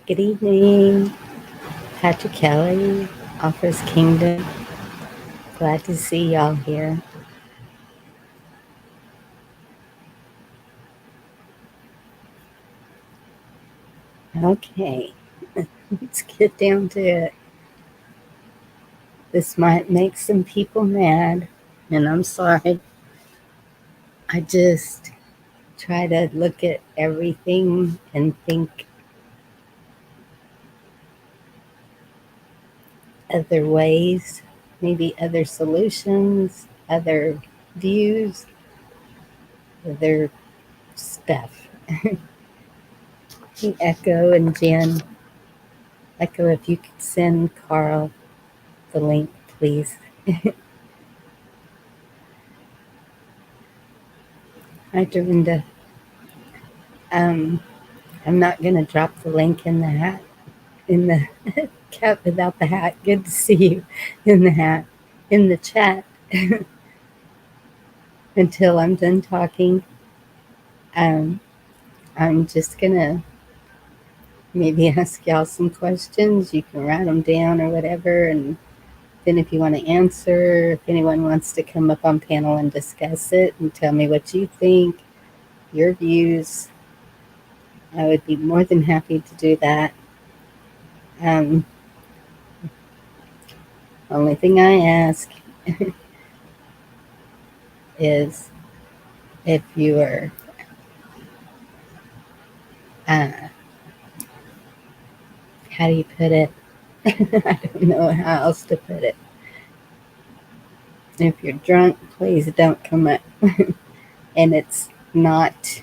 Good evening. Patrick Kelly offers Kingdom. Glad to see y'all here. Okay, let's get down to it. This might make some people mad, and I'm sorry. I just try to look at everything and think other ways, maybe other solutions, other views, other stuff. Echo and Jen, Echo, if you could send Carl the link, please. Hi, Dorinda. Um, I'm not gonna drop the link in the hat, in the cat without the hat. Good to see you in the hat, in the chat until I'm done talking. Um, I'm just gonna maybe ask y'all some questions. You can write them down or whatever, and then if you want to answer, if anyone wants to come up on panel and discuss it and tell me what you think, your views, I would be more than happy to do that. Um, Only thing I ask is if you are, uh, how do you put it? I don't know how else to put it. If you're drunk, please don't come up. And it's not,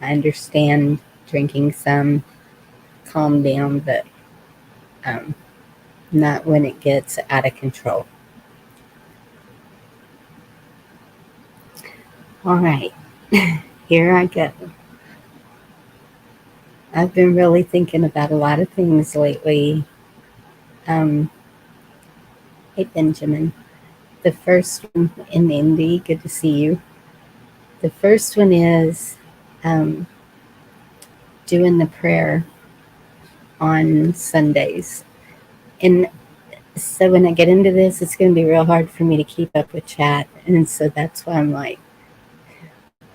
I understand drinking some, calm down, but um, not when it gets out of control. All right, here I go. I've been really thinking about a lot of things lately. Um, hey, Benjamin. The first one in Indy, good to see you. The first one is um, doing the prayer on Sundays. And so when I get into this, it's going to be real hard for me to keep up with chat. And so that's why I'm like,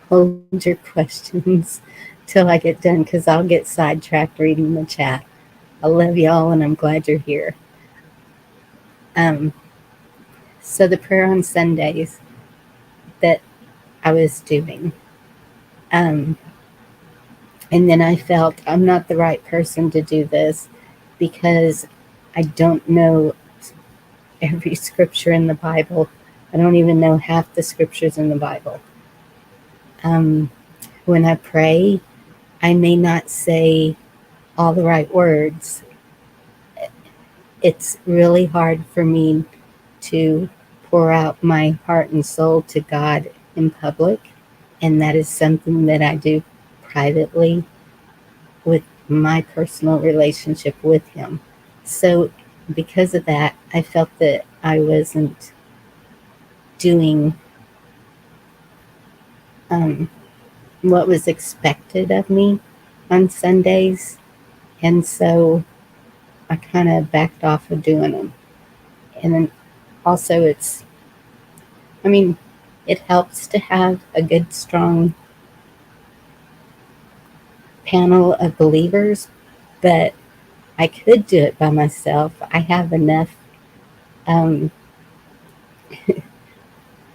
hold your questions till I get done because I'll get sidetracked reading the chat. I love y'all and I'm glad you're here. Um, so the prayer on Sundays that I was doing. Um, and then I felt I'm not the right person to do this because I don't know every scripture in the Bible. I don't even know half the scriptures in the Bible. When I pray, I may not say all the right words. It's really hard for me to pour out my heart and soul to God in public. And that is something that I do privately with my personal relationship with Him. So, because of that, I felt that I wasn't doing um, what was expected of me on Sundays. And so I kind of backed off of doing them. And then also, I mean, it helps to have a good, strong panel of believers, but I could do it by myself. Um,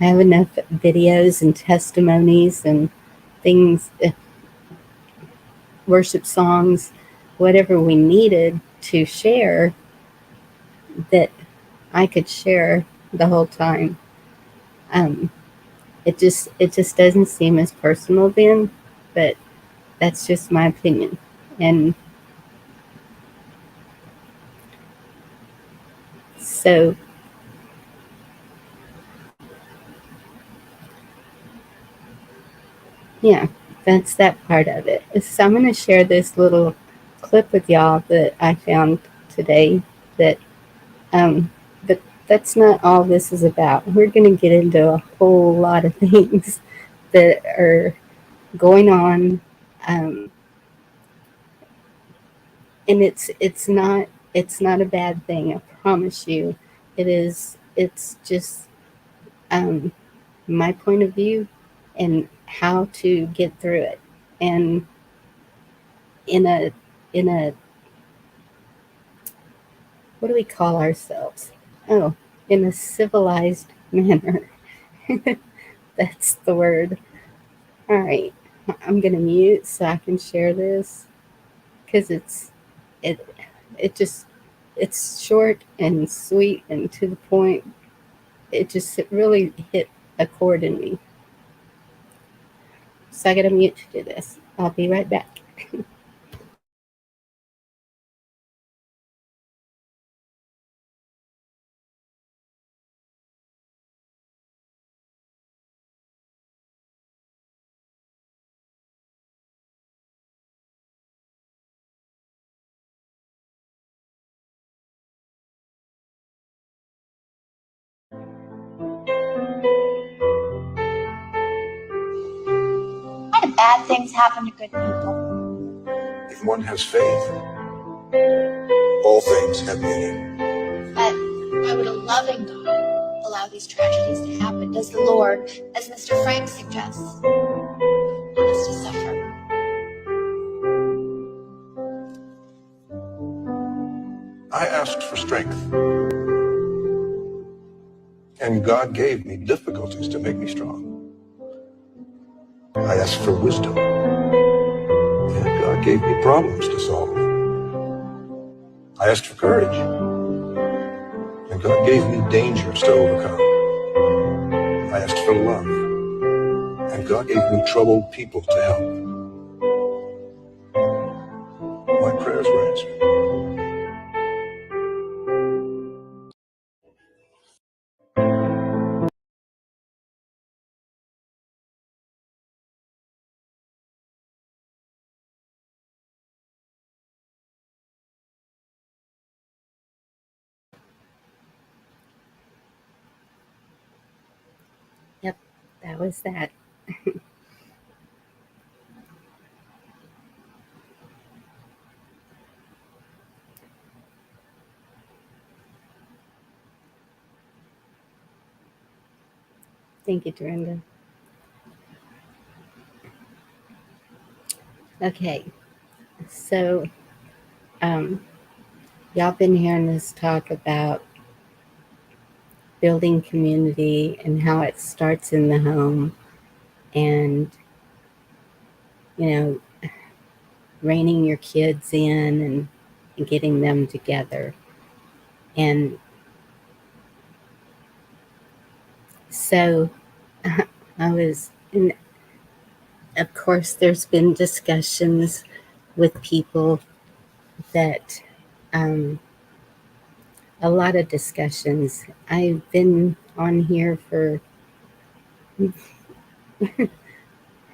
I have enough videos and testimonies and things, worship songs, whatever we needed to share that I could share the whole time. Um, it just doesn't seem as personal then, but that's just my opinion. And so yeah, that's that part of it. So I'm going to share this little clip with y'all that I found today. That, um, but that's not all this is about. We're going to get into a whole lot of things that are going on. Um, and it's not a bad thing. I promise you, it is. It's just um, my point of view and how to get through it, and in a what do we call ourselves? Oh, in a civilized manner. That's the word. All right, I'm gonna mute so I can share this because it it just it's short and sweet and to the point. It really hit a chord in me. So I gotta mute to do this. I'll be right back. Why do bad things happen to good people? If one has faith, all things have meaning. But why would a loving God allow these tragedies to happen? Does the Lord, as Mr. Frank suggests, want us to suffer? I asked for strength, and God gave me difficulties to make me strong. I asked for wisdom, and God gave me problems to solve. I asked for courage, and God gave me dangers to overcome. I asked for love, and God gave me troubled people to help. My prayers were answered. Yep, that was that. Thank you, Dorinda. Okay, so um, y'all been hearing us talk about building community and how it starts in the home, and you know, reining your kids in and getting them together. And so I was, and of course, there's been discussions with people that, um, a lot of discussions. I've been on here for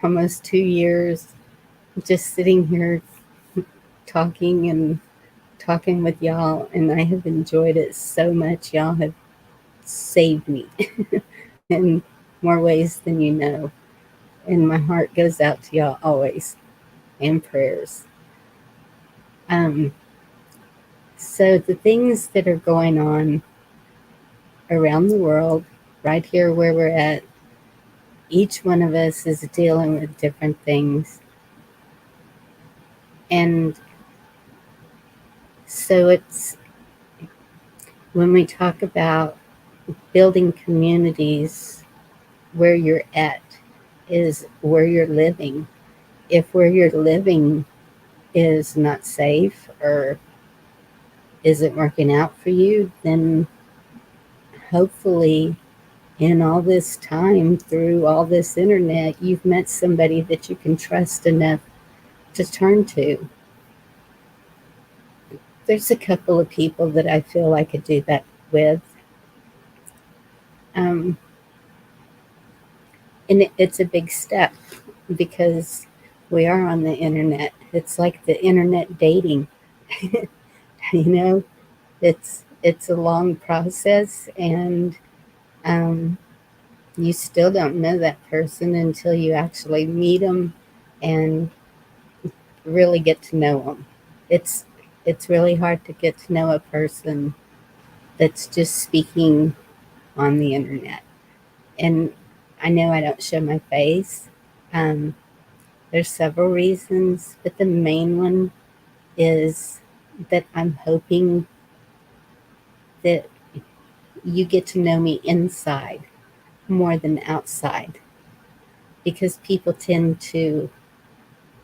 almost 2 years, just sitting here talking and talking with y'all, and I have enjoyed it so much. Y'all have saved me in more ways than you know. And my heart goes out to y'all always in prayers. Um, so, the things that are going on around the world, right here where we're at, each one of us is dealing with different things. And so, it's when we talk about building communities, where you're at is where you're living. If where you're living is not safe or isn't working out for you, then hopefully in all this time through all this internet, you've met somebody that you can trust enough to turn to. There's a couple of people that I feel I could do that with. Um, and it's a big step because we are on the internet. It's like the internet dating, you know, it's a long process, and um, you still don't know that person until you actually meet them and really get to know them. It's it's really hard to get to know a person that's just speaking on the internet. And I know I don't show my face. Um, there's several reasons, but the main one is that I'm hoping that you get to know me inside more than outside, because people tend to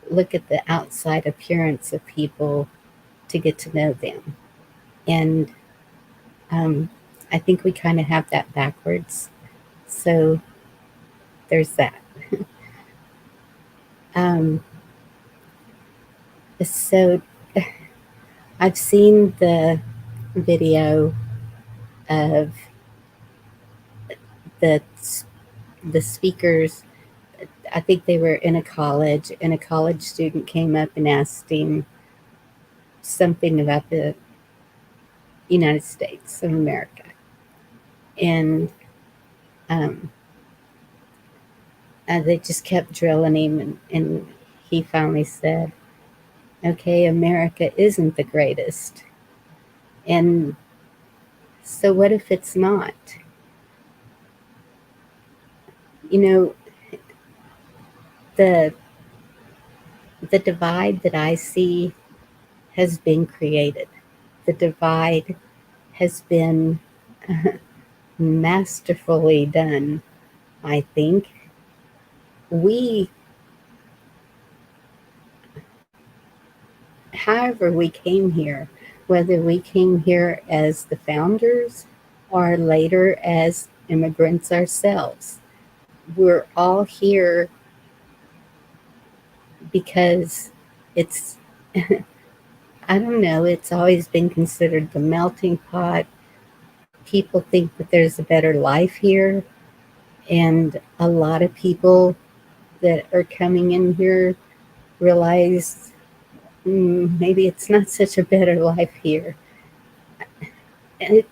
look at the outside appearance of people to get to know them. And um, I think we kind of have that backwards. So there's that. Um, so I've seen the video of the the speakers. I think they were in a college, and a college student came up and asked him something about the United States of America, and um, they just kept drilling him, and he finally said, "Okay, America isn't the greatest, and so what if it's not?" You know, the the divide that I see has been created. The divide has been masterfully done, I think. We, however, we came here, whether we came here as the founders or later as immigrants ourselves, we're all here because it's, I don't know, it's always been considered the melting pot. People think that there's a better life here, and a lot of people that are coming in here realize maybe it's not such a better life here. And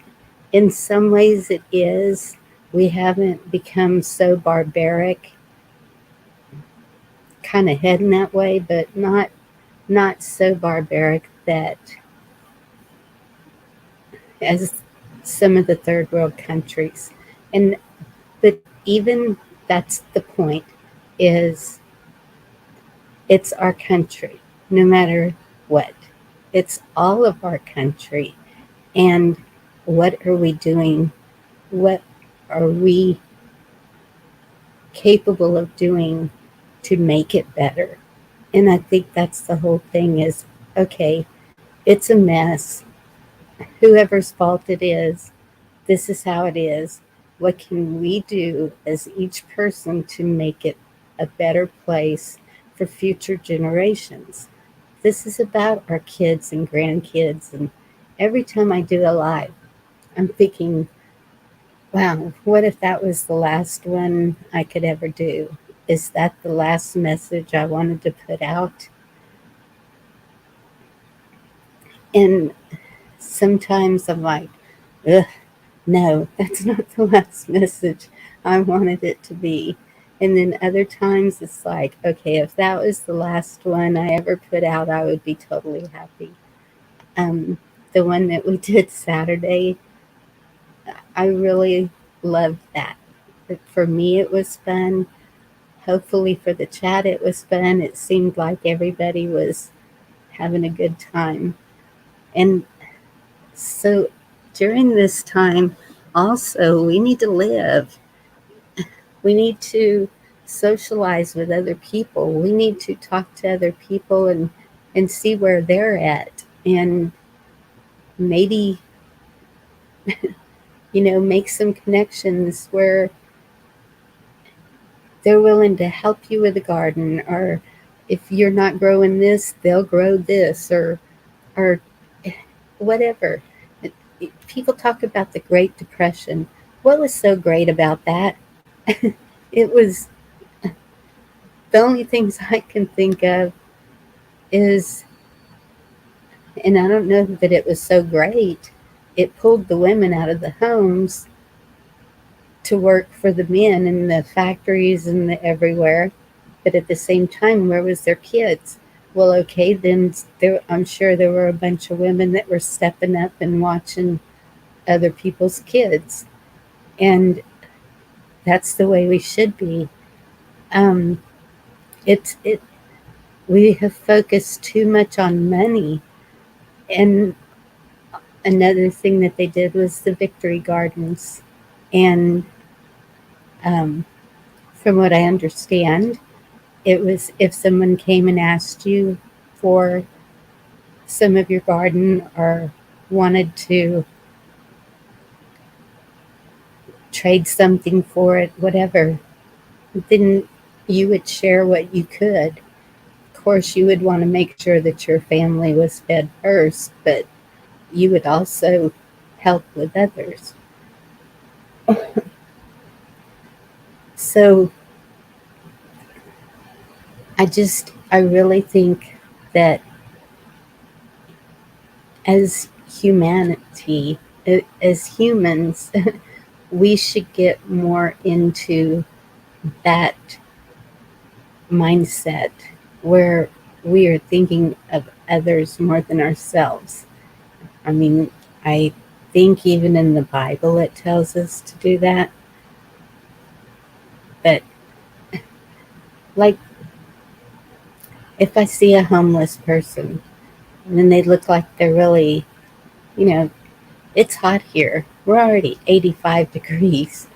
in some ways, it is. We haven't become so barbaric, kind of heading that way, but not so barbaric that as some of the third world countries. And but even that's the point, is it's our country, no matter what. It's all of our country. And what are we doing? What are we capable of doing to make it better? And I think that's the whole thing is, okay, it's a mess. Whoever's fault it is, this is how it is. What can we do as each person to make it a better place for future generations? This is about our kids and grandkids. And every time I do a live, I'm thinking, wow, what if that was the last one I could ever do? Is that the last message I wanted to put out? And sometimes I'm like, ugh, no, that's not the last message I wanted it to be. And then other times it's like, okay, if that was the last one I ever put out, I would be totally happy. Um, the one that we did Saturday, I really loved that. But for me, it was fun. Hopefully, for the chat, it was fun. It seemed like everybody was having a good time. And so during this time, also, we need to live. We need to socialize with other people. We need to talk to other people and see where they're at. And maybe, make some connections where they're willing to help you with a garden, or if you're not growing this, they'll grow this, or whatever. People talk about the Great Depression. What was so great about that? It was, the only things I can think of is, and I don't know that it was so great, it pulled the women out of the homes to work for the men in the factories and the everywhere. But at the same time, where was their kids? Well, okay, then I'm sure there were a bunch of women that were stepping up and watching other people's kids, and that's the way we should be. Um, it we have focused too much on money, and another thing that they did was the victory gardens, and um, from what I understand, it was if someone came and asked you for some of your garden or wanted to trade something for it, whatever, then you would share what you could. Of course, you would want to make sure that your family was fed first, but you would also help with others. So I really think that as humanity, as humans, we should get more into that mindset where we are thinking of others more than ourselves. I mean, I think even in the Bible it tells us to do that. But, like, if I see a homeless person and then they look like they're really, you know, it's hot here. We're already 85 degrees.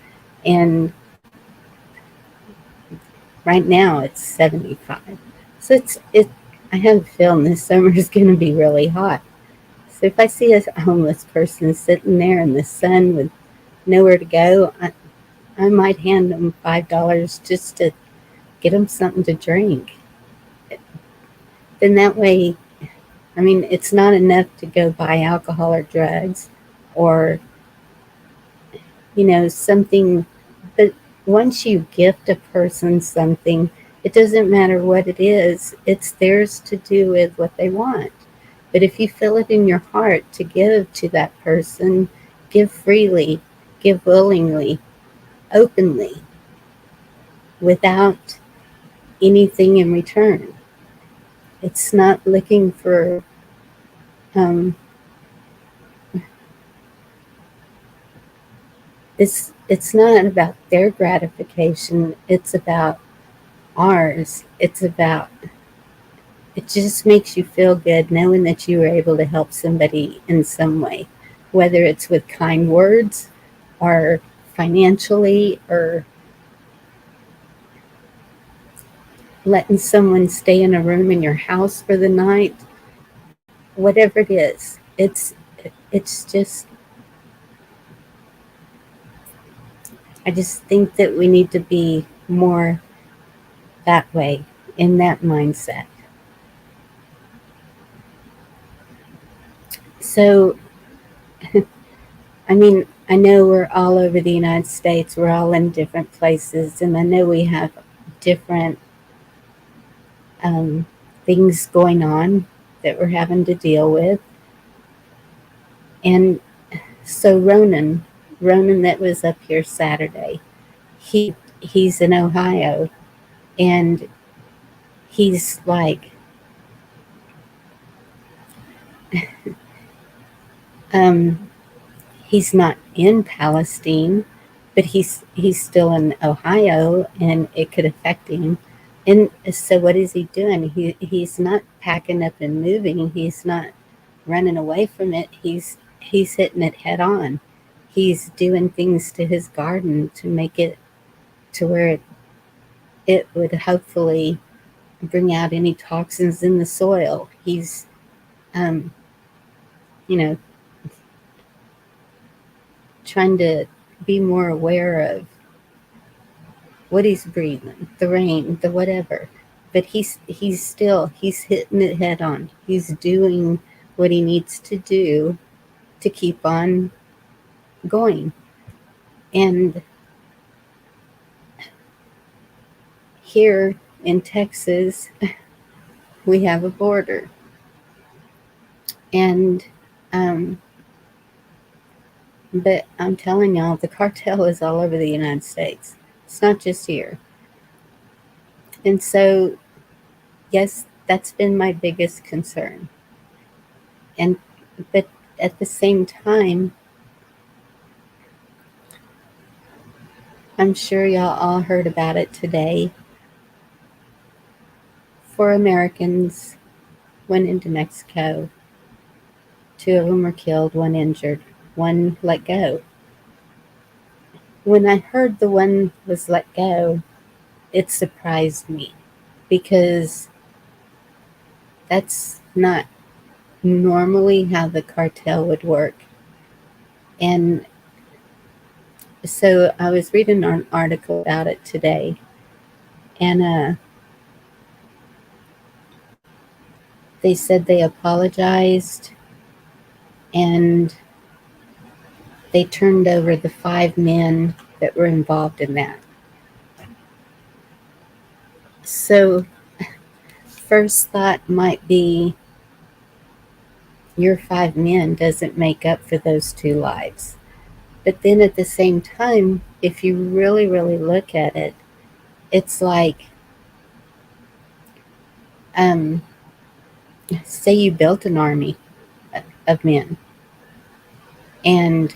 And right now it's 75. So I have a feeling this summer is going to be really hot. So if I see a homeless person sitting there in the sun with nowhere to go, I might hand them $5 just to get them something to drink. Then that way, I mean, it's not enough to go buy alcohol or drugs or, something. But once you gift a person something, it doesn't matter what it is, it's theirs to do with what they want. But if you feel it in your heart to give to that person, give freely, give willingly, openly, without anything in return. It's not looking for, um, it's not about their gratification. It's about ours. It just makes you feel good knowing that you were able to help somebody in some way, whether it's with kind words or financially or letting someone stay in a room in your house for the night, whatever it is. It's just, I just think that we need to be more that way, in that mindset. So, I mean, I know we're all over the United States, we're all in different places, and I know we have different um, things going on that we're having to deal with. And so Ronan that was up here Saturday, he's in Ohio, and he's like, um, he's not in Palestine, but he's still in Ohio, and it could affect him. And so, what is he doing? He's not packing up and moving. He's not running away from it. He's hitting it head on. He's doing things to his garden to make it to where it would hopefully bring out any toxins in the soil. He's um, you know trying to be more aware of what he's breathing, the rain, the whatever. But he's hitting it head on. He's doing what he needs to do to keep on going. And here in Texas, we have a border. And um, but I'm telling y'all, the cartel is all over the United States. It's not just here. And so, yes, That's been my biggest concern. But at the same time, I'm sure y'all all heard about it today. 4 Americans went into Mexico. 2 of them were killed, 1 injured, 1 let go. When I heard the 1 was let go, it surprised me because that's not normally how the cartel would work. And so I was reading an article about it today, and they said they apologized and they turned over the 5 men that were involved in that. So, first thought might be your 5 men doesn't make up for those 2 lives. But then at the same time, if you really, really look at it, it's like, say you built an army of men, and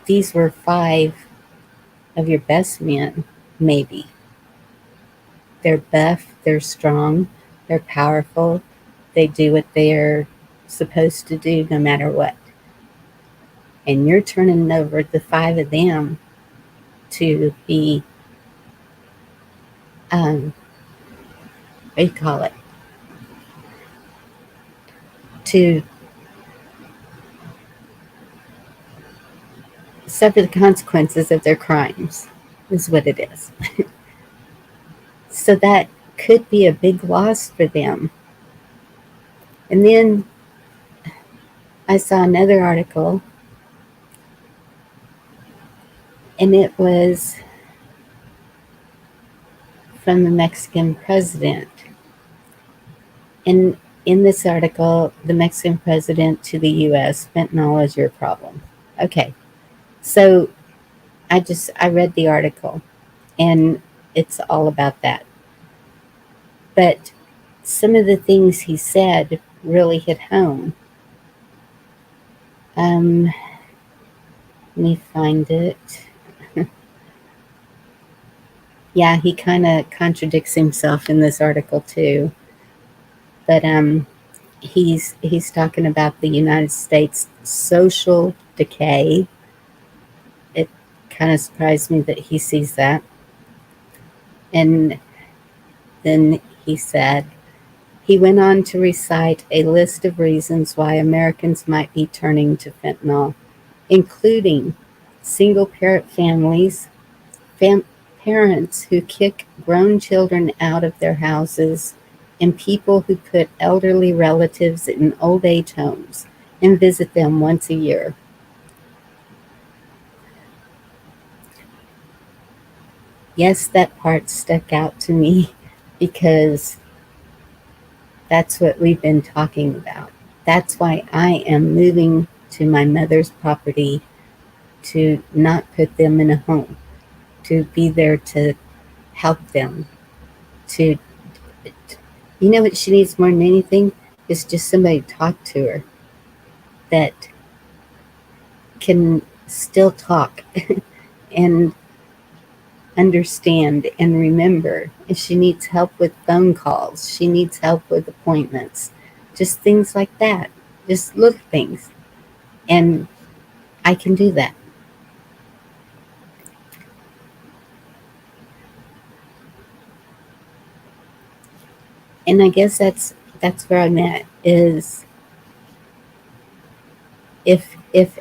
these were 5 of your best men, maybe. They're buff, they're strong, they're powerful, they do what they're supposed to do no matter what. And you're turning over the 5 of them to be, what do you call it? To suffer the consequences of their crimes, is what it is. So that could be a big loss for them. And then I saw another article, and it was from the Mexican president. And in this article, the Mexican president to the US, fentanyl is your problem. Okay, so I read the article, and it's all about that. But some of the things he said really hit home. Let me find it. Yeah, he kind of contradicts himself in this article too. But he's talking about the United States social decay. It kind of surprised me that he sees that. And then he went on to recite a list of reasons why Americans might be turning to fentanyl, including single parent families, parents who kick grown children out of their houses, and people who put elderly relatives in old age homes and visit them once a year. Yes, that part stuck out to me because that's what we've been talking about. That's why I am moving to my mother's property, to not put them in a home, to be there to help them. To, you know what she needs more than anything? Is just somebody to talk to her that can still talk and understand and remember. If she needs help with phone calls, she needs help with appointments, just things like that, just little things. And I can do that. And I guess that's where I'm at, is if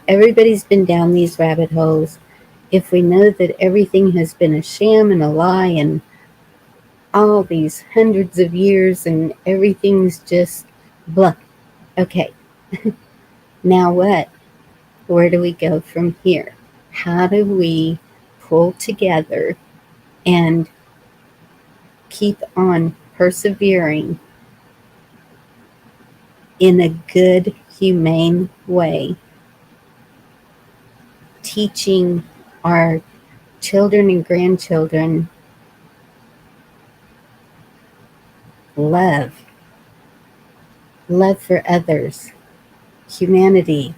everybody's been down these rabbit holes, if we know that everything has been a sham and a lie and all these hundreds of years and everything's just blah. Okay, now what? Where do we go from here? How do we pull together and keep on persevering in a good, humane way, teaching our children and grandchildren love, love for others, humanity,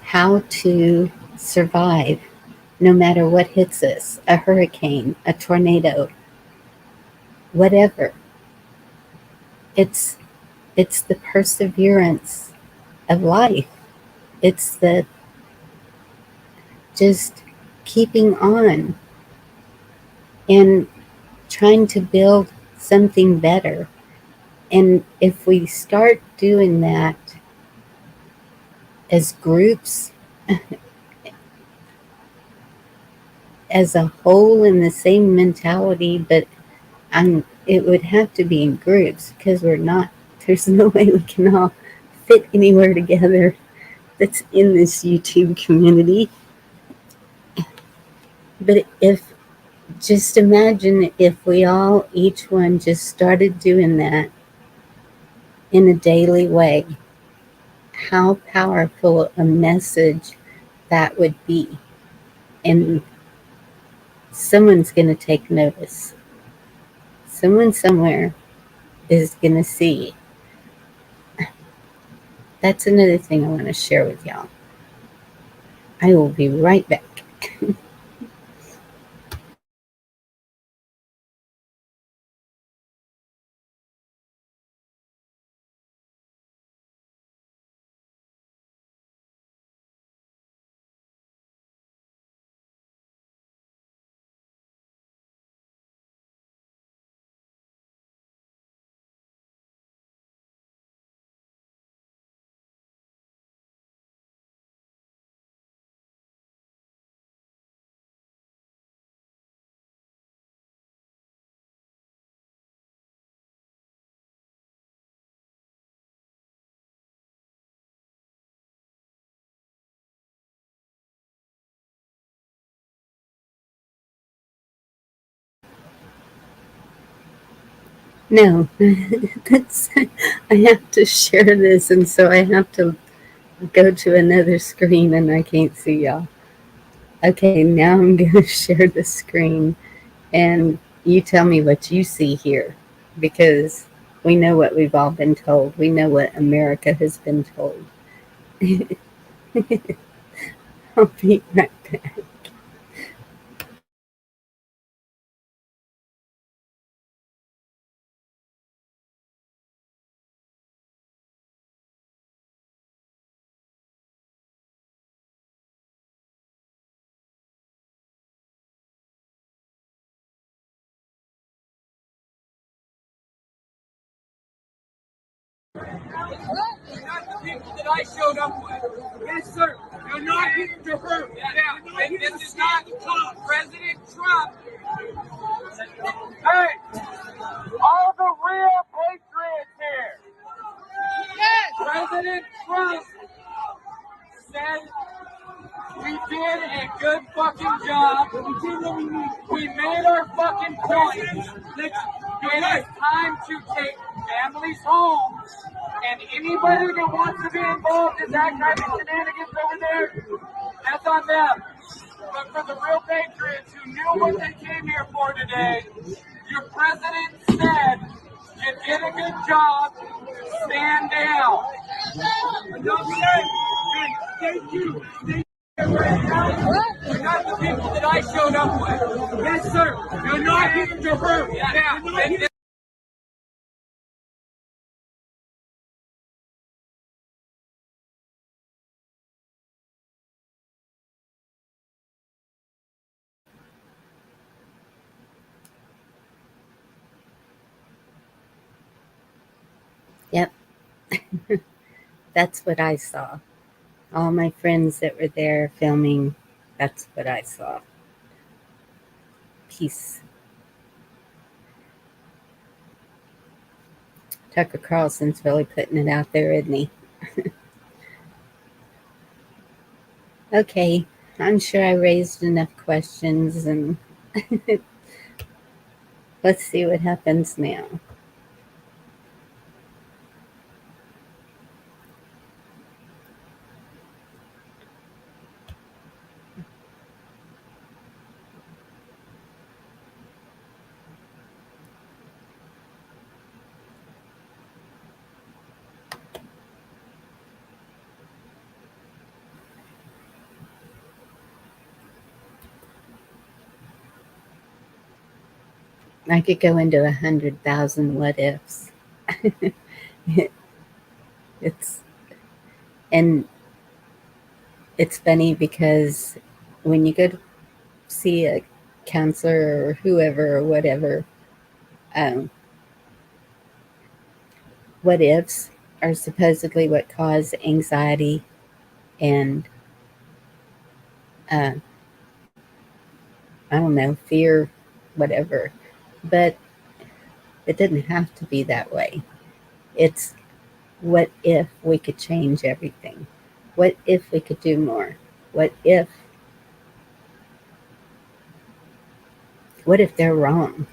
how to survive no matter what hits us, a hurricane, a tornado, whatever. It's it's the perseverance of life. It's the just keeping on and trying to build something better. And if we start doing that as groups, as a whole, in the same mentality, but it would have to be in groups because we're not, there's no way we can all fit anywhere together that's in this YouTube community. But if, just imagine if we all, each one just started doing that in a daily way, how powerful a message that would be. And someone's going to take notice. Someone somewhere is going to see. That's another thing I want to share with y'all. I will be right back. No, that's, I have to share this, and so I have to go to another screen, and I can't see y'all. Okay, now I'm going to share the screen, and you tell me what you see here, because we know what we've all been told. We know what America has been told. I'll be right back. Not the people that I showed up with. Yes, sir. You're not here to hurt. Yeah. And this is not President Trump. Hey, all the real patriots here. Yes. President Trump said we did a good fucking job. We made our fucking point. It is time to take families home. And anybody that wants to be involved in that kind of shenanigans over there, that's on them. But for the real patriots who knew what they came here for today, your president said you did a good job. Stand down. Okay. Thank you. You're not the people that I showed up with. Yes, sir. You're not here to hurt. Yeah. Yep, that's what I saw. All my friends that were there filming, that's what I saw. Peace. Tucker Carlson's really putting it out there, isn't he? Okay, I'm sure I raised enough questions, and let's see what happens now. I could go into 100,000 what ifs. it's and it's funny because when you go to see a counselor or whoever or whatever, um, what ifs are supposedly what cause anxiety and uh, I don't know, fear, whatever. But it didn't have to be that way. It's what if we could change everything? What if we could do more? What if they're wrong?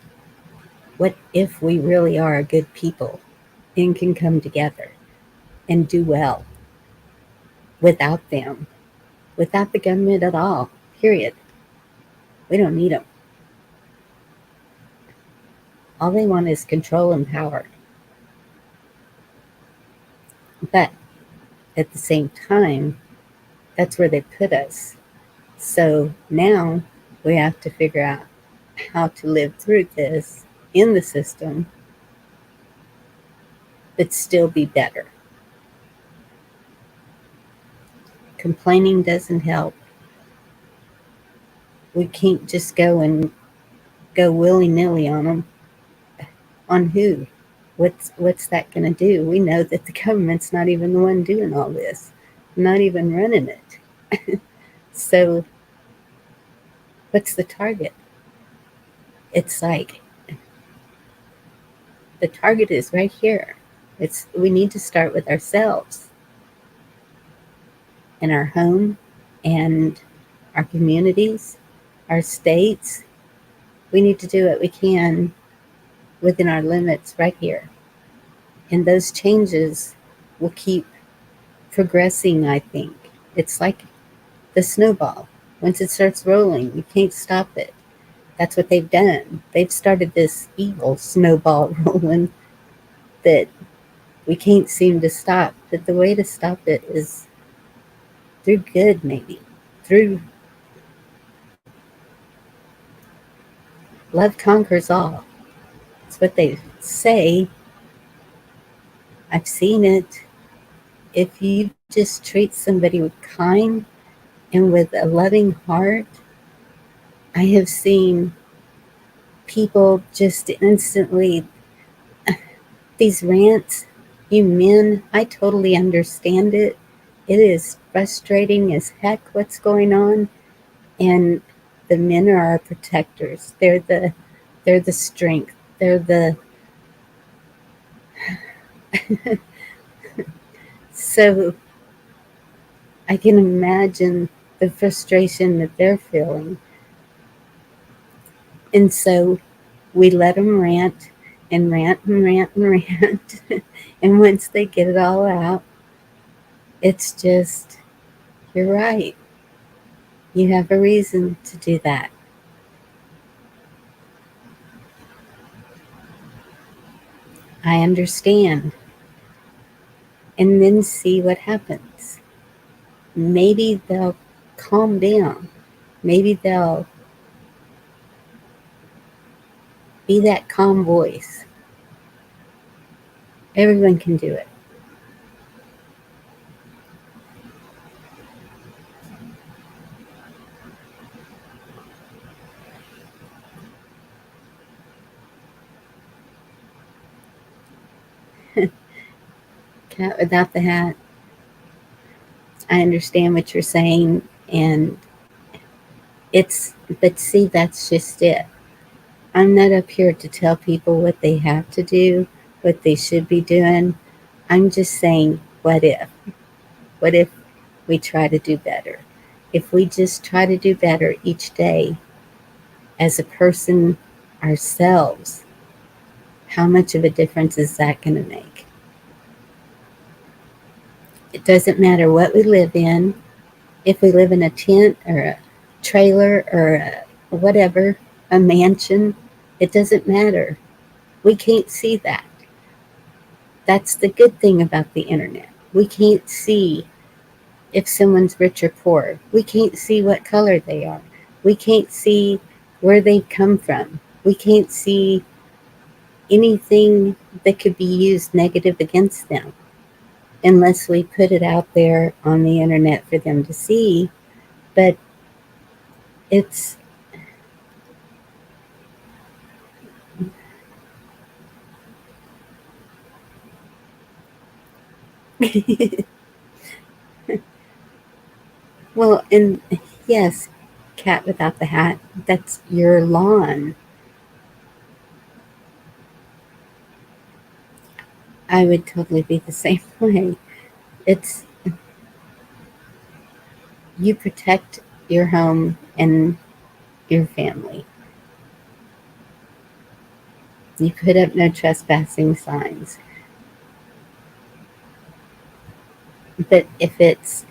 What if we really are good people and can come together and do well without them, without the government at all? Period. We don't need them. All they want is control and power. But at the same time, that's where they put us. So now we have to figure out how to live through this in the system, but still be better. Complaining doesn't help. We can't just go and go willy nilly on them. On who? What's that going to do? We know that the government's not even the one doing all this, not even running it. So what's the target? It's like the target is right here. We need to start with ourselves in our home and our communities, our states. We need to do what we can within our limits right here. And those changes will keep progressing, I think. It's like the snowball. Once it starts rolling, you can't stop it. That's what they've done. They've started this evil snowball rolling that we can't seem to stop. But the way to stop it is through good, maybe. Through love conquers all. It's what they say. I've seen it. If you just treat somebody with kind and with a loving heart, I have seen people just instantly, these rants, you men, I totally understand it. It is frustrating as heck what's going on. And the men are our protectors. They're the strength. They're the so I can imagine the frustration that they're feeling. And so we let them rant and rant and rant and rant. And once they get it all out, it's just, you're right. You have a reason to do that. I understand. And then see what happens. Maybe they'll calm down. Maybe they'll be that calm voice. Everyone can do it. Cat without the hat. I understand what you're saying, and but see, that's just it. I'm not up here to tell people what they have to do, what they should be doing. I'm just saying, what if? What if we try to do better? If we just try to do better each day as a person ourselves, how much of a difference is that going to make? It doesn't matter what we live in, if we live in a tent or a trailer or whatever, a mansion, it doesn't matter. We can't see that. That's the good thing about the internet. We can't see if someone's rich or poor. We can't see what color they are. We can't see where they've come from. we can't see anything that could be used negative against them unless we put it out there on the internet for them to see. But it's well, and yes, cat without the hat, that's your lawn. I would totally be the same way. It's you protect your home and your family. You put up no trespassing signs. But if it's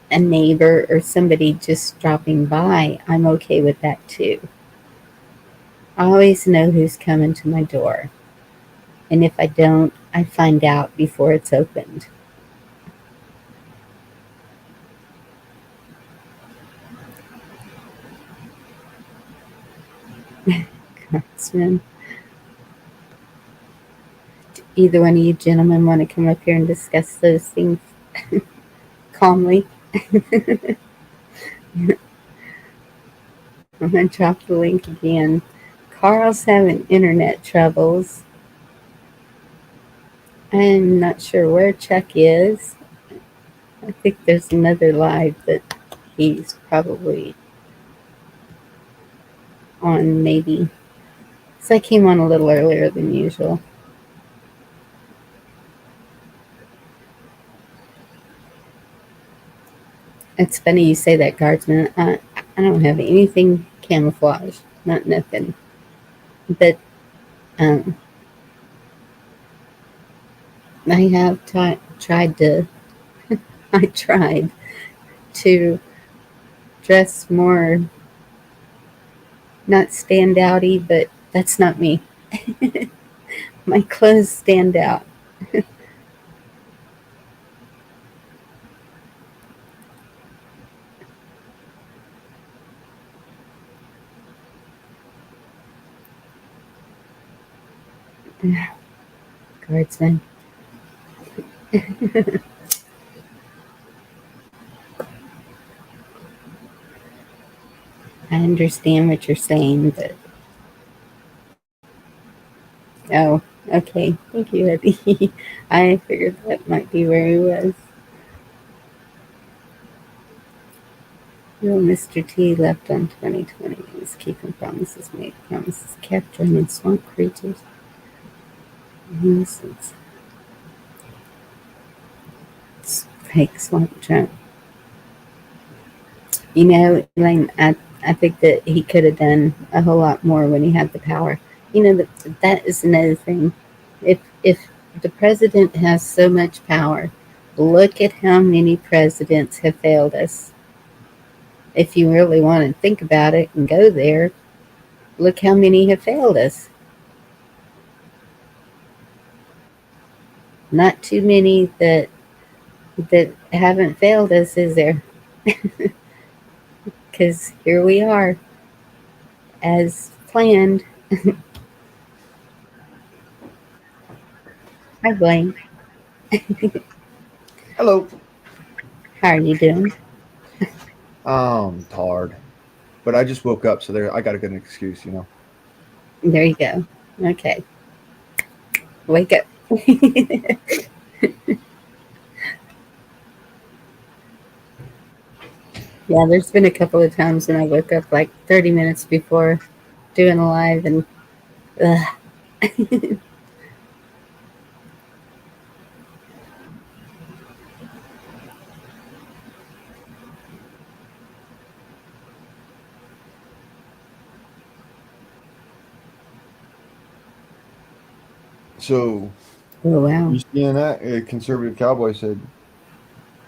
a neighbor or somebody just dropping by, I'm okay with that too. I always know who's coming to my door. And if I don't, I find out before it's opened. Congressman, either one of you gentlemen want to come up here and discuss those things calmly? I'm going to drop the link again. Carl's having internet troubles. I'm not sure where Chuck is. I think there's another live that he's probably on, maybe. So I came on a little earlier than usual. It's funny you say that, Guardsman. I don't have anything camouflage, not nothing. But um, I have tried to. I tried to dress more, not stand outy, but that's not me. My clothes stand out. Guardsman. I understand what you're saying, but oh, okay. Thank you, Eddie. I figured that might be where he was. Well, Mr. T left on 2020. He was keeping promises made, promises kept, draining swamp creatures. Nuisance. Fake swamp trunk. You know, Elaine, I think that he could have done a whole lot more when he had the power. You know, that is another thing. If the president has so much power, look at how many presidents have failed us. If you really want to think about it and go there, look how many have failed us. Not too many that haven't failed us, is there? Because here we are, as planned. Hi, Blaine. Hello. How are you doing? Tired, but I just woke up, so there I got a good excuse, There you go. Okay, wake up. Yeah, there's been a couple of times when I woke up like 30 minutes before doing a live, and ugh. So Oh wow. you seeing that? A conservative cowboy said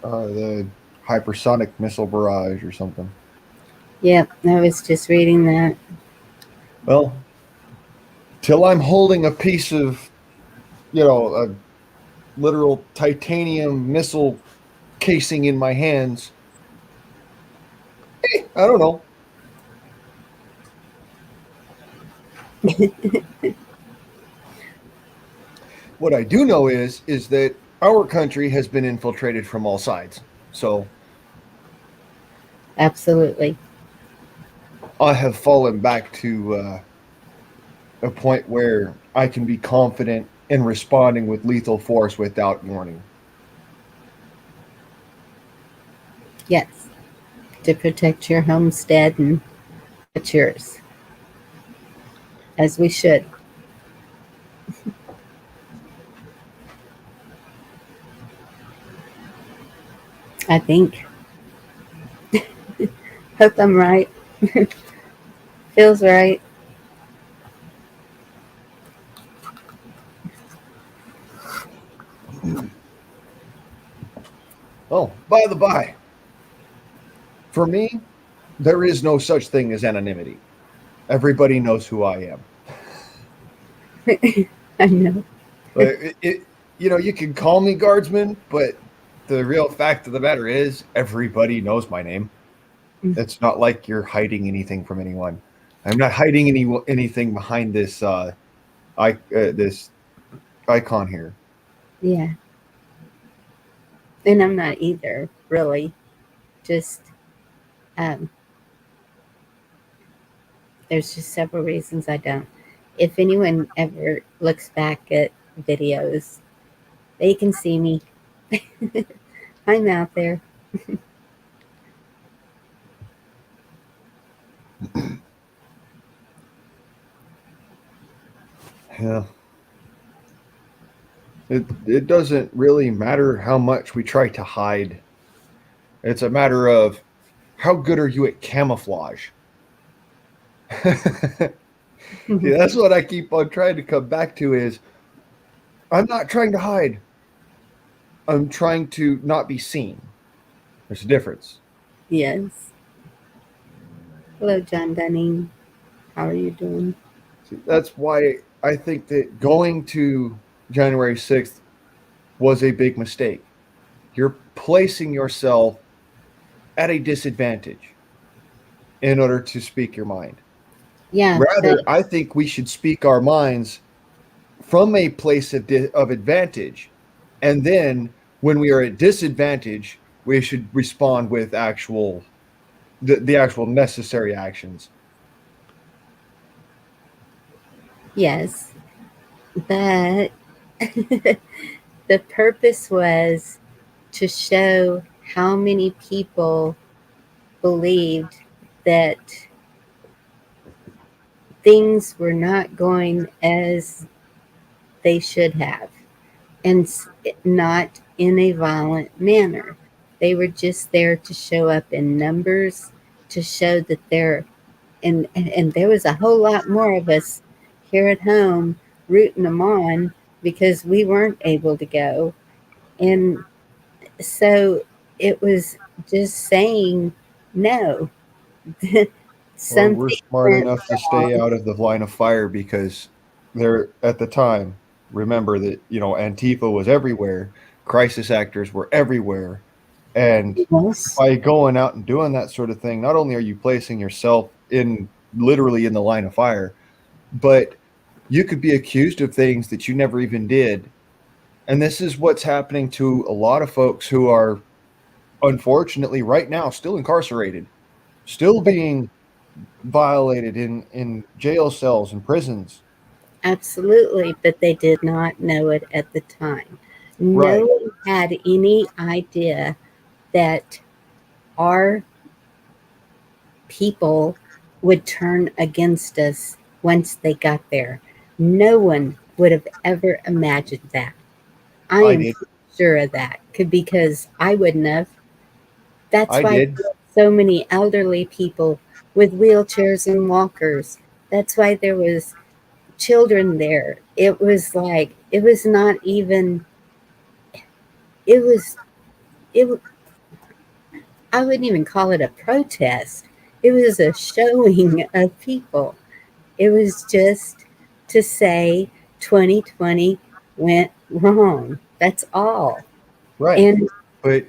the hypersonic missile barrage or something. Yep, I was just reading that. Well, till I'm holding a piece of, a literal titanium missile casing in my hands. I don't know. What I do know is that our country has been infiltrated from all sides. So Absolutely. I have fallen back to a point where I can be confident in responding with lethal force without warning. Yes. To protect your homestead and what's yours. As we should. I think. Hope I'm right. Feels right. Oh, by the by, for me, there is no such thing as anonymity. Everybody knows who I am. I know. But you can call me guardsman, but the real fact of the matter is, everybody knows my name. It's not like you're hiding anything from anyone. I'm not hiding anything behind this icon here. Yeah. And I'm not either, really. Just, um, there's just several reasons I don't. If anyone ever looks back at videos, they can see me. I'm out there. Yeah. It doesn't really matter how much we try to hide. It's a matter of how good are you at camouflage. See, that's what I keep on trying to come back to is I'm not trying to hide. I'm trying to not be seen. There's a difference. Yes. Hello, John Dunning. How are you doing? See, that's why I think that going to January 6th was a big mistake. You're placing yourself at a disadvantage in order to speak your mind. Yeah, Rather, I think we should speak our minds from a place of advantage. And then when we are at disadvantage, we should respond with the actual necessary actions. yes. But the purpose was to show how many people believed that things were not going as they should have, and not in a violent manner. They were just there to show up in numbers, to show that and there was a whole lot more of us here at home rooting them on because we weren't able to go. And so it was just saying no. Or we're Something smart went enough to stay wrong. out of the line of fire because there at the time, remember that, Antifa was everywhere, crisis actors were everywhere. And Yes, by going out and doing that sort of thing, not only are you placing yourself in literally in the line of fire, but you could be accused of things that you never even did. And this is what's happening to a lot of folks who are unfortunately right now still incarcerated, still being violated in jail cells and prisons. absolutely, but they did not know it at the time. No Right. one had any idea that our people would turn against us once they got there. No one would have ever imagined that. I I am did. pretty sure of that because I wouldn't have. That's I why did. there were so many elderly people with wheelchairs and walkers. That's why there was children there. It was like it was not even it was it I wouldn't even call it a protest. It was a showing of people. It was just to say 2020 went wrong. That's all. Right. And But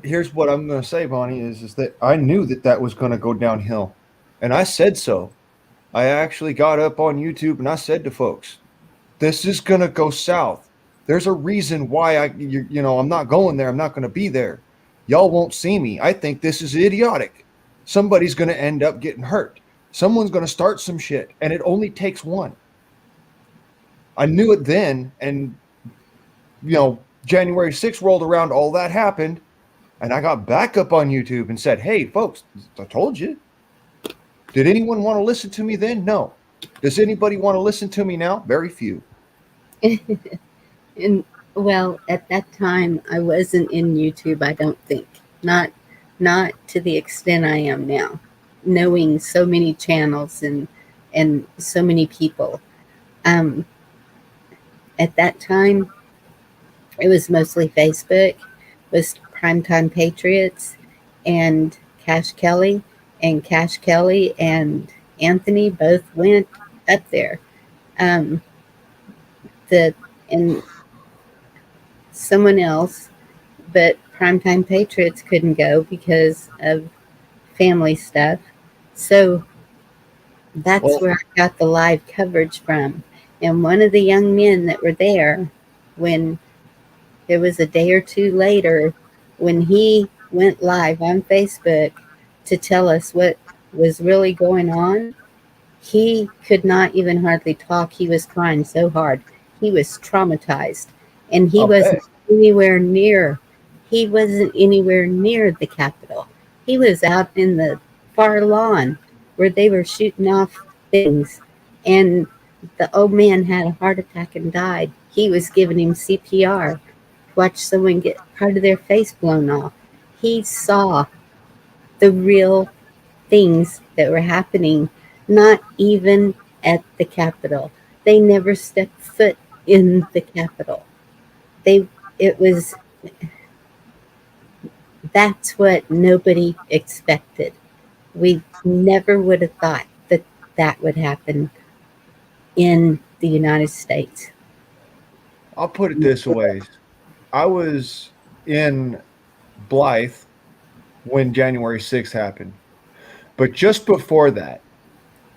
here's what I'm going to say, Bonnie, is that I knew that that was going to go downhill. And I said so. I actually got up on YouTube and I said to folks, this is going to go south. There's a reason why I'm not going there. I'm not going to be there. Y'all won't see me. I think this is idiotic. Somebody's going to end up getting hurt. Someone's going to start some shit, and it only takes one. I knew it then, and January 6th rolled around, all that happened, and I got back up on YouTube and said, hey, folks, I told you. Did anyone want to listen to me then? No. Does anybody want to listen to me now? Very few. And well, at that time, I wasn't in YouTube. I don't think not to the extent I am now, knowing so many channels and so many people. Um, at that time, it was mostly Facebook, was Primetime Patriots, and Cash Kelly, and Cash Kelly and Anthony both went up there. Um, the and someone else, but Primetime Patriots couldn't go because of family stuff. So that's Well, where I got the live coverage from. And one of the young men that were there, when it was a day or two later, when he went live on Facebook to tell us what was really going on, he could not even hardly talk. He was crying so hard. He was traumatized. And I'll bet. anywhere near he wasn't anywhere near the Capitol. He was out in the far lawn where they were shooting off things. And the old man had a heart attack and died. He was giving him CPR. Watch someone get part of their face blown off. He saw the real things that were happening, not even at the Capitol. They never stepped foot in the Capitol. It was, that's what nobody expected. We never would have thought that that would happen in the United States. I'll put it this way. I was in Blythe when January 6th happened. But just before that,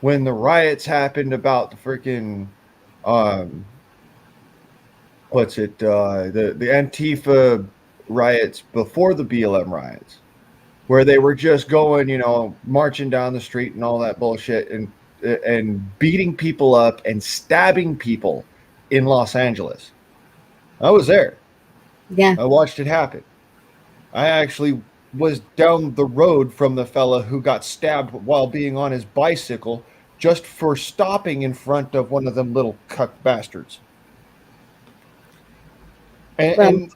when the riots happened about the freaking the Antifa riots before the BLM riots, where they were just going, marching down the street and all that bullshit and beating people up and stabbing people in Los Angeles. I was there. Yeah. I watched it happen. I actually was down the road from the fella who got stabbed while being on his bicycle just for stopping in front of one of them little cuck bastards. And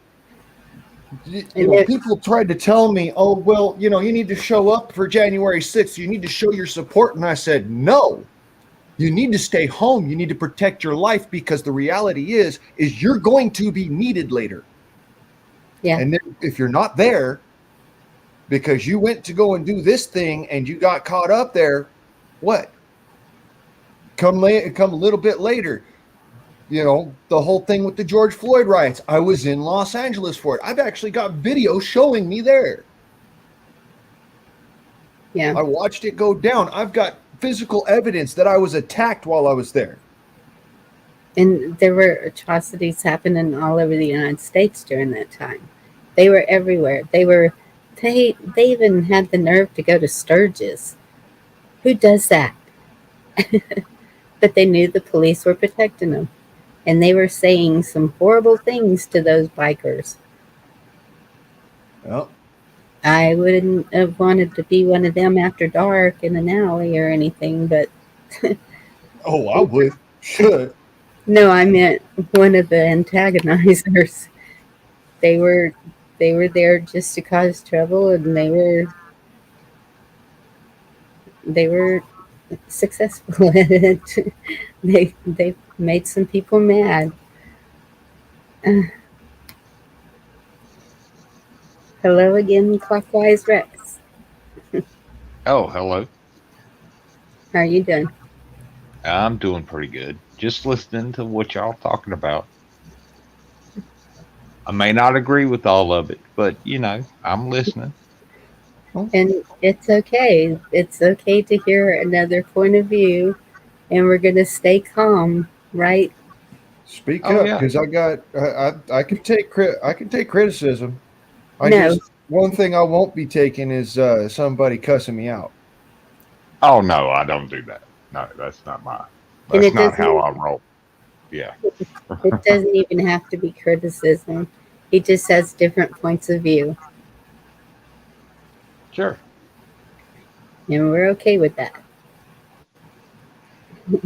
people tried to tell me, oh, well, you need to show up for January 6th. You need to show your support. And I said, no, you need to stay home. You need to protect your life, because the reality is you're going to be needed later. Yeah. And if you're not there because you went to go and do this thing and you got caught up there, what? Come a little bit later. The whole thing with the George Floyd riots. I was in Los Angeles for it. I've actually got video showing me there. Yeah. I watched it go down. I've got physical evidence that I was attacked while I was there. And there were atrocities happening all over the United States during that time. They were everywhere. They even had the nerve to go to Sturgis. Who does that? But they knew the police were protecting them. And they were saying some horrible things to those bikers. Well, I wouldn't have wanted to be one of them after dark in an alley or anything, but oh, I would. Should. No, I meant one of the antagonizers. They were there just to cause trouble, and they were successful at it. They made some people mad. Hello again, Clockwise Rex. Oh, hello. How are you doing? I'm doing pretty good. Just listening to what y'all talking about. I may not agree with all of it, but I'm listening. And it's okay. It's okay to hear another point of view. and we're going to stay calm, right? Speak Oh up, yeah. because I can take I can take criticism. I No. just one thing I won't be taking is somebody cussing me out. Oh no, I don't do that. No, that's not And that's not how I roll. Yeah. it doesn't even have to be criticism. He just has different points of view, Sure. and we're okay with that.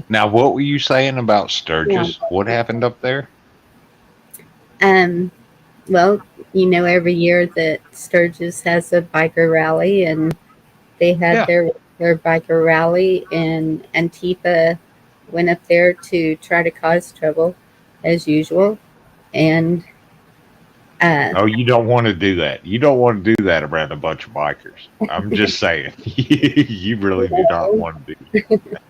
Now, what were you saying about Yeah. Sturgis? What happened up there? Um, well, every year that Sturgis has a biker rally, and they had Yeah. their biker rally, and Antifa went up there to try to cause trouble, as usual. And uh, Oh, you don't want to do that. You don't want to do that around a bunch of bikers. I'm just saying. You really do not want to do that.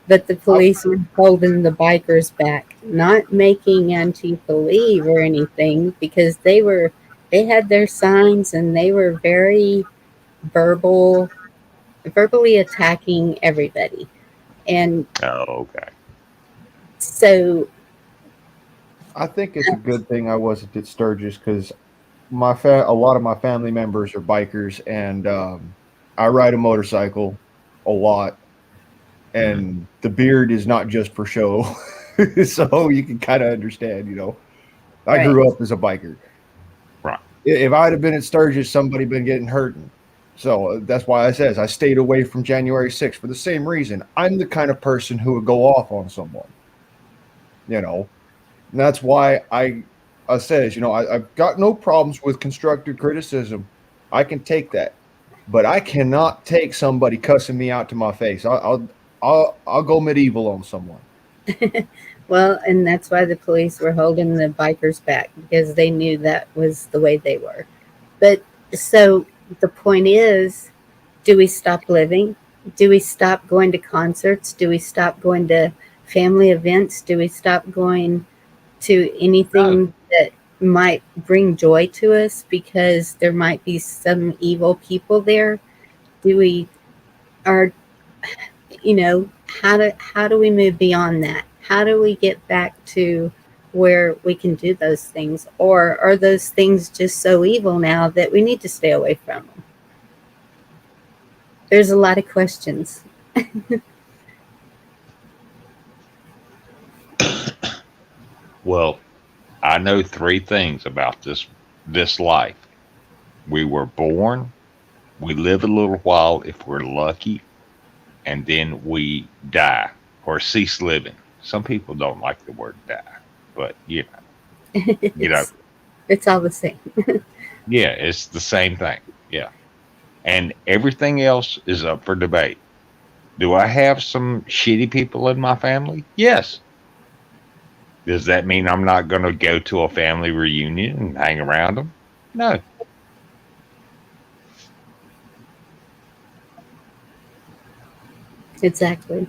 but the I, police were holding the bikers back, not making Antifa leave or anything, because they had their signs, and they were very verbal, verbally attacking everybody. And Oh, okay. so, I think it's a good thing I wasn't at Sturgis because a lot of my family members are bikers, and I ride a motorcycle a lot, Hmm. and the beard is not just for show. So you can kind of understand, I right. grew up as a biker. Right. If I'd have been at Sturgis, somebody been getting hurt. So that's why I says I stayed away from January 6th for the same reason. I'm the kind of person who would go off on someone, you know. And that's why I says, I've got no problems with constructive criticism. I can take that, but I cannot take somebody cussing me out to my face. I'll go medieval on someone. Well, and that's why the police were holding the bikers back, because they knew that was the way they were. But so the point is, do we stop living? Do we stop going to concerts? Do we stop going to family events? Do we stop going to No. anything that might bring joy to us because there might be some evil people there? Do we are how do we move beyond that? How do we get back to where we can do those things, or are those things just so evil now that we need to stay away from them? There's a lot of questions. Well, I know three things about this life. We were born, we live a little while if we're lucky, and then we die or cease living. Some people don't like the word die, but you know, it's it's all the same. yeah, it's the same thing. Yeah. And everything else is up for debate. Do I have some shitty people in my family? Yes. Does that mean I'm not going to go to a family reunion and hang around them? No, Exactly.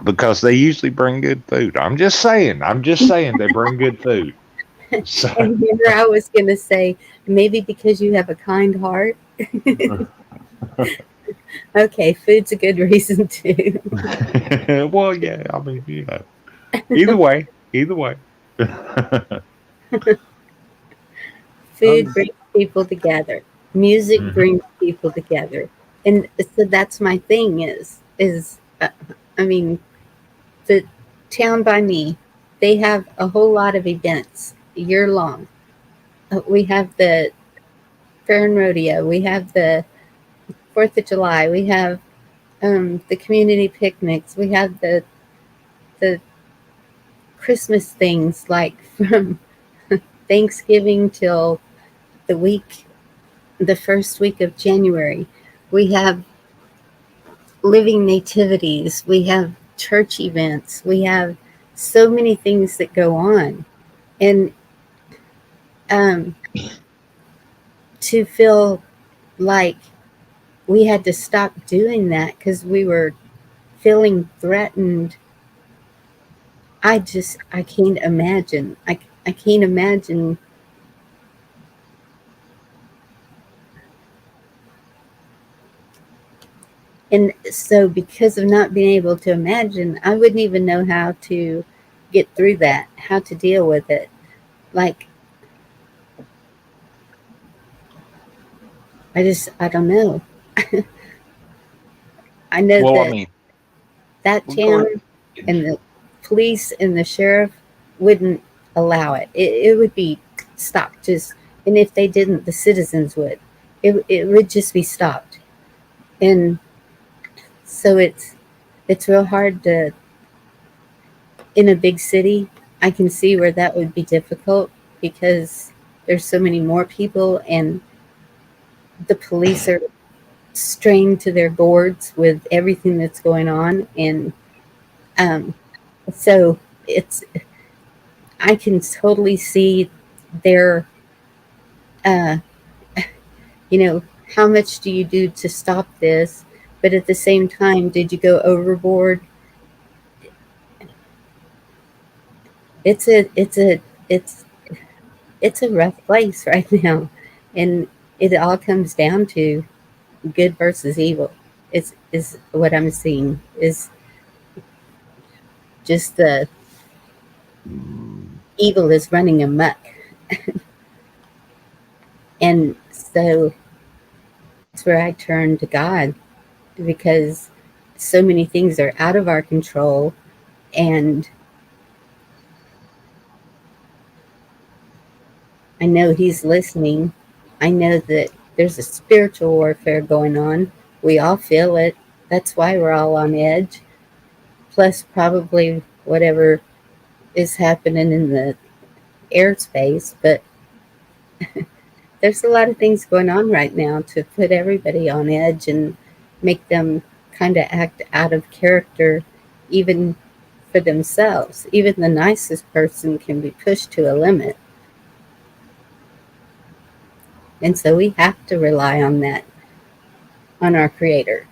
because they usually bring good food. I'm just saying. I'm just saying they bring good food. So, And here I was going to say, maybe because you have a kind heart. Okay, food's a good reason too. well, yeah. I mean, either way. Food Um, brings people together. Music Mhm. brings people together. And so that's my thing I mean, the town by me, they have a whole lot of events year long. We have the fair and rodeo. We have the 4th of July. We have the community picnics. We have the Christmas things, like from Thanksgiving till the the first week of January. We have living nativities. We have church events. We have so many things that go on. And um, to feel like we had to stop doing that because we were feeling threatened, I can't imagine. I can't imagine. So because of not being able to imagine, I wouldn't even know how to get through that, how to deal with it. Like, I don't know. I know Well, I that mean, that we'll go town and the police and the sheriff wouldn't allow it. It would be stopped just, and if they didn't, the citizens would. It would just be stopped. And so it's real hard to, in a big city, I can see where that would be difficult because there's so many more people and the police are strained to their gourds with everything that's going on. And um, so it's, I can totally see their, uh, you know, how much do you do to stop this? But at the same time, did you go overboard? It's a, it's a, it's, it's a rough place right now, and it all comes down to good versus evil. Is what I'm seeing is just the evil is running amok, and so that's where I turn to God because so many things are out of our control, and I know He's listening. I know that there's a spiritual warfare going on. We all feel it. That's why we're all on edge. Plus, probably whatever is happening in the airspace. But there's a lot of things going on right now to put everybody on edge and make them kind of act out of character, even for themselves. Even the nicest person can be pushed to a limit. And so we have to rely on that, on our Creator,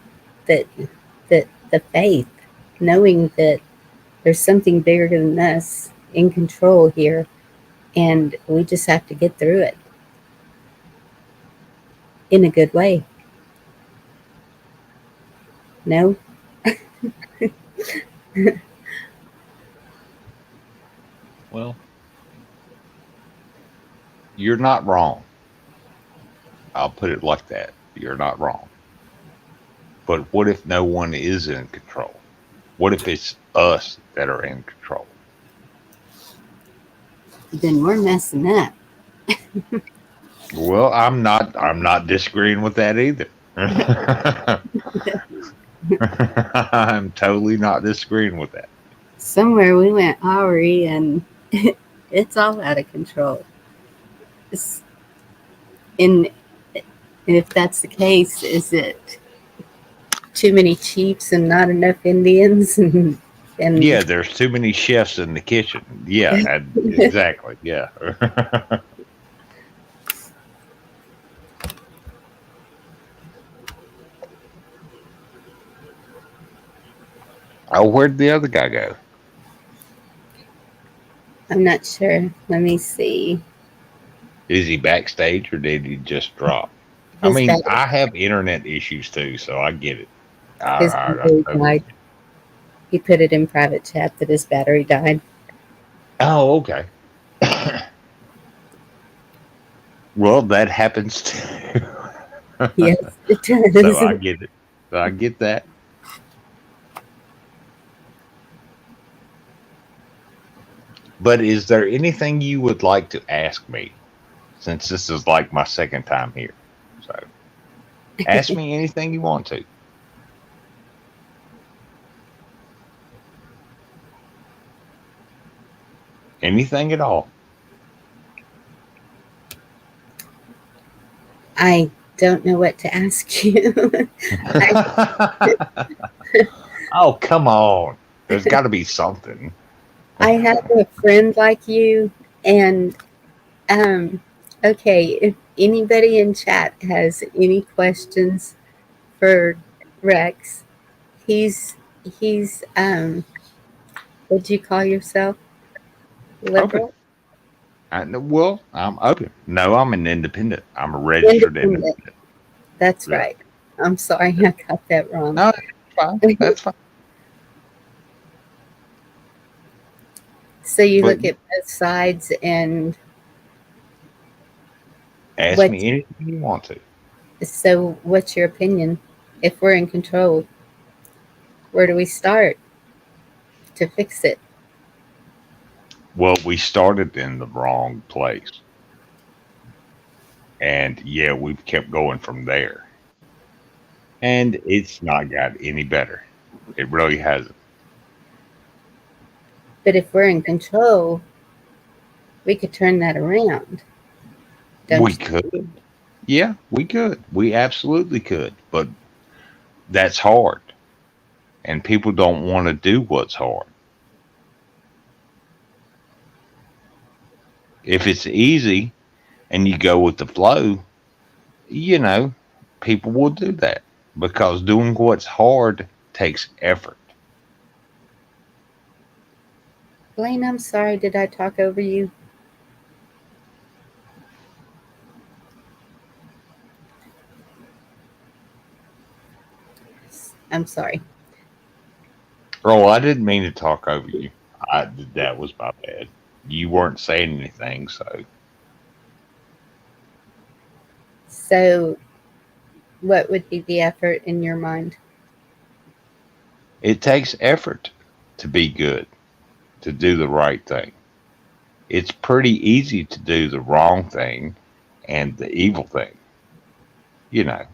that that the faith, knowing that there's something bigger than us in control here, and we just have to get through it in a good way. No? well, you're not wrong. I'll put it like that. You're not wrong. But what if no one is in control? What if it's us that are in control? Then we're messing up. Well, I'm not disagreeing with that either. I'm totally not disagreeing with that. Somewhere we went Ari, and it's all out of control. It's, and if that's the case, is it too many chiefs and not enough Indians? And Yeah, there's too many chefs in the kitchen. Yeah, exactly. Yeah. Oh, where'd the other guy go? I'm not sure. Let me see. Is he backstage or did he just drop? I His mean, battery, I have internet issues too, so I get it. his I battery totally died. get it. He put it in private chat that his battery died. Oh, okay. Well, that happens too. Yes, it So does. I get it. So I get that. But is there anything you would like to ask me since this is like my second time here? So ask me anything you want to. Anything at all. I don't know what to ask you. I, Oh, come on. There's got to be something. I have a friend like you, and um, okay, if anybody in chat has any questions for Rex, he's what'd you call yourself? Okay. Liberal? Well, I'm open. No, I'm an independent. I'm a registered Independent. independent. That's Yeah. right. I'm sorry, Yeah. I got that wrong. No, fine. That's fine. So you But look at both sides, and ask what? me anything you want to. So what's your opinion? If we're in control, where do we start to fix it? Well, we started in the wrong place. And yeah, we've kept going from there. And it's not got any better. It really hasn't. But if we're in control, we could turn that around, don't We you? could. Yeah, we could. We absolutely could. But that's hard. And people don't want to do what's hard. If it's easy and you go with the flow, you know, people will do that because doing what's hard takes effort. Blaine, I'm sorry. Did I talk over you? I'm sorry. Oh, I didn't mean to talk over you. That was my bad. You weren't saying anything, so So, what would be the effort in your mind? it takes effort to be good, to do the right thing. It's pretty easy to do the wrong thing and the evil thing, you know.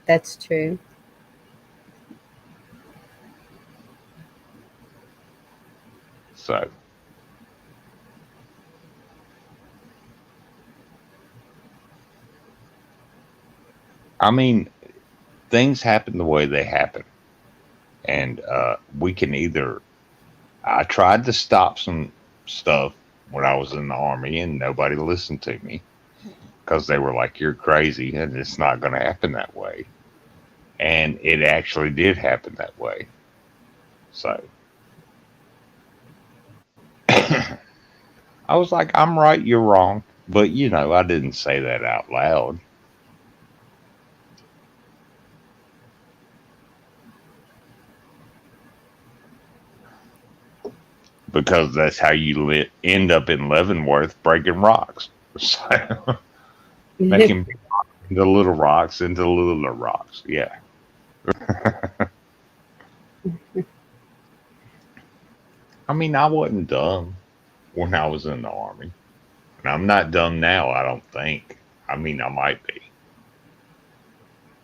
That's true. So, I mean, things happen the way they happen. And we can either, I tried to stop some stuff when I was in the army and nobody listened to me because they were like, you're crazy and it's not going to happen that way. And it actually did happen that way. So I was like, I'm right, you're wrong. But, I didn't say that out loud because that's how you end up in Leavenworth breaking rocks. So making the little rocks into littler rocks. Yeah. I mean, I wasn't dumb when I was in the army. And I'm not dumb now, I don't think. I mean, I might be.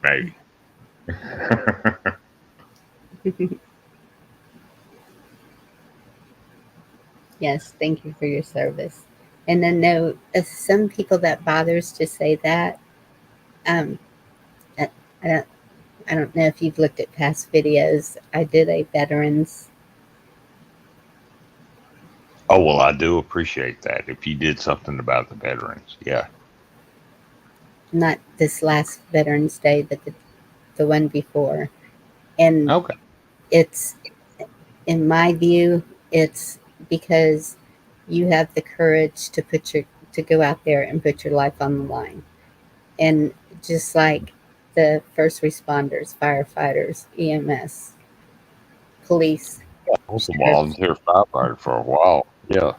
Maybe. Yes, thank you for your service. And I know some people that bothers to say that. Um, I, I don't, I don't know if you've looked at past videos. I did a veterans, Oh, well, I do appreciate that. If you did something about the veterans. Yeah. not this last Veterans Day, but the one before. And Okay. it's, in my view, it's because you have the courage to go out there and put your life on the line. And just like the first responders, firefighters, EMS, police, I was a sheriffs, volunteer firefighter for a while. Yeah.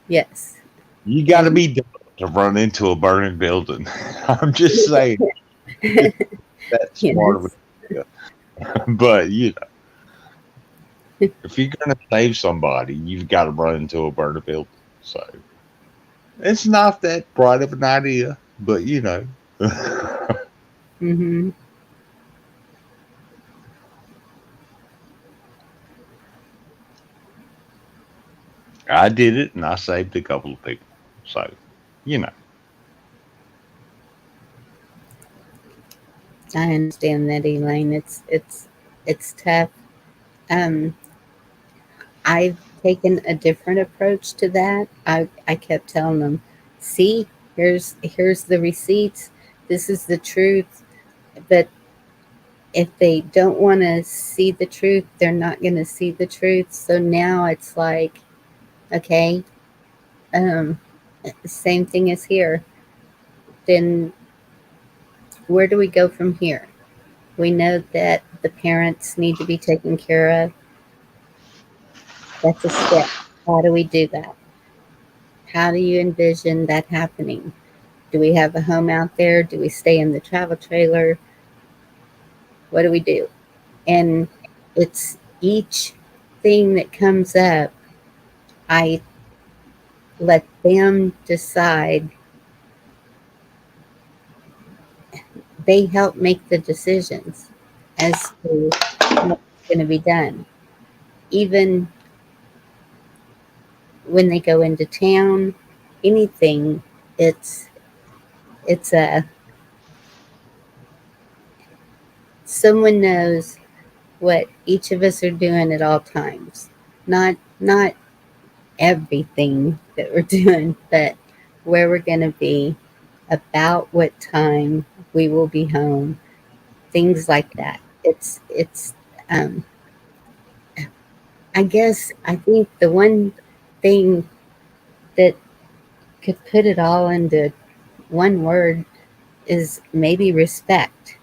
yes. You got to And be dumb to run into a burning building. I'm just saying, it's that smart of yes. a But, if you're going to save somebody, you've got to run into a burning building. So it's not that bright of an idea, but, Hmm. I did it and I saved a couple of people. So, you know, I understand that, Elaine. It's tough. Um, I've taken a different approach to that. I kept telling them, see, here's the receipts. This is the truth. But if they don't want to see the truth, they're not going to see the truth. So now it's like, okay, um, same thing as here. Then where do we go from here? We know that the parents need to be taken care of. That's a step. How do we do that? How do you envision that happening? Do we have a home out there? Do we stay in the travel trailer? What do we do? And it's each thing that comes up, I let them decide. They help make the decisions as to what's going to be done. Even when they go into town, anything, it's it's a someone knows what each of us are doing at all times. Not everything that we're doing, but where we're going to be, about what time we will be home, things like that. It's um, I guess I think the one thing that could put it all into one word is maybe respect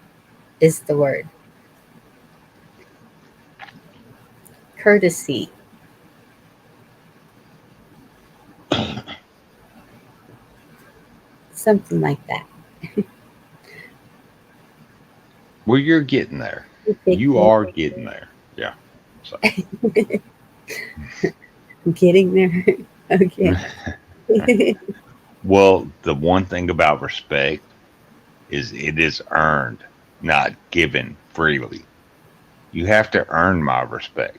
is the word. Courtesy, something like that. Well, you're getting there. Big You head, are getting there. Yeah. So, getting there. Okay. well, the one thing about respect is it is earned, not given freely. You have to earn my respect.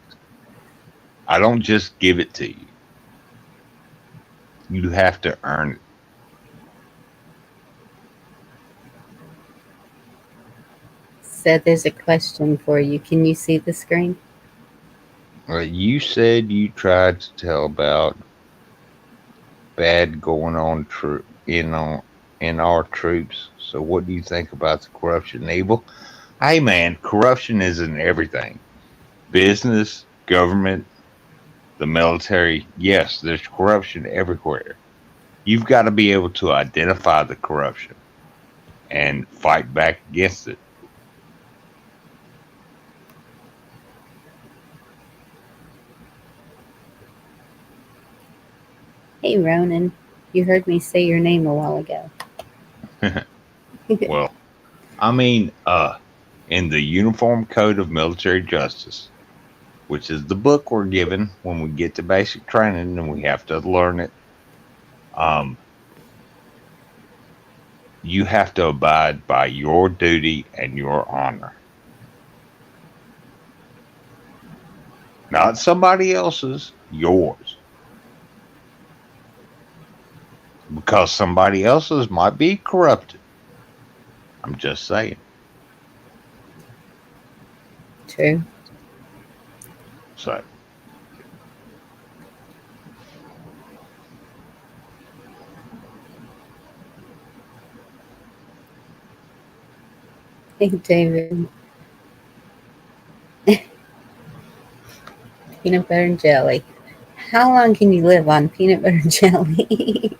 I don't just give it to you. You have to earn it. So there's a question for you. Can you see the screen? You said you tried to tell about bad going on in our troops. So what do you think about the corruption and evil? Hey man, corruption is in everything. Business, government, the military. Yes, there's corruption everywhere. You've got to be able to identify the corruption and fight back against it. Hey, Ronan, you heard me say your name a while ago. Well, I mean, in the Uniform Code of Military Justice, which is the book we're given when we get to basic training and we have to learn it, um, you have to abide by your duty and your honor, not somebody else's, yours. Because somebody else's might be corrupted. I'm just saying. True. So, Hey, David, peanut butter and jelly. How long can you live on peanut butter and jelly?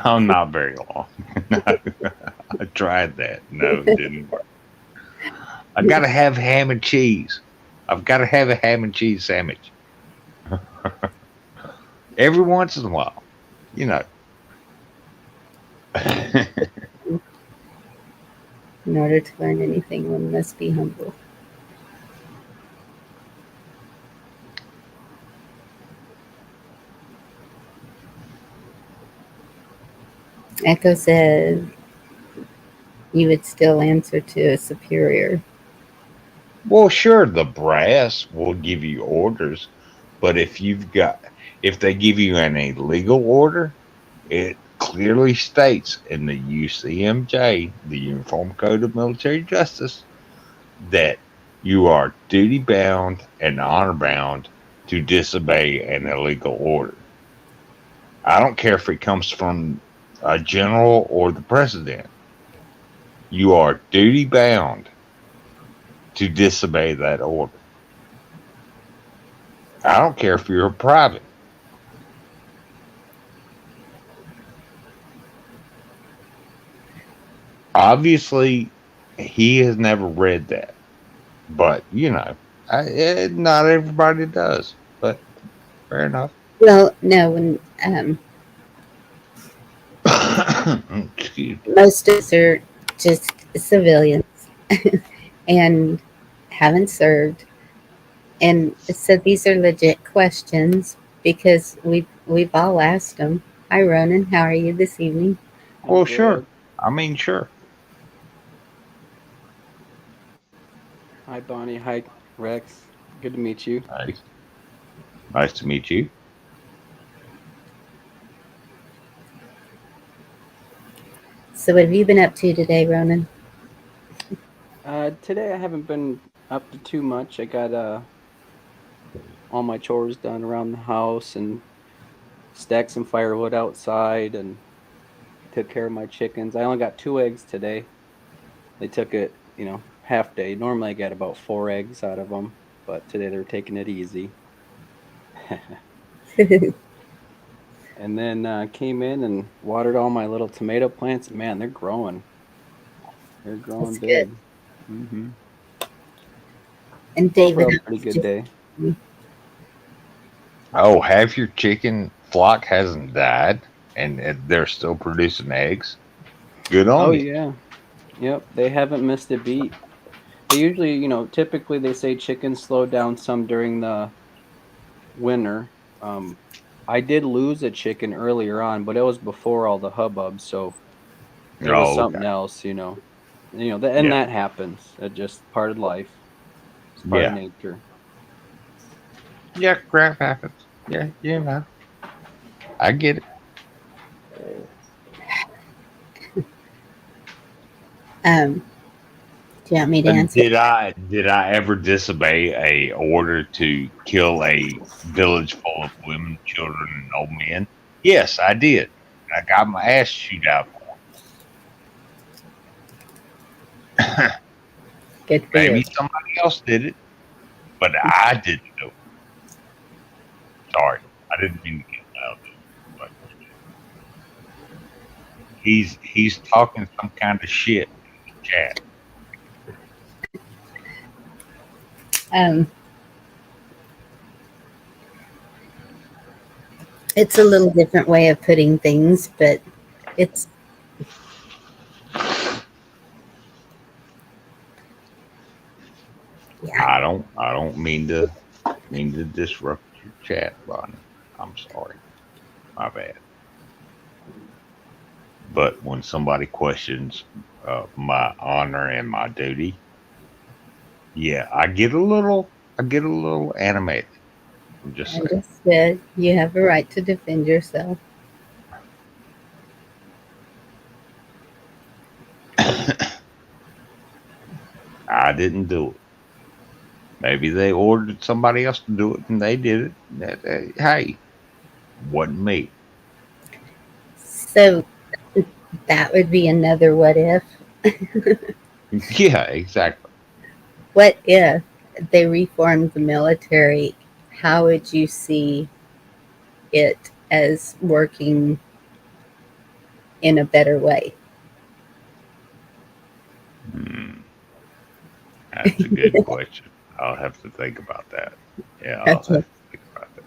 oh, not very long. No, I tried that. No, it didn't work. I gotta have ham and cheese. I've got to have a ham and cheese sandwich every once in a while. You know. In order to learn anything, one must be humble. Echo says you would still answer to a superior. Well, sure, the brass will give you orders, but if they give you an illegal order, it clearly states in the UCMJ, the Uniform Code of Military Justice, that you are duty bound and honor bound to disobey an illegal order. I don't care if it comes from a general or the president. You are duty bound to disobey that order. I don't care if you're a private. Obviously, He has never read that, but not everybody does. But fair enough. Well, no, when Excuse me. most of us are just civilians and haven't served, and so these are legit questions because we've all asked them. Hi, Ronan. How are you this evening? Well, I'm sure. good. I mean, sure. Hi, Bonnie. Hi, Rex. Good to meet you. Nice, nice to meet you. So, what have you been up to today, Ronan? Today I haven't been up to too much. I got all my chores done around the house and stacked some firewood outside and took care of my chickens. I only got 2 eggs today. They took it, half day. Normally I get about 4 eggs out of them, but today they're taking it easy. And then came in and watered all my little tomato plants. Man, they're growing. They're growing That's good. big. Hmm. And David, Overall, pretty good day. Oh, half your chicken flock hasn't died, and they're still producing eggs. Good Oh on you. yeah, yep. They haven't missed a beat. They usually, typically they say chickens slow down some during the winter. Um, I did lose a chicken earlier on, but it was before all the hubbub, so it was Oh, something okay. else. And Yeah, that happens. It's just part of life. It's part of yeah, nature. yeah. Crap happens. Yeah, I get it. um, do you want me to answer? Did I ever disobey a order to kill a village full of women, children, and old men? Yes, I did. I got my ass chewed out for it. Good for you. Maybe somebody else did it, but I didn't do it. Sorry, I didn't mean to get loud. But he's talking some kind of shit in the chat. Um, it's a little different way of putting things, but it's yeah. I don't mean to disrupt your chat, Bonnie. I'm sorry. My bad. But when somebody questions my honor and my duty, yeah, I get a little animated. I'm just saying. Understood. You have a right to defend yourself. I didn't do it. Maybe they ordered somebody else to do it and they did it. Hey, wasn't me. So that would be another what if. Yeah, exactly. What if they reformed the military? How would you see it as working in a better way? Hmm, that's a good question. I'll have to think about that. Yeah, I'll Okay. have to think about that.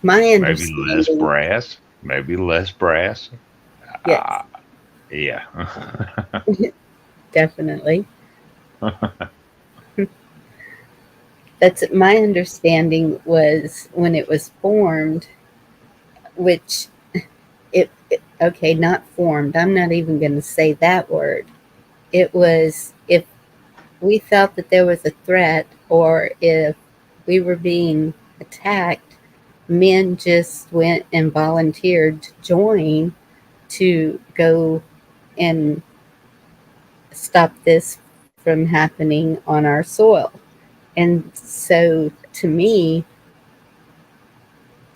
My Maybe less understanding, brass. Maybe less brass. yes, Uh, yeah. definitely. That's my understanding was when it was formed, which okay, not formed. I'm not even going to say that word. It was if we felt that there was a threat or if we were being attacked, men just went and volunteered to join to go and stop this from happening on our soil. And so to me,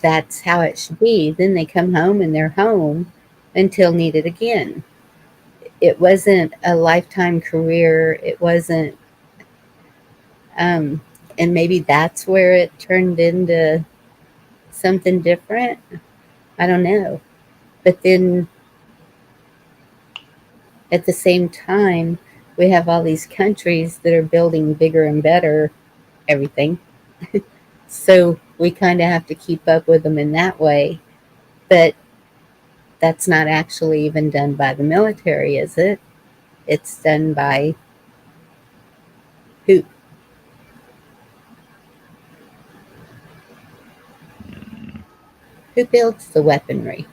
that's how it should be. Then they come home and they're home until needed again. It wasn't a lifetime career. It wasn't, um, and maybe that's where it turned into something different. I don't know. But then At the same time, we have all these countries that are building bigger and better everything. So we kind of have to keep up with them in that way. But that's not actually even done by the military, is it? It's done by who? Who builds the weaponry?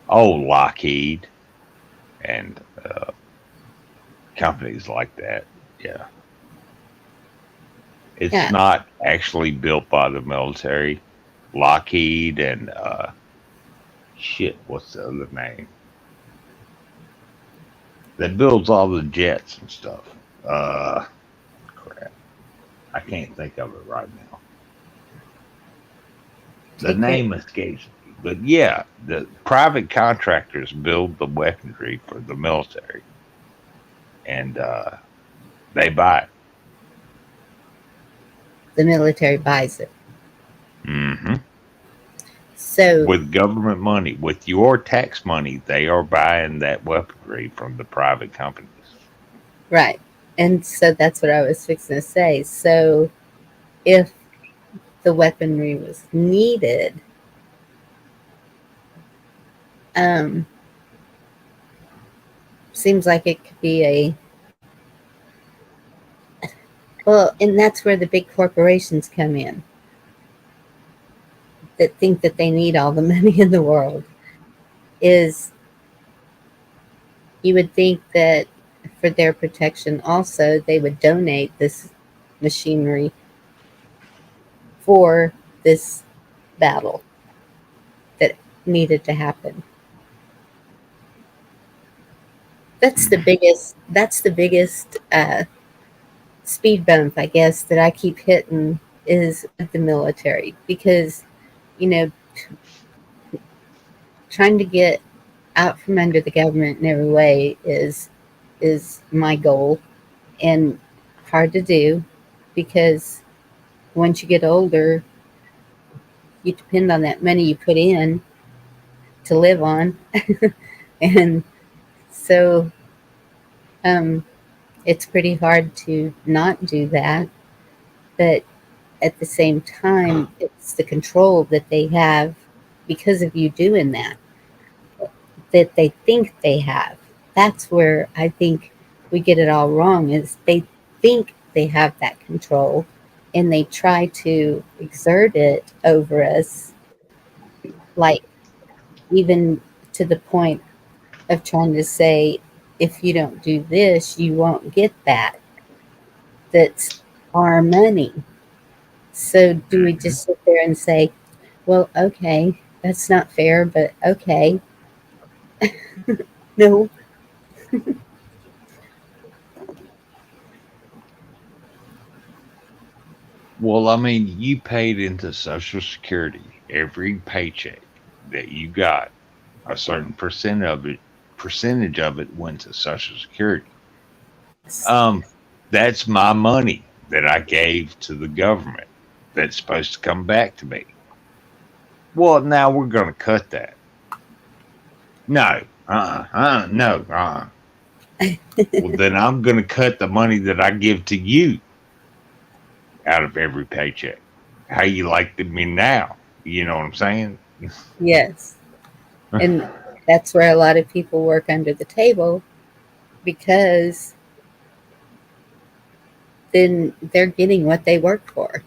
Oh, Lockheed and companies like that. Yeah. It's Yeah, not actually built by the military. Lockheed and shit, what's the other name? That builds all the jets and stuff. Crap. I can't think of it right now. The okay. name escapes me. But yeah, the private contractors build the weaponry for the military and they buy it. The military buys it. Hmm. So, With government money, with your tax money, they are buying that weaponry from the private companies. right. And so that's what I was fixing to say. So, if the weaponry was needed, um, seems like it could be a well, and that's where the big corporations come in that think that they need all the money in the world. Is you would think that for their protection, also they would donate this machinery for this battle that needed to happen. That's the biggest speed bump, I guess, that I keep hitting is with the military because you know trying to get out from under the government in every way is my goal and hard to do because once you get older, you depend on that money you put in to live on, and so um, it's pretty hard to not do that. But at the same time, it's the control that they have because of you doing that that they think they have. That's where I think we get it all wrong is they think they have that control and they try to exert it over us, like even to the point of trying to say, if you don't do this, you won't get that. That's our money. So do we Hmm. just sit there and say, well, okay, that's not fair, but okay. No, Well, I mean, you paid into Social Security every paycheck that you got. A certain percentage of it went to Social Security. yes. Um, that's my money that I gave to the government. That's supposed to come back to me. Well, now we're going to cut that. No, no, Well, then I'm going to cut the money that I give to you out of every paycheck. How you like me now? You know what I'm saying? Yes. And that's where a lot of people work under the table because then they're getting what they work for.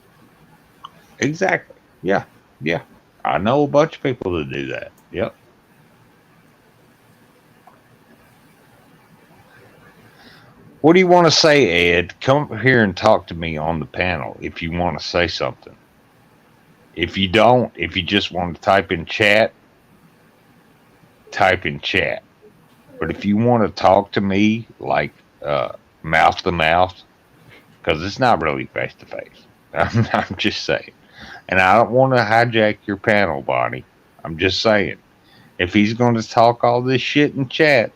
Exactly. Yeah. Yeah. I know a bunch of people that do that. Yep. What do you want to say, Ed? Come up here and talk to me on the panel if you want to say something. If you don't, if you just want to type in chat, type in chat. But if you want to talk to me like mouth to mouth, because it's not really face to face, I'm just saying. And I don't want to hijack your panel, Bonnie. I'm just saying. If he's going to talk all this shit in chat,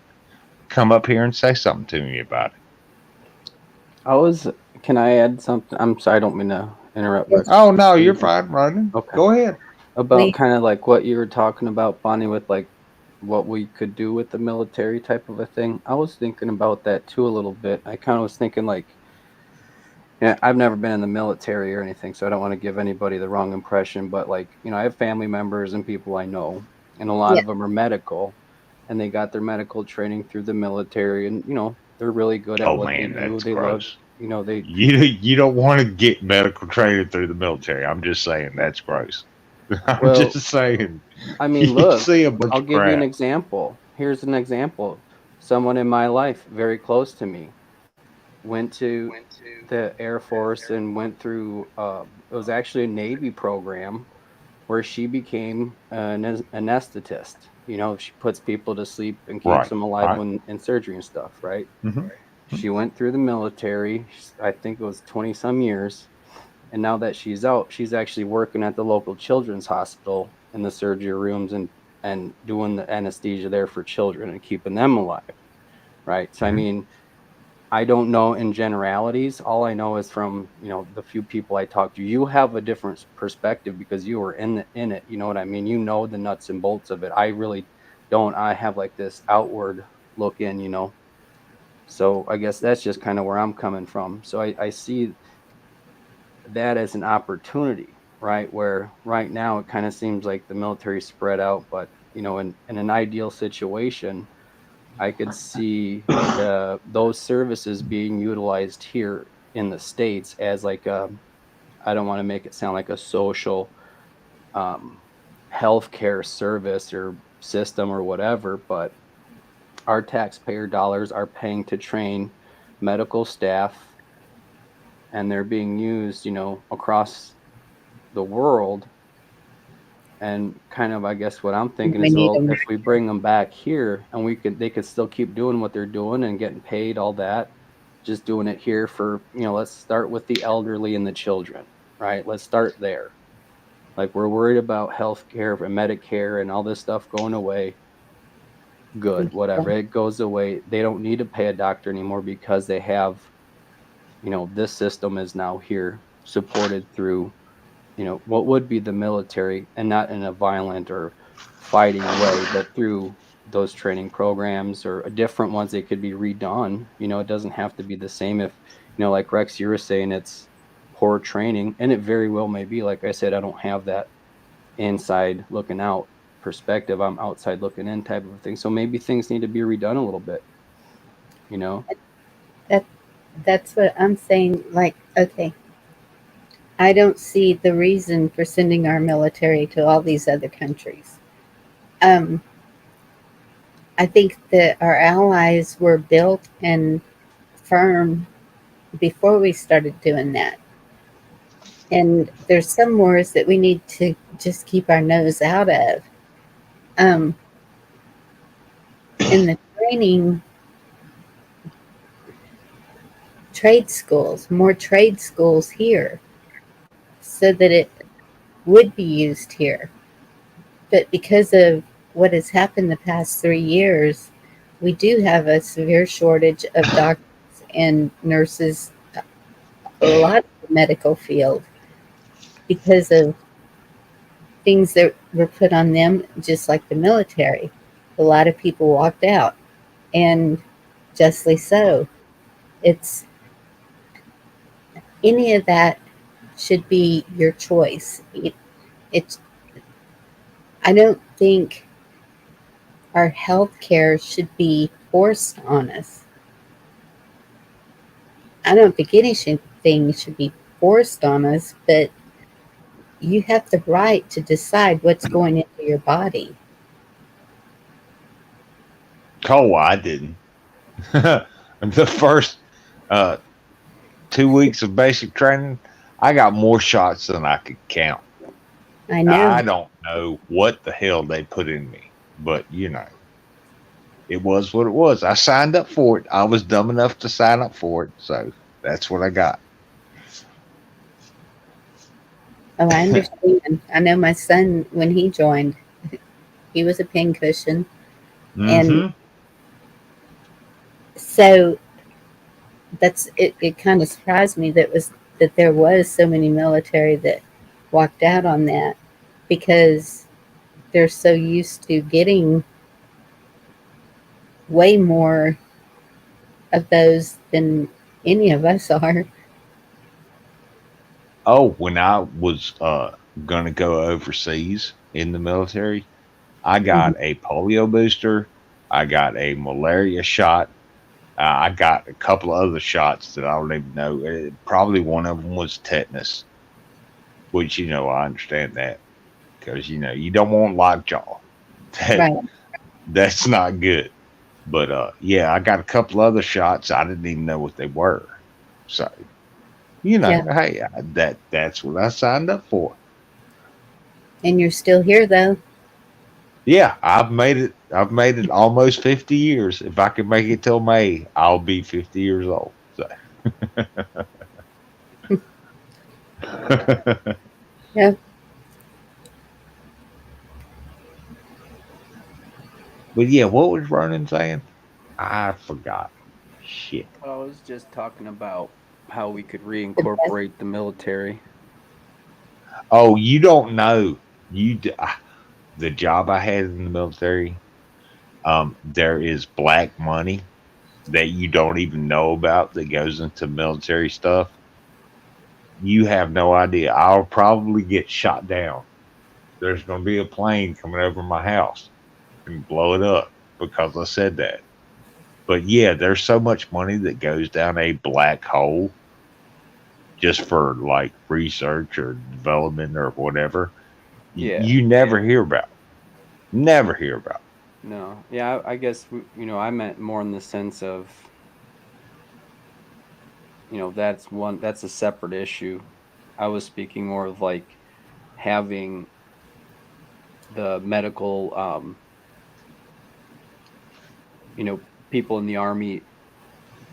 come up here and say something to me about it. I was. Can I add something? I'm sorry, I don't mean to interrupt, but Yes, Oh no, you're fine, Ronan. okay. Go ahead. About please. kind of like what you were talking about, Bonnie, with like what we could do with the military type of a thing. I was thinking about that too a little bit. I kind of was thinking like, yeah, I've never been in the military or anything, so I don't want to give anybody the wrong impression. But like, I have family members and people I know, and a lot Yeah. of them are medical, and they got their medical training through the military, and they're really good at Oh what they man, do. that's They love, gross. they You don't want to get medical training through the military. I'm just saying that's gross. I'm well, just saying I mean, you look, see a bunch I'll of give you an crap. example. Here's an example. Someone in my life, very close to me, went to the Air Force and went through, it was actually a Navy program where she became an anesthetist. She puts people to sleep and keeps Right, them alive right. when in surgery and stuff, right? Hmm. She went through the military, I think it was 20 some years. And now that she's out, she's actually working at the local children's hospital in the surgery rooms and doing the anesthesia there for children and keeping them alive, right? So I Hmm. mean, I don't know in generalities. All I know is from, the few people I talk to. You have a different perspective because you were in it. You know what I mean? You know the nuts and bolts of it. I really don't. I have like this outward look in. So I guess that's just kind of where I'm coming from. So I see that as an opportunity, right? Where right now it kind of seems like the military spread out, but in an ideal situation, I could see those services being utilized here in the States as like I don't want to make it sound like a social um, healthcare service or system or whatever, but our taxpayer dollars are paying to train medical staff, and they're being used, across the world. And kind of, I guess what I'm thinking We is, need well, them. if we bring them back here and they could still keep doing what they're doing and getting paid all that, just doing it here for, let's start with the elderly and the children, right? Let's start there. Like we're worried about healthcare and Medicare and all this stuff going away. Good, whatever. It goes away. They don't need to pay a doctor anymore because they have, this system is now here supported through what would be the military, and not in a violent or fighting way, but through those training programs or different ones. They could be redone. It doesn't have to be the same. If like Rex, you were saying, it's poor training, and it very well may be. Like I said, I don't have that inside looking out perspective. I'm outside looking in type of thing. So maybe things need to be redone a little bit, you know That that's what I'm saying. Like, okay, I don't see the reason for sending our military to all these other countries. Um, I think that our allies were built and firm before we started doing that. And there's some wars that we need to just keep our nose out of. Um, in the training, trade schools, more trade schools here, so that it would be used here. But because of what has happened the past 3 years, we do have a severe shortage of doctors and nurses, a lot of the medical field, because of things that were put on them, just like the military. A lot of people walked out, and justly so. It's any of that should be your choice. It's I don't think our health care should be forced on us. I don't think anything should be forced on us, but you have the right to decide what's going into your body. Oh, I didn't. The first uh, 2 weeks of basic training, I got more shots than I could count. I I know. don't know what the hell they put in me, but it was what it was. I signed up for it. I was dumb enough to sign up for it, so that's what I got. Oh, I understand. I know my son, when he joined, he was a pincushion. And Hmm. so that's it. It kind of surprised me that there was so many military that walked out on that because they're so used to getting way more of those than any of us are. Oh, when I was gonna go overseas in the military, I Mhm. got a polio booster, I got a malaria shot, I got a couple of other shots that I don't even know. Probably one of them was tetanus, which I understand that because you don't want lockjaw. That Right. that's not good. But yeah, I got a couple other shots. I didn't even know what they were. So Yeah. hey, that's what I signed up for. And you're still here though. Yeah, I've made it. I've made it almost 50 years. If I can make it till May, I'll be 50 years old. So, Yeah. but yeah, what was Ronan saying? I forgot. Shit. I was just talking about how we could The best. reincorporate the military. Oh, you don't know. The job I had in the military. There is black money that you don't even know about that goes into military stuff. You have no idea. I'll probably get shot down. There's going to be a plane coming over my house and blow it up because I said that. But yeah, there's so much money that goes down a black hole just for like research or development or whatever. Yeah. You never hear about. Never hear about. No. Yeah, I guess I meant more in the sense of, that's a separate issue. I was speaking more of like having the medical you know, people in the army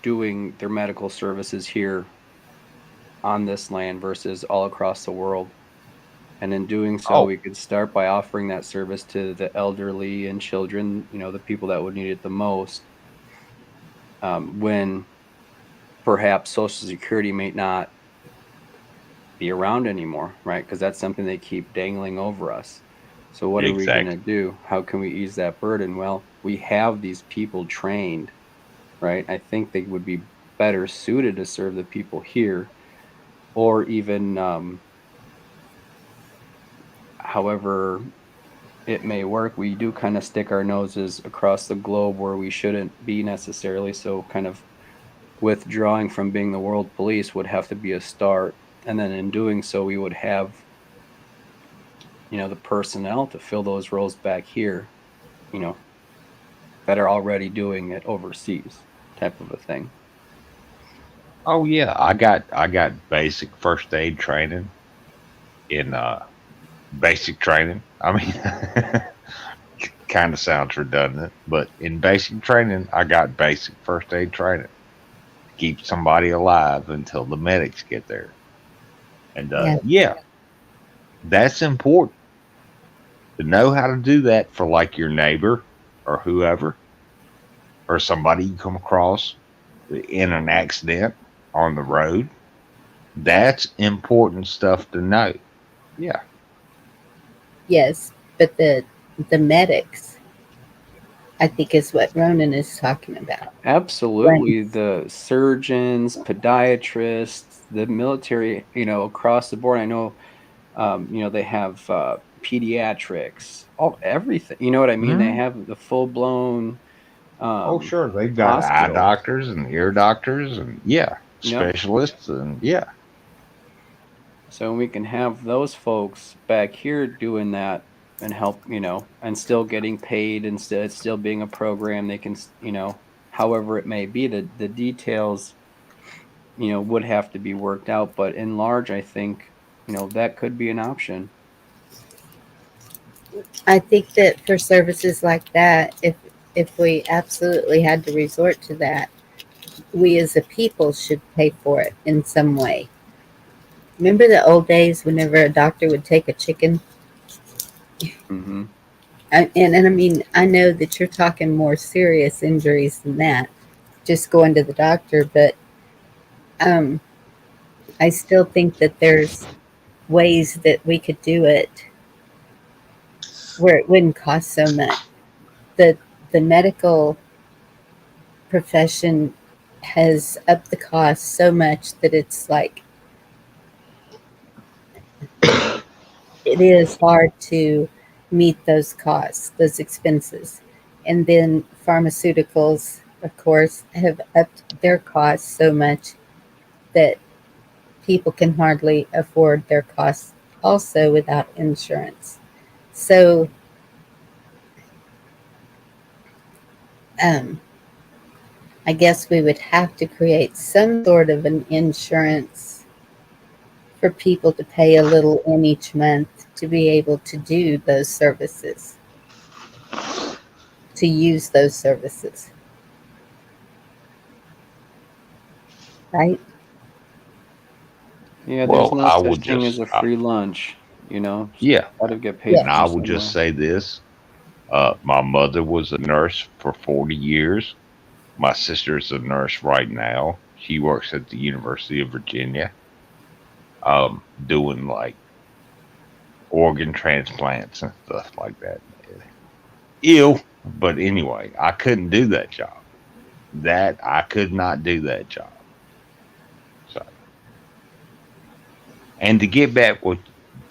doing their medical services here on this land versus all across the world. And in doing so, Oh, we could start by offering that service to the elderly and children, the people that would need it the most, when perhaps Social Security may not be around anymore, right? Because that's something they keep dangling over us. So, what are we going to exactly. do? How can we ease that burden? Well, we have these people trained, right? I think they would be better suited to serve the people here, or even however it may work. We do kind of stick our noses across the globe where we shouldn't be necessarily. So, kind of withdrawing from being the world police would have to be a start. And then in doing so, we would have, the personnel to fill those roles back here, you know, that are already doing it overseas, type of a thing. Oh yeah, I got basic first aid training in basic training. I mean, kind of sounds redundant, but in basic training, I got basic first aid training to keep somebody alive until the medics get there. And Yeah. yeah, that's important to know how to do that for like your neighbor or whoever or somebody you come across in an accident on the road. That's important stuff to know. Yeah. Yes. But the medics, I think, is what Ronan is talking about. Right. Absolutely. The surgeons, podiatrists, the military, across the board. I know, they have pediatrics, everything. You know what I mean? They Mhm. have the full blown Oh, sure. They've got eye hospitals. doctors and ear doctors and yeah, Yep. specialists and yeah. So we can have those folks back here doing that and help, and still getting paid and still being a program. They can, however it may be, the details, would have to be worked out. But in large, I think, that could be an option. I think that for services like that, if we absolutely had to resort to that, we as a people should pay for it in some way. Remember the old days whenever a doctor would take a chicken? Mm-hmm. And I mean, I know that you're talking more serious injuries than that, just going to the doctor, but um, I still think that there's ways that we could do it where it wouldn't cost so much. The the medical profession has upped the cost so much that it's like it is hard to meet those costs, those expenses. And then pharmaceuticals, of course, have upped their costs so much that people can hardly afford their costs also without insurance. So, um, I guess we would have to create some sort of an insurance for people to pay a little in each month to be able to do those services, to use those services, right? Yeah, there's Well, no I will such thing as just, a free lunch, you know. yeah, Got to get paid Yeah. and from I will just somewhere. say this. My mother was a nurse for 40 years. My sister's a nurse right now. She works at the University of Virginia, doing like organ transplants and stuff like that. Ew. But anyway, I couldn't do that job. That I could not do that job. So, and to get back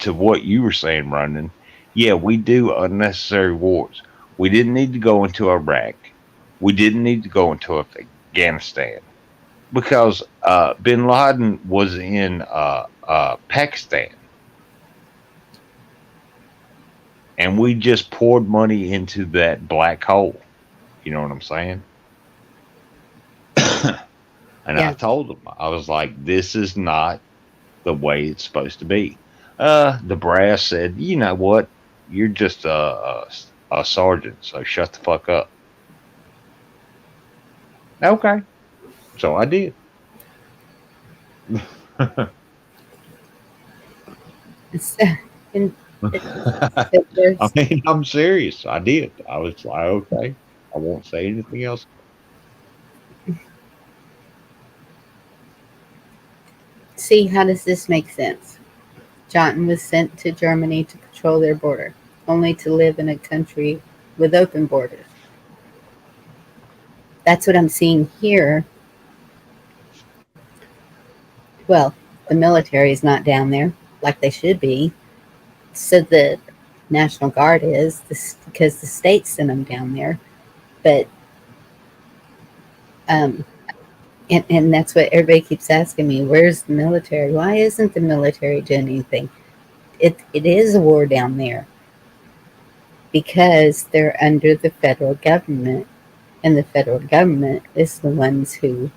to what you were saying, Rondon, yeah, we do unnecessary wars. We didn't need to go into Iraq. We didn't need to go into Afghanistan because Bin Laden was in Pakistan, and we just poured money into that black hole. You know what I'm saying? And I Yeah. told them, I was like, this is not the way it's supposed to be. The brass said, you know what? You're just a sergeant, so shut the fuck up. Okay. So I did. It's, and I there's, mean, I'm serious. I did. I was like, okay, I won't say anything else. see, how does this make sense? Johnson was sent to Germany to patrol their border, only to live in a country with open borders. That's what I'm seeing here. Well, the military is not down there like they should be. So the National Guard is this because the state sent them down there. But um, and that's what everybody keeps asking me. Where's the military? Why isn't the military doing anything? It is a war down there because they're under the federal government, and the federal government is the ones who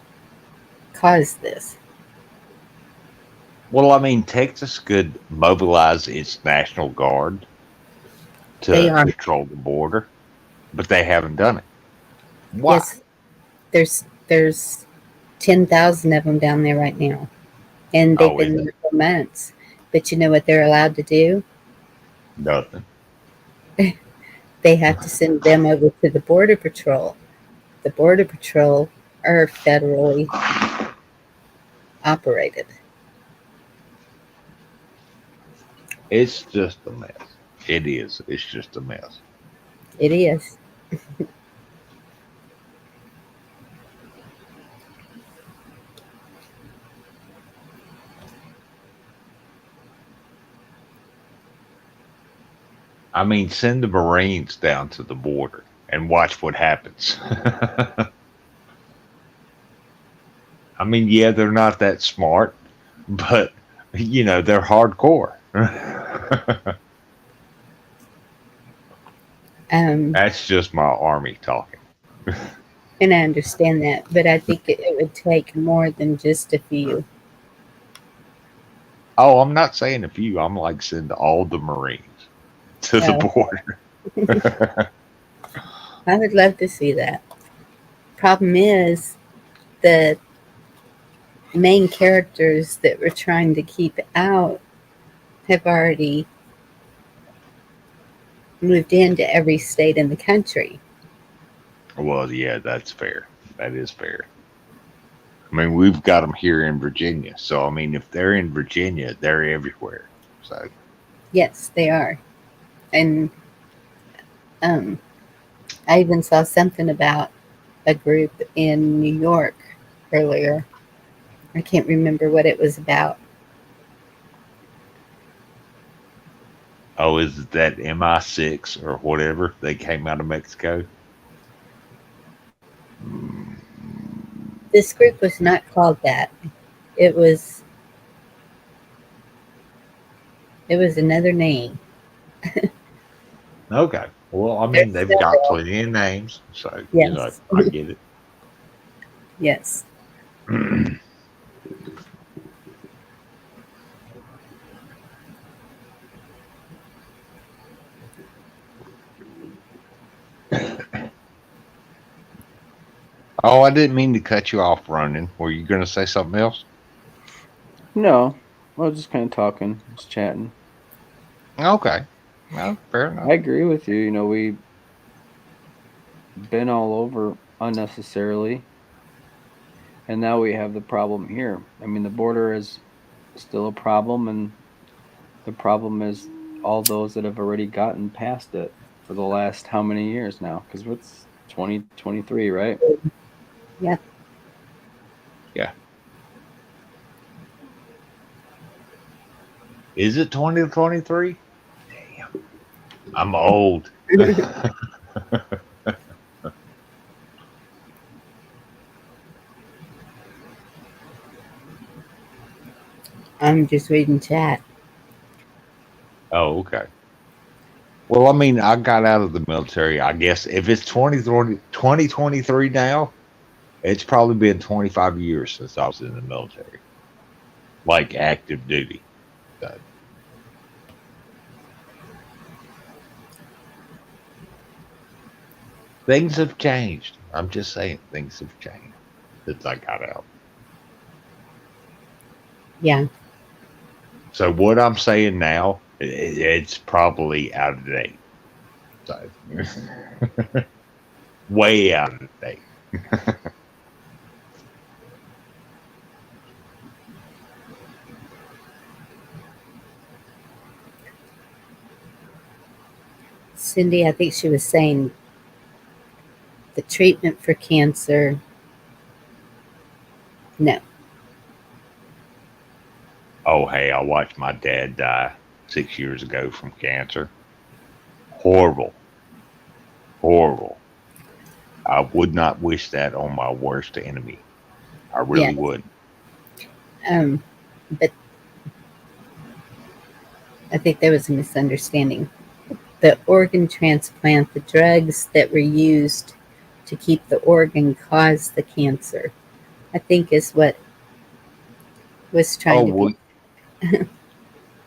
caused this. Well, I mean, Texas could mobilize its National Guard They to are. patrol the border, but they haven't done it. Why? Yes, there's 10,000 of them down there right now, and they've Oh, is been it there for months. But you know what they're allowed to do? nothing? They have to send them over to the border patrol. The border patrol are federally operated. It's just a mess. It is. It's just a mess. It is. I mean, send the Marines down to the border and watch what happens. I mean, yeah, they're not that smart, but they're hardcore. Um, That's just my army talking. and I understand that, but I think it would take more than just a few. Oh, I'm not saying a few. I'm like send all the Marines to the Oh, border. I would love to see that. Problem is, the main characters that we're trying to keep out have already moved into every state in the country. Well, yeah, that's fair. That is fair. I mean, we've got them here in Virginia. So, I mean, if they're in Virginia, they're everywhere. So, Yes, they are. And um, I even saw something about a group in New York earlier. I can't remember what it was about. Oh, is that MI6 or whatever? They came out of Mexico. This group was not called that. It was it was another name. Okay. Well, I mean, There's they've got several. plenty of names, so Yes. I get it. Yes. Oh, I didn't mean to cut you off, Ronan. Were you going to say something else? No, I was just kind of talking, just chatting. Okay. Well, fair enough. I agree with you. You know, we've been all over unnecessarily, and now we have the problem here. I mean, the border is still a problem, and the problem is all those that have already gotten past it for the last how many years now? Because what's 2023, right? Yeah. Yeah. Is it 2023? Damn. I'm old. I'm just reading chat. Oh, okay. Well, I mean, I got out of the military. I guess if it's 2023 now, it's probably been 25 years since I was in the military, like active duty. So things have changed. I'm just saying things have changed since I got out. Yeah. So what I'm saying now, it's probably out of date. So way out of date. Cindy, I think she was saying the treatment for cancer. No. Oh, hey, I watched my dad die 6 years ago from cancer. Horrible, horrible. I would not wish that on my worst enemy. I really Yes. wouldn't. But I think there was a misunderstanding. The organ transplant, the drugs that were used to keep the organ caused the cancer, I think is what was Oh, trying to be.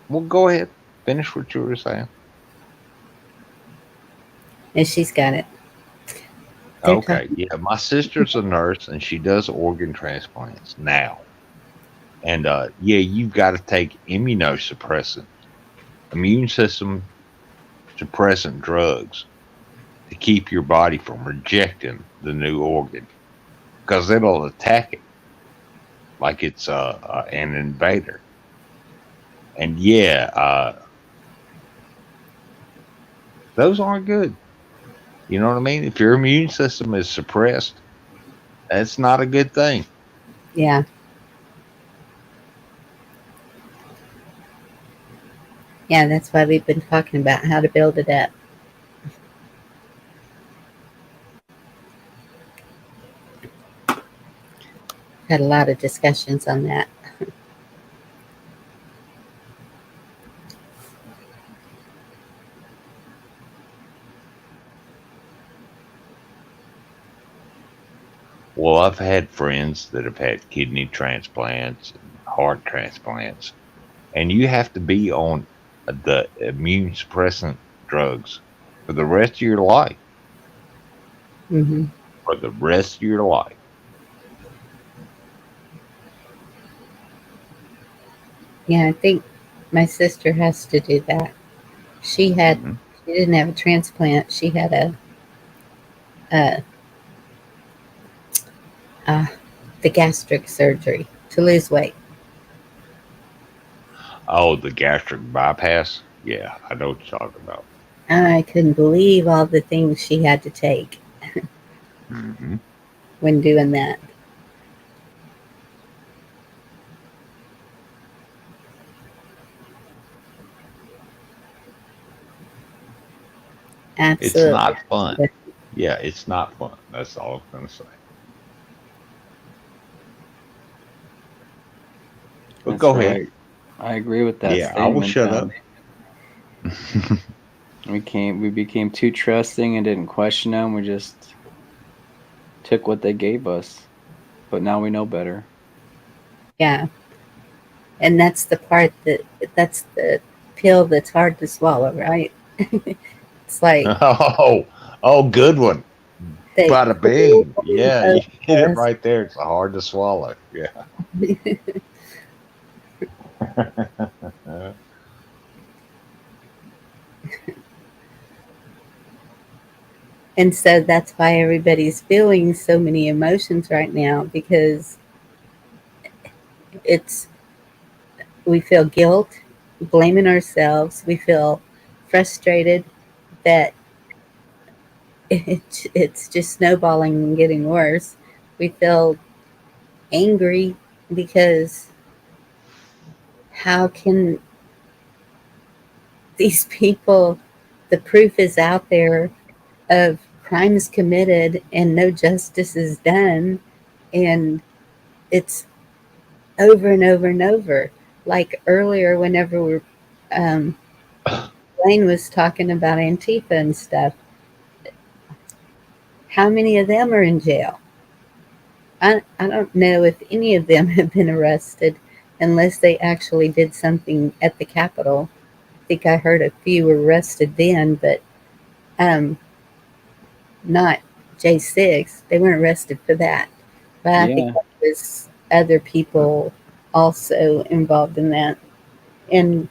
well, go ahead. Finish what you were saying. And she's got it. They're Okay, talking. yeah, my sister's a nurse and she does organ transplants now. And yeah, you've got to take immunosuppressant, immune system suppressant drugs to keep your body from rejecting the new organ because it'll attack it like it's an invader. And yeah, those aren't good. You know what I mean? If your immune system is suppressed, that's not a good thing. Yeah. Yeah, that's why we've been talking about how to build it up. Had a lot of discussions on that. Well, I've had friends that have had kidney transplants and heart transplants, and you have to be on the immune suppressant drugs for the rest of your life. Hmm. For the rest of your life. Yeah, I think my sister has to do that. She had, Hmm. she didn't have a transplant. She had a uh, the gastric surgery to lose weight. Oh, the gastric bypass? Yeah, I know what you're talking about. I couldn't believe all the things she had to take. Hmm. when doing that. It's Absolutely. not fun. Yeah, it's not fun. That's all I'm going to say. But That's go ahead. right. I agree with that Yeah, I will statement. shut up. We became too trusting and didn't question them. We just took what they gave us. But now we know better. Yeah. And that's the part that's the pill that's hard to swallow, right? It's like Oh, good one. they Bada pull bing. Yeah, you of hit it us. right there. It's hard to swallow. Yeah. And so that's why everybody's feeling so many emotions right now, because it's we feel guilt, blaming ourselves, we feel frustrated that it's just snowballing and getting worse. We feel angry because how can these people, the proof is out there of crimes committed and no justice is done, and it's over and over and over. Like earlier, whenever um, Blaine was talking about Antifa and stuff, how many of them are in jail? I don't know if any of them have been arrested unless they actually did something at the Capitol. I think I heard a few were arrested then, but um, not J6. They weren't arrested for that. But I think Yeah. there was other people also involved in that. And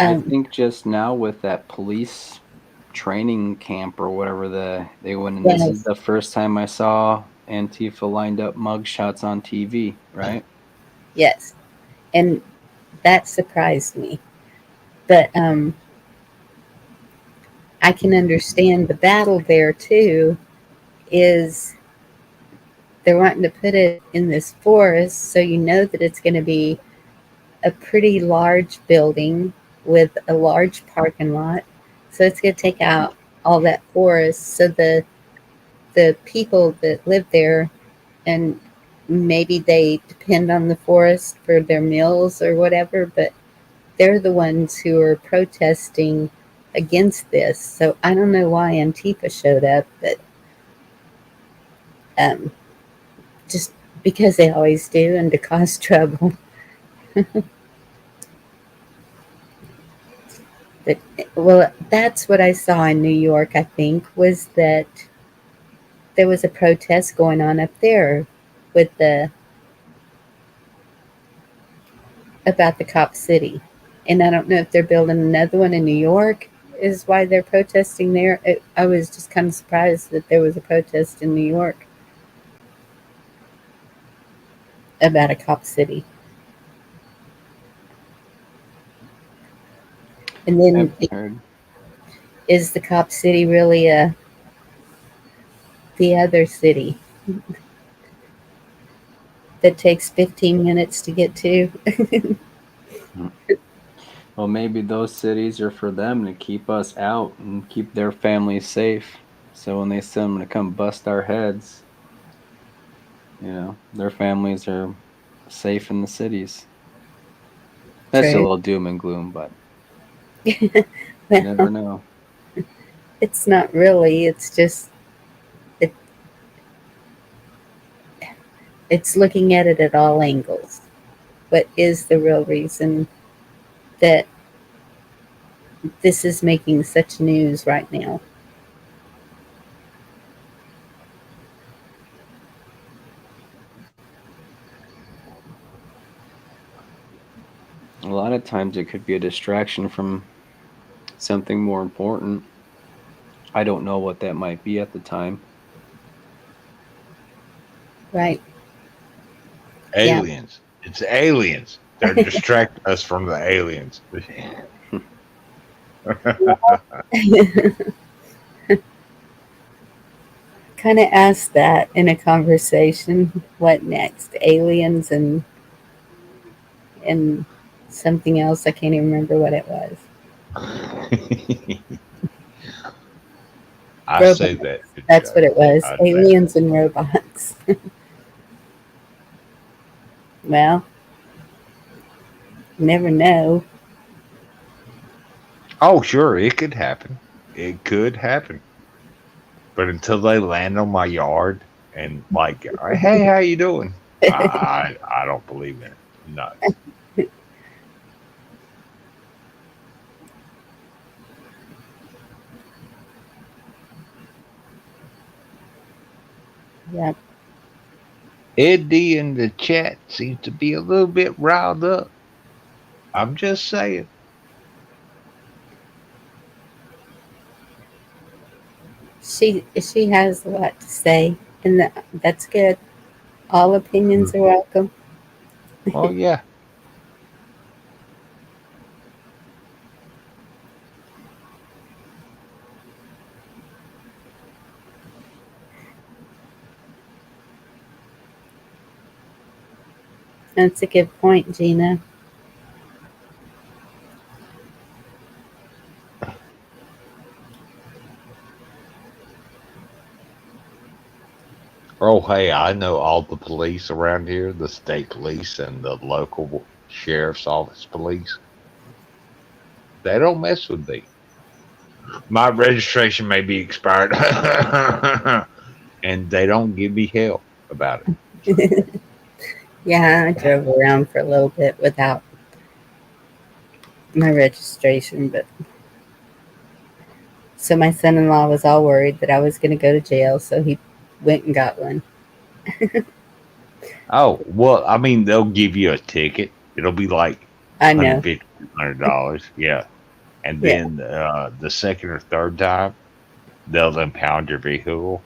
I um, think just now with that police training camp or whatever they went in, this is yes, the first time I saw Antifa lined up mugshots on TV, right? yes, and that surprised me. But I can understand the battle there too. Is they're wanting to put it in this forest, so you know that it's going to be a pretty large building with a large parking lot. So it's going to take out all that forest. So the people that live there, and maybe they depend on the forest for their meals or whatever, but they're the ones who are protesting against this. So I don't know why Antifa showed up, but um, just because they always do and to cause trouble. But well, that's what I saw in New York. I think was that there was a protest going on up there with the about the cop city, and I don't know if they're building another one in New York. Is why they're protesting there. I was just kind of surprised that there was a protest in New York about a cop city. And then Haven't heard. is the cop city really the other city that takes 15 minutes to get to? Mm. Well, maybe those cities are for them to keep us out and keep their families safe. So when they send them to come bust our heads, their families are safe in the cities. That's a True. little doom and gloom, but you never Well, know. it's not really. It's just it, it's looking at it at all angles. What is the real reason that this is making such news right now? A lot of times it could be a distraction from something more important. I don't know what that might be at the time. Right? Yeah. Aliens. It's aliens. They're distracting us from the aliens. kind of asked that in a conversation. What next? Aliens and something else. I can't even remember what it was. I say Robots. that to That's what joke. it was. I say, Aliens and robots. Well, never know. oh, sure, it could happen. It could happen. But until they land on my yard and like, hey, how you doing? I don't believe in it. No. Yep. Eddie in the chat seems to be a little bit riled up. I'm just saying. She has a lot to say, and that's good. All opinions Mhm. are welcome. Oh yeah. That's a good point, Gina. Oh hey, I know all the police around here, the state police and the local sheriff's office police. They don't mess with me. My registration may be expired, and they don't give me hell about it. Yeah, I drove around for a little bit without my registration, but so my son-in-law was all worried that I was going to go to jail, so he went and got one. Oh well, I mean they'll give you a ticket. It'll be like I know. 150, $200. Yeah, and Yeah. then the second or third time they'll impound your vehicle,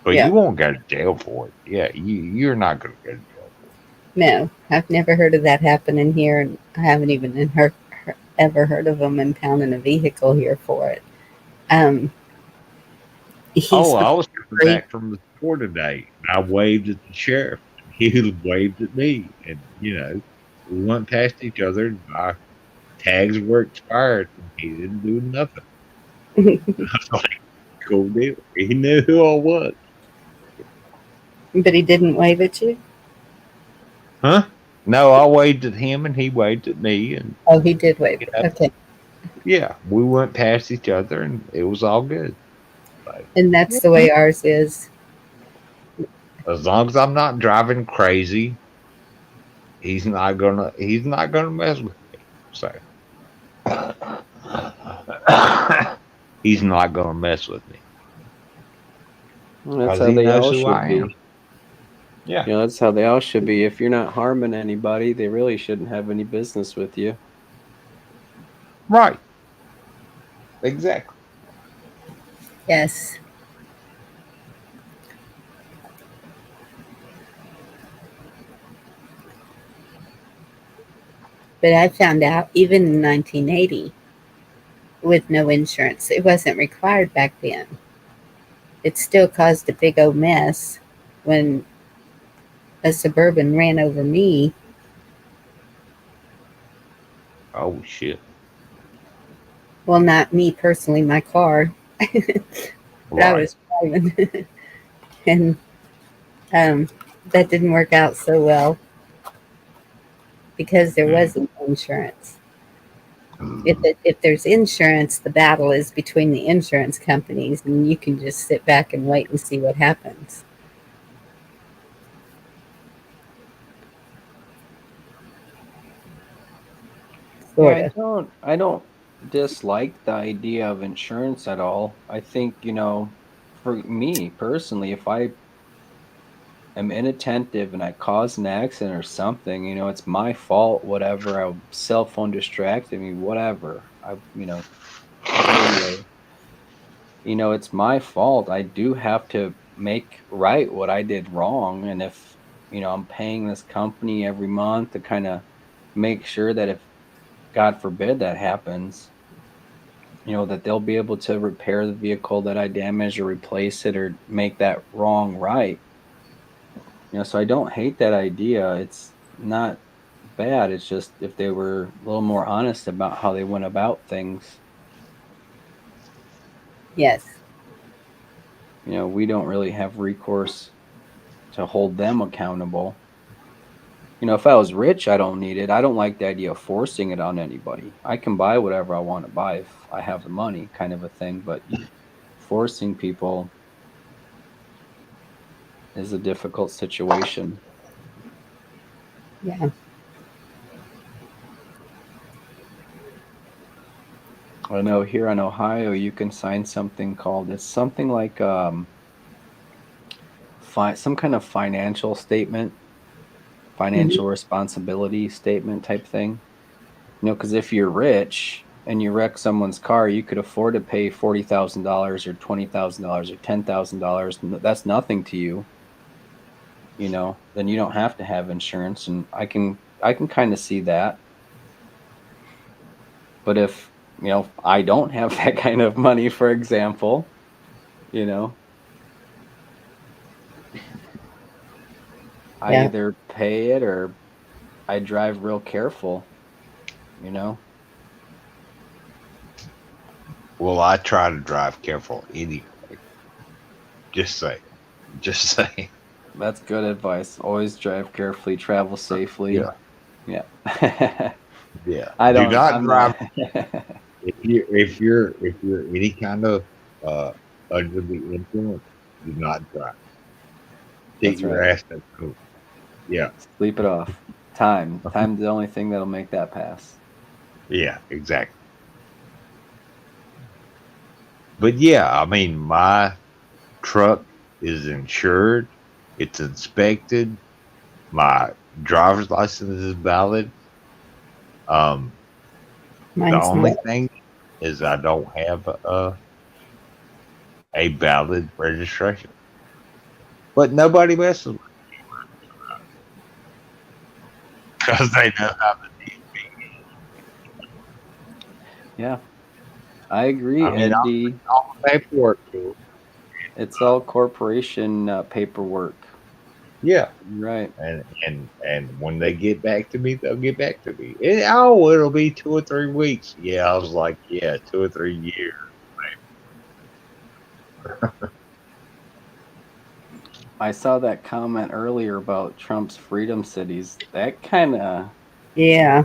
but Yeah. you won't go to jail for it. Yeah, you're not going to go to jail for No, I've never heard of that happening here, and I haven't even ever heard of them impounding a vehicle here for it. Um, Oh, he's I was coming free. back from the store today, and I waved at the sheriff, and he waved at me, and we went past each other, and my tags were expired, and he didn't do nothing. I was like, cool deal. He knew who I was, But he didn't wave at you. huh? No, I waved at him, and he waved at me, and Oh, he did wave. you know, Okay, yeah, we went past each other, and it was all good. Like, and that's yeah, the way ours is. as long as I'm not driving crazy, he's not gonna mess with me. So. He's not going to mess with me That's because how he they knows all who should I am. be. Yeah, That's how they all should be. If you're not harming anybody, they really shouldn't have any business with you. right. Exactly. Yes, but I found out even in 1980 with no insurance, it wasn't required back then. It still caused a big old mess when a suburban ran over me. Oh shit. Well, not me personally, my car, but I Right. was driving, and um, that didn't work out so well because there Mm. wasn't insurance. If there's insurance, the battle is between the insurance companies, and you can just sit back and wait and see what happens. Yeah, Sort of. I don't dislike the idea of insurance at all. I think, for me personally, if I am inattentive and I cause an accident or something, it's my fault, whatever. A cell phone distracted me, whatever. Anyway, it's my fault. I do have to make right what I did wrong. And if, I'm paying this company every month to kind of make sure that if God forbid that happens, that they'll be able to repair the vehicle that I damaged or replace it or make that wrong right. So I don't hate that idea. It's not bad. It's just if they were a little more honest about how they went about things. Yes. We don't really have recourse to hold them accountable. If I was rich, I don't need it. I don't like the idea of forcing it on anybody. I can buy whatever I want to buy if I have the money, kind of a thing. But forcing people is a difficult situation. Yeah. I know here in Ohio, you can sign something called, it's something like some kind of financial statement, Mhm. financial responsibility statement type thing. Because if you're rich and you wreck someone's car, you could afford to pay $40,000 or $20,000 or $10,000. That's nothing to you. Then you don't have to have insurance, and I can kind of see that. But if I don't have that kind of money, for example, you know, I Yeah. either pay it or I drive real careful, you know. Well, I try to drive careful anyway. Just say, just say. That's good advice. Always drive carefully, travel safely. Yeah, Yeah. yeah. I Do don't not I'm drive not if you're any kind of uh under the influence. Do not drive. Take That's your right. ass to school. Yeah, Sleep it off. Time's the only thing that'll make that pass. yeah, exactly. But yeah, I mean, my truck is insured. It's inspected. My driver's license is valid. Um, the Mine's only not. thing is I don't have a valid registration. But nobody messes with because they know how to. Yeah. I agree, I mean, Eddie. all the paperwork to it. It's all corporation paperwork. Yeah, Right. and when they get back to me, they'll get back to me. Oh, it'll be 2 or 3 weeks. Yeah, I was like, yeah, 2 or 3 years. I saw that comment earlier about Trump's freedom cities. That kind of Yeah.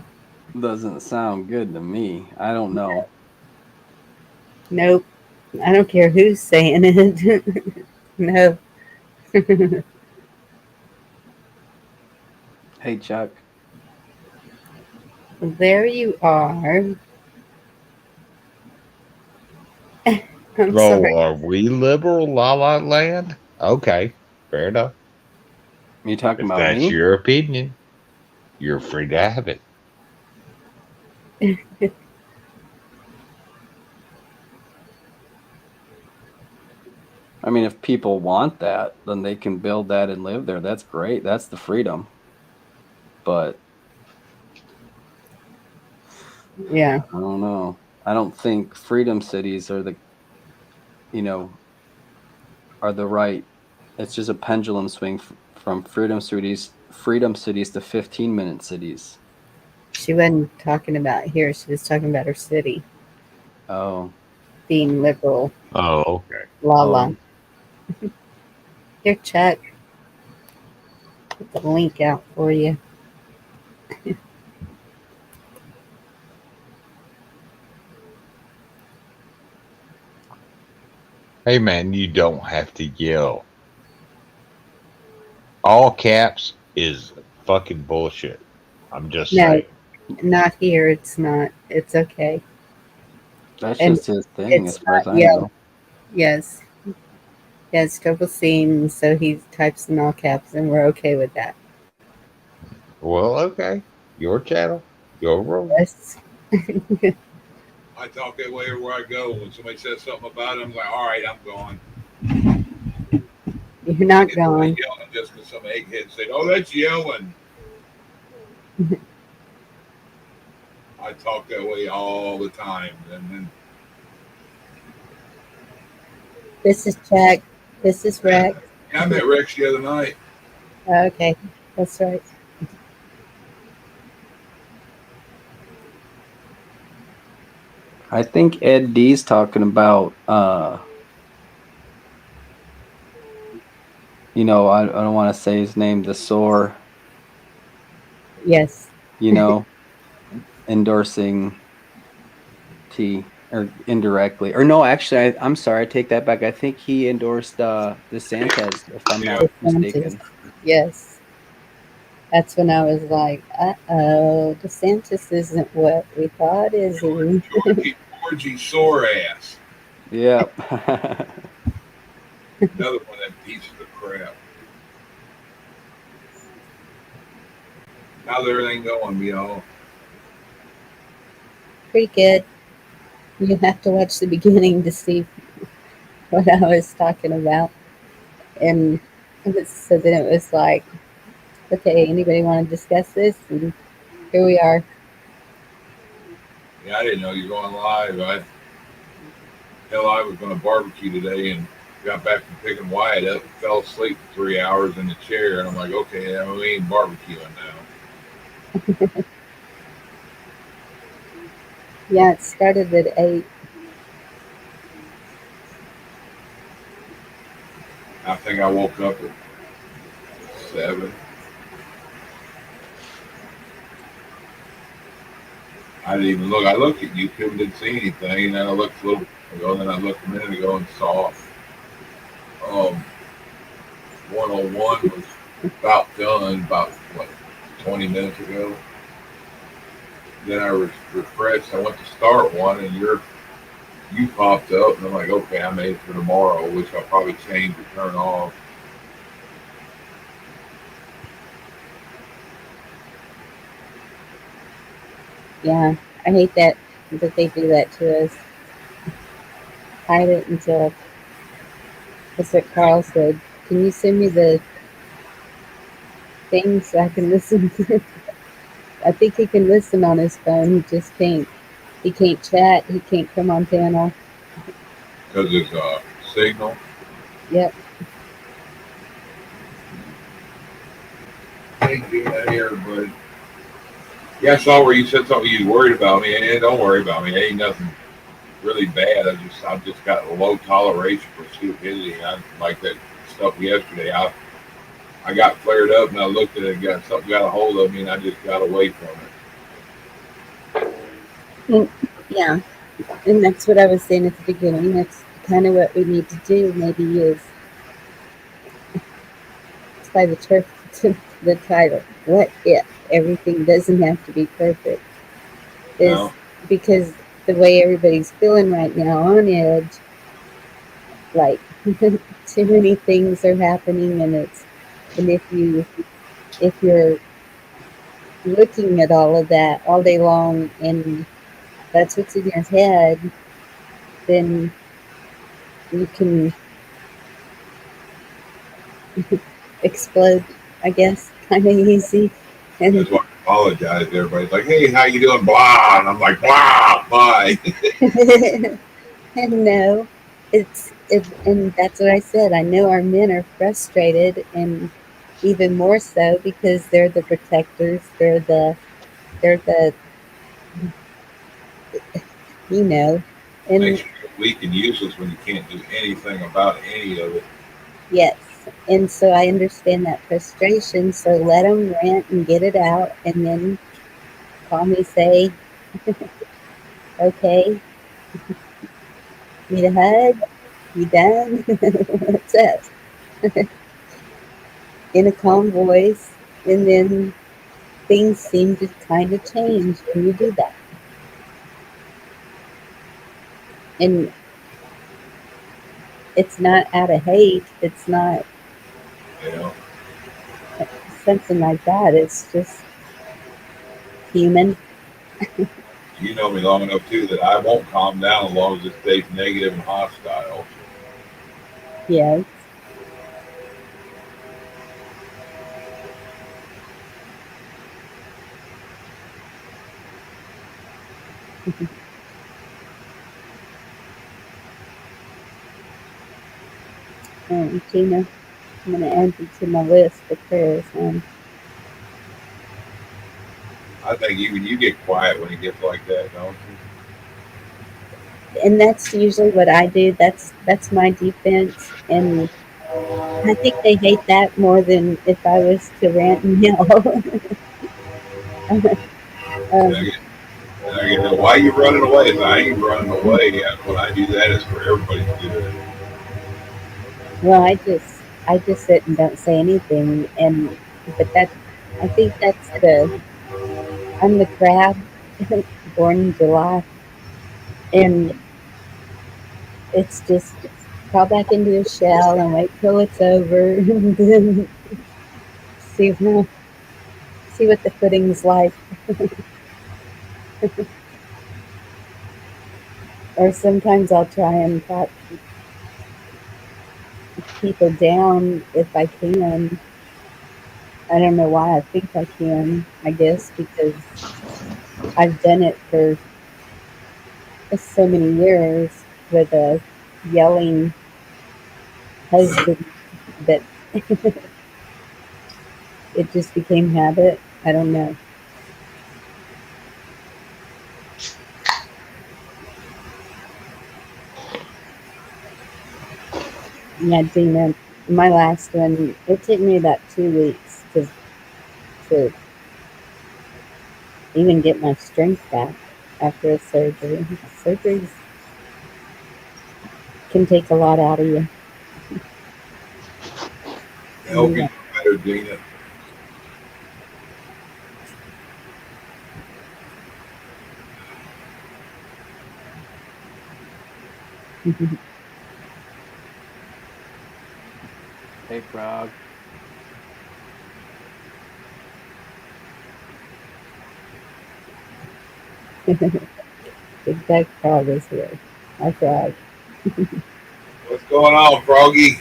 doesn't sound good to me. I don't know. Nope. I don't care who's saying it. No. Hey, Chuck. There you are. I'm Oh, sorry. are we liberal, la la land? Okay, fair enough. You talking If about that's me? your opinion, you're free to have it. I mean, if people want that, then they can build that and live there. That's great. That's the freedom. But Yeah. I don't know. I don't think freedom cities you know, are the right. It's just a pendulum swing from freedom cities to 15-minute cities. She wasn't talking about here. She was talking about her city Oh, being liberal. Oh, okay. La la. oh, Here, Chuck. Put the link out for you. Hey man, you don't have to yell. All caps is fucking bullshit. I'm just No, saying. not here. It's not. It's okay. that's And just his thing, as it's far not as I yellow. know. Yes. He has trouble seeing, so he types in all caps, and we're okay with that. Well, okay. Your channel, your room. Yes. I talk that way everywhere I go. When somebody says something about it, I'm like, all right, I'm gone. You're not It's like gone. yelling just because some egghead said, oh, that's yelling. I talk that way all the time. And then This is Chuck. This is Rex. Yeah, I met Rex the other night. Okay, that's right. I think Ed D's talking about you know, I don't want to say his name, the sore, Yes. you know, endorsing T or indirectly. Or no, actually I'm sorry, I take that back. I think he endorsed DeSantis, if I'm Yeah. not DeSantis. mistaken. Yes. That's when I was like, uh-oh, DeSantis isn't what we thought, is he? Georgie sore ass. Yep. Another one of them pieces of crap. How's everything going, y'all? Pretty good. You have to watch the beginning to see what I was talking about. And so then it was like, okay, anybody want to discuss this? And here we are. Yeah, I didn't know you were going live. I was going to barbecue today and got back from picking Wyatt up and fell asleep for 3 hours in the chair. And I'm like, okay, we ain't barbecuing now. Yeah, it started at 8. I think I woke up at 7. I didn't even look. I looked at YouTube and didn't see anything. And then I looked a little ago, and then I looked a minute ago and saw 101 was about done, about, what, 20 minutes ago. Then I refreshed. I went to start one, and you popped up, and I'm like, okay, I made it for tomorrow, which I'll probably change or turn off. Yeah, I hate that they do that to us. Hide it until, that's what Carl said. Can you send me the thing so I can listen? I think he can listen on his phone. He just can't. He can't chat. He can't come on panel. Because it's a signal. Yep. I ain't doing that here, but yeah, I saw where you said something you worried about me. And don't worry about me. It ain't nothing really bad. I've just got a low toleration for stupidity. I like that stuff yesterday. I got flared up and I looked at it and something got a hold of me and I just got away from it. Yeah. And that's what I was saying at the beginning. That's kind of what we need to do, maybe, is it's by the turf to the title. What if everything doesn't have to be perfect? Is No. because the way everybody's feeling right now on edge, like too many things are happening, and if you're looking at all of that all day long and that's what's in your head, then you can explode, I guess, kind of easy. And That's why I apologize to everybody. It's like, hey, how you doing? Blah. And I'm like, blah, bye. and no, and that's what I said. I know our men are frustrated, and even more so because they're the protectors. They're the you know, and Makes you feel weak and useless when you can't do anything about any of it. yes, and so I understand that frustration. So let them rant and get it out, and then call me, say, okay, need a hug? You done? What's up? In a calm voice, and then things seem to kind of change when you do that. And it's not out of hate. It's not You know, something like that. It's just human. you know me long enough too that I won't calm down as long as it stays negative and hostile. Yes. Gina, I'm going to add you to my list for prayers. I think even you get quiet when it gets like that, don't you? And that's usually what I do. That's my defense. And I think they hate that more than if I was to rant and yell. And I um, get, and I get, why are you running away? I ain't running away. When I do that, it's for everybody's good. well, I just sit and don't say anything. And but I think I'm the crab born in July, and it's just crawl back into a shell and wait till it's over, and then see see what the footing's like. Or sometimes I'll try and talk people down if I can. I don't know why I think I can. I guess because I've done it for so many years with a yelling husband that it just became habit. I don't know. Yeah, Dina, my last one, it took me about 2 weeks to even get my strength back after a surgery. Surgeries can take a lot out of you. I hope you Yeah. do better, Gina. Hey, Frog. Big Doug Frog is here. Hi, Frog. What's going on, Froggy?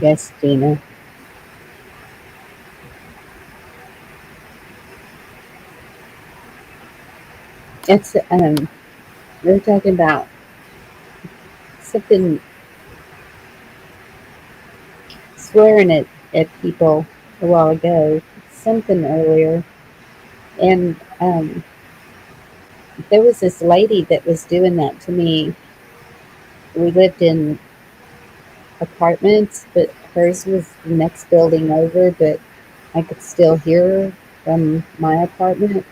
Yes, Gina. It's we were talking about something, swearing at people a while ago, something earlier, and there was this lady that was doing that to me. We lived in apartments, but hers was the next building over, but I could still hear her from my apartment.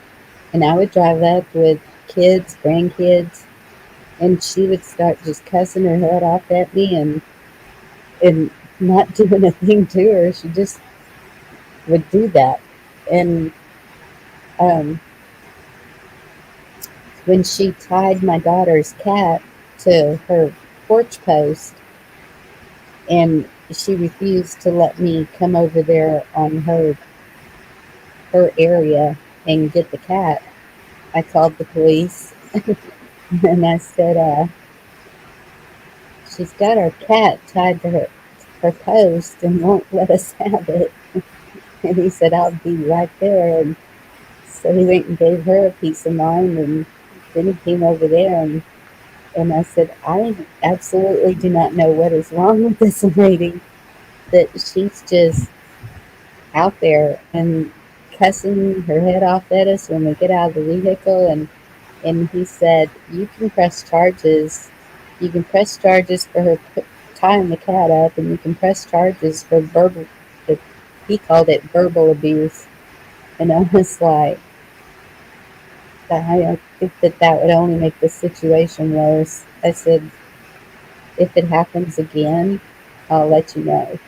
And I would drive up with kids, grandkids, and she would start just cussing her head off at me and not doing a thing to her. She just would do that. And um, when she tied my daughter's cat to her porch post, and she refused to let me come over there on her area and get the cat, I called the police and I said, she's got our cat tied to her post and won't let us have it. And he said, I'll be right there. And so he went and gave her a piece of mind. And then he came over there and I said, I absolutely do not know what is wrong with this lady, that she's just out there and cussing her head off at us when we get out of the vehicle. And he said, you can press charges. You can press charges for her tying the cat up, and you can press charges for verbal, he called it verbal abuse. And I was like, I think that would only make the situation worse. I said, if it happens again, I'll let you know.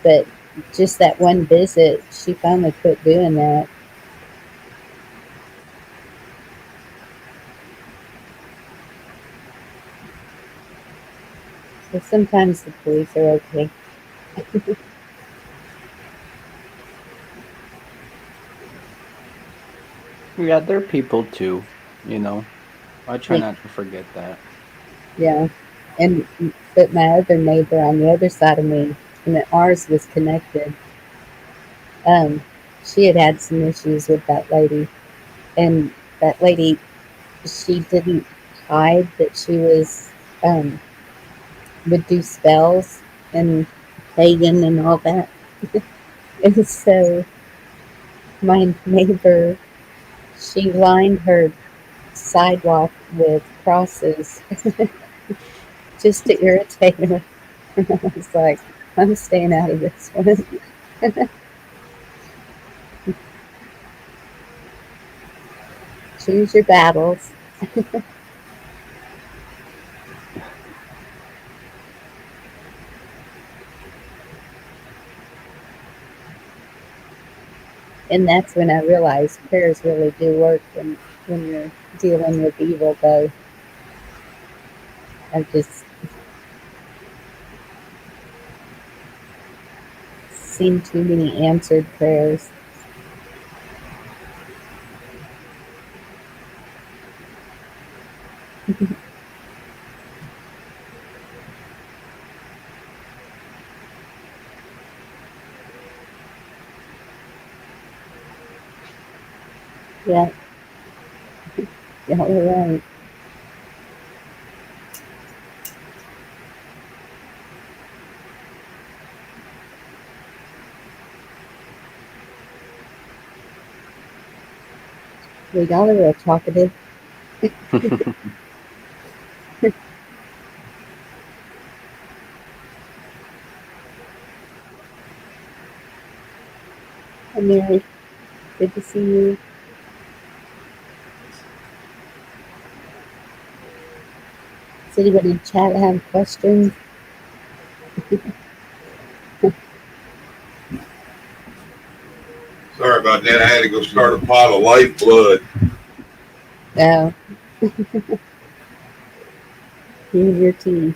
But just that one visit, she finally quit doing that. So sometimes the police are okay. Yeah, they're people too, you know. I try Yeah, not to forget that. yeah. And but my other neighbor on the other side of me, and ours was connected. Um, she had had some issues with that lady, and that lady, she didn't hide that she was um, would do spells and pagan and all that. And so my neighbor, she lined her sidewalk with crosses just to irritate her. And I was like, I'm staying out of this one. Choose your battles. And that's when I realized prayers really do work when you're dealing with evil, though. I've just seen too many answered prayers. Yeah, y'all are right. Well, y'all are real talkative. Hi, Mary. Good to see you. Does anybody in chat have questions? Sorry about that. I had to go start a pot of lifeblood. No. You and your tea.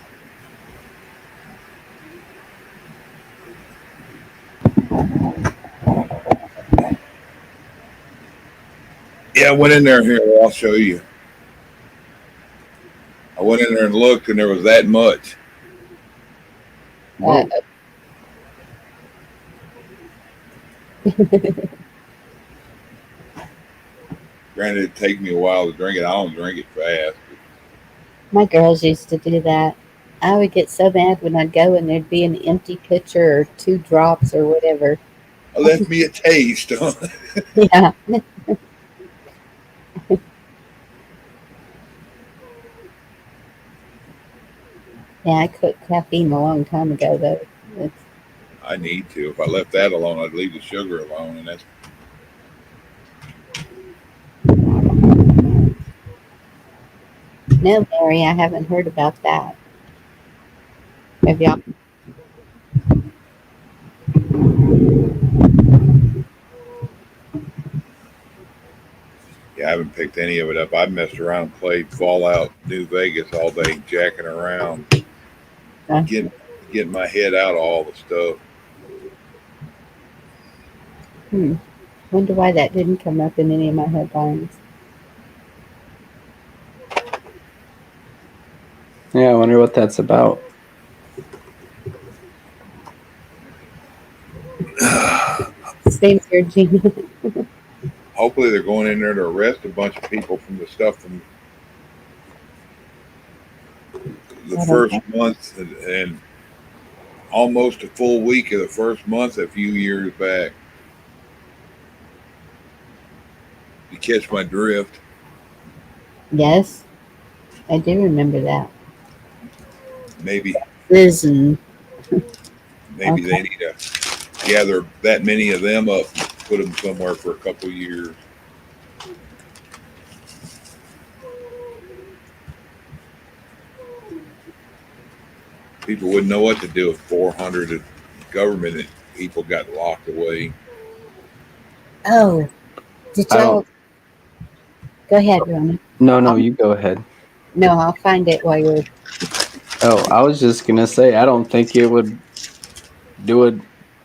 Yeah, I went in there. Here, I'll show you. I went in there and looked, and there was that much. Uh, Granted, it'd take me a while to drink it. I don't drink it fast. my girls used to do that. I would get so mad when I'd go and there'd be an empty pitcher or 2 drops or whatever. It left me a taste. Yeah. Yeah, I quit caffeine a long time ago, though. It's, I need to. If I left that alone, I'd leave the sugar alone, and that's no, Mary, I haven't heard about that. Maybe I'll. yeah. I haven't picked any of it up. I've messed around and played Fallout New Vegas all day, jacking around, Uh, getting my head out of all the stuff. Wonder why that didn't come up in any of my headlines. Yeah, I wonder what that's about. Same here, Gina. Hopefully, they're going in there to arrest a bunch of people from the stuff from the I don't first know. month and almost a full week of the first month a few years back. You catch my drift? Yes, I do remember that. Maybe Listen. maybe Okay. they need to gather that many of them up, and put them somewhere for a couple of years. People wouldn't know what to do if 400 government people got locked away. Oh, did I y'all don't. go ahead, Rona? No, I'll, you go ahead. no, I'll find it while you're. Oh, I was just gonna say I don't think it would do a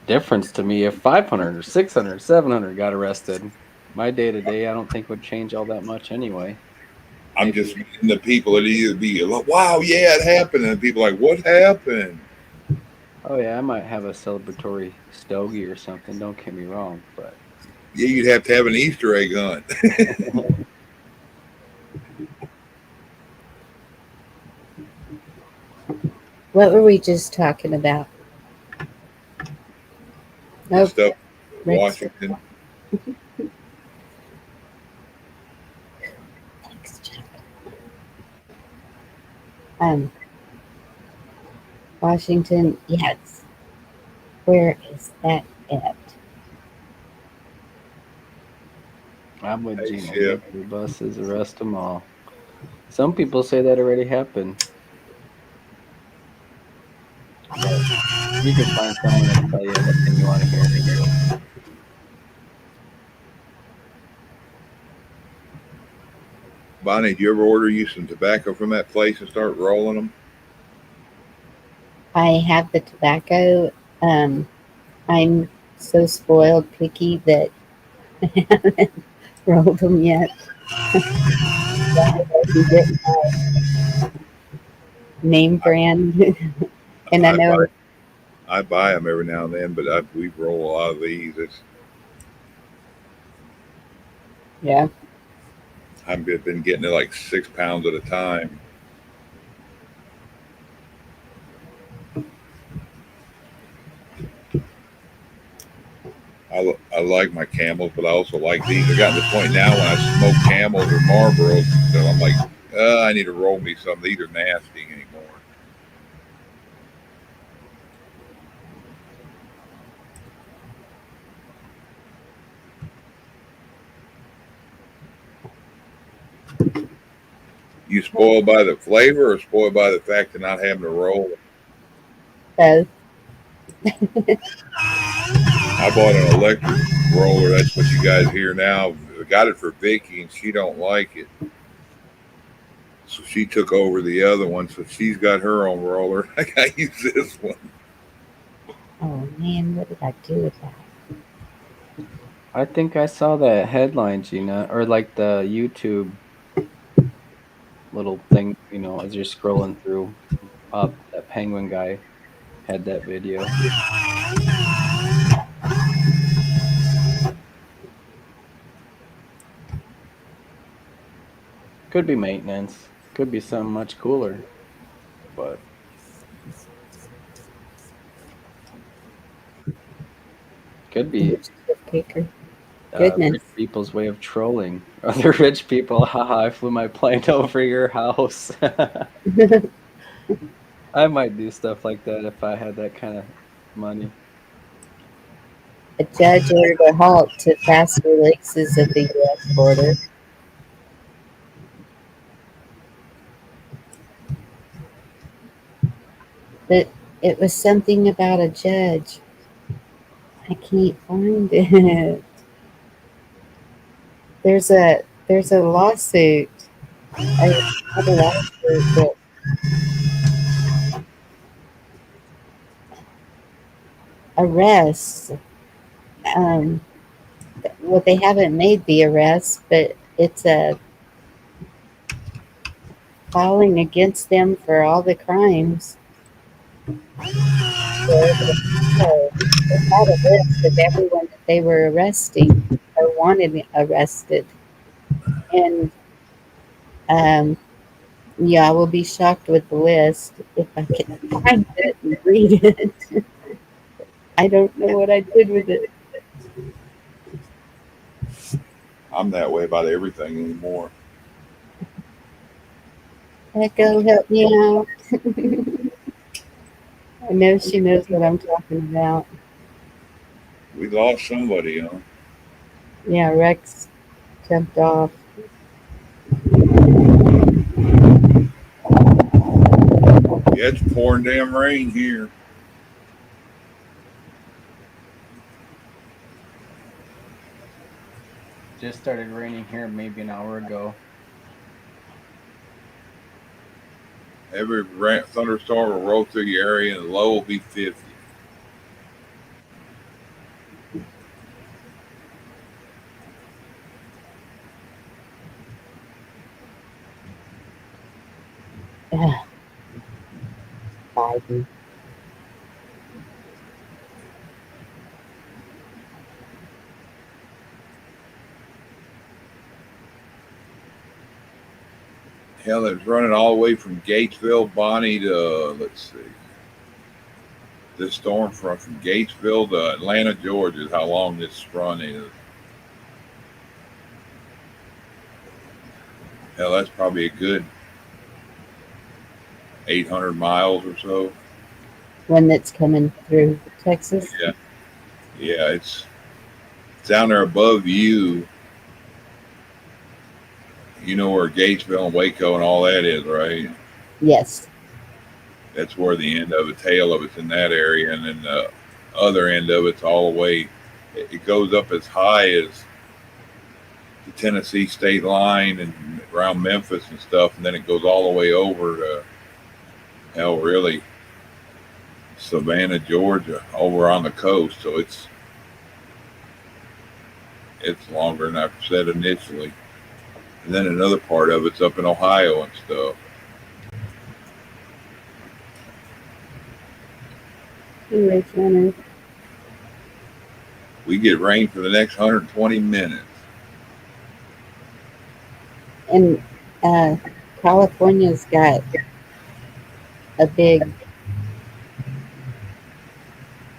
difference to me if 500 or 600, 700 got arrested. My day to day, I don't think would change all that much anyway. I'm Maybe. just meeting the people that either be like, wow, yeah, it happened, and people like, what happened? Oh yeah, I might have a celebratory stogie or something. Don't get me wrong, but Yeah, you'd have to have an Easter egg hunt. What were we just talking about? The Oh, stuff Rex. Washington. Thanks, Chuck. Um, Washington. Yes. Where is that at? I'm with Hey, Gina. Ship. Get your buses, arrest them all. Some people say that already happened, but you could find someone to tell you anything you want to hear. Bonnie, do you ever order you some tobacco from that place and start rolling them? I have the tobacco. Um, I'm so spoiled picky that I haven't rolled them yet. You get my name brand, and I I buy know, I buy them every now and then, but we roll a lot of these. yeah. I've been getting it like 6 pounds at a time. I like my Camels, but I also like these. I've gotten to the point now when I smoke Camels or Marlboros, that I'm like, I need to roll me some. These are nasty anymore. You spoiled by the flavor or spoiled by the fact of not having to roll? Both. I bought an electric roller. That's what you guys hear now. I got it for Vicky, and she don't like it. So she took over the other one. So she's got her own roller. I got to use this one. Oh man, what did I do with that? I think I saw that headline, Gina, or like the YouTube little thing, as you're scrolling through up, that penguin guy had that video. Could be maintenance, could be something much cooler, but could be Kicker. rich Goodness. people's way of trolling other rich people. Haha, I flew my plane over your house. I might do stuff like that if I had that kind of money. A judge ordered a halt to fast releases at the U.S. border. But it was something about a judge. I can't find it. There's a lawsuit. I have a lawsuit that arrests. Um, well, they haven't made the arrest, but it's a filing against them for all the crimes. So they had a list of everyone that they were arresting or wanted arrested, and yeah, I will be shocked with the list if I can find it and read it. I don't know what I did with it. I'm that way about everything anymore. Echo, help me out. I know she knows what I'm talking about. We lost somebody, huh? Yeah, Rex jumped off. Yeah, it's pouring damn rain here. Just started raining here maybe an hour ago. Every thunderstorm will roll through your area, and the low will be 50. Ugh, Biden. Hell, it's running all the way from Gatesville, Bonnie to, let's see, this storm front from Gatesville to Atlanta, Georgia is how long this run is. Hell, that's probably a good 800 miles or so. One that's coming through Texas. Yeah, yeah, it's down there above you. You know where Gatesville and Waco and all that is, right? Yes. That's where the end of the tail of it's in that area, and then the other end of it's all the way. It goes up as high as the Tennessee state line and around Memphis and stuff, and then it goes all the way over to hell, really, Savannah, Georgia, over on the coast. So it's longer than I said initially. And then another part of it's up in Ohio and stuff. Anyway, Tanner. We get rain for the next 120 minutes. And California's got a big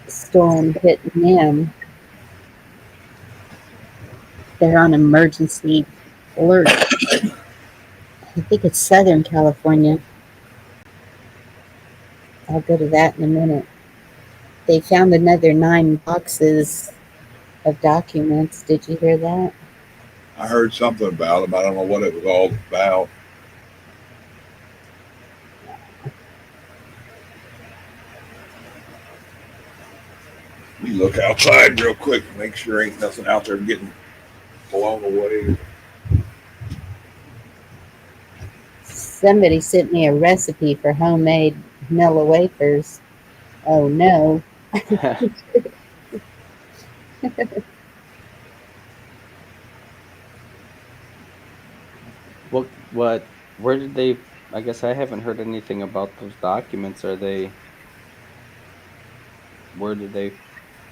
storm hitting them. They're on emergency alert. I think it's Southern California. I'll go to that in a minute. They found another 9 boxes of documents. Did you hear that? I heard something about them. I don't know what it was all about. We look outside real quick to make sure ain't nothing out there getting blown away. Somebody sent me a recipe for homemade vanilla wafers. Oh no. Where did they, I guess I haven't heard anything about those documents. Where did they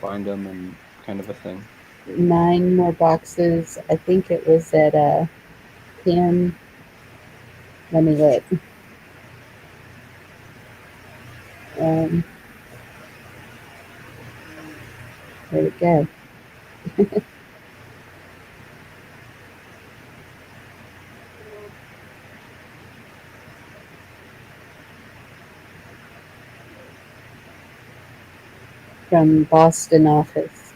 find them and kind of a thing? 9 more boxes. I think it was at a Penn. Let me look. There we go. From Boston office.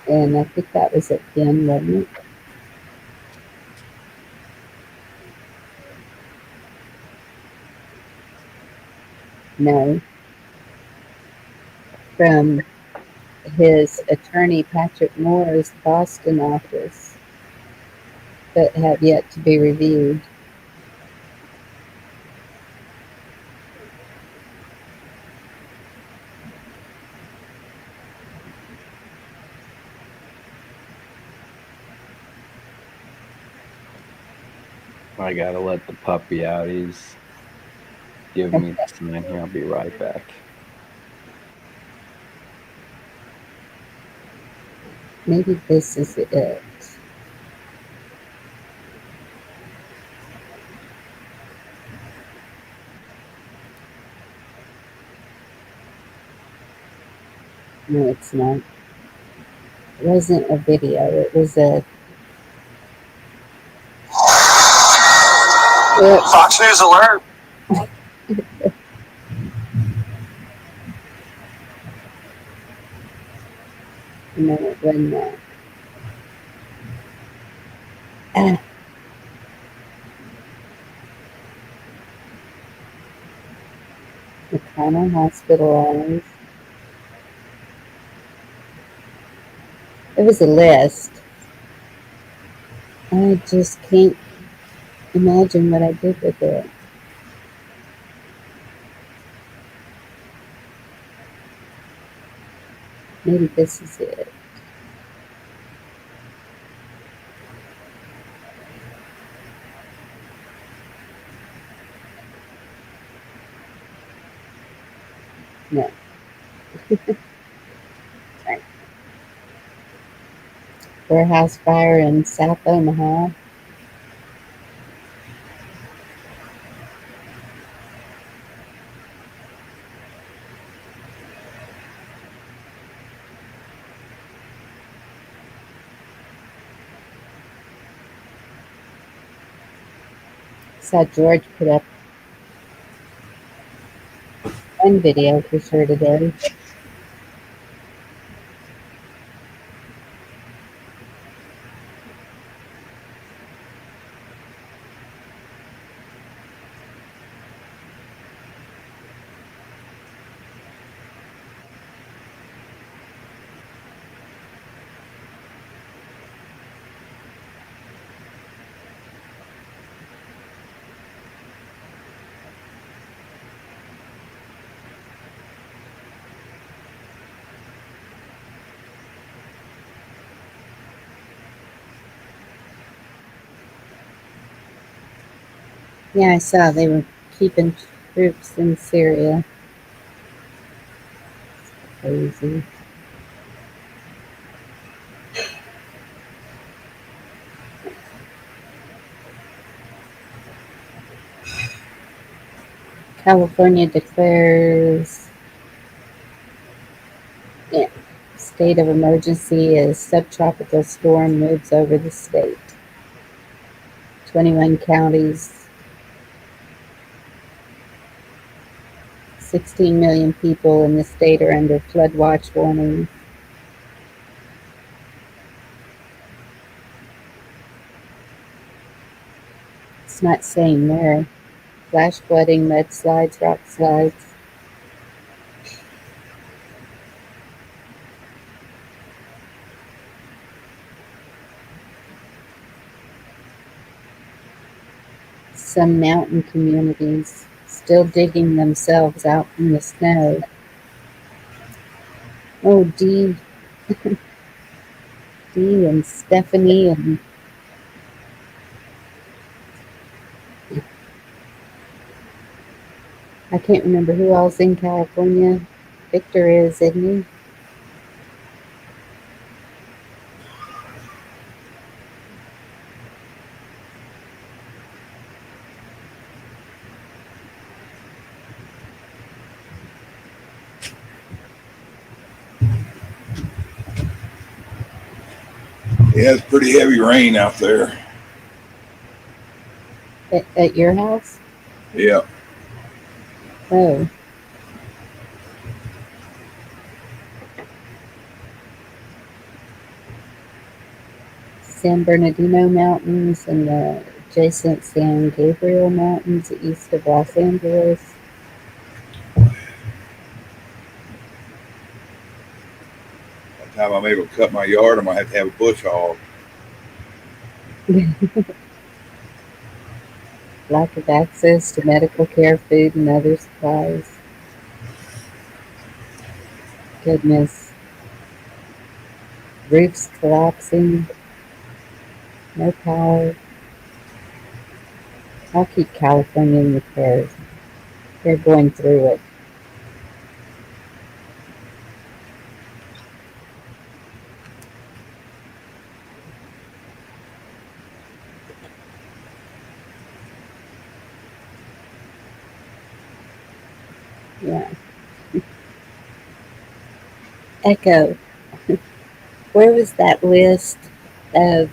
And I think that was at Penn, wasn't it? No. From his attorney, Patrick Moore's Boston office, but have yet to be reviewed. I gotta let the puppy out. He's giving me the sign here. I'll be right back. Maybe this is it. No, it's not. It wasn't a video. It was a... Fox News alert! No, it wasn't that. McConnell hospitalized. It was a list. I just can't imagine what I did with it. Maybe this is it. No. Right. Warehouse fire in South Omaha. Saw George put up one video for sure today. Yeah, I saw they were keeping troops in Syria. Crazy. California declares state of emergency as subtropical storm moves over the state. 21 counties, 16 million people in the state are under flood watch warning. It's not saying where. Flash flooding, mudslides, rock slides. Some mountain communities still digging themselves out from the snow. Oh, Dee and Stephanie and I can't remember who else in California. Victor is, isn't he? Yeah, it's pretty heavy rain out there. At your house? Yeah. Oh. San Bernardino Mountains and the adjacent San Gabriel Mountains east of Los Angeles. By the time I'm able to cut my yard, I'm going to have a bush hog. Lack of access to medical care, food, and other supplies. Goodness. Roofs collapsing. No power. I'll keep California in the prayers. They're going through it. Yeah. Echo. Where was that list of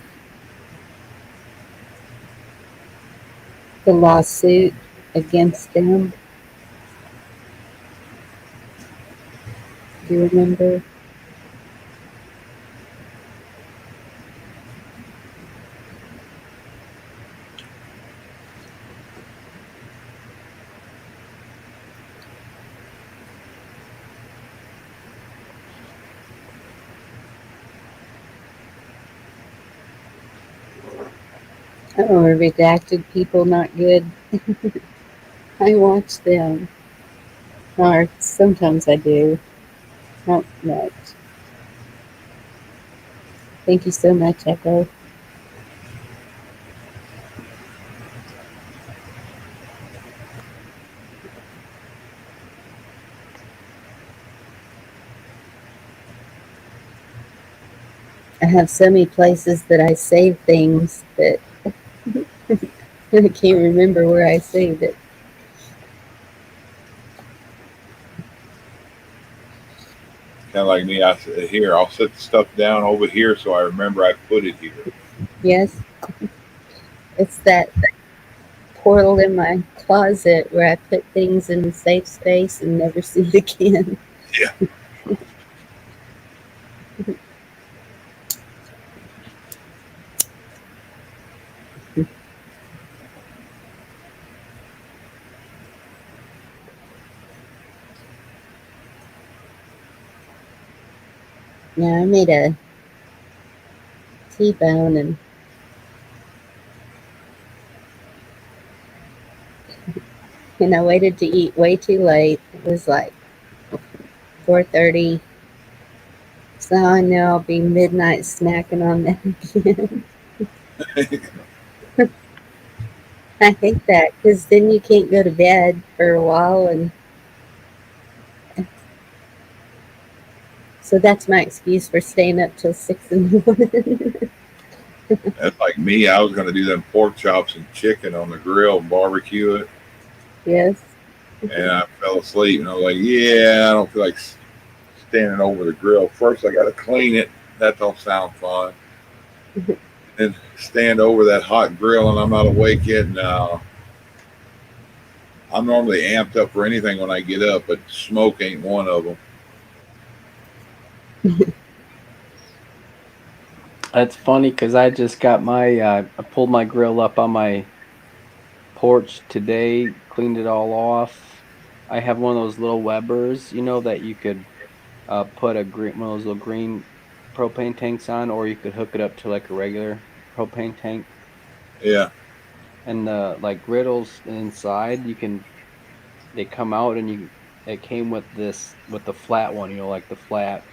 the lawsuit against them? Do you remember? Oh, redacted people not good. I watch them. Or sometimes I do. Not much. Thank you so much, Echo. I have so many places that I save things that I can't remember where I saved it. Kind of like me, I'll set the stuff down over here so I remember I put it here. Yes. It's that portal in my closet where I put things in a safe space and never see it again. Yeah. Yeah, I made a T-bone and I waited to eat way too late. It was like 4:30. So I know I'll be midnight snacking on that again. I hate that because then you can't go to bed for a while, and so that's my excuse for staying up till 6 in the morning. That's like me. I was going to do them pork chops and chicken on the grill and barbecue it, Yes. and I fell asleep. And I was like, "Yeah, I don't feel like standing over the grill. First, I got to clean it. That don't sound fun. And stand over that hot grill, and I'm not awake yet. No, I'm normally amped up for anything when I get up, but smoke ain't one of them. That's funny because I just got my I pulled my grill up on my porch today, cleaned it all off. I have one of those little Webers, you know, that you could put a green one of those little green propane tanks on, or you could hook it up to like a regular propane tank. Yeah, And the like griddles inside, you can they come out and you it came with this with the flat one, you know, like the flat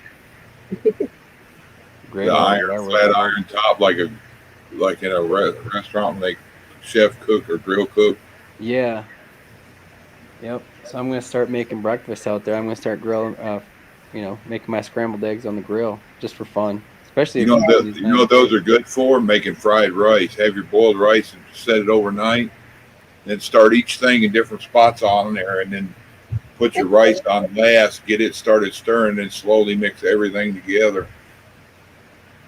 the griddle or iron, whatever it's flat called. iron top, like in a restaurant when they chef cook or grill cook. Yeah. Yep. So I'm gonna start making breakfast out there. I'm gonna start grilling, making my scrambled eggs on the grill just for fun, especially if one of these You know nights. what those are good for? Making fried rice. Have your boiled rice and set it overnight. Then start each thing in different spots on there, and then put your rice on last. Get it started stirring, and slowly mix everything together.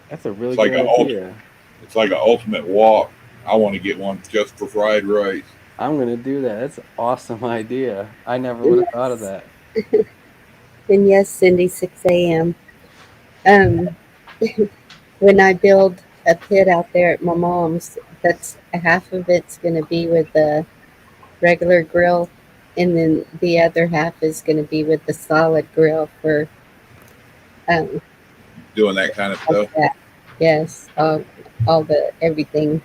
That's a It's really like good a idea. it's like an ultimate walk. I want to get one just for fried rice. I'm gonna do that. That's an awesome idea. I never would And have thought of yes, that. and yes, Cindy, 6 a.m. Um, when I build a pit out there at my mom's, that's half of it's going to be with the regular grill, and then the other half is going to be with the solid grill for um, Doing that kind of all stuff. that. Yes, all the everything.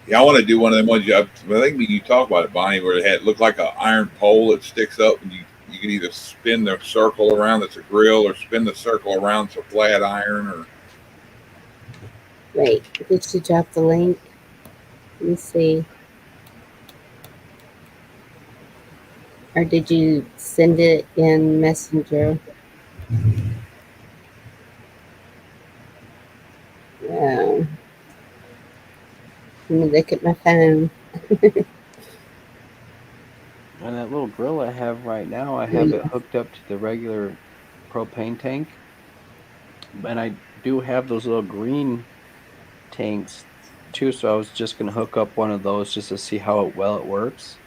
Yeah, I want to do one of them ones. I think you talk about it, Bonnie, where it had looked like an iron pole that sticks up, and you can either spin the circle around that's a grill, or spin the circle around it's a flat iron, or Wait, did she drop the link? Let me see. Or did you send it in Messenger? Let me look at my phone. And that little grill I have right now, I have it hooked up to the regular propane tank, and I do have those little green tanks too. So I was just gonna hook up one of those just to see how well it works.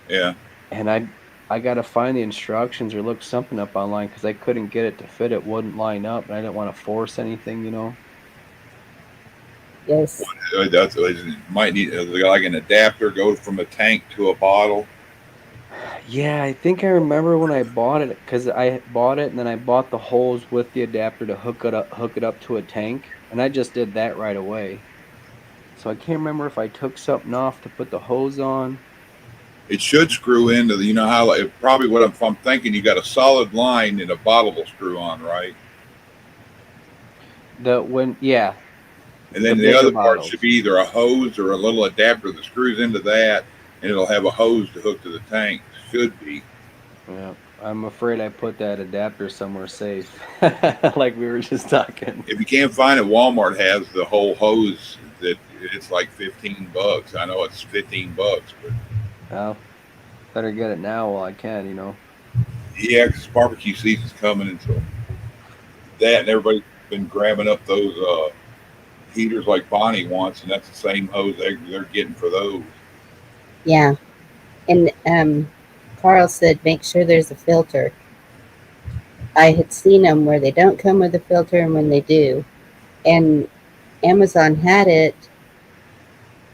yeah. And I gotta find the instructions or look something up online because I couldn't get it to fit. It wouldn't line up, and I didn't want to force anything, you know. Yes. That's might need like an adapter go from a tank to a bottle. Yeah, I think I remember when I bought it because I bought it and then I bought the hose with the adapter to hook it up to a tank, and I just did that right away. So I can't remember if I took something off to put the hose on. It should screw into the. You know how probably what I'm thinking. You got a solid line and a bottle will screw on, right? Yeah, And the then the bigger other part should bottles. be either a hose or a little adapter that screws into that, and it'll have a hose to hook to the tank. Should be. Yeah, I'm afraid I put that adapter somewhere safe, like we were just talking. If you can't find it, Walmart has the whole hose that it's like $15. I know it's $15, but Well, better get it now while I can, you know. yeah, 'cause barbecue season's coming, and so that and everybody's been grabbing up those heaters like Bonnie wants, and that's the same hose they're getting for those. Yeah. And Carl said, make sure there's a filter. I had seen them where they don't come with a filter and when they do. And Amazon had it,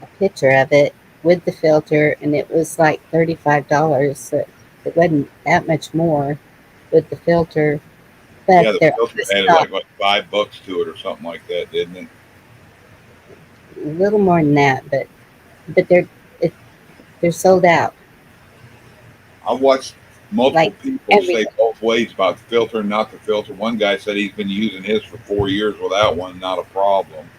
a picture of it with the filter, and it was like $35. So it wasn't that much more with the filter, but Yeah, the they're filter almost added stopped. like $5 to it or something like that, didn't it? A little more than that, but it, they're sold out. I watched multiple Like people say everything. both ways about the filter and not the filter. One guy said he's been using his for 4 years without one, not a problem.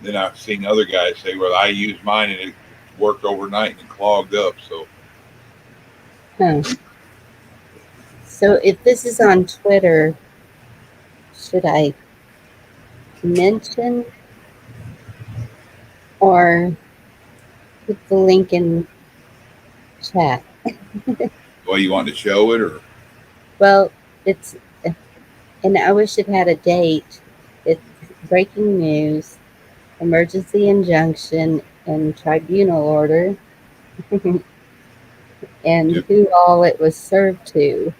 Then I've seen other guys say, "Well, I used mine and it worked overnight and it clogged up." So Huh. So if this is on Twitter, should I mention or put the link in chat? well, you want to show it or Well, it's and I wish it had a date. It's breaking news, emergency injunction, and tribunal order, and if who all it was served to.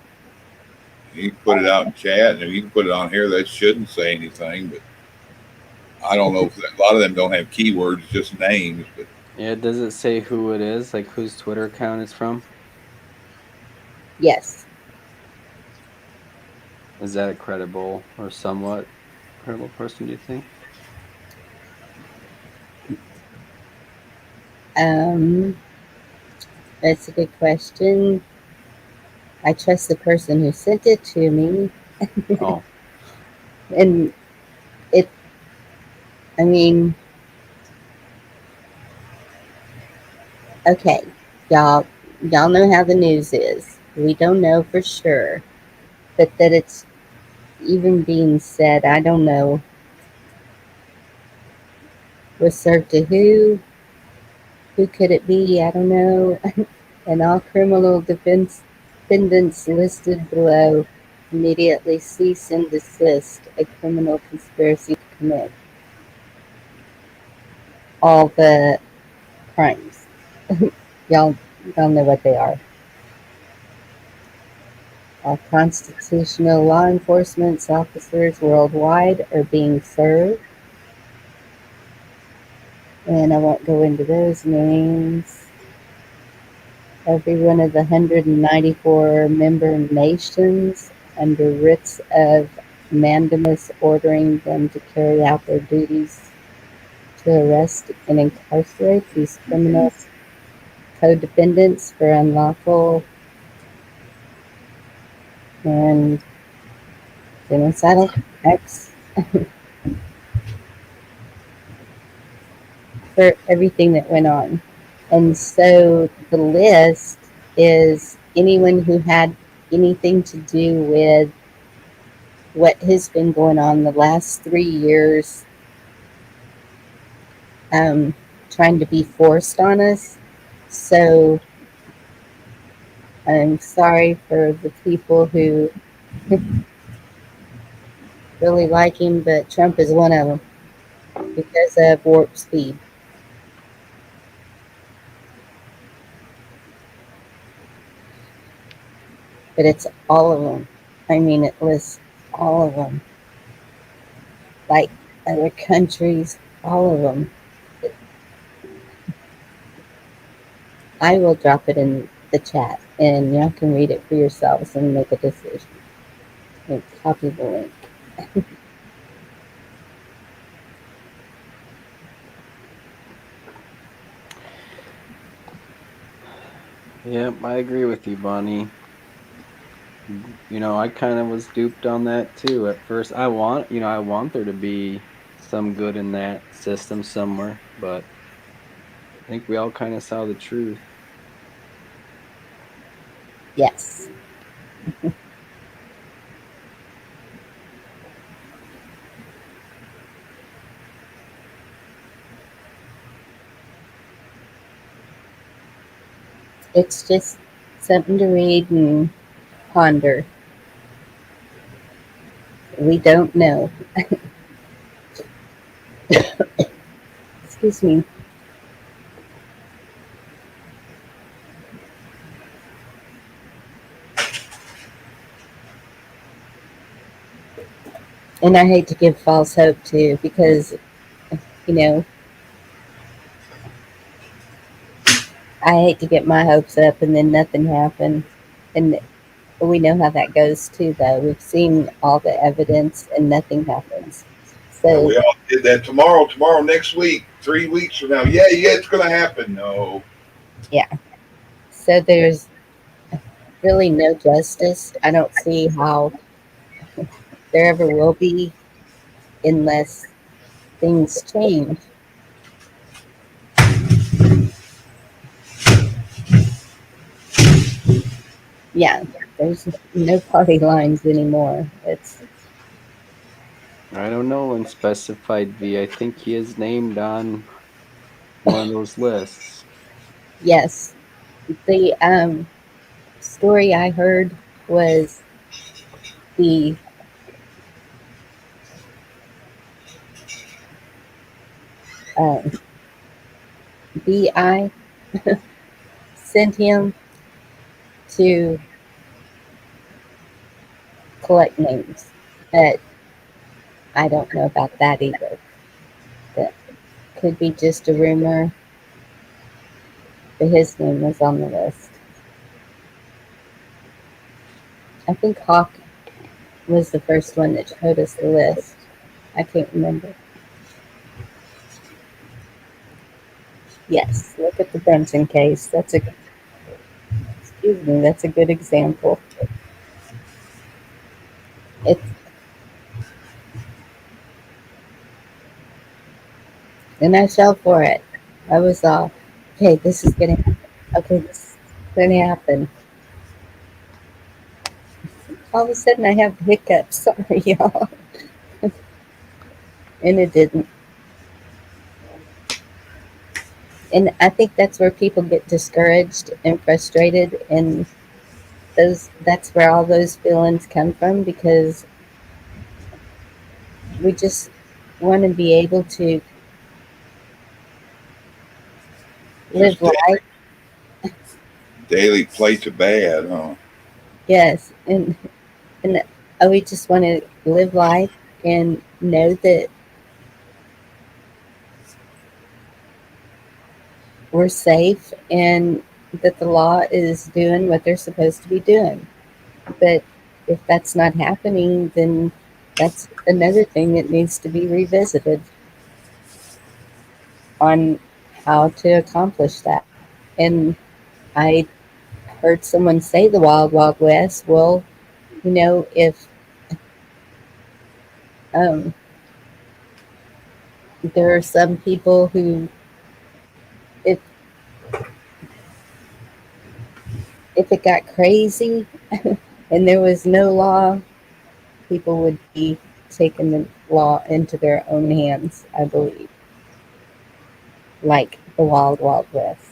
you can put it out in chat and if you can put it on here, that shouldn't say anything. But I don't know if a lot of them don't have keywords, just names. But Yeah, does it say who it is, like whose Twitter account it's from? Yes. Is that a credible or somewhat credible person, do you think? Um, that's a good question. I trust the person who sent it to me, Oh, and it. I mean, okay, y'all. Y'all know how the news is. We don't know for sure, but that it's even being said, I don't know, was served to who? Who could it be? I don't know. And all criminal defendants listed below immediately cease and desist a criminal conspiracy to commit all the crimes. Y'all, y'all know what they are. All constitutional law enforcement officers worldwide are being served. And I won't go into those names. Every one of the 194 member nations under writs of mandamus ordering them to carry out their duties to arrest and incarcerate these criminal co-defendants for unlawful and genocidal acts, for everything that went on. And so the list is anyone who had anything to do with what has been going on the last 3 years, um, trying to be forced on us. So I'm sorry for the people who really like him, but Trump is one of them because of warp speed. But it's all of them. I mean, it lists all of them, like other countries, all of them. I will drop it in the chat and y'all can read it for yourselves and make a decision. And copy the link. yep, I agree with you, Bonnie. I kind of was duped on that too at first. I want there to be some good in that system somewhere, but I think we all kind of saw the truth. Yes. It's just something to read and ponder. We don't know. Excuse me. And I hate to give false hope too, because, you know, I hate to get my hopes up and then nothing happened. And we know how that goes too, though. We've seen all the evidence and nothing happens. Yeah, So, we all did that tomorrow, next week, 3 weeks from now. Yeah, it's going to happen. No. yeah. So there's really no justice. I don't see how there ever will be unless things change. Yeah, there's no party lines anymore. It's I don't know. Unspecified V. I think he is named on one of those lists. yes. The story I heard was the uh, BI sent him to collect names, but I don't know about that either. That could be just a rumor, but his name was on the list. I think Hawk was the first one that showed us the list. I can't remember. Yes, look at the Brunson case. Excuse me, that's a good example. It's and I fell for it. I was all, okay, this is gonna happen. Okay, this is gonna happen. All of a sudden I have hiccups. Sorry, y'all. And it didn't. And I think that's where people get discouraged and frustrated, and that's where all those feelings come from, because we just want to be able to live Just life. daily plates of bad, huh? Yes, and we just want to live life and know that we're safe and that the law is doing what they're supposed to be doing. But if that's not happening, then that's another thing that needs to be revisited on how to accomplish that. And I heard someone say the Wild Wild West. Well, if um, there are some people who, if if it got crazy and there was no law, people would be taking the law into their own hands, I believe, like the Wild Wild West.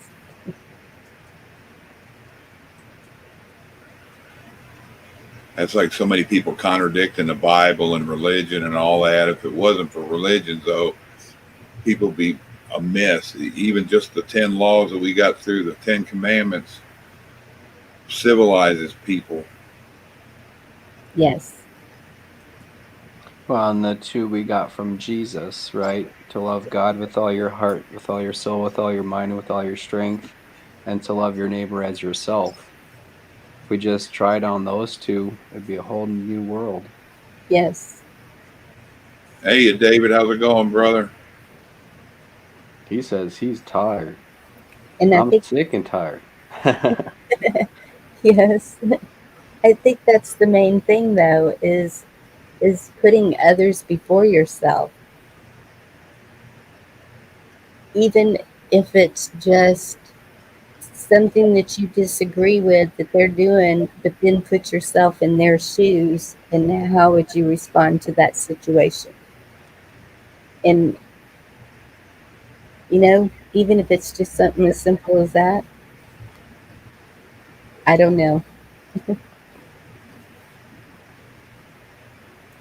That's like so many people contradicting the Bible and religion and all that. If it wasn't for religion, though, people be a mess. Even just the 10 laws that we got through, the 10 commandments, civilizes people. Yes, Well, and the two we got from Jesus, right? To love God with all your heart, with all your soul, with all your mind, and with all your strength, and to love your neighbor as yourself. If we just tried on those two, it'd be a whole new world. yes. Hey, David, how's it going, brother? He says he's tired. And I I'm think, sick and tired. yes, I think that's the main thing, though, is putting others before yourself, even if it's just something that you disagree with that they're doing, but then put yourself in their shoes and how would you respond to that situation? And, even if it's just something as simple as that, I don't know.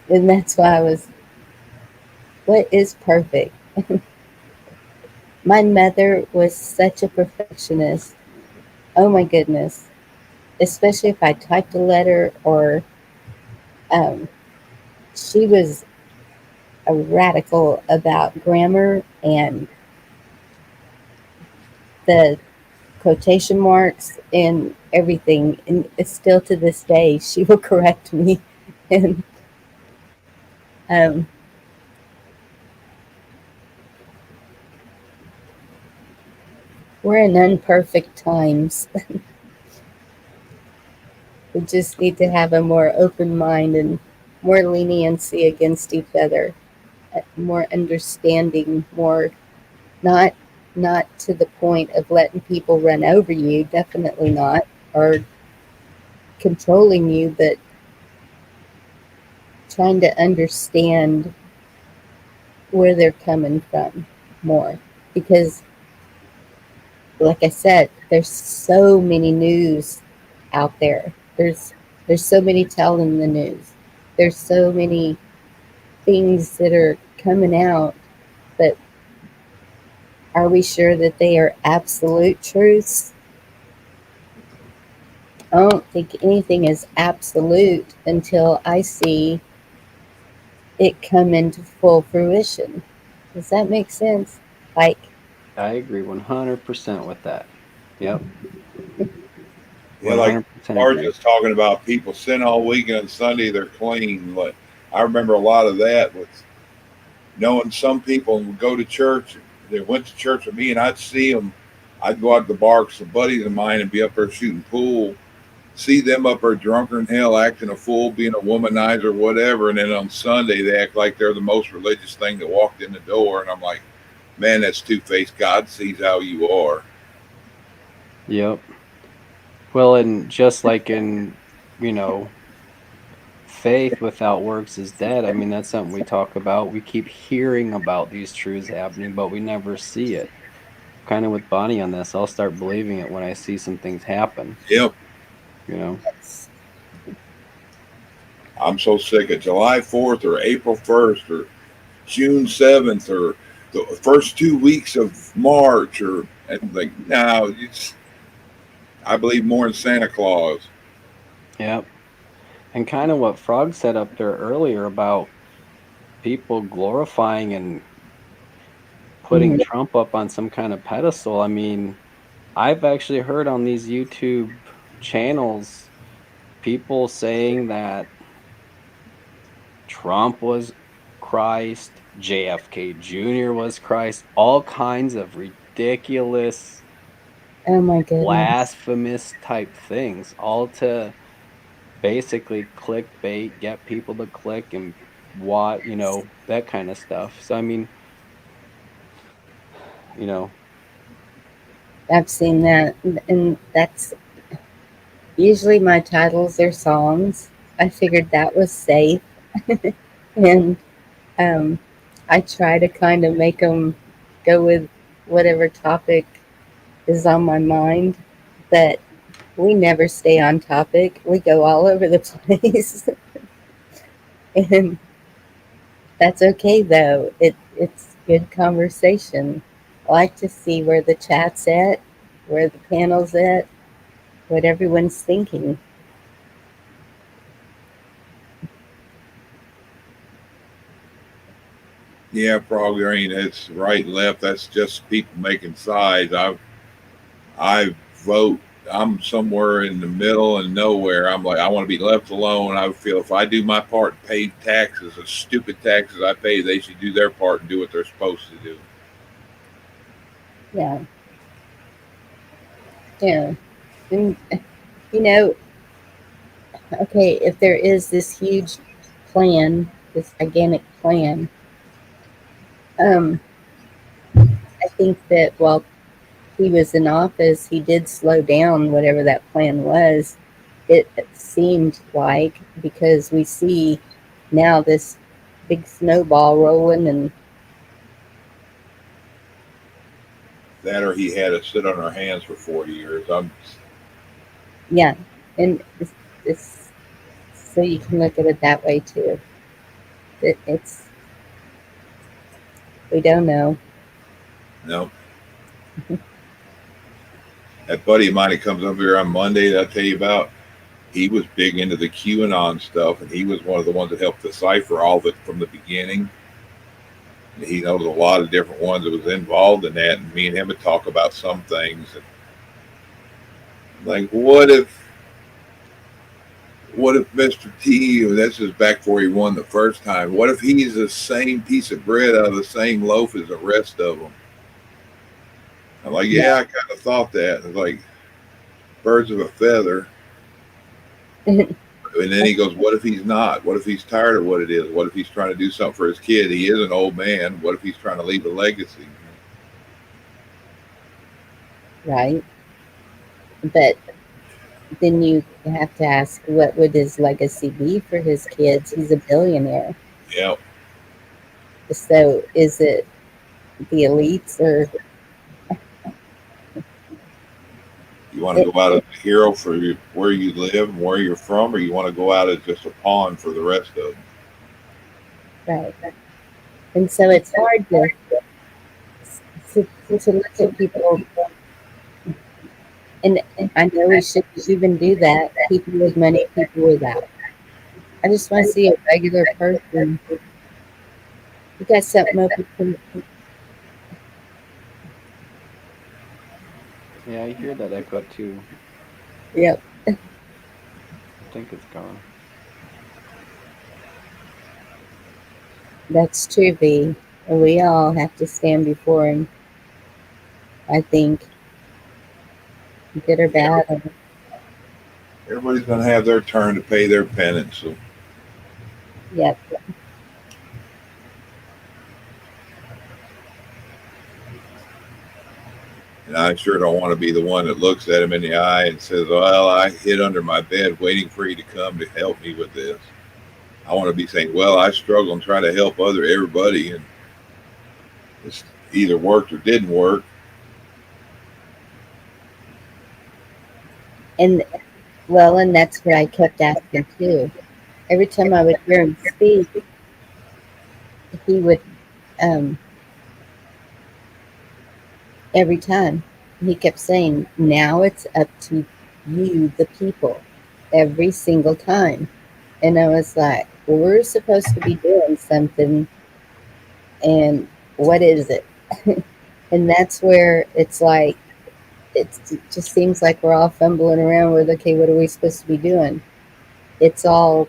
And that's why what is perfect? My mother was such a perfectionist. Oh my goodness. Especially if I typed a letter or um, she was a radical about grammar and the quotation marks and everything. And it's still to this day, she will correct me. And um, we're in unperfect times. We just need to have a more open mind and more leniency against each other, more understanding, more not not to the point of letting people run over you, definitely not, or controlling you, but trying to understand where they're coming from more. Because like I said, there's so many news out there. There's so many telling the news. There's so many things that are coming out, but are we sure that they are absolute truths? I don't think anything is absolute until I see it come into full fruition. Does that make sense? Like, I agree 100% with that. Yep. Yeah, like 100% Marge agree. is talking about people sin all weekend and Sunday they're clean. Like I remember a lot of that with knowing some people would go to church. They went to church with me, and I'd see them. I'd go out to the bar with some buddies of mine and be up there shooting pool. See them up there drunker than hell, acting a fool, being a womanizer, whatever. And then on Sunday, they act like they're the most religious thing that walked in the door. And I'm like, man, that's two faced. God sees how you are. Yep. Well, and just like in, you know, faith without works is dead. I mean, that's something we talk about. We keep hearing about these truths happening, but we never see it. Kind of with Bonnie on this, I'll start believing it when I see some things happen, Yep. you know? I'm so sick of July 4th or April 1st or June 7th or the first 2 weeks of March or and like no, I believe more in Santa Claus. Yep. And kind of what Frog said up there earlier about people glorifying and putting mhm, Trump up on some kind of pedestal. I mean, I've actually heard on these YouTube channels people saying that Trump was Christ, JFK Jr. was Christ, all kinds of ridiculous, oh my goodness, blasphemous type things, all to basically clickbait, get people to click and what, that kind of stuff. So, I mean, you know, I've seen that, and that's usually my titles are songs. I figured that was safe, and um, I try to kind of make them go with whatever topic is on my mind, but we never stay on topic. We go all over the place, and that's okay though. It's good conversation. I like to see where the chat's at, where the panel's at, what everyone's thinking. Yeah, probably ain't. It's right and left. That's just people making sides. I vote. I'm somewhere in the middle and nowhere. I'm like I want to be left alone. I feel if I do my part and pay taxes, the stupid taxes I pay, they should do their part and do what they're supposed to do. Yeah, yeah. And you know, okay, if there is this huge plan, this gigantic plan, um, I think that while he was in office, he did slow down whatever that plan was. It seemed like because we see now this big snowball rolling, and That or he had to sit on our hands for 40 years. yeah, and it's so you can look at it that way too. It's we don't know. No. That buddy of mine that comes up here on Monday that I tell you about, he was big into the QAnon stuff, and he was one of the ones that helped decipher all of it from the beginning. He knows a lot of different ones that was involved in that, and me and him would talk about some things. And like, what if Mr. T, this is back before he won the first time, what if he's the same piece of bread out of the same loaf as the rest of them? I'm like, yeah, I kind of thought that. It's like birds of a feather. And then he goes, what if he's not? What if he's tired of what it is? What if he's trying to do something for his kid? He is an old man. What if he's trying to leave a legacy? Right. But then you have to ask, what would his legacy be for his kids? He's a billionaire. Yep. So is it the elites or You want to go out as a hero for where you live and where you're from, or you want to go out as just a pawn for the rest of them? right? And so it's hard to look at people, and I know we shouldn't even do that. People with money, people without. I just want to see a regular person. You got something open? Yeah, I hear that echo too. Yep, I think it's gone. that's true, B. We all have to stand before him. I think, good or bad. Everybody's going to have their turn to pay their penance. So, Yep. and I sure don't want to be the one that looks at him in the eye and says, well, I hid under my bed waiting for you to come to help me with this. I want to be saying, well, I struggle and try to help everybody, and it's either worked or didn't work. And well, and that's what I kept asking too. Every time I would hear him speak, he would, um, every time, he kept saying, now it's up to you, the people, every single time. And I was like, well, we're supposed to be doing something, and what is it? And that's where it's like, it just seems like we're all fumbling around with, okay, what are we supposed to be doing? It's all,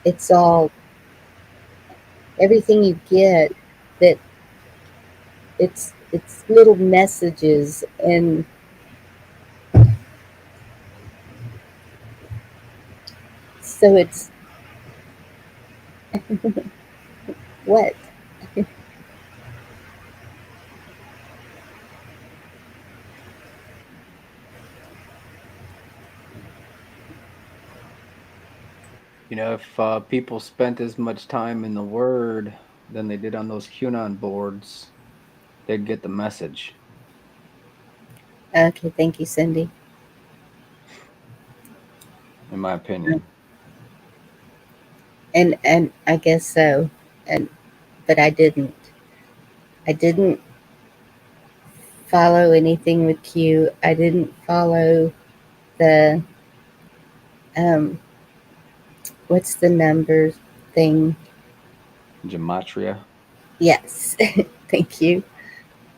it's all, everything you get that it's little messages, and so it's what? You know, if people spent as much time in the Word than they did on those QAnon boards, they'd get the message. Okay, thank you, Cindy. In my opinion. And I guess so. And but I didn't follow anything with Q. I didn't follow the um what's the numbers thing? Gematria. Yes. Thank you.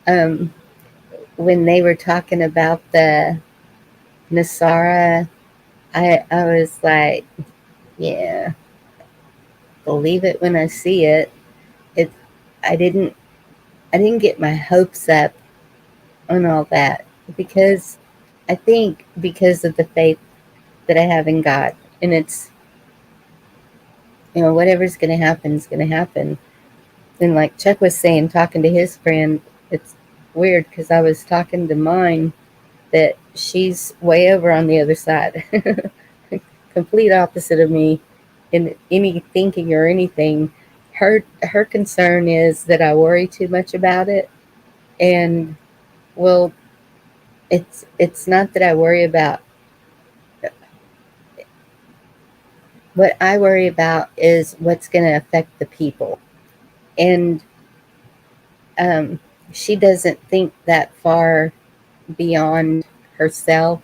Um when they were talking about the Nasara, I was like, yeah, believe it when I see it. It I didn't I didn't get my hopes up on all that, because I think because of the faith that I have in God, and it's, whatever's going to happen is going to happen. And like Chuck was saying, talking to his friend, it's weird because I was talking to mine that she's way over on the other side, complete opposite of me in any thinking or anything. Her concern is that I worry too much about it, and well, it's not that I worry about. What I worry about is what's going to affect the people, and um, she doesn't think that far beyond herself.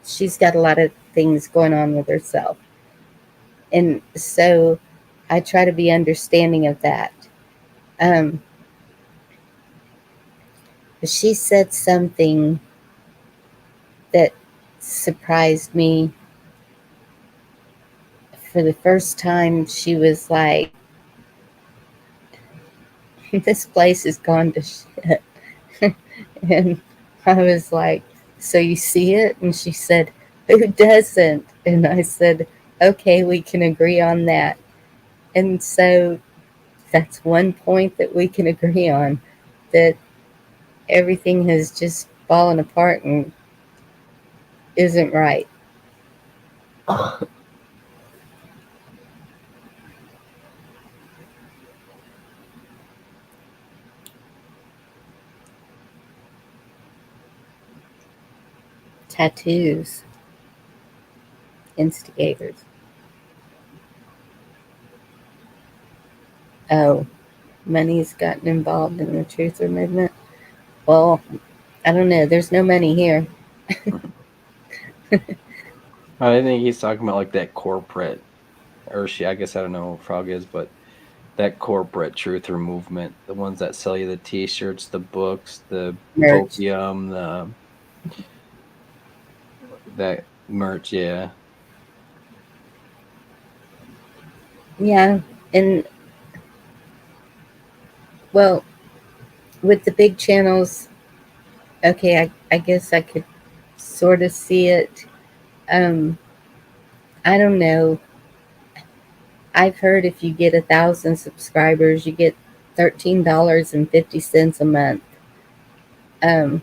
She's got a lot of things going on with herself, and so I try to be understanding of that. Um, she said something that surprised me. For the first time, she was like, "This place has gone to shit." And I was like, "So you see it?" And she said, "Who doesn't?" And I said, "Okay, we can agree on that." And so that's one point that we can agree on, that everything has just fallen apart and isn't right. Tattoos, instigators. Oh, money's gotten involved in the truther movement. Well, I don't know. There's no money here. I think he's talking about like that corporate, or she. I guess I don't know what Frog is, but that corporate truther movement, the ones that sell you the T-shirts, the books, the Merch. copium, the that merch. Yeah, Yeah. And well, with the big channels, okay, I guess I could sort of see it. Um, I don't know. I've heard if you get 1,000 subscribers, you get $13.50 a month. Um,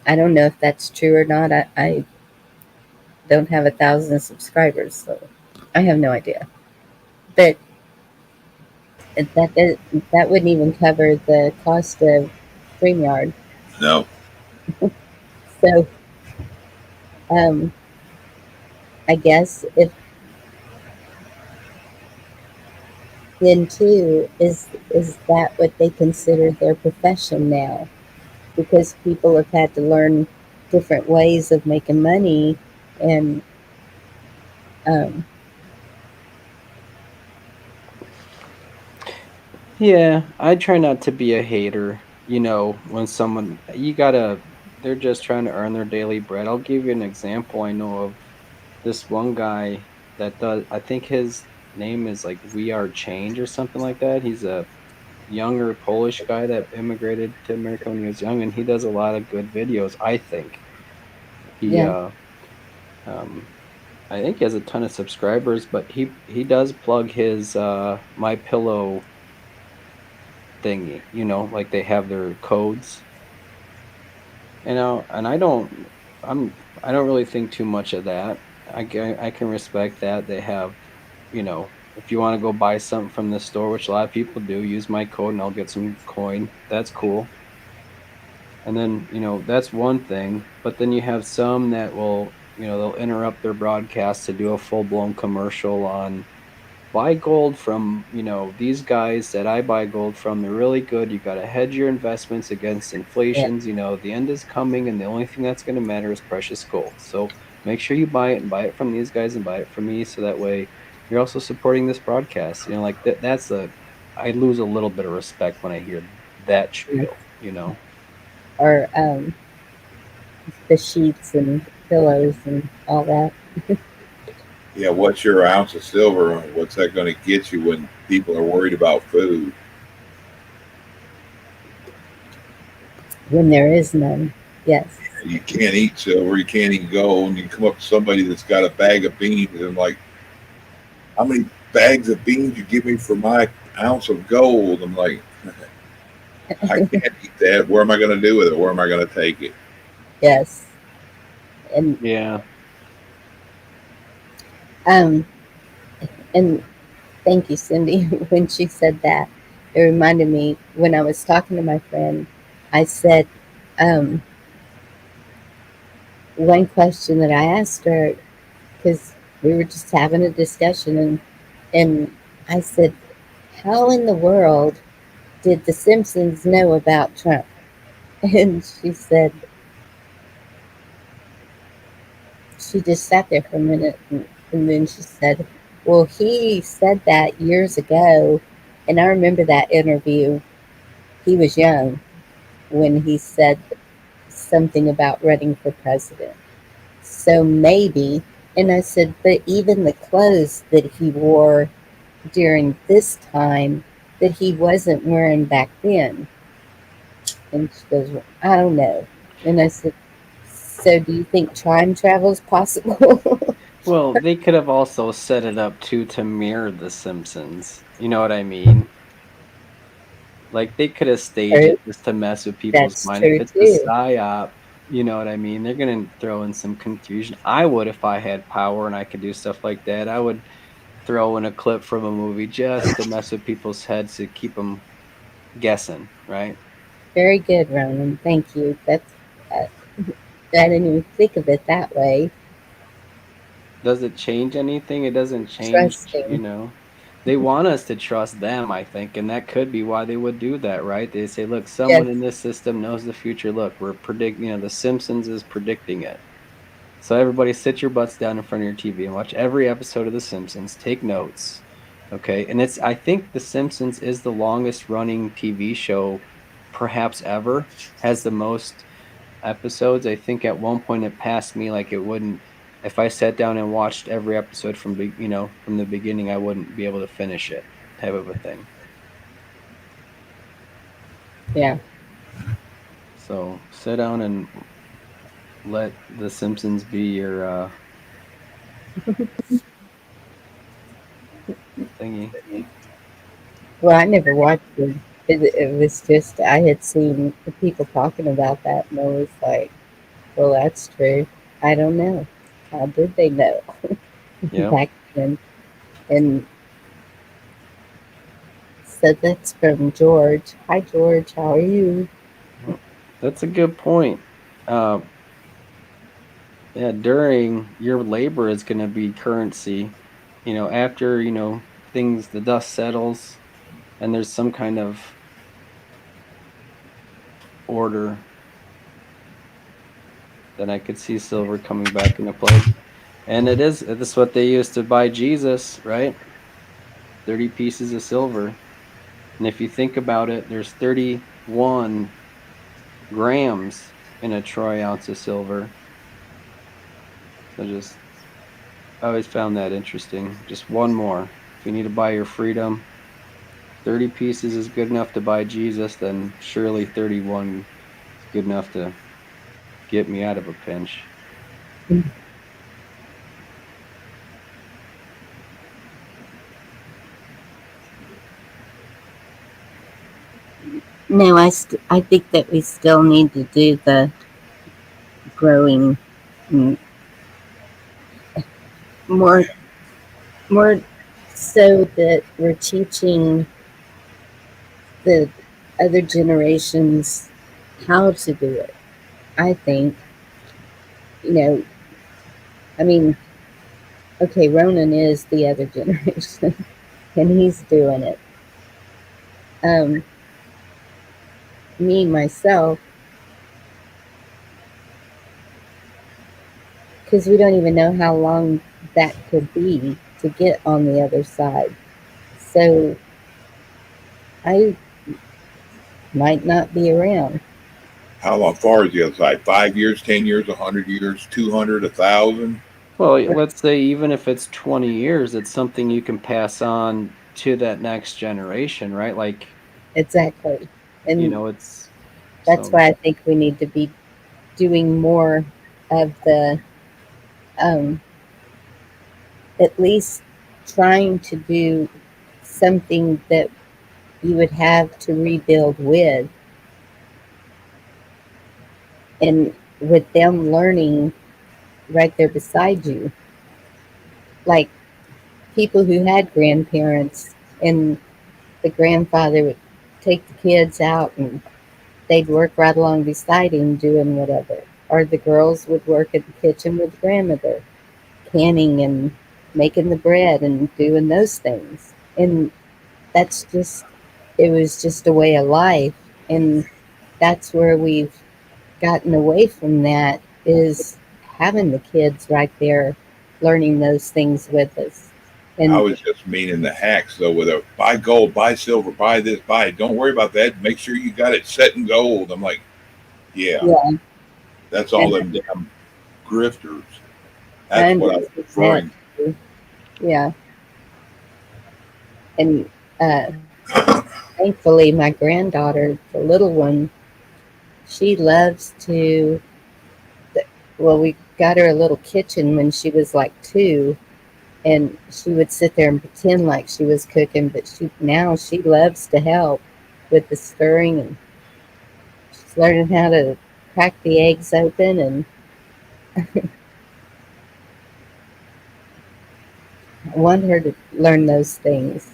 I don't know if that's true or not. I don't have 1,000 subscribers, so I have no idea. But that that wouldn't even cover the cost of StreamYard. No. So um, I guess if then too is that what they consider their profession now? Because people have had to learn different ways of making money, and um, yeah. I try not to be a hater. When someone you gotta, they're just trying to earn their daily bread. I'll give you an example. I know of this one guy that does. I think his name is like We Are Change or something like that. He's a younger Polish guy that immigrated to America when he was young, and he does a lot of good videos. I think he, yeah, um, I think he has a ton of subscribers, but he does plug his My Pillow thingy. Like they have their codes. And I don't really think too much of that. I can respect that they have, if you want to go buy something from the store, which a lot of people do, use my code and I'll get some coin. That's cool. And then, that's one thing. But then you have some that will, they'll interrupt their broadcast to do a full blown commercial on buy gold from, these guys that I buy gold from. They're really good. You got to hedge your investments against yeah, inflations. The end is coming, and the only thing that's going to matter is precious gold. So make sure you buy it and buy it from these guys and buy it from me. So that way you're also supporting this broadcast. Like I lose a little bit of respect when I hear that yeah. spiel. Or the sheets and pillows and all that. Yeah, what's your ounce of silver? What's that going to get you when people are worried about food? When there is none. Yes. You can't eat silver, you can't eat gold, and you come up to somebody that's got a bag of beans and like, how many bags of beans you give me for my ounce of gold? I'm like, I can't eat that. Where am I going to do with it? Where am I going to take it? Yes. And Yeah. um and thank you, Cindy. When she said that, it reminded me when I was talking to my friend, I said, um, one question that I asked her, because we were just having a discussion, and I said, how in the world did the Simpsons know about Trump? And she said, she just sat there for a minute, and then she said, well, he said that years ago, and I remember that interview. he was young when he said something about running for president. So maybe, and I said, but even the clothes that he wore during this time that he wasn't wearing back then. And she goes, well, I don't know. And I said, so do you think time travel is possible? Well, they could have also set it up too to mirror The Simpsons. You know what I mean? Like they could have staged True. it just to mess with people's That's mind. If true it's a too. psyop, you know what I mean? They're gonna throw in some confusion. I would if I had power and I could do stuff like that. I would throw in a clip from a movie just to mess with people's heads to keep them guessing, right? Very good, Ronan. Thank you. Uh, I didn't even think of it that way. Does it change anything? It doesn't change, you Trusting. know. They want us to trust them, I think, and that could be why they would do that, right? They say, "Look, Yes, someone in this system knows the future. Look, we're predicting, you know, The Simpsons is predicting it." So everybody sit your butts down in front of your TV and watch every episode of The Simpsons. Take notes. Okay? And it's I think The Simpsons is the longest running TV show perhaps ever. Has the most episodes. I think at one point it passed me like it wouldn't if I sat down and watched every episode from you know, from the beginning, I wouldn't be able to finish it type of a thing. yeah. So sit down and let The Simpsons be your thingy. Well, I never watched it. It was just, I had seen the people talking about that, and I was like, well, that's true. I don't know. How did they know Yep. back then? And so that's from George. Hi, George. How are you? Well, that's a good point. Uh, yeah, during your labor is going to be currency. You know, after, you know, things, the dust settles and there's some kind of order, then I could see silver coming back into play. And this is what they used to buy Jesus, right? 30 pieces of silver. And if you think about it, there's 31 grams in a troy ounce of silver. So just I always found that interesting. Just one more. If you need to buy your freedom, 30 pieces is good enough to buy Jesus, then surely 31 is good enough to get me out of a pinch. No, I think that we still need to do the growing mm, more, more so that we're teaching the other generations how to do it. I think, you know, I mean, okay, Ronan is the other generation and he's doing it. Um, Me, myself, because we don't even know how long that could be to get on the other side. So I might not be around. How long far is the other side? 5 years, 10 years, 100 years, 200, 1,000? Well, let's say even if it's 20 years, it's something you can pass on to that next generation, right? Like, Exactly. you And know, it's that's so why I think we need to be doing more of the, um, at least trying to do something that you would have to rebuild with, and with them learning right there beside you. Like people who had grandparents, and the grandfather would take the kids out and they'd work right along beside him doing whatever. Or the girls would work in the kitchen with grandmother, canning and making the bread and doing those things. And that's just, it was just a way of life. And that's where we've gotten away from that, is having the kids right there learning those things with us. And I was just meaning the hacks though, with a buy gold, buy silver, buy this, buy it. Don't worry about that. Make sure you got it set in gold. I'm like, yeah, yeah, that's all and them damn grifters. That's what I was 100%. referring Yeah, and uh, thankfully, my granddaughter, the little one, she loves to. Well, we got her a little kitchen when she was like 2, and she would sit there and pretend like she was cooking, but she loves to help with the stirring, and she's learning how to crack the eggs open, and I want her to learn those things.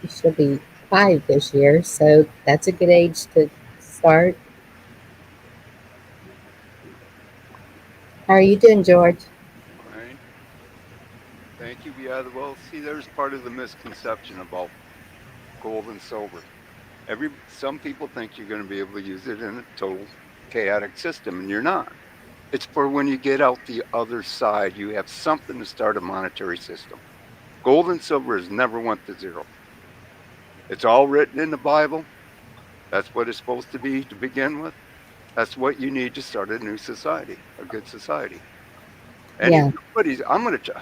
She'll be 5 this year, so that's a good age to start. How are you doing, George? Right. Thank you. Yeah. Well, see, there's part of the misconception about gold and silver. Some people think you're going to be able to use it in a total chaotic system, and you're not. It's for when you get out the other side, you have something to start a monetary system. Gold and silver has never went to zero. It's all written in the Bible. That's what it's supposed to be to begin with. That's what you need to start a new society, a good society. Yeah, Anybody's, I'm going to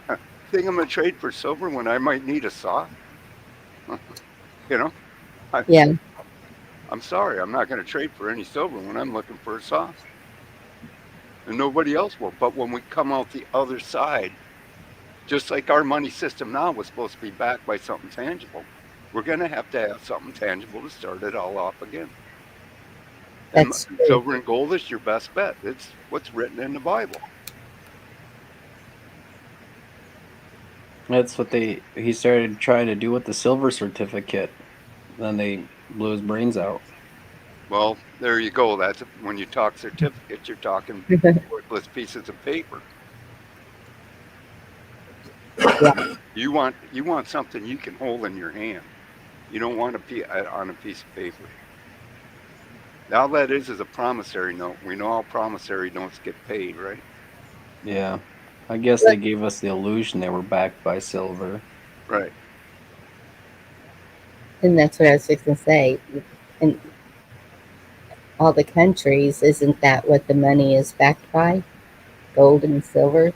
think I'm going to trade for silver when I might need a saw. You know, I, yeah, I'm sorry, I'm not going to trade for any silver when I'm looking for a saw, and nobody else will. But when we come out the other side, just like our money system now was supposed to be backed by something tangible, we're going to have something tangible to start it all off again. And that's true. silver and gold is your best bet. It's what's written in the Bible. That's what he started trying to do with the silver certificate. Then they blew his brains out. Well, there you go. That's when you talk certificates, you're talking worthless pieces of paper. Yeah, You want something you can hold in your hand. You don't want on a piece of paper. All that is a promissory note. We know how promissory notes get paid, right? Yeah. I guess they gave us the illusion they were backed by silver. Right. and that's what I was just gonna say. In all the countries, isn't that what the money is backed by? Gold and silver?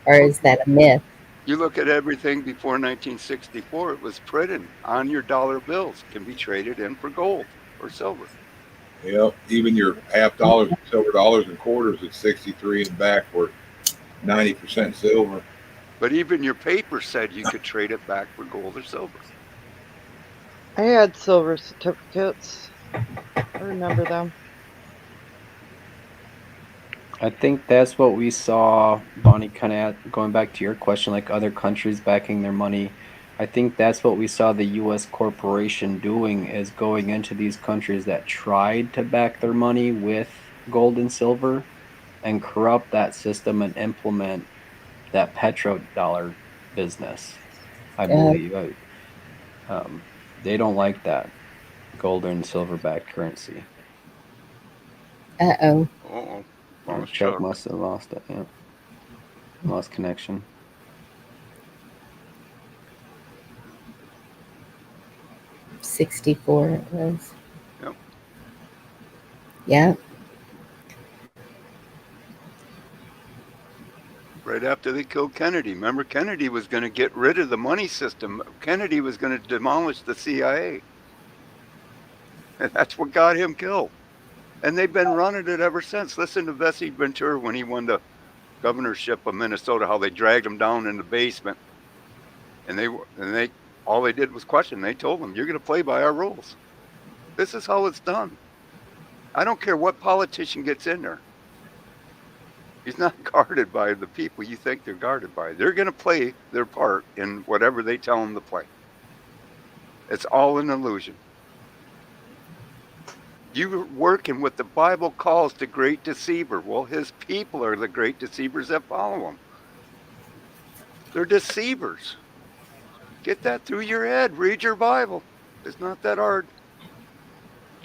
Or Well, is that a myth? you look at everything before 1964, it was printed on your dollar bills, can be traded in for gold or silver. to. Yep. Even your half dollars, silver dollars and quarters at 63 and back were 90% silver. But even your paper said you could trade it back for gold or silver. I had silver certificates. I remember them. I think that's what we saw, Bonnie, kind of going back to your question, like other countries backing their money. I think that's what we saw the U.S. corporation doing, is going into these countries that tried to back their money with gold and silver and corrupt that system and implement that petrodollar business, I Uh, believe. They don't like that gold and silver backed currency. uh-oh. Oh, Oh, oh, Chuck shuck. must have lost it. Yeah, lost connection. 64 it was. Yep. Yeah. Right after they killed Kennedy. Remember, Kennedy was going to get rid of the money system. Kennedy was going to demolish the CIA. And that's what got him killed. And they've been running it ever since. Listen to Vesey Ventura when he won the governorship of Minnesota, how they dragged him down in the basement. And they all they did was question. They told him, "You're going to play by our rules. This is how it's done. I don't care what politician gets in there. He's not guarded by the people you think they're guarded by. They're going to play their part in whatever they tell them to play. It's all an illusion. You're working with the Bible calls the great deceiver. Well, his people are the great deceivers that follow him. They're deceivers. Get that through your head. Read your Bible. It's not that hard.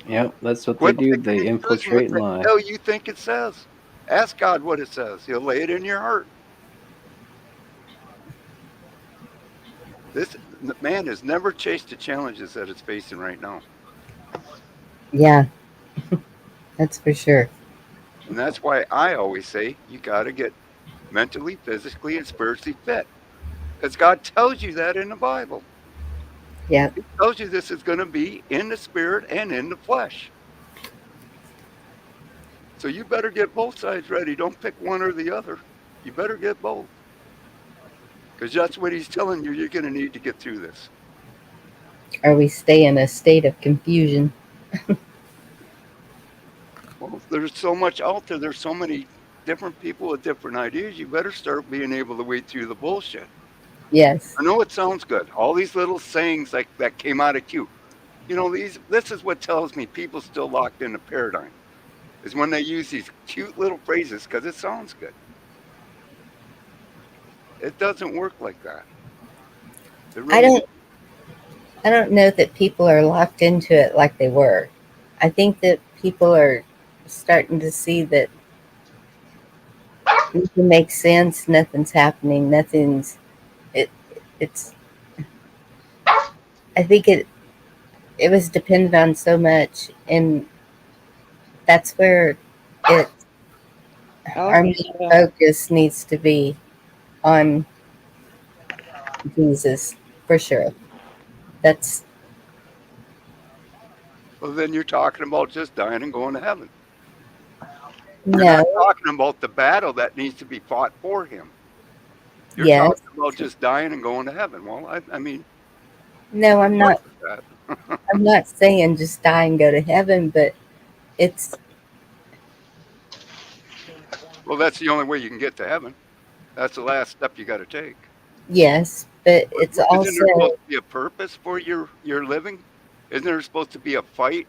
Yep, that's what they Quit do. picking They and choosing what infiltrate and the lie. hell you think it says. Ask God what it says. He'll lay it in your heart. This man has never chased the challenges that it's facing right now. Yeah, that's for sure. And that's why I always say you got to get mentally, physically, and spiritually fit. Because God tells you that in the Bible. Yep. He tells you this is going to be in the spirit and in the flesh. So you better get both sides ready. Don't pick one or the other. You better get both. Because that's what he's telling you you're going to need to get through this. Or we stay in a state of confusion. Well, there's so much out there. There's so many different people with different ideas. You better start being able to wade through the bullshit. Yes. I know it sounds good. All these little sayings like that came out of Q. This is what tells me people still locked in a paradigm is when they use these cute little phrases because it sounds good. It doesn't work like that. It I really don't I don't know that people are locked into it like they were. I think that people are starting to see that nothing makes sense, nothing's happening, it it's I think it was dependent on so much, and that's where it our Alex, main focus needs to be on Jesus for sure. That's Well, then you're talking about just dying and going to heaven. You're not no, talking about the battle that needs to be fought for him. You're yes, talking about just dying and going to heaven. Well, I mean, no, good luck with that. I'm not saying just die and go to heaven, but it's Well, that's the only way you can get to heaven. That's the last step you got to take. yes, but But it's isn't there supposed also to be a purpose for your living? Isn't there supposed to be a fight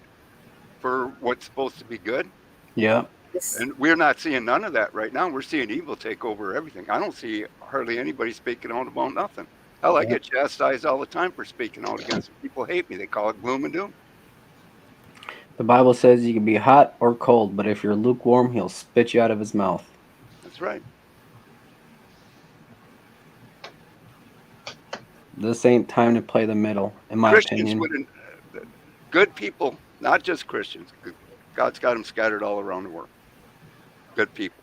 for what's supposed to be good? Yeah. this, And we're not seeing none of that right now. We're seeing evil take over everything. I don't see hardly anybody speaking out about nothing. Hell, I get chastised all the time for speaking out against it. People hate me. They call it gloom and doom. The Bible says you can be hot or cold, but if you're lukewarm, he'll spit you out of his mouth. That's right. This ain't time to play the middle, in my Christians opinion. wouldn't, good people, not just Christians. God's got them scattered all around the world. Good people.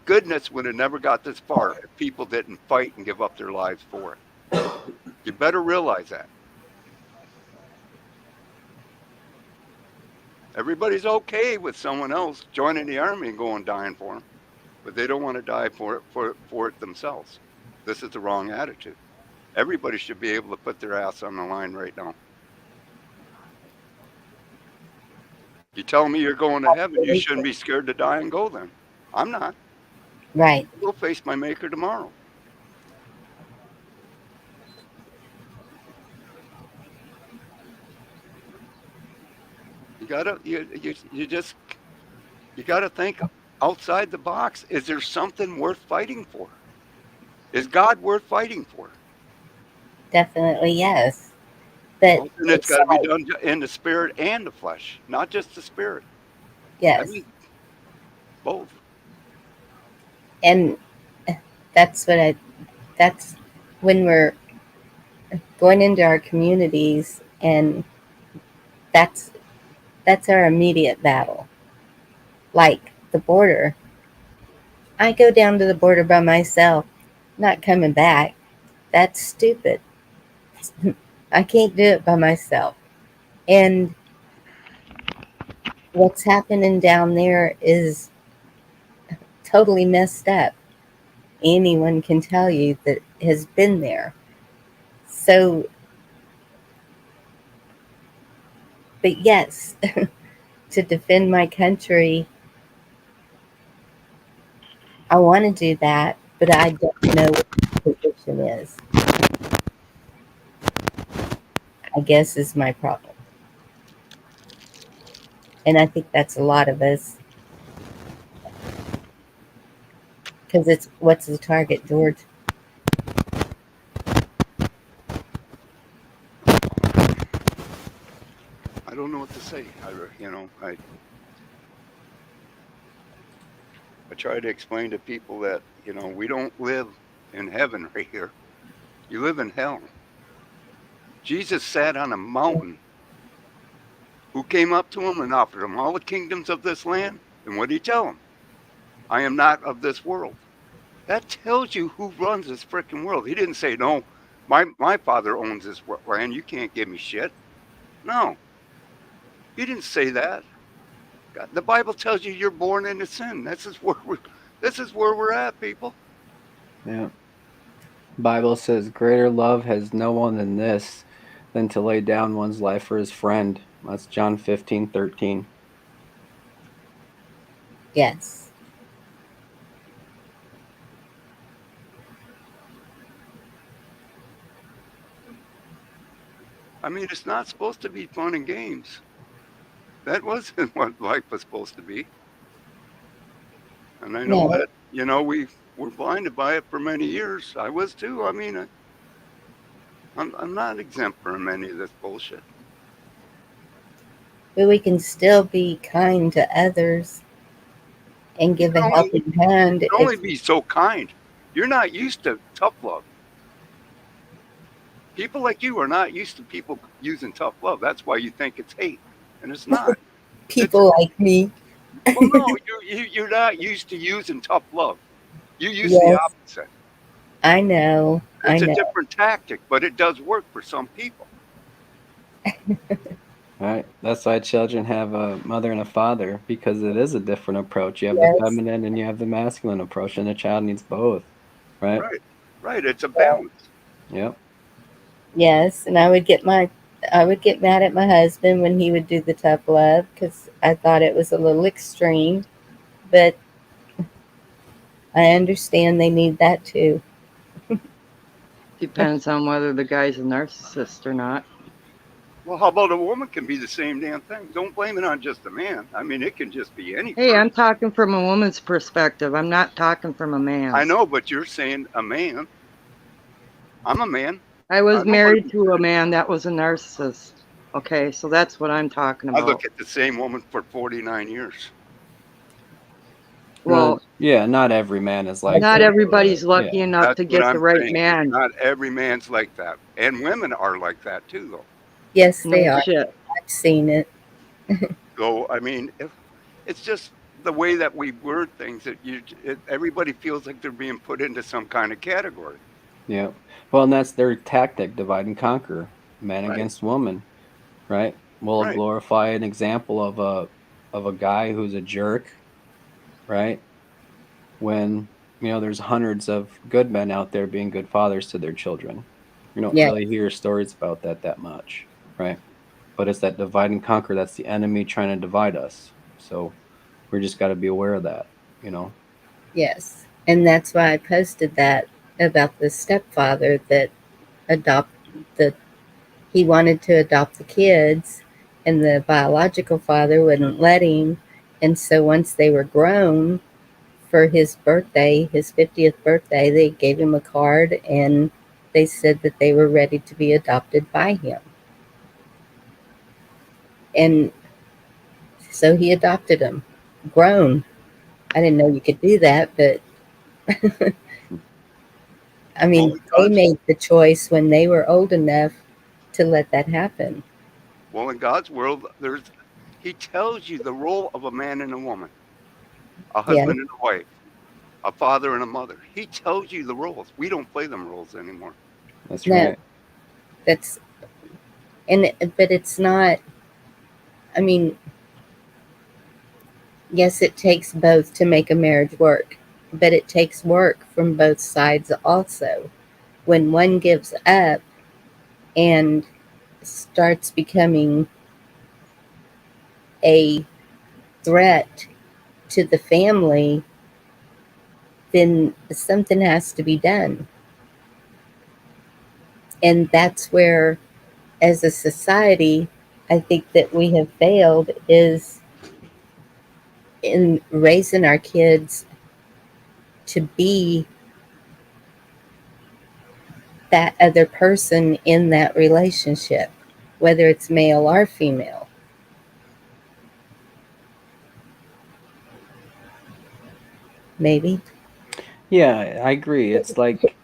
Goodness would have never got this far if people didn't fight and give up their lives for it. You better realize that. Everybody's okay with someone else joining the army and going dying for them, but they don't want to die for it themselves. This is the wrong attitude. Everybody should be able to put their ass on the line right now. You tell me you're going to heaven, you shouldn't be scared to die and go then. I'm not. right. I'll go face my maker tomorrow. You gotta think outside the box. Is there something worth fighting for? Is God worth fighting for? Definitely yes. But Well, then it's it's got to be like done in the spirit and the flesh, not just the spirit. That yes, means both. and that's what I. That's when we're going into our communities, and that's that's our immediate battle. Like the border, I go down to the border by myself, not coming back. That's stupid. I can't do it by myself. And what's happening down there is totally messed up. Anyone can tell you that has been there. So, but yes, to defend my country, I want to do that, but I don't know what the position is. I guess is my problem. And I think that's a lot of us because it's what's the target, George? I don't know what to say. I try to explain to people that we don't live in heaven right here. You live in hell. Jesus sat on a mountain. Who came up to him and offered him all the kingdoms of this land? And what did he tell him? I am not of this world. That tells you who runs this freaking world. He didn't say, no, my father owns this land. You can't give me shit. No, he didn't say that. God, the Bible tells you you're born into sin. This is where we're at, people. Yeah. Bible says, greater love has no one than this, than to lay down one's life for his friend. That's John 15:13. Yes. I mean, it's not supposed to be fun and games. That wasn't what life was supposed to be. And I know No. that, we were blinded by it for many years. I was too. I mean, I'm not exempt from any of this bullshit. But we can still be kind to others and You give a can helping hand only if be so kind. You're not used to tough love. People like you are not used to people using tough love. That's why you think it's hate, and it's not. It's people like me. well, no, you're not used to using tough love. You use the Yes, opposite. I know. I It's a know. different tactic, but it does work for some people. Right? That's why children have a mother and a father, because it is a different approach. You have the Yes. feminine and you have the masculine approach, and a child needs both. Right? Right, right. It's a balance. Yep. Yes, and I would get mad at my husband when he would do the tough love because I thought it was a little extreme, but I understand they need that too. Depends on whether the guy's a narcissist or not. Well, how about a woman can be the same damn thing? Don't blame it on just a man. I mean, it can just be any Hey, person. I'm talking from a woman's perspective. I'm not talking from a man's. I know, but you're saying a man. I'm a man. I I was don't want to married be. to a man that was a narcissist. Okay, so that's what I'm talking I about. look at the same woman for 49 years. Well, Yeah, not every man is like not that. everybody's lucky Yeah. enough That's to what get the I'm right saying. man. Not every man's like that, and women are like that too, though. Yes, No they are. shit. I've seen it. So I mean, if it's just the way that we word things that everybody feels like they're being put into some kind of category. Yeah. Well, and that's their tactic, divide and conquer, man Right, against woman, right? We'll right. glorify an example of a guy who's a jerk, right? When, there's hundreds of good men out there being good fathers to their children. You don't Yes, really hear stories about that much, right? But it's that divide and conquer, that's the enemy trying to divide us. So we just got to be aware of that. yes. And that's why I posted that about the stepfather that adopt the he wanted to adopt the kids and the biological father wouldn't let him. And so once they were grown for his birthday, his 50th birthday, they gave him a card and they said that they were ready to be adopted by him. And so he adopted them, grown. I didn't know you could do that, but I Well, mean, in they God's made the choice when they were old enough to let that happen. well, in God's world, He tells you the role of a man and a woman, a Yeah, husband and a wife, a father and a mother. He tells you the roles. We don't play them roles anymore. That's no, right. that's but it's not. I mean, yes, it takes both to make a marriage work, but it takes work from both sides also. When one gives up and starts becoming a threat to the family, then something has to be done. And that's where, as a society, I think that we have failed is in raising our kids to be that other person in that relationship, whether it's male or female. Maybe. Yeah, I agree. It's like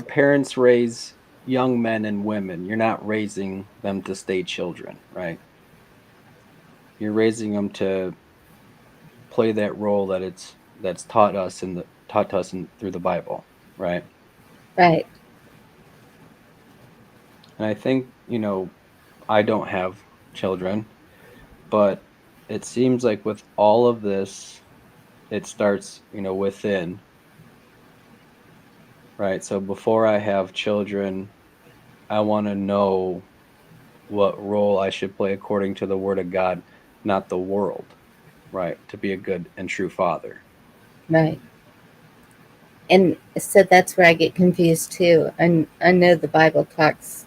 parents raise young men and women. You're not raising them to stay children, right? You're raising them to play that role that's taught to us through the Bible, right? Right. And I think, I don't have children, but it seems like with all of this, it starts, within, right? So before I have children, I want to know what role I should play according to the word of God, not the world, right? To be a good and true father. Right. And so that's where I get confused too. And I know the Bible talks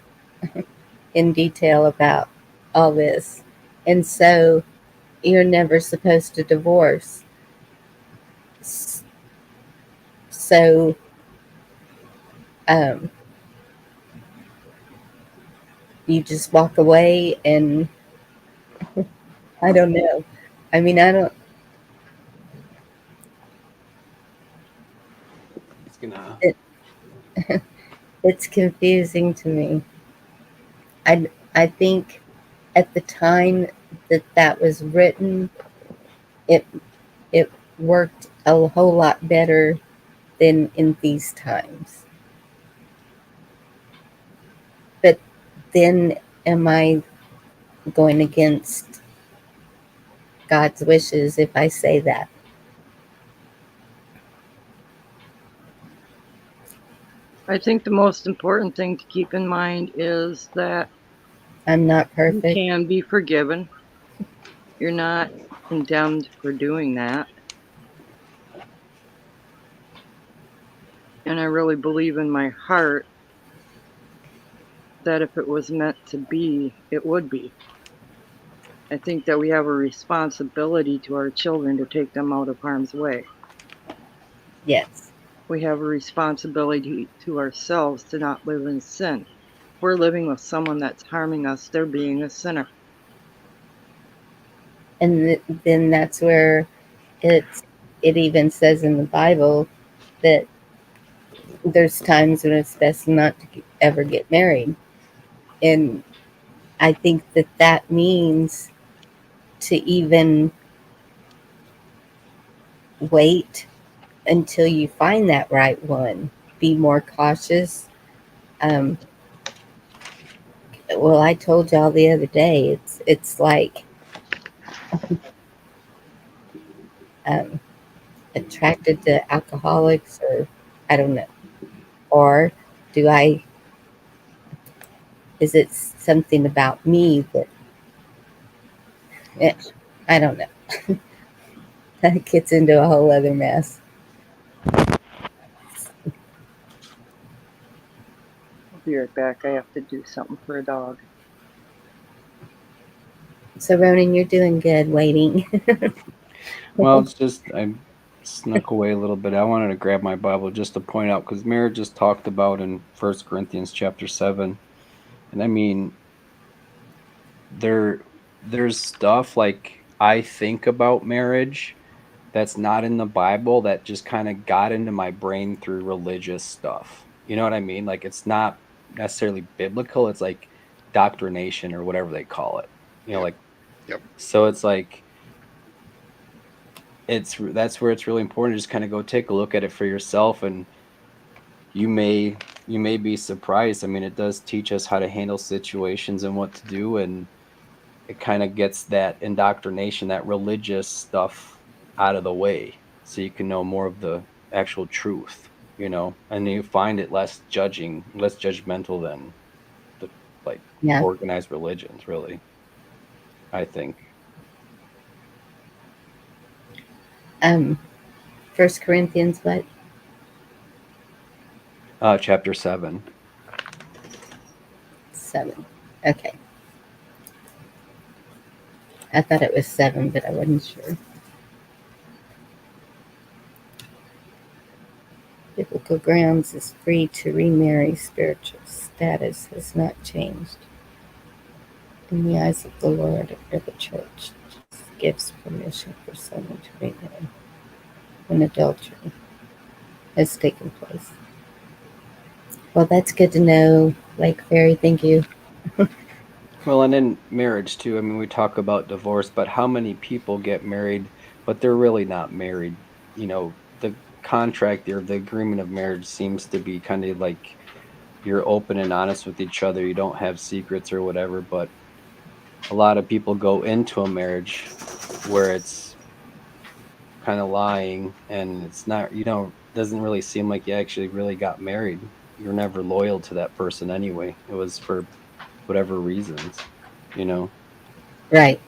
in detail about all this. And so you're never supposed to divorce. S- So um, you just walk away, and I don't know. I mean, I don't. It's gonna. It, it's confusing to me. I think at the time that that was written, it it worked a whole lot better than in these times. But then, am I going against God's wishes if I say that? I think the most important thing to keep in mind is that I'm not you perfect. can be forgiven. You're not condemned for doing that. And I really believe in my heart that if it was meant to be, it would be. I think that we have a responsibility to our children to take them out of harm's way. Yes. We have a responsibility to ourselves to not live in sin. If we're living with someone that's harming us, they're being a sinner. And then that's where it even says in the Bible that there's times when it's best not to ever get married. And I think that that means to even wait until you find that right one. Be more cautious. Um, well, I told y'all the other day, it's like um, attracted to alcoholics, or I don't know. Or do I? Is it something about me that I don't know? That gets into a whole other mess. I'll be right back. I have to do something for a dog. So, Ronan, you're doing good waiting. Well, it's just I snuck away a little bit. I wanted to grab my Bible just to point out because Mary just talked about in First Corinthians chapter 7, and I mean there's stuff like I think about marriage that's not in the Bible that just kind of got into my brain through religious stuff. You know what I mean? Like it's not necessarily biblical. It's like doctrination or whatever they call it. Yep. Like Yep. so it's like that's where it's really important to just kind of go take a look at it for yourself, and you may you may be surprised. I mean, it does teach us how to handle situations and what to do, and it kind of gets that indoctrination, that religious stuff out of the way so you can know more of the actual truth, and you find it less judgmental than the like Yeah. organized religions, really, I think. Um, First Corinthians, what? Chapter 7. 7. Okay. I thought it was 7, but I wasn't sure. Biblical grounds is free to remarry. Spiritual status has not changed. In the eyes of the Lord or the church, Jesus gives permission for someone to remarry when adultery has taken place. Well, that's good to know, Lake Fairy. Thank you. Well, and in marriage too. I mean, we talk about divorce, but how many people get married, but they're really not married? You know, the contract or the agreement of marriage seems to be kind of like you're open and honest with each other. You don't have secrets or whatever, but a lot of people go into a marriage where it's kind of lying and it's not, doesn't really seem like you actually really got married. You're never loyal to that person anyway. It was for whatever reasons, you know. Right.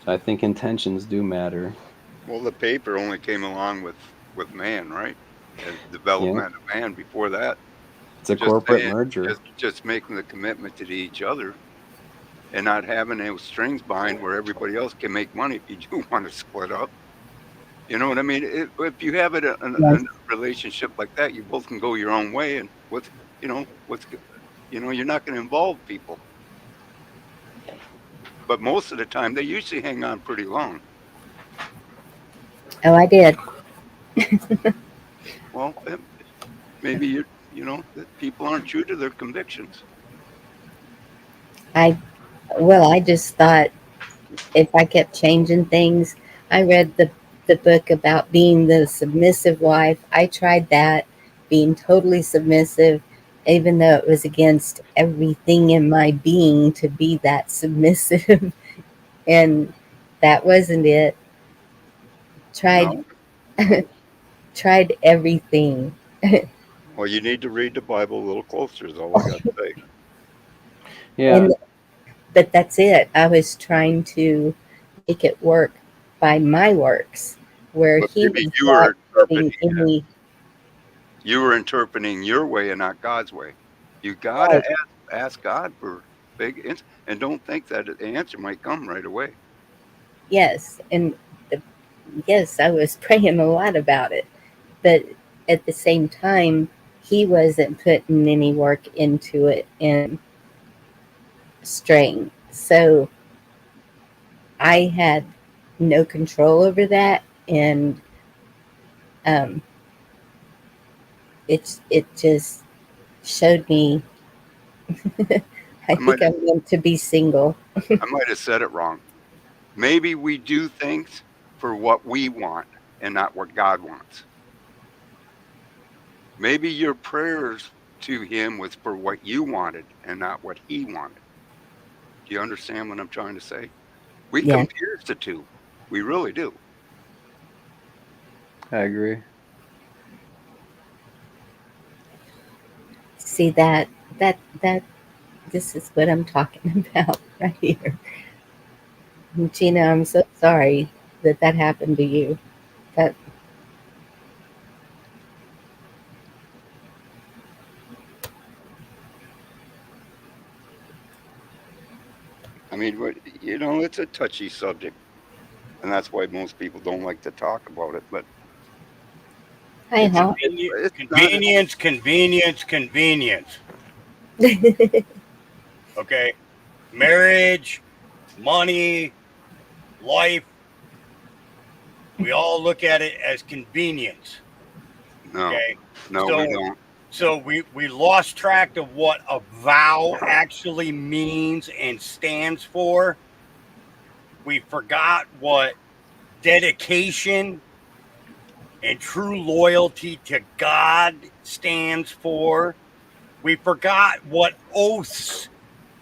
So I think intentions do matter. Well, the paper only came along with man, right? As Yeah. development of man. Before that, It's a just corporate saying, merger. just making the commitment to each other and not having those strings behind where everybody else can make money if you do want to split up. You know what I mean? If you have a Yes. relationship like that, you both can go your own way, and you're not going to involve people. But most of the time, they usually hang on pretty long. Oh, I did. Well, maybe that people aren't true to their convictions. I just thought if I kept changing things, I read the book about being the submissive wife. I tried that, being totally submissive, even though it was against everything in my being to be that submissive, and that wasn't it. No, Tried no. tried everything, Well, you need to read the Bible a little closer. Is all I got to say. Yeah, and but that's it. I was trying to make it work by my works, where But he maybe was not putting any. you were interpreting your way and not God's way. You got to Right. ask God for and don't think that the answer might come right away. Yes, and the, yes, I was praying a lot about it, but at the same time, he wasn't putting any work into it and straying. So I had no control over that, and um, it just showed me. I I might think I'm meant to be single. I might have said it wrong. Maybe we do things for what we want and not what God wants. Maybe your prayers to him was for what you wanted and not what he wanted. Do you understand what I'm trying to say? We Yeah. compare the two. We really do. I agree. See that this is what I'm talking about right here. Gina, I'm so sorry that that happened to you. That I mean, it's a touchy subject, and that's why most people don't like to talk about it. But I hope. it's not. Convenience, convenience, convenience. Okay. Marriage, money, life, we all look at it as convenience. No, Okay. no, we So don't. we lost track of what a vow actually means and stands for. We forgot what dedication and true loyalty to God stands for. We forgot what oaths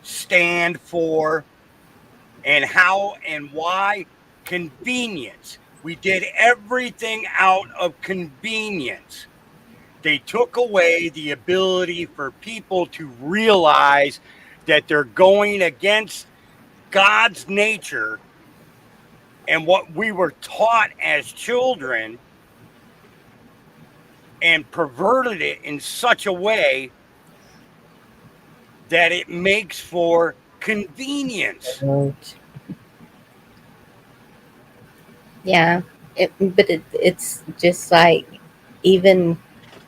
stand for and how and why. Convenience. We did everything out of convenience. They took away the ability for people to realize that they're going against God's nature and what we were taught as children and perverted it in such a way that it makes for convenience. Yeah, it's just like, even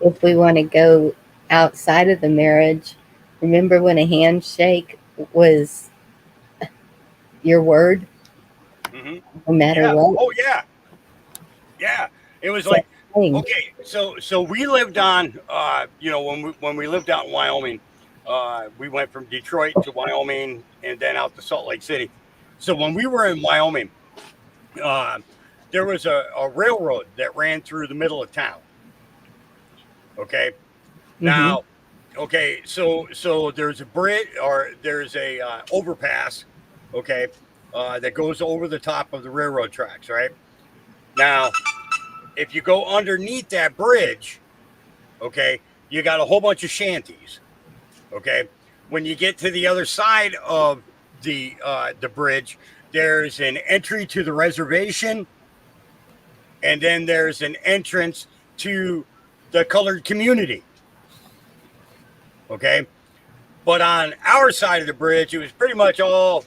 if we want to go outside of the marriage, remember when a handshake was your word, Mm-hmm. no matter Yeah. what? Oh, yeah. Yeah. It was So, like Okay, so we lived on, when we lived out in Wyoming, we went from Detroit to Wyoming and then out to Salt Lake City. So when we were in Wyoming, uh, there was a railroad that ran through the middle of town. Okay, Mm-hmm. now, okay, so there's a bridge or there's a overpass, okay, that goes over the top of the railroad tracks, right? Now, if you go underneath that bridge, okay, you got a whole bunch of shanties. Okay, when you get to the other side of the bridge, there's an entry to the reservation, and then there's an entrance to the colored community. Okay, but on our side of the bridge, it was pretty much all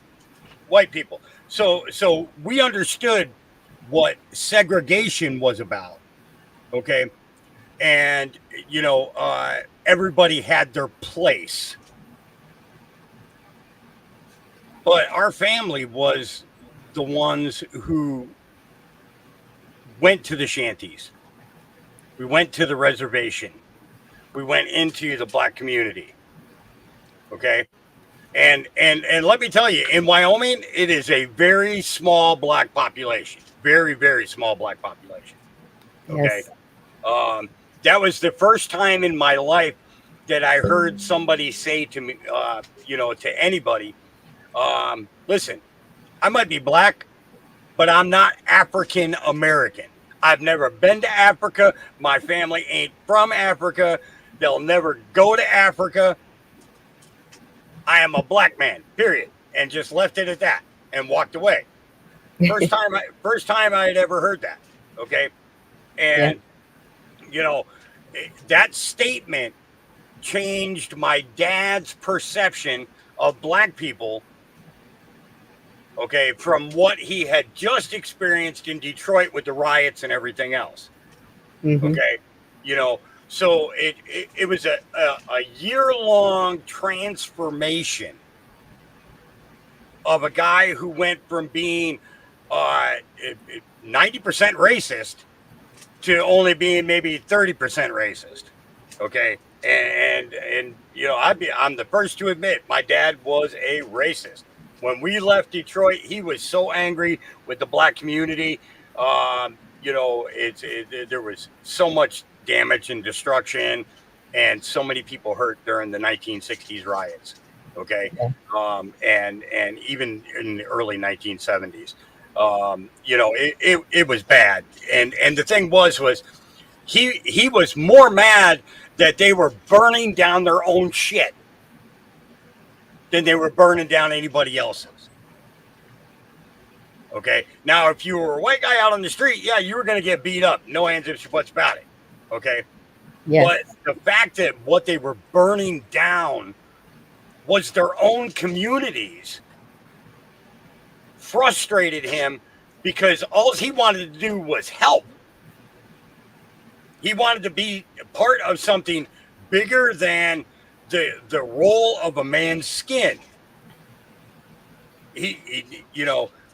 white people. So we understood what segregation was about. Okay, and everybody had their place. But our family was the ones who went to the shanties. We went to the reservation. We went into the black community. Okay. And let me tell you, in Wyoming, it is a very small black population. Very, very small black population. Okay. Yes. Um, that was the first time in my life that I heard somebody say to me, to anybody, listen, I might be black, but I'm not African American. I've never been to Africa. My family ain't from Africa. They'll never go to Africa. I am a black man, period. And just left it at that and walked away. First time I had ever heard that. Okay. Yeah. And you know, that statement changed my dad's perception of black people, okay, from what he had just experienced in Detroit with the riots and everything else. Mm-hmm. Okay. So it was a year long transformation of a guy who went from being 90% racist to only being maybe 30% racist. Okay. And I'm the first to admit my dad was a racist. When we left Detroit, he was so angry with the black community. There was so much damage and destruction, and so many people hurt during the 1960s riots. Okay, Yeah. and even in the early 1970s, it was bad. And the thing was he was more mad that they were burning down their own shit than they were burning down anybody else's. Okay. Now, if you were a white guy out on the street, yeah, you were going to get beat up. No ands, ifs, or buts about it. Okay. Yes. But the fact that what they were burning down was their own communities frustrated him because all he wanted to do was help. He wanted to be part of something bigger than the role of a man's skin.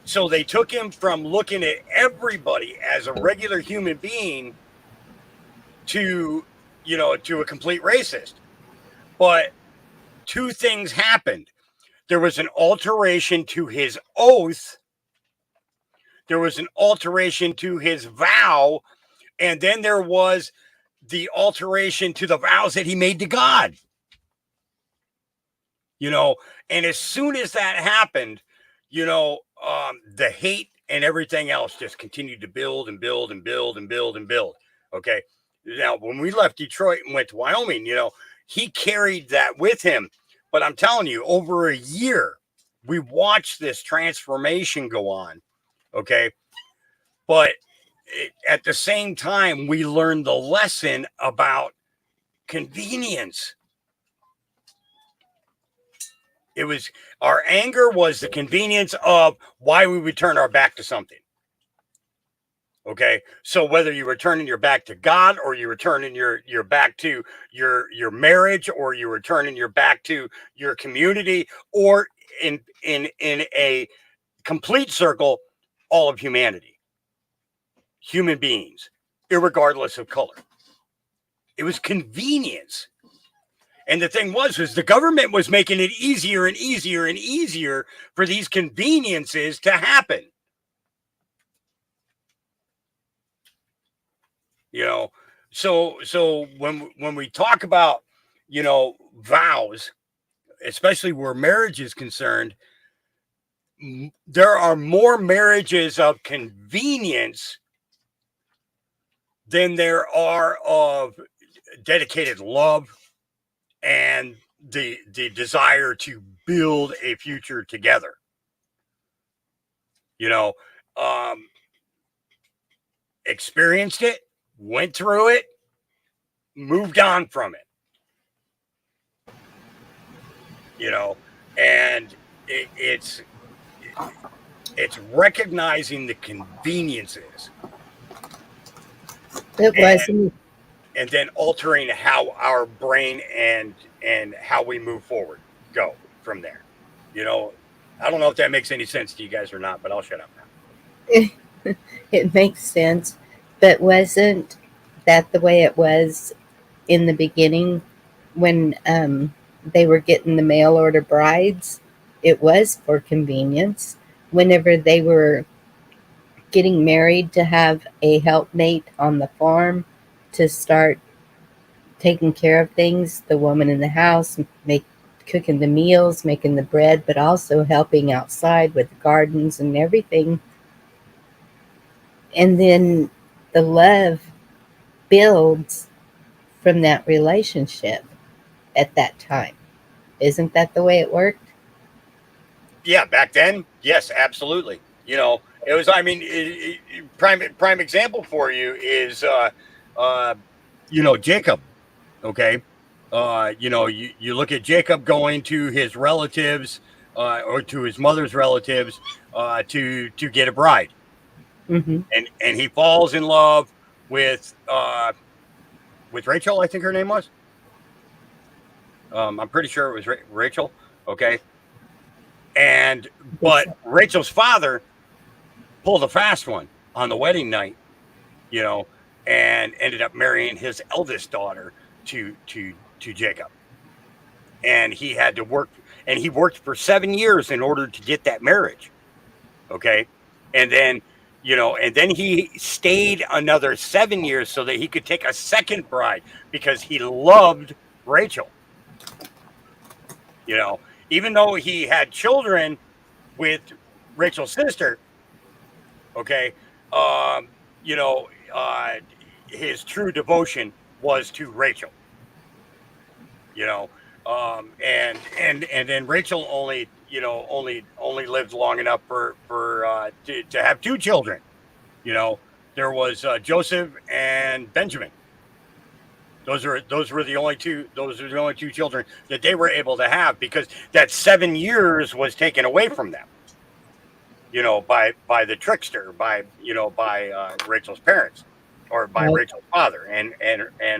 So they took him from looking at everybody as a regular human being to to a complete racist. But two things happened. There was an alteration to his oath, there was an alteration to his vow, and then there was the alteration to the vows that he made to God. you know and as soon as that happened, the hate and everything else just continued to build and build and build and build and build. Okay, now when we left Detroit and went to Wyoming, he carried that with him. But I'm telling you, over a year we watched this transformation go on. Okay, but at the same time we learned the lesson about convenience. It was Our anger was the convenience of why we would turn our back to something. Okay, so whether you were turning your back to God, or you were turning your back to your marriage, or you were turning your back to your community, or in a complete circle, all of humanity, human beings. irregardless of color. It was convenience. And the thing was the government was making it easier and easier and easier for these conveniences to happen. You know, so when we talk about, you know, vows, especially where marriage is concerned, there are more marriages of convenience than there are of dedicated love and the desire to build a future together. You know, experienced it, went through it, moved on from it. You know, and it's recognizing the conveniences. It wasn't. And then altering how our brain and how we move forward go from there. You know, I don't know if that makes any sense to you guys or not, but I'll shut up now. It makes sense, but wasn't that the way it was in the beginning when they were getting the mail order brides? It was for convenience. Whenever they were getting married, to have a helpmate on the farm to start taking care of things, the woman in the house cooking the meals, making the bread, but also helping outside with the gardens and everything. And then the love builds from that relationship at that time. Isn't that the way it worked? Yeah, back then, yes, absolutely. You know, it was. I mean, prime example for you is, you know, Jacob. Okay, you know, you look at Jacob going to his relatives or to his mother's relatives to get a bride, Mm-hmm. and he falls in love with Rachel. I think her name was. I'm pretty sure it was Rachel. Okay, but Rachel's father pulled a fast one on the wedding night, you know, and ended up marrying his eldest daughter to Jacob. And he had to work, and he worked for 7 years in order to get that marriage. Okay, and then, you know, and then he stayed another 7 years so that he could take a second bride because he loved Rachel. You know, even though he had children with Rachel's sister, okay, you know, his true devotion was to Rachel. You know, and then Rachel only, you know, only lived long enough for to have two children. You know, there was Joseph and Benjamin. Those were the only two. Those are the only two children that they were able to have because that 7 years was taken away from them. You know, by the trickster, by, you know, by Rachel's parents, or by Right. Rachel's father and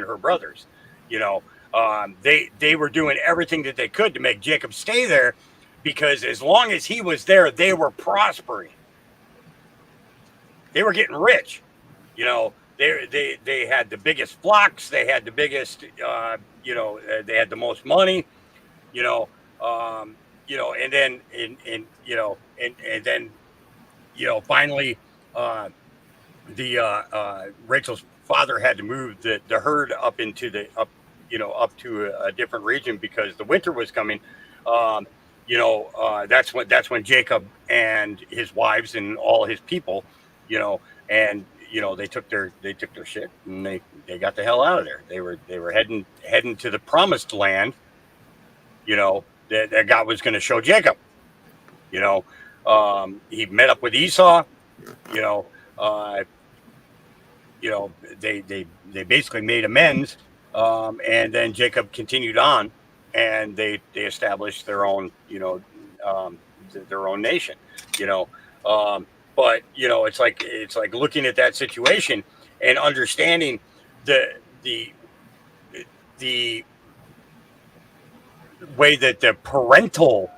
her brothers. You know, they were doing everything that they could to make Jacob stay there because as long as he was there, they were prospering. They were getting rich. You know, they had the biggest flocks. They had the biggest. You know, they had the most money. You know, you know, and then you know, and then, you know, finally, Rachel's father had to move the herd up into the up, you know, up to a different region because the winter was coming. Um, you know, that's when Jacob and his wives and all his people, you know, and you know, they took their shit and they got the hell out of there. They were heading to the promised land. You know, that God was going to show Jacob. You know, he met up with Esau. You know, uh, you know, they basically made amends, and then Jacob continued on, and they established their own, you know, their own nation. You know, but you know, it's like looking at that situation and understanding the the the way that the parental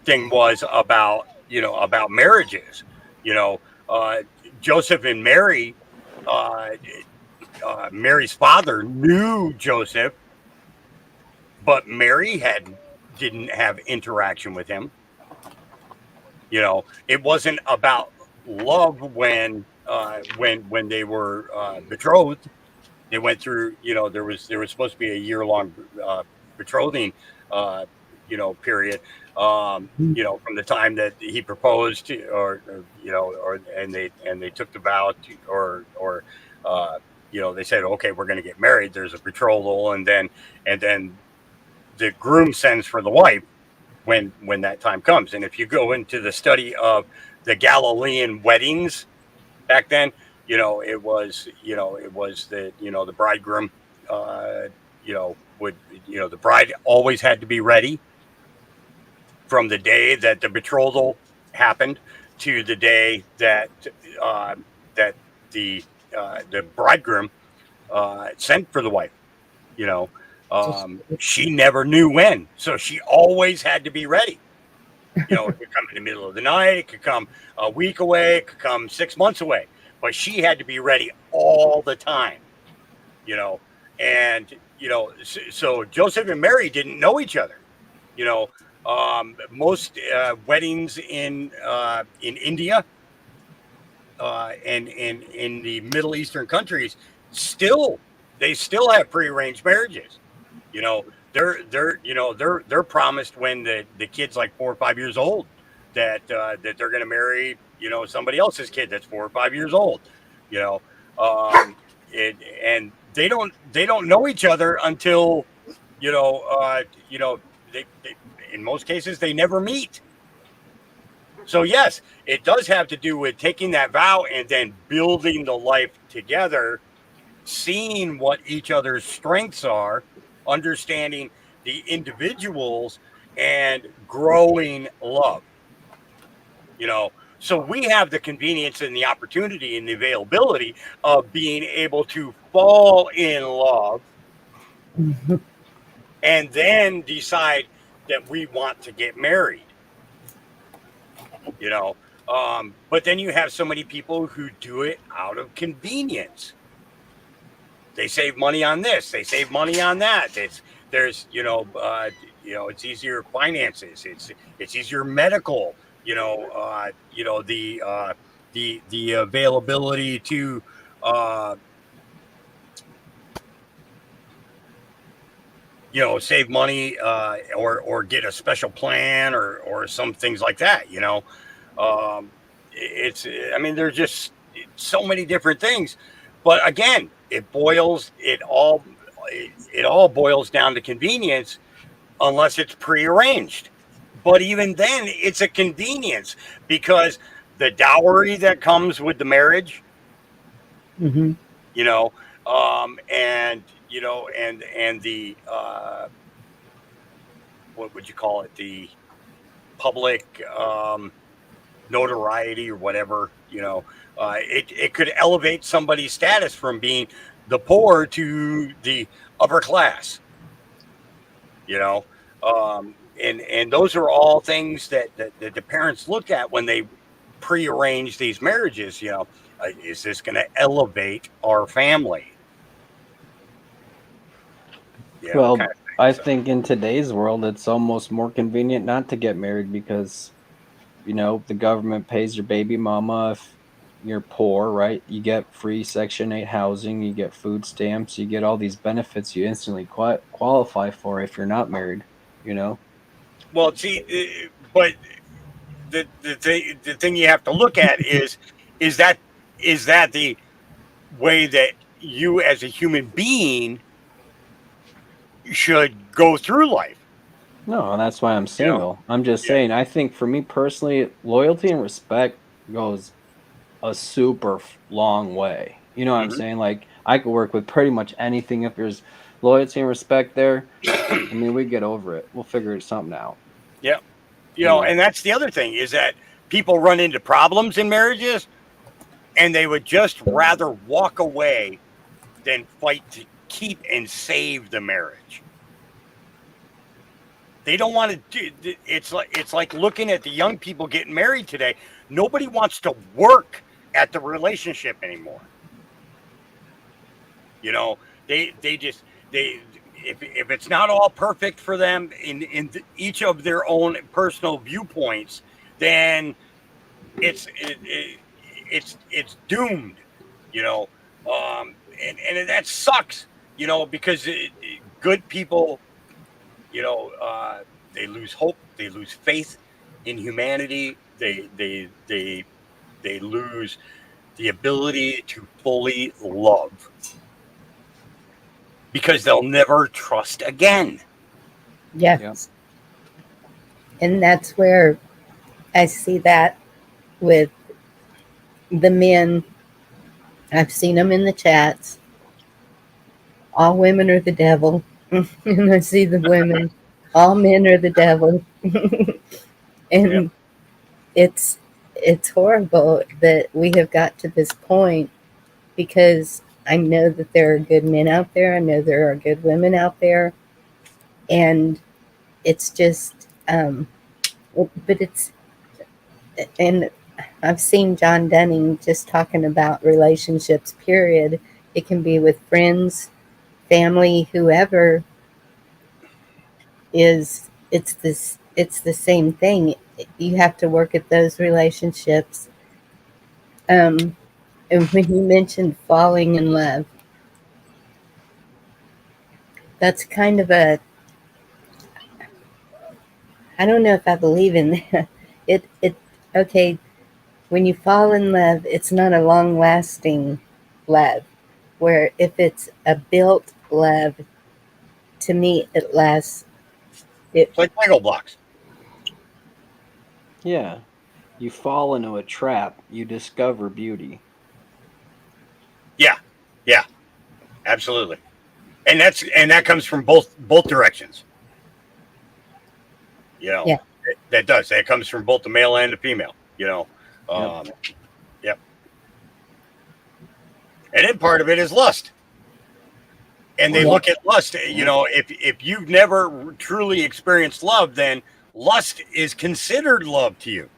thing was about, you know, about marriages. You know, Joseph and Mary, Mary's father knew Joseph, but Mary didn't have interaction with him. It wasn't about love when they were betrothed. They went through. There was supposed to be a year-long betrothing. Uh, period. From the time that he proposed, and they took the vow to, they said, okay, we're going to get married. There's a betrothal, and then the groom sends for the wife when that time comes. And if you go into the study of the Galilean weddings back then, it was the bridegroom, would, the bride always had to be ready from the day that the betrothal happened to the day that that the bridegroom sent for the wife. She never knew when, so she always had to be ready. It could come in the middle of the night, it could come a week away, it could come 6 months away, but she had to be ready all the time. And so Joseph and Mary didn't know each other. Most weddings in India and in the Middle Eastern countries they still have prearranged marriages. They're promised when the kid's like 4 or 5 years old that they're going to marry somebody else's kid that's 4 or 5 years old. And they don't know each other until they in most cases they never meet. So yes, it does have to do with taking that vow and then building the life together, seeing what each other's strengths are, understanding the individuals, and growing love. So we have the convenience and the opportunity and the availability of being able to fall in love and then decide that we want to get married. But then you have so many people who do it out of convenience. They save money on this, they save money on that. There's it's easier finances, it's easier medical, the availability to save money, or get a special plan, or some things like that. There's just so many different things, but again, it all boils down to convenience, unless it's prearranged. But even then, it's a convenience, because the dowry that comes with the marriage, Mm-hmm. and the what would you call it, the public notoriety or whatever, it could elevate somebody's status from being the poor to the upper class. And those are all things that the parents look at when they prearrange these marriages. Is this going to elevate our family? Well, kind of thing. I So, think in today's world, it's almost more convenient not to get married because, the government pays your baby mama if you're poor, right? You get free Section 8 housing, you get food stamps, you get all these benefits you instantly qualify for if you're not married, you know? well, see, but the thing you have to look at is that is that the way that you as a human being should go through life. No, that's why I'm You know, single. I'm just yeah. saying, I think for me personally, loyalty and respect goes a super long way. You know what I'm Hmm. saying? Like, I could work with pretty much anything if there's loyalty and respect there. I mean, we get over it. We'll figure something out, Yeah. you know? And that's the other thing, is that people run into problems in marriages, and they would just rather walk away than fight to keep and save the marriage. They don't want to do. It's like looking at the young people getting married today. Nobody wants to work at the relationship anymore. You know, they just they if it's not all perfect for them in each of their own personal viewpoints, then it's it's doomed. You know, and that sucks. You know, because good people, you know, they lose hope, they lose faith in humanity, they lose the ability to fully love because they'll never trust again. Yes. And that's where I see that with the men. I've seen them in the chats. All women are the devil. And I see the women. All men are the devil. Yep. And it's it's horrible that we have got to this point, because I know that there are good men out there. I know there are good women out there. And it's just, but it's, and I've seen John Dunning just talking about relationships, period. It can be with friends, family, whoever is, it's the same thing. You have to work at those relationships. And when you mentioned falling in love, that's kind of a, I don't know if I believe in that. It okay, when you fall in love, it's not a long lasting love. Where if it's a built love, to me it lasts. It's like Lego blocks. Yeah. You fall into a trap, you discover beauty. Yeah, yeah, absolutely. And that comes from both directions. You know, Yeah. that does. That comes from both the male and the female. You know, Yep. Yep. And then part of it is lust. And they Yeah. look at lust. You know, if you've never truly experienced love, then lust is considered love to you.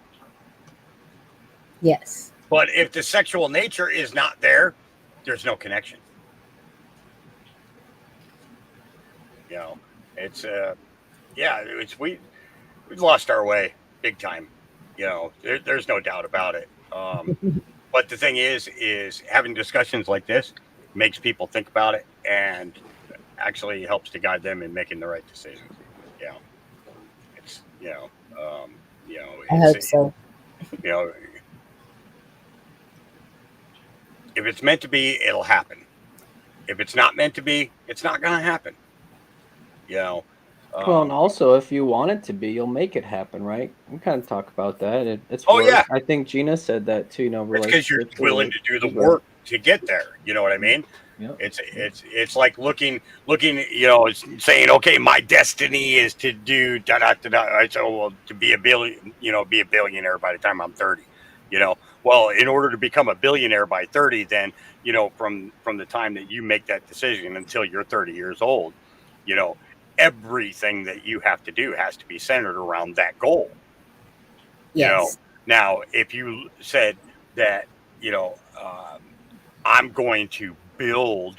Yes. But if the sexual nature is not there, there's no connection. You know, it's yeah, it's we've lost our way big time. You know, there's no doubt about it. But the thing is having discussions like this makes people think about it and actually helps to guide them in making the right decisions. You know, it's you know, I hope so. you know, if it's meant to be, it'll happen. If it's not meant to be, it's not going to happen. You know, Well, and um, also, if you want it to be, you'll make it happen, right? We kind of talk about that. It's oh work. yeah, I think Gina said that too. You know, it's because you're relationships are willing work. to do the Is work. work to get there. You know what I Yep. mean? Yep. It's like looking. You know, it's saying, okay, my destiny is to do da da da da. Right? So, well, to be a billion, you know, be a billionaire by the time I'm 30. You know, well, in order to become a billionaire by 30, then you know, from the time that you make that decision until you're 30 years old, you know, everything that you have to do has to be centered around that goal. You know, Yes. now if you said that, you know, I'm going to build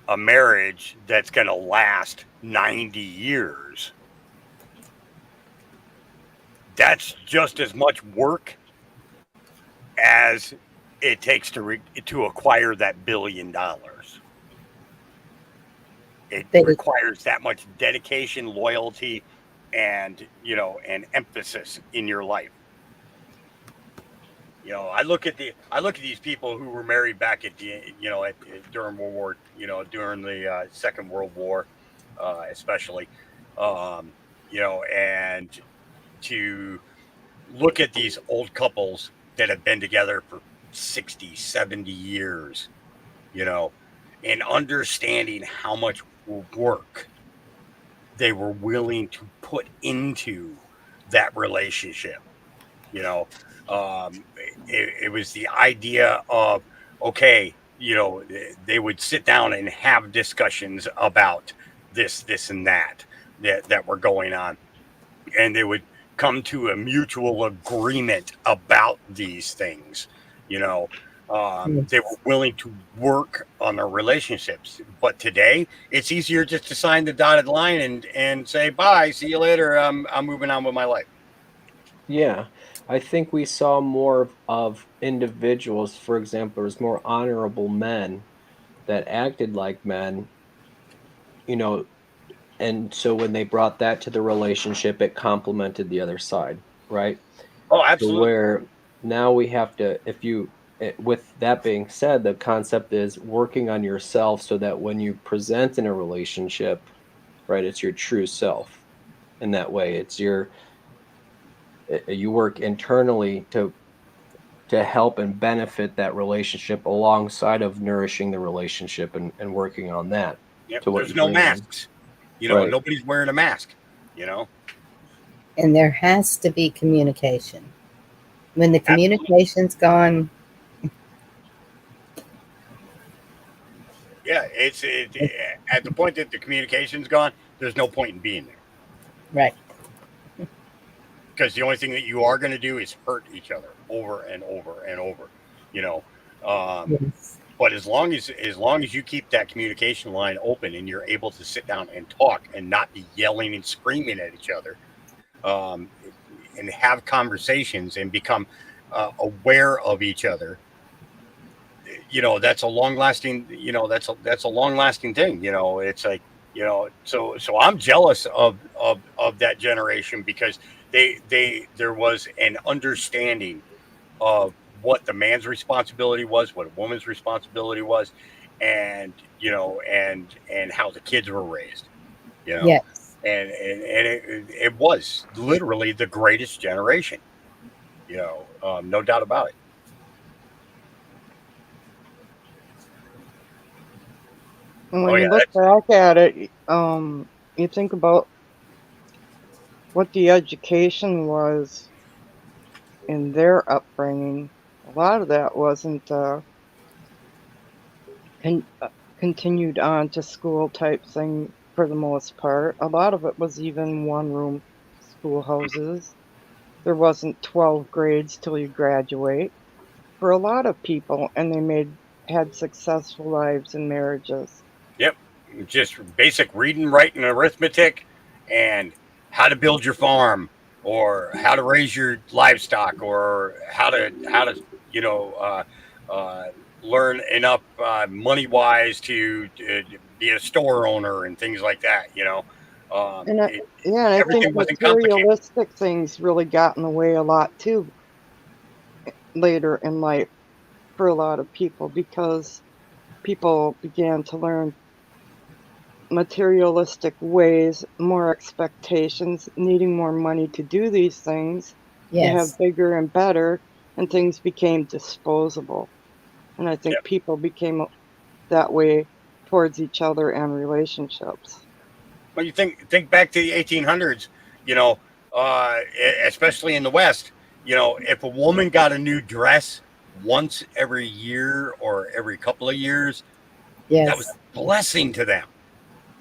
a marriage that's going to last 90 years, that's just as much work as it takes to acquire that $1 billion. It But it, requires that much dedication, loyalty, and you know, and emphasis in your life. You know, I look at these people who were married back at the you know during World War, you know, during the Second World War, especially, um, you know, and to look at these old couples that have been together for 60, 70 years, you know, and understanding how much work they were willing to put into that relationship. You know, it was the idea of, okay, you know, they would sit down and have discussions about this and that were going on, and they would come to a mutual agreement about these things. You know, They were willing to work on their relationships. But today, it's easier just to sign the dotted line and say bye, see you later. I'm moving on with my life. Yeah, I think we saw more of individuals. For example, there's more honorable men that acted like men, you know, and so when they brought that to the relationship, it complemented the other side, right? Oh, To absolutely. where now we have to, if you, with that being said, the concept is working on yourself so that when you present in a relationship, right, it's your true self. In that way, it's your, you work internally to help and benefit that relationship alongside of nourishing the relationship and working on that Yep. to what There's you no bring in. masks. Right. Nobody's wearing a mask. You know. And there has to be communication. When the Absolutely. communication's gone, Yeah. At the point that the communication's gone. There's no point in being there right? because the only thing that you are going to do is hurt each other over and over and over. You know. Um, Yes. but as long as you keep that communication line open and you're able to sit down and talk and not be yelling and screaming at each other, um, and have conversations and become aware of each other, that's a long lasting. That's a long lasting thing. It's like, so I'm jealous of that generation because there was an understanding of what the man's responsibility was, what a woman's responsibility was, and how the kids were raised, you know, Yes. and it was literally the greatest generation, no doubt about it. And Oh when yeah, you look that's back at it, you think about what the education was in their upbringing. A lot of that wasn't con- uh, continued on to school type thing for the most part. A lot of it was even one room schoolhouses. There wasn't 12 grades till you graduate for a lot of people, and they had successful lives and marriages. yep, just basic reading, writing, arithmetic, and how to build your farm, or how to raise your livestock, or how to you know uh, learn enough money wise to be a store owner and things like that. And I, It, yeah, and I think everything wasn't complicated. materialistic things really got in the way a lot too later in life for a lot of people because people began to learn materialistic ways, more expectations, needing more money to do these things, to have Yes. bigger and better, and things became disposable. And I think Yep. people became that way towards each other and relationships. Well, you think back to the 1800s, you know, especially in the West, if a woman got a new dress once every year or every couple of years, that was Yes. a blessing to them.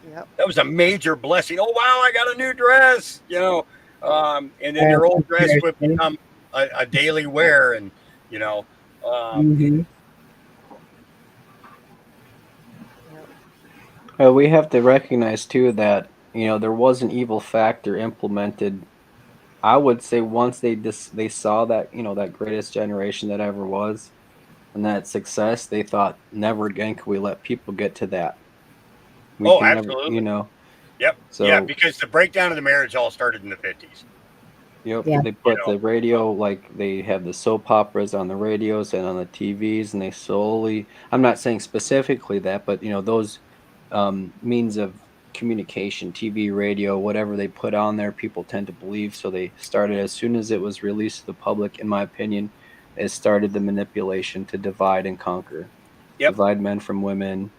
Yep. That was a major blessing. Oh wow, I got a new dress, and then their old dress would Comparison. become a daily wear, and you know, Mm-hmm. Yep. We have to recognize too that there was an evil factor implemented. I would say once they saw that that greatest generation that ever was and that success, they thought never again could we let people get to that. We oh, can never, absolutely, yep, yeah, so because the breakdown of the marriage all started in the 50s. yep, Yeah. they You put know, the radio like they have the soap operas on the radios and on the TVs, and they slowly. I'm not saying specifically that, but those means of communication, TV, radio, whatever they put on there, people tend to believe. So they started as soon as it was released to the public. In my opinion, it started the manipulation to divide and conquer, yep. divide men from women,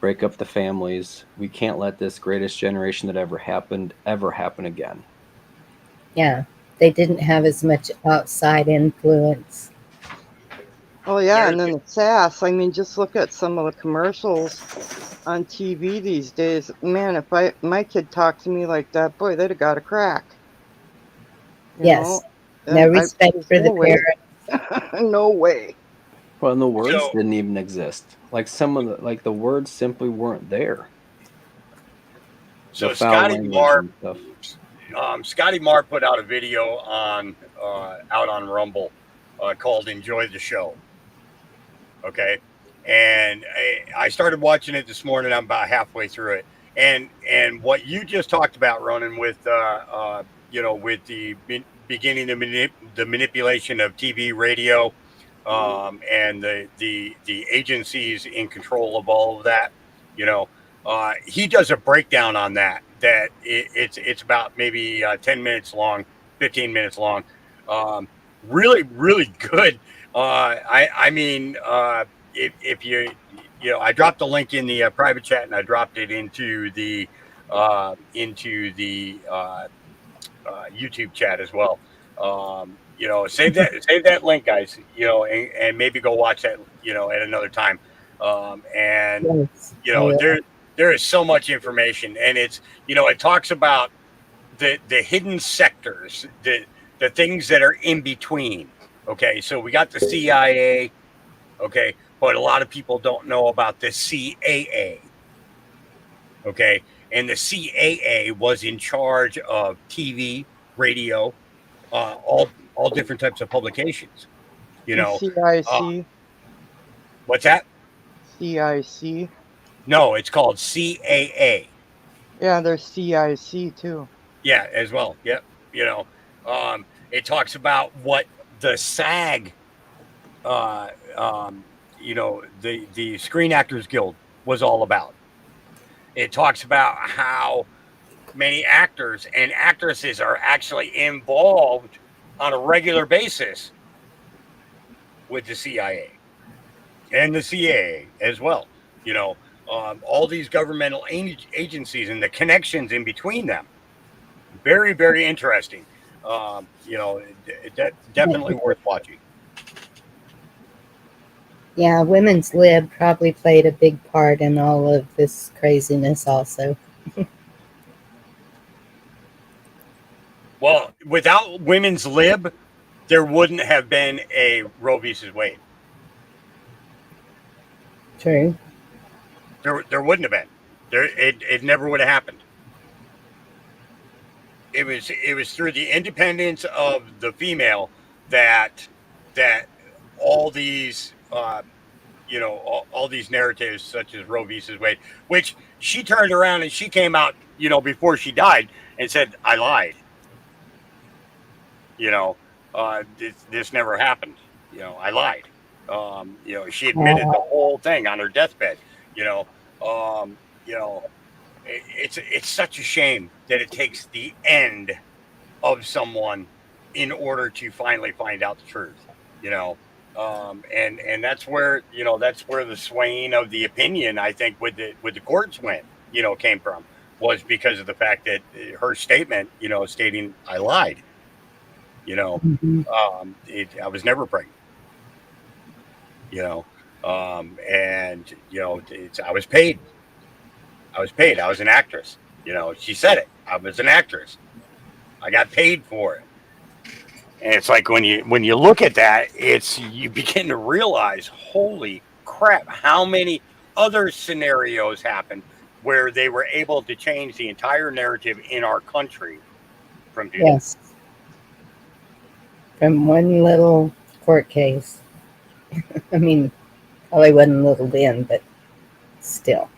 break up the families. We can't let this greatest generation that ever happened ever happen again. Yeah. They didn't have as much outside influence. Oh yeah, There's and then the sass. I mean, just look at some of the commercials on TV these days. Man, if my kid talked to me like that, boy, they'd have got a crack. You know, Yes. No I respect there's for the no way, parent. no way. Well, and the words So, didn't even exist. Like some of the words simply weren't there. The so foul Scotty language Marr, and stuff. Scotty Marr put out a video on out on Rumble called "Enjoy the Show." Okay, and I started watching it this morning. I'm about halfway through it, and what you just talked about, Ronan, with with the beginning the manipulation of TV, radio, and the agencies in control of all of that. You know, he does a breakdown on that. It's about maybe 10 minutes long, 15 minutes long. Um, really good. I mean, if I dropped the link in the private chat and I dropped it into the YouTube chat as well. Save that link, guys. And maybe go watch that. At another time. And Yes, I will. there is so much information, and it talks about the hidden sectors, the things that are in between. Okay, so we got the CIA. Okay, but a lot of people don't know about the CAA. Okay, and the CAA was in charge of TV, radio, all different types of publications. You And know, uh, CIC, what's that? CIC. No, it's called CAA. Yeah, there's CIC too. Yeah, as well. Yep. It talks about what the SAG, uh, the Screen Actors Guild was all about. It talks about how many actors and actresses are actually involved on a regular basis with the CIA and the CAA as well. All these governmental agencies and the connections in between them. Very, very interesting. Definitely worth watching. Yeah, women's lib probably played a big part in all of this craziness also. Well, without women's lib, there wouldn't have been a Roe v. Wade. True. There wouldn't have been. It never would have happened. It was through the independence of the female that all these all these narratives such as Roe v. Wade, which she turned around and she came out before she died and said, I lied. This never happened. I lied. She admitted the whole thing on her deathbed. You know, um, you know, it's such a shame that it takes the end of someone in order to finally find out the truth. You know, and that's where the swaying of the opinion, I think, with the courts came from, was because of the fact that her statement, stating I lied. Mm-hmm. I was never pregnant. You know, and I was paid. I was paid. I was an actress. She said it. I was an actress. I got paid for it. And it's like when you look at that, you begin to realize, holy crap, how many other scenarios happened where they were able to change the entire narrative in our country from doing that. Yes. From one little court case. I mean, probably wasn't little then, but still.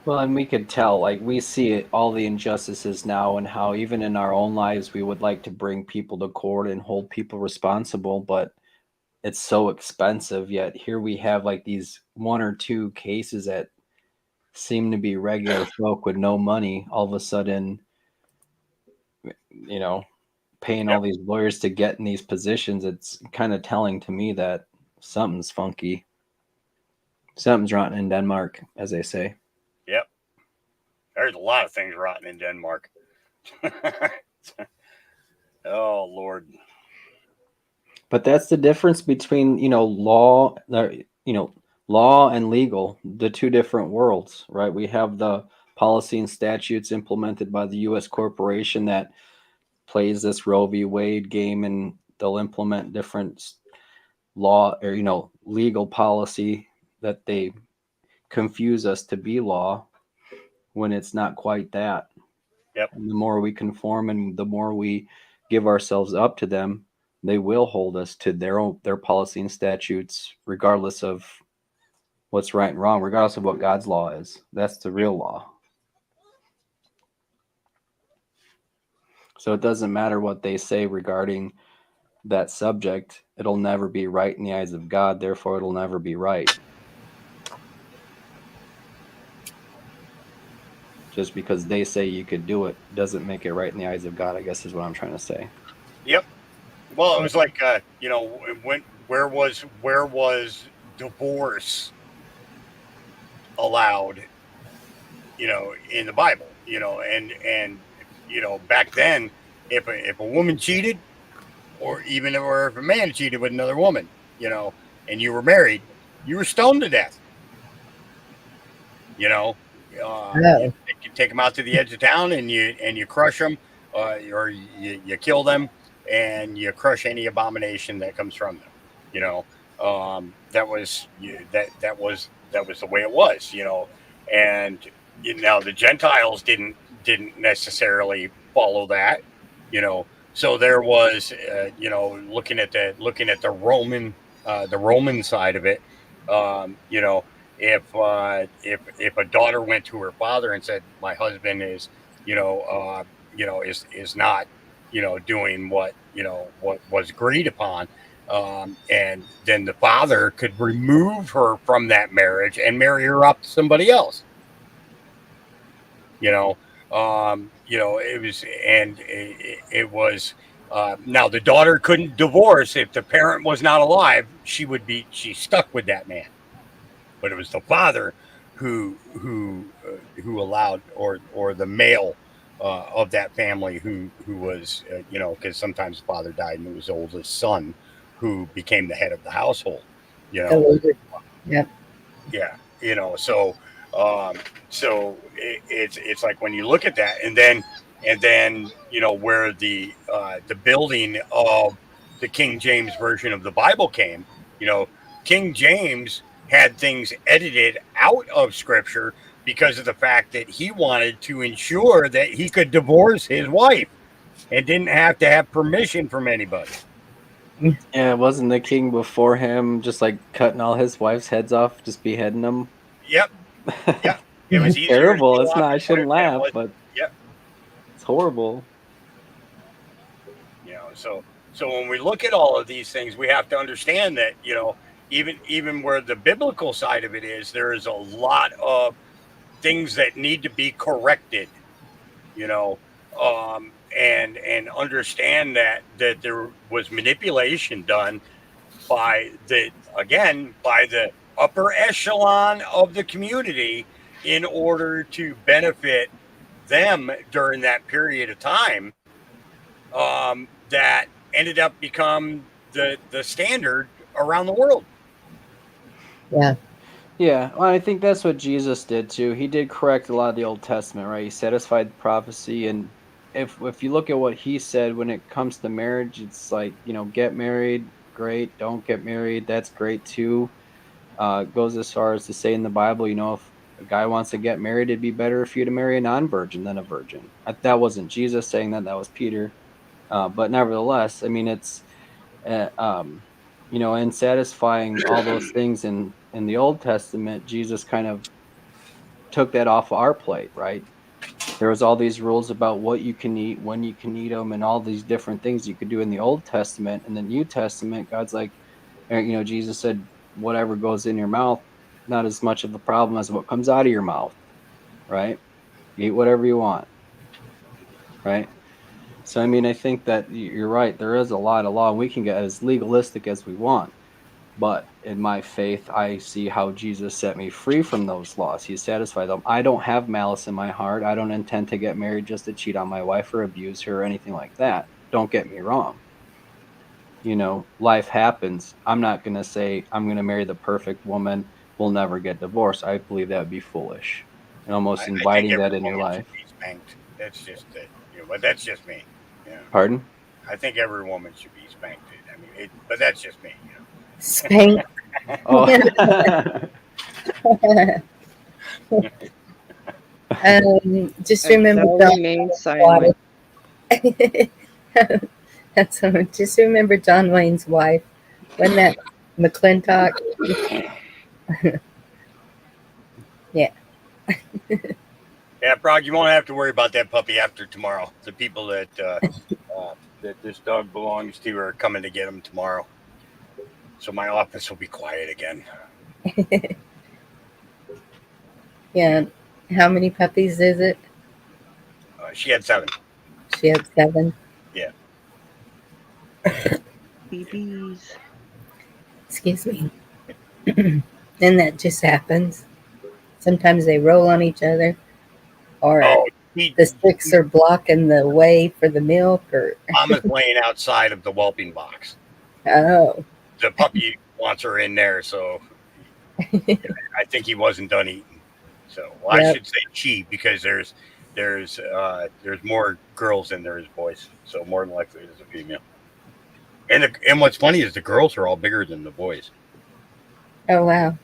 Well, and we could tell, like we see all the injustices now, and how even in our own lives we would like to bring people to court and hold people responsible, but it's so expensive. Yet here we have like these one or two cases that seem to be regular folk with no money, all of a sudden, paying all Yep. these lawyers to get in these positions. It's kind of telling to me that something's funky. Something's rotten in Denmark, as they say. Yep. There's a lot of things rotten in Denmark. Oh Lord. But that's the difference between, law, law and legal, the two different worlds, right? We have the policy and statutes implemented by the U.S. corporation that plays this Roe v. Wade game, and they'll implement different law or legal policy that they confuse us to be law when it's not quite that. Yep. And the more we conform and the more we give ourselves up to them, they will hold us to their policy and statutes, regardless of what's right and wrong, regardless of what God's law is. That's the real law. So it doesn't matter what they say regarding that subject. It'll never be right in the eyes of God. Therefore, it'll never be right. Just because they say you could do it doesn't make it right in the eyes of God, I guess is what I'm trying to say. Yep. Well, it was like where was divorce allowed? In the Bible. And back then, if a woman cheated, or if a man cheated with another woman, and you were married, you were stoned to death. You take them out to the edge of town and you crush them, or you kill them, and you crush any abomination that comes from them. That was that was the way it was. And now the Gentiles didn't necessarily follow that. So there was looking at the Roman side of it. If a daughter went to her father and said, my husband is is not doing what was agreed upon, and then the father could remove her from that marriage and marry her up to somebody else. It was, and it was. Now the daughter couldn't divorce if the parent was not alive. She's stuck with that man. But it was the father who allowed, or the male of that family who was because sometimes the father died and it was the oldest son who became the head of the household. Yep. Yeah. It's like when you look at that, and then where the building of the King James version of the Bible came. King James had things edited out of Scripture because of the fact that he wanted to ensure that he could divorce his wife and didn't have to have permission from anybody. Yeah, wasn't the king before him just like cutting all his wife's heads off, just beheading them? Yep. Yeah. It was easier Terrible. to It's not. I shouldn't laugh, but yep. It's horrible. So when we look at all of these things, we have to understand that even where the biblical side of it is, there is a lot of things that need to be corrected. And understand that there was manipulation done by the upper echelon of the community in order to benefit them during that period of time, that ended up become the standard around the world. Yeah. Yeah, well, I think that's what Jesus did too. He did correct a lot of the Old Testament, right? He satisfied the prophecy, and if you look at what he said when it comes to marriage, it's like get married, great. Don't get married, that's great too. Goes as far as to say in the Bible, if a guy wants to get married, it'd be better for you to marry a non-virgin than a virgin. That wasn't Jesus saying that; that was Peter. But nevertheless, I mean, it's and satisfying all those things in the Old Testament, Jesus kind of took that off our plate, right? There was all these rules about what you can eat, when you can eat them, and all these different things you could do in the Old Testament. And the New Testament, God's like, Jesus said, whatever goes in your mouth, not as much of a problem as what comes out of your mouth, right? Eat whatever you want, right? So, I mean, I think that you're right. There is a lot of law, and we can get as legalistic as we want. But in my faith, I see how Jesus set me free from those laws. He satisfied them. I don't have malice in my heart. I don't intend to get married just to cheat on my wife or abuse her or anything like that. Don't get me wrong. Life happens. I'm not going to say I'm going to marry the perfect woman. We'll never get divorced. I believe that would be foolish and almost I think inviting that every in your woman should life. be spanked. That's just it. But that's just me. Yeah. Pardon? I think every woman should be spanked. I mean, but that's just me. Spank. Oh, Just And remember they'll John remain Wayne's silent. wife. Just remember John Wayne's wife. Wasn't that McClintock? Yeah. Yeah, Brock, you won't have to worry about that puppy after tomorrow. The people that this dog belongs to are coming to get him tomorrow. So my office will be quiet again. Yeah. How many puppies is it? She had 7. She had 7. Yeah. BBs. Excuse me. And that just happens. Sometimes they roll on each other, or Oh, he, the sticks are blocking the way for the milk, or Mama's laying outside of the whelping box. oh, The puppy wants her in there, so I think he wasn't done eating. So, well, I yep, should say she because there's more girls than there is boys. So more than likely it's a female. And what's funny is the girls are all bigger than the boys. oh wow,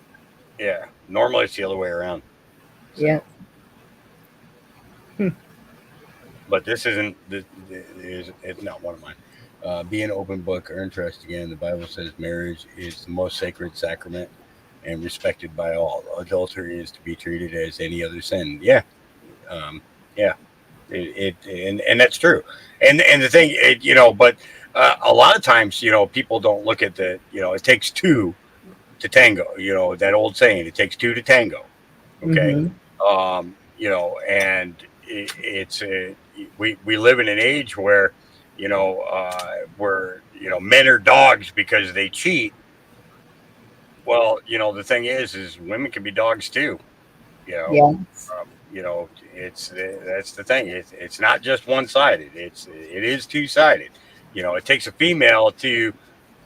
Yeah, normally it's the other way around. So, yep, but this isn't. This is it's not one of mine. Be an open book or interest again. The Bible says marriage is the most sacred sacrament and respected by all. Adultery is to be treated as any other sin. Yeah, um, yeah. And that's true. And the thing, but a lot of times, people don't look at it takes two to tango. That old saying, it takes two to tango. Okay. mm-hmm, And it's we live in an age where men are dogs because they cheat. Well, the thing is women can be dogs too. You know, yes, it's that's the thing. It's not just one sided. It is two sided. It takes a female to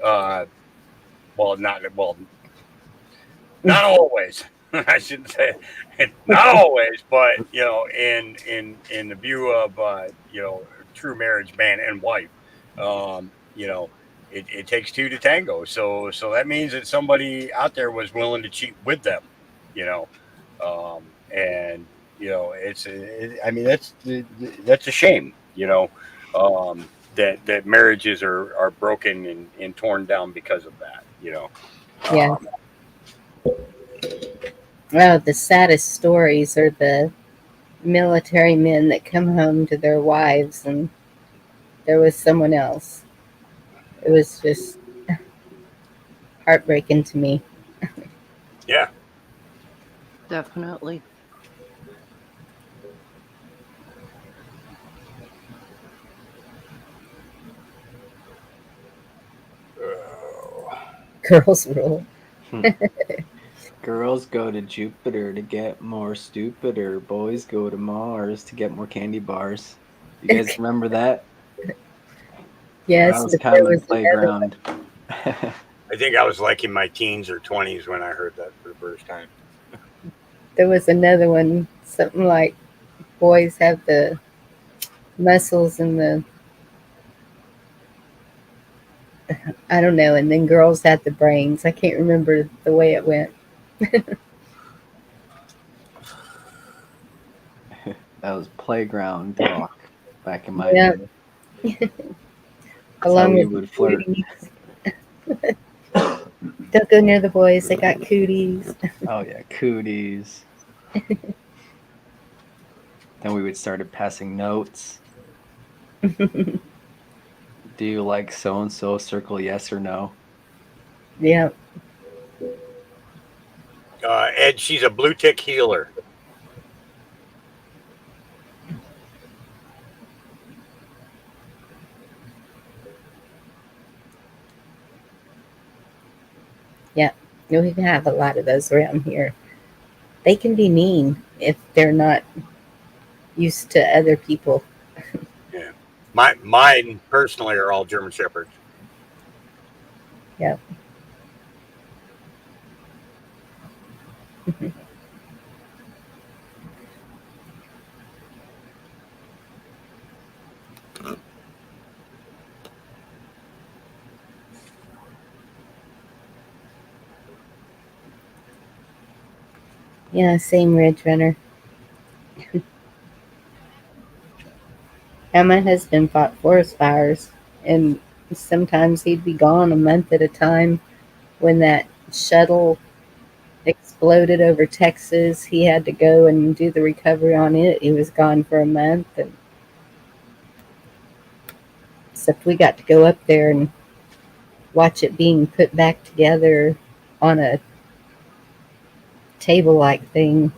uh, not always. I shouldn't say not always, but in the view of true marriage, man and wife, um, you know, it takes two to tango. So that means that somebody out there was willing to cheat with them, you know, and I mean that's a shame, that marriages are broken and torn down because of that. yeah. Um, Well, the saddest stories are the military men that come home to their wives and there was someone else. It was just heartbreaking to me. yeah. Definitely. Girls rule. girls go to Jupiter to get more stupider. Boys go to Mars to get more candy bars. You guys remember that? That Yes, was but kind there of the was another one. playground. I think I was like in my teens or 20s when I heard that for the first time. There was another one. Something like boys have the muscles and the I don't know, and then girls had the brains. I can't remember the way it went. That was playground talk back in my Yeah, day. That's how along we with the would flirt. cooties. Don't go near the boys. They got cooties. Oh yeah, cooties. Then we would started passing notes. Do you like so and so? Circle yes or no. Yeah, Ed, she's a blue tick healer. yeah. We have a lot of those around here. They can be mean if they're not used to other people. Yeah. Mine personally are all German Shepherds. Yeah. Yeah, same Ridge Runner. And my husband fought forest fires, and sometimes he'd be gone a month at a time. When that shuttle exploded over Texas, he had to go and do the recovery on it. He was gone for a month, and except we got to go up there and watch it being put back together on a table like thing.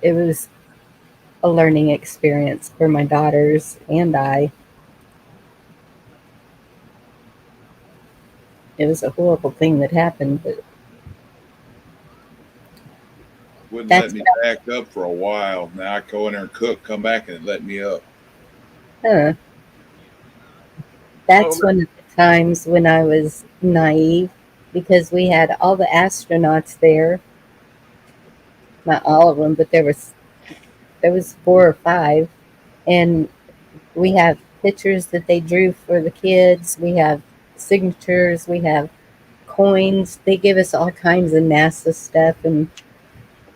It was a learning experience for my daughters and I. It was a horrible thing that happened, but Wouldn't let that's me back up for a while. Now I go in there and cook, come back and it let me up. huh, Oh, that's one of the times when I was naive because we had all the astronauts there. Not all of them, but there was 4 or 5, and we have pictures that they drew for the kids. We have signatures. We have coins. They give us all kinds of NASA stuff, and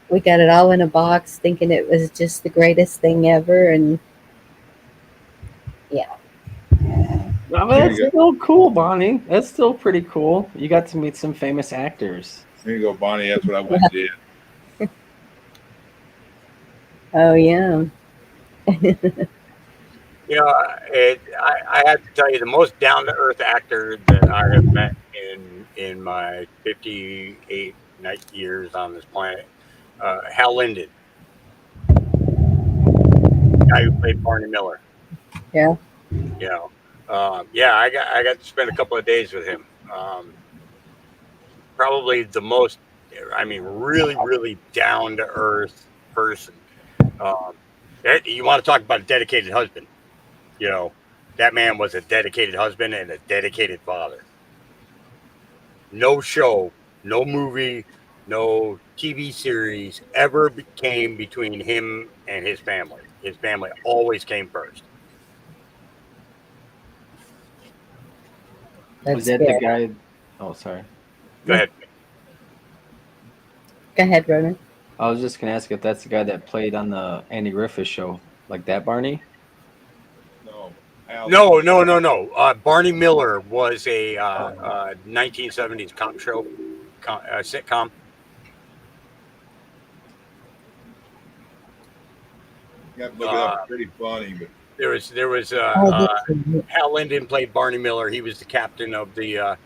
we got it all in a box, thinking it was just the greatest thing ever. And yeah, No, but Here that's you go. still cool, Bonnie. That's still pretty cool. You got to meet some famous actors. Here you go, Bonnie. That's what I went and did. oh yeah, you know, I have to tell you, the most down to earth actor that I have met in my 58 night years on this planet, Hal Linden, guy who played Barney Miller. yeah. You know, yeah, I got to spend a couple of days with him. Probably the most, I mean, really down to earth person. You want to talk about a dedicated husband? You know, that man was a dedicated husband and a dedicated father. No show, no movie, no TV series ever came between him and his family. His family always came first. Was That's that the good. guy? Oh, sorry. Go Yeah. ahead. Go ahead, Ronan. I was just gonna ask if that's the guy that played on the Andy Griffith show, like that Barney. No. Al No. Barney Miller was a Oh, 1970s cop show, sitcom. You have to look it up. Uh, It's pretty funny, but there was Oh, that's right. Hal Linden played Barney Miller. He was the captain of the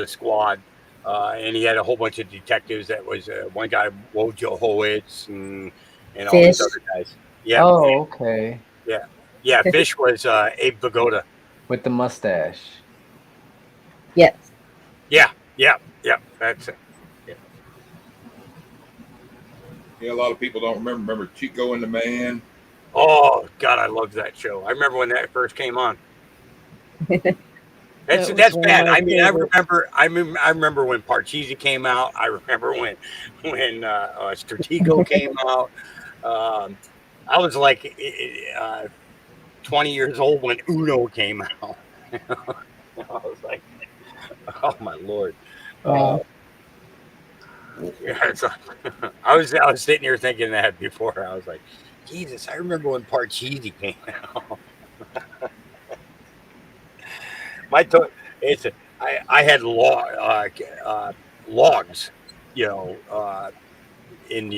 squad, and he had a whole bunch of detectives. That was one guy, Wojo Howitz, and all these Fish. other guys. Yeah, oh, okay. yeah, yeah. Fish was Abe Vigoda. With the mustache. Yes. Yeah. That's it. Yeah. yeah, a lot of people don't remember. Remember Chico and the Man? Oh God, I loved that show. I remember when that first came on. That's That was that's one of bad. my I mean, favorite. I remember when Parcheesi came out. I remember when Stratego came out. Um, I was like 20 years old when Uno came out. I was like, oh my lord. Uh, Wow. yeah, I was sitting here thinking that before. I was like, Jesus, I remember when Parcheesi came out. My to- it's I had logs, you know, in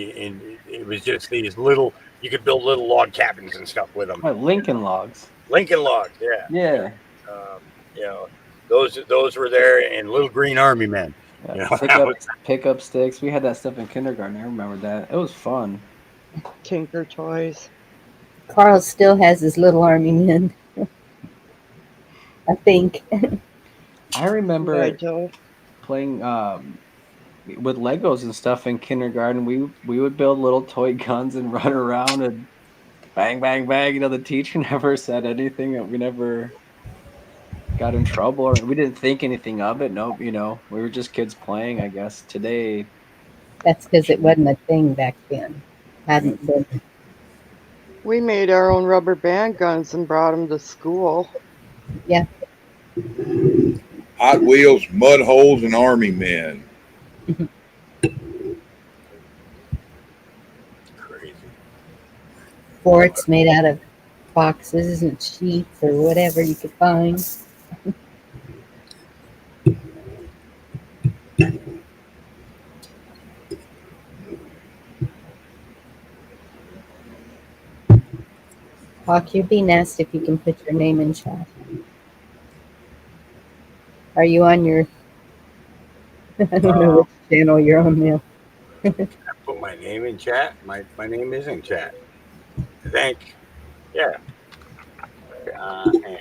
it was just these little, you could build little log cabins and stuff with them. Oh, Lincoln Logs. Lincoln logs, yeah. Yeah. Um, you know, those were there, and little green army men. Yeah. You know, that was, Pickup sticks. We had that stuff in kindergarten. I remember that. It was fun. Tinker Toys. Carl still has his little army men, I think. I Yeah, remember Joe. playing with Legos and stuff in kindergarten. We would build little toy guns and run around and bang, bang, bang. You know, the teacher never said anything. We never got in trouble, or we didn't think anything of it. Nope. You know, we were just kids playing. I guess today. That's because it wasn't a thing back then. Hadn't been. We made our own rubber band guns and brought them to school. Yeah. Hot Wheels, Mud Holes, and Army Men. forts made out of boxes and sheets or whatever you could find. Hawk, you'd be nice if you can put your name in chat. Are you on your? I don't know which channel you're on now. I put my name in chat. My name is in chat. I think. Yeah. And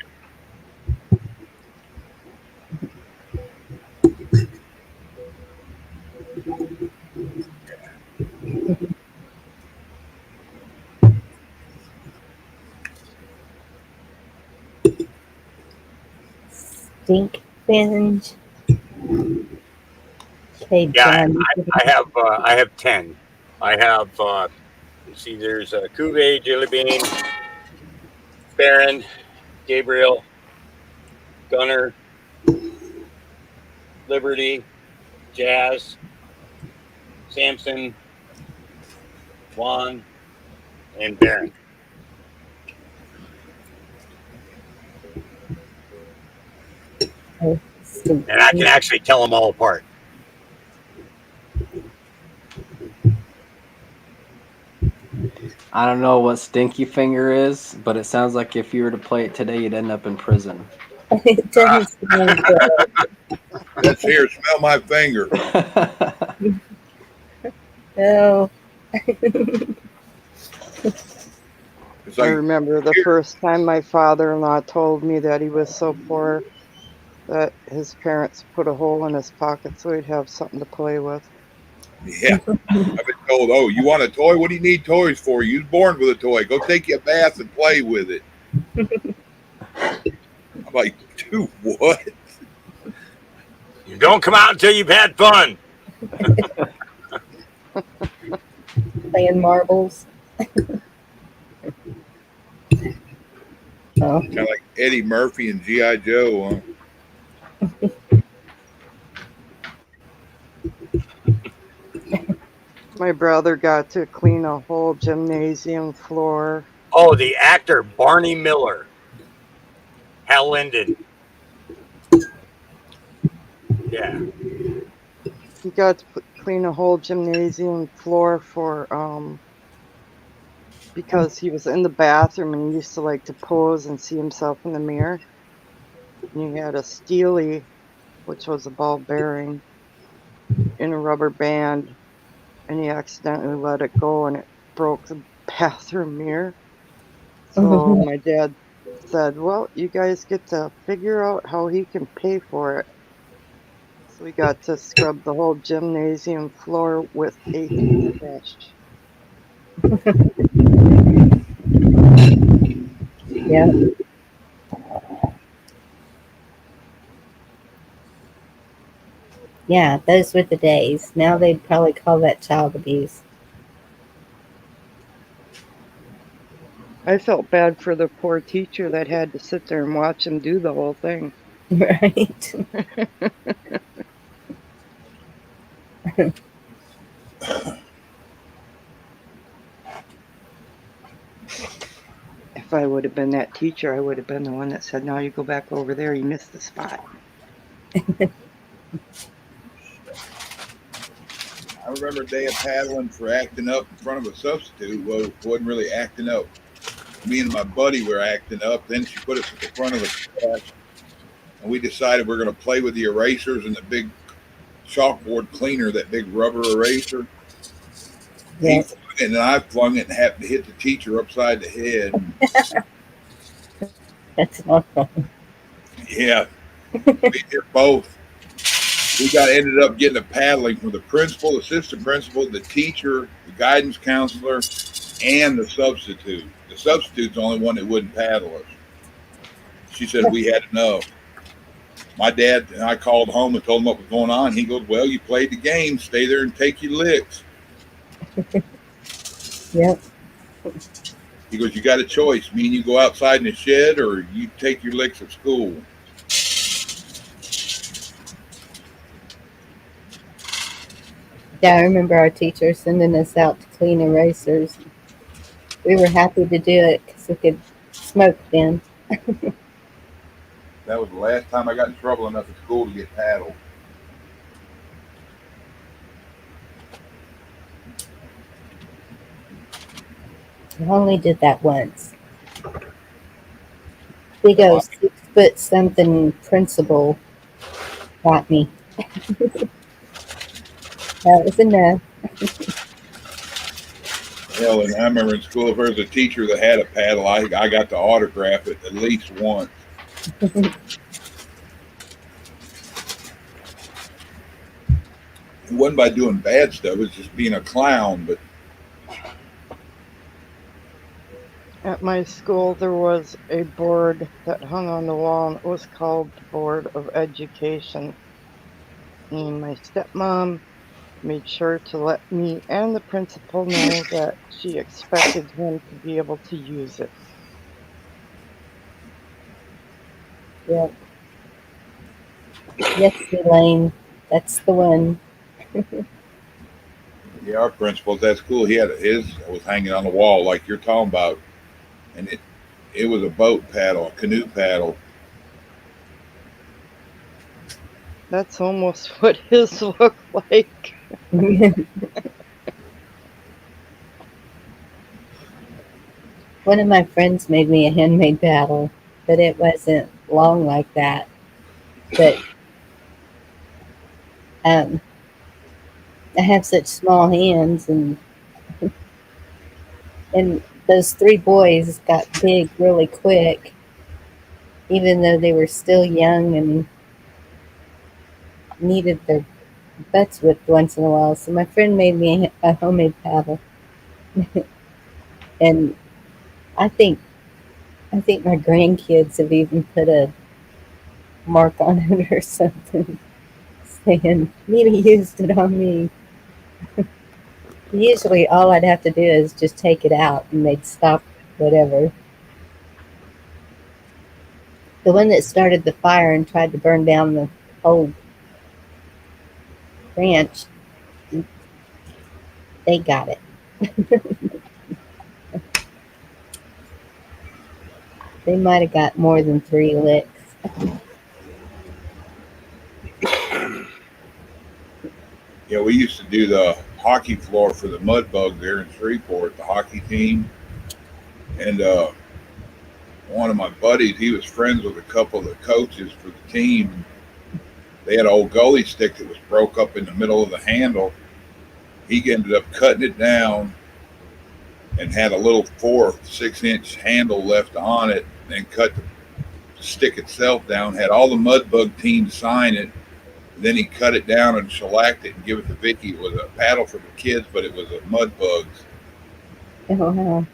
Stink binge. Okay, yeah, John. I have 10. I have see there's Cuvée, Jelly Bean, Baron, Gabriel, Gunner, Liberty, Jazz, Samson, Juan, and Baron. Oh, And I can actually tell them all apart. I don't know what Stinky Finger is, but it sounds like if you were to play it today, you'd end up in prison. It doesn't sound good. Let's hear, smell my finger. Oh. It's I like, remember the first time my father-in-law told me that he was so poor that his parents put a hole in his pocket so he'd have something to play with. yeah. I've been told, oh, you want a toy? What do you need toys for? You was born with a toy. Go take you a bath and play with it. I'm like, dude, what? You don't come out until you've had fun. Playing marbles. Oh. Kind of like Eddie Murphy and G.I. Joe, huh? My brother got to clean a whole gymnasium floor. Oh, the actor Barney Miller. Hal Linden. Yeah. He got to clean a whole gymnasium floor for because he was in the bathroom and he used to like to pose and see himself in the mirror. And he had a Steely, which was a ball bearing, in a rubber band, and he accidentally let it go and it broke the bathroom mirror. So my dad said, well, you guys get to figure out how he can pay for it. So we got to scrub the whole gymnasium floor with a toothbrush. Yeah. Yeah, those were the days. Now they'd probably call that child abuse. I felt bad for the poor teacher that had to sit there and watch him do the whole thing. Right. If I would have been that teacher, I would have been the one that said, now you go back over there, you missed the spot. I remember a day of paddling for acting up in front of a substitute. Well, wasn't really acting up. Me and my buddy were acting up. Then she put us at the front of the class, and we decided we're going to play with the erasers and the big chalkboard cleaner, that big rubber eraser. He Yes. flung it and I flung it and happened to hit the teacher upside the head. That's not fun. Yeah, we did both. We ended up getting a paddling from the principal, assistant principal, the teacher, the guidance counselor, and the substitute. The substitute's the only one that wouldn't paddle us. She said we had enough. My dad and I called home and told him what was going on. He goes, well, you played the game. Stay there and take your licks. Yep. He goes, you got a choice. Me and you go outside in the shed or you take your licks at school. Yeah, I remember our teacher sending us out to clean erasers. we were happy to do it because we could smoke then. That was the last time I got in trouble enough at school to get paddled. I only did that once. Big That O lot- 6 foot something principal got me. That was enough. Hell, and I remember in school, if there was a teacher that had a paddle, I got to autograph it at least once. It wasn't by doing bad stuff; it was just being a clown. But At my school, there was a board that hung on the wall, and it was called the Board of Education. And my stepmom made sure to let me and the principal know that she expected him to be able to use it. Yep. Yes, Elaine. That's the one. yeah, our principal at that school, he had his was hanging on the wall like you're talking about, and it was a boat paddle, a canoe paddle. That's almost what his looked like. One of my friends made me a handmade paddle, but it wasn't long like that. But I have such small hands, and those 3 boys got big really quick, even though they were still young and needed their butts whipped once in a while. So my friend made me a homemade paddle, and I think I think my grandkids have even put a mark on it or something, saying Nita used it on me. Usually, all I'd have to do is just take it out, and they'd stop whatever. The one that started the fire and tried to burn down the whole ranch, they got it. They might have got more than 3 licks. Yeah, we used to do the hockey floor for the Mud Bug there in Shreveport, the hockey team, and one of my buddies, he was friends with a couple of the coaches for the team. They had an old goalie stick that was broke up in the middle of the handle. He ended up cutting it down and had a little 4 or 6 inch handle left on it, and cut the stick itself down. Had all the Mud Bug team sign it. Then he cut it down and shellacked it and give it to Vicky. It was a paddle for the kids, but it was a Mud Bugs. Oh, wow.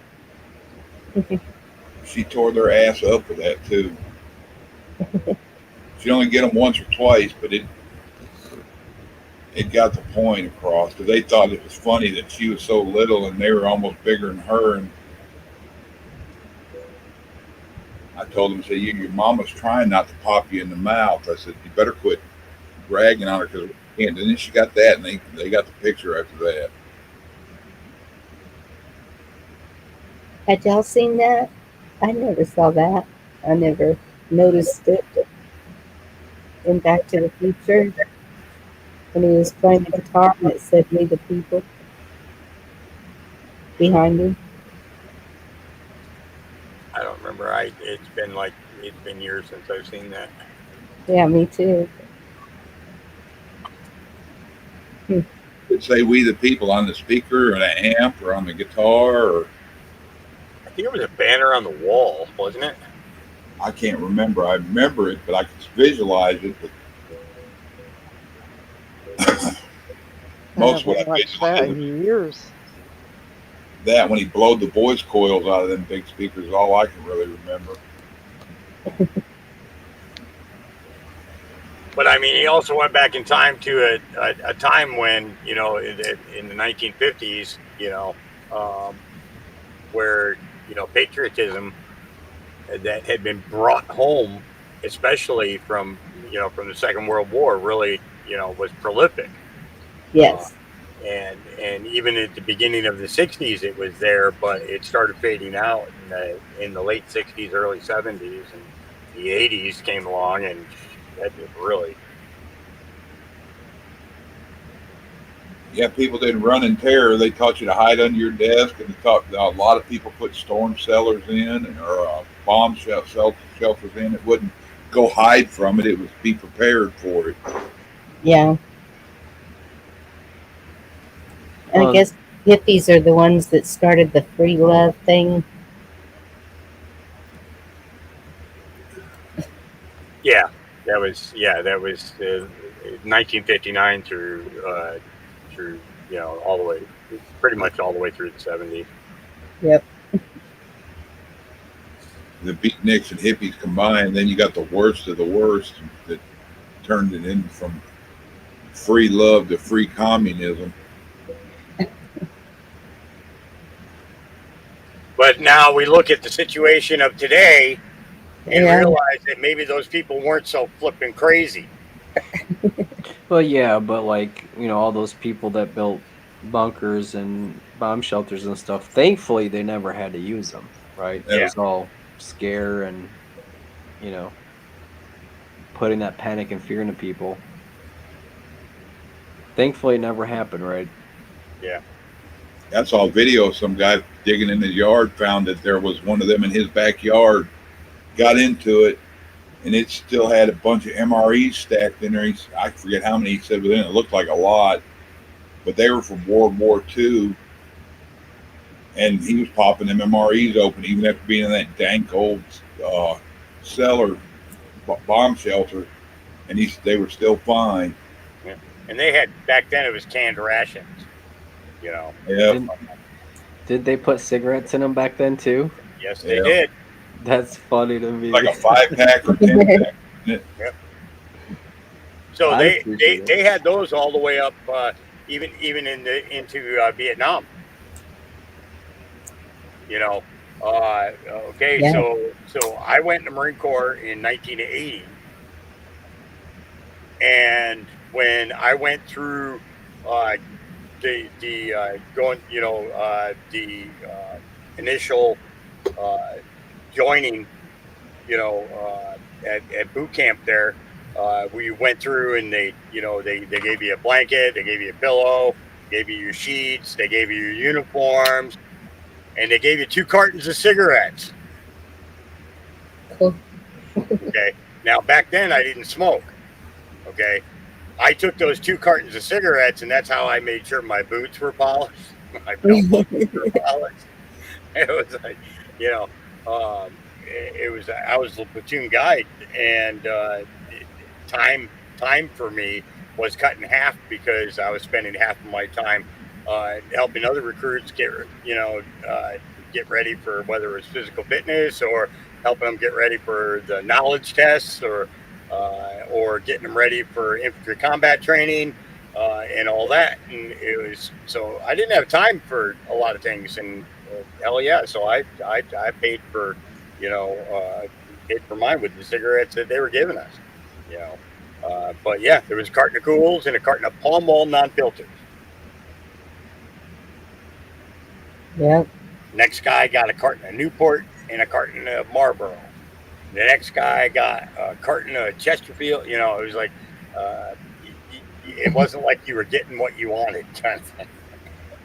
She tore their ass up for that too. She only get them once or twice, but it got the point across because they thought it was funny that she was so little and they were almost bigger than her. And I told them, I said, your mama's trying not to pop you in the mouth. I said, you better quit bragging on her because we can't. And then she got that, and they got the picture after that. Had y'all seen that? I never saw that. I never noticed it. In Back to the Future, when he was playing the guitar and it said "We the People" behind him. I don't remember. It's been years since I've seen that. Yeah, me too. It'd say "We the People" on the speaker or the amp or on the guitar, or I think it was a banner on the wall, wasn't it? I can't remember. I remember it, but I could visualize it. But most of what I watched that in years. That when he blowed the voice coils out of them big speakers is all I can really remember. But I mean, he also went back in time to a time when, in the 1950s, where, patriotism that had been brought home, especially from the Second World War, really, was prolific. Yes. and even at the beginning of the 60s it was there, but it started fading out in the late 60s, early 70s, and the 80s came along, and that just really. Yeah, people didn't run in terror. They taught you to hide under your desk, and they taught a lot of people put storm cellars in or bomb shelters in. It wouldn't go hide from it. It was be prepared for it. Yeah. I Well, guess hippies are the ones that started the free love thing. Yeah, that was 1959 through all the way, pretty much all the way through the 70s. Yep. The beatniks and hippies combined, then you got the worst of the worst that turned it in from free love to free communism. But now we look at the situation of today and Yeah. realize that maybe those people weren't so flipping crazy. well, yeah, but like, all those people that built bunkers and bomb shelters and stuff, thankfully they never had to use them, right? It Yeah. was all scare and, you know, putting that panic and fear into people. Thankfully it never happened, right? Yeah. I saw a video of some guy digging in his yard, found that there was one of them in his backyard, got into it, and it still had a bunch of MREs stacked in there. I forget how many he said within it. It looked like a lot, but they were from World War II, and he was popping them MREs open even after being in that dank old cellar bomb shelter, and they were still fine. Yeah. And they had, back then it was canned rations, Yeah. Did they put cigarettes in them back then too? Yes, they did. That's funny to me. Like a 5-pack or 10-pack. Yep. So they had those all the way up, even into Vietnam. Okay, Yeah. so I went in the Marine Corps in 1980, and when I went through the initial joining, at boot camp there, we went through and they gave you a blanket, they gave you a pillow, gave you your sheets, they gave you your uniforms, and they gave you 2 cartons of cigarettes. Cool. Okay. Now back then I didn't smoke. Okay. I took those 2 cartons of cigarettes, and that's how I made sure my boots were polished, my belt buckles were polished. It was like, I was the platoon guide, and time for me was cut in half because I was spending half of my time helping other recruits get ready for whether it was physical fitness or helping them get ready for the knowledge tests or getting them ready for infantry combat training and all that. And it was, so I didn't have time for a lot of things, and hell yeah, so I paid for mine with the cigarettes that they were giving us, but yeah, there was a carton of Cools and a carton of Pall Mall non-filters. Yep. Next guy got a carton of Newport and a carton of Marlboro. The next guy got a carton of Chesterfield. It was like, it wasn't like you were getting what you wanted, kind of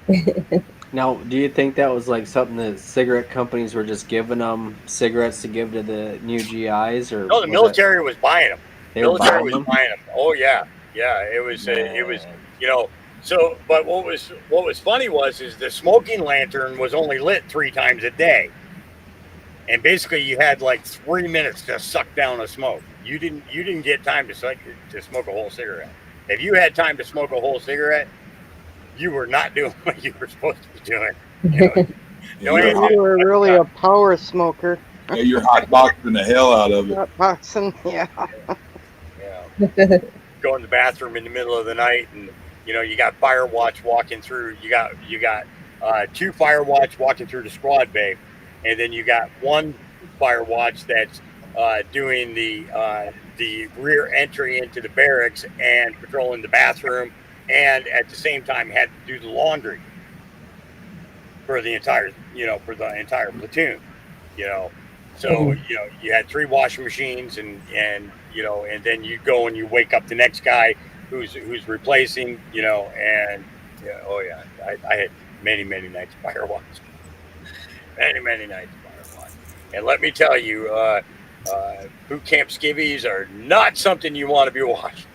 thing. Now, do you think that was like something that cigarette companies were just giving them cigarettes to give to the new GIs, or no? The military was buying them. They were buying them. Oh yeah. It was. So, but what was funny is the smoking lantern was only lit 3 times a day, and basically you had like 3 minutes to suck down a smoke. You didn't get time to smoke a whole cigarette. If you had time to smoke a whole cigarette, you were not doing what you were supposed to be doing. You were really a power smoker. Yeah, you're hot boxing the hell out of it. Hot boxing, yeah. Go in the bathroom in the middle of the night, and you got fire watch walking through. You got 2 fire watch walking through the squad bay, and then you got 1 fire watch that's doing the rear entry into the barracks and patrolling the bathroom and at the same time had to do the laundry for the entire, platoon, you know. So, you had 3 washing machines, and then you go and you wake up the next guy who's replacing, and yeah, oh yeah, I had many nights of fire watch, many nights of fire watch, and let me tell you, boot camp skivvies are not something you want to be watching.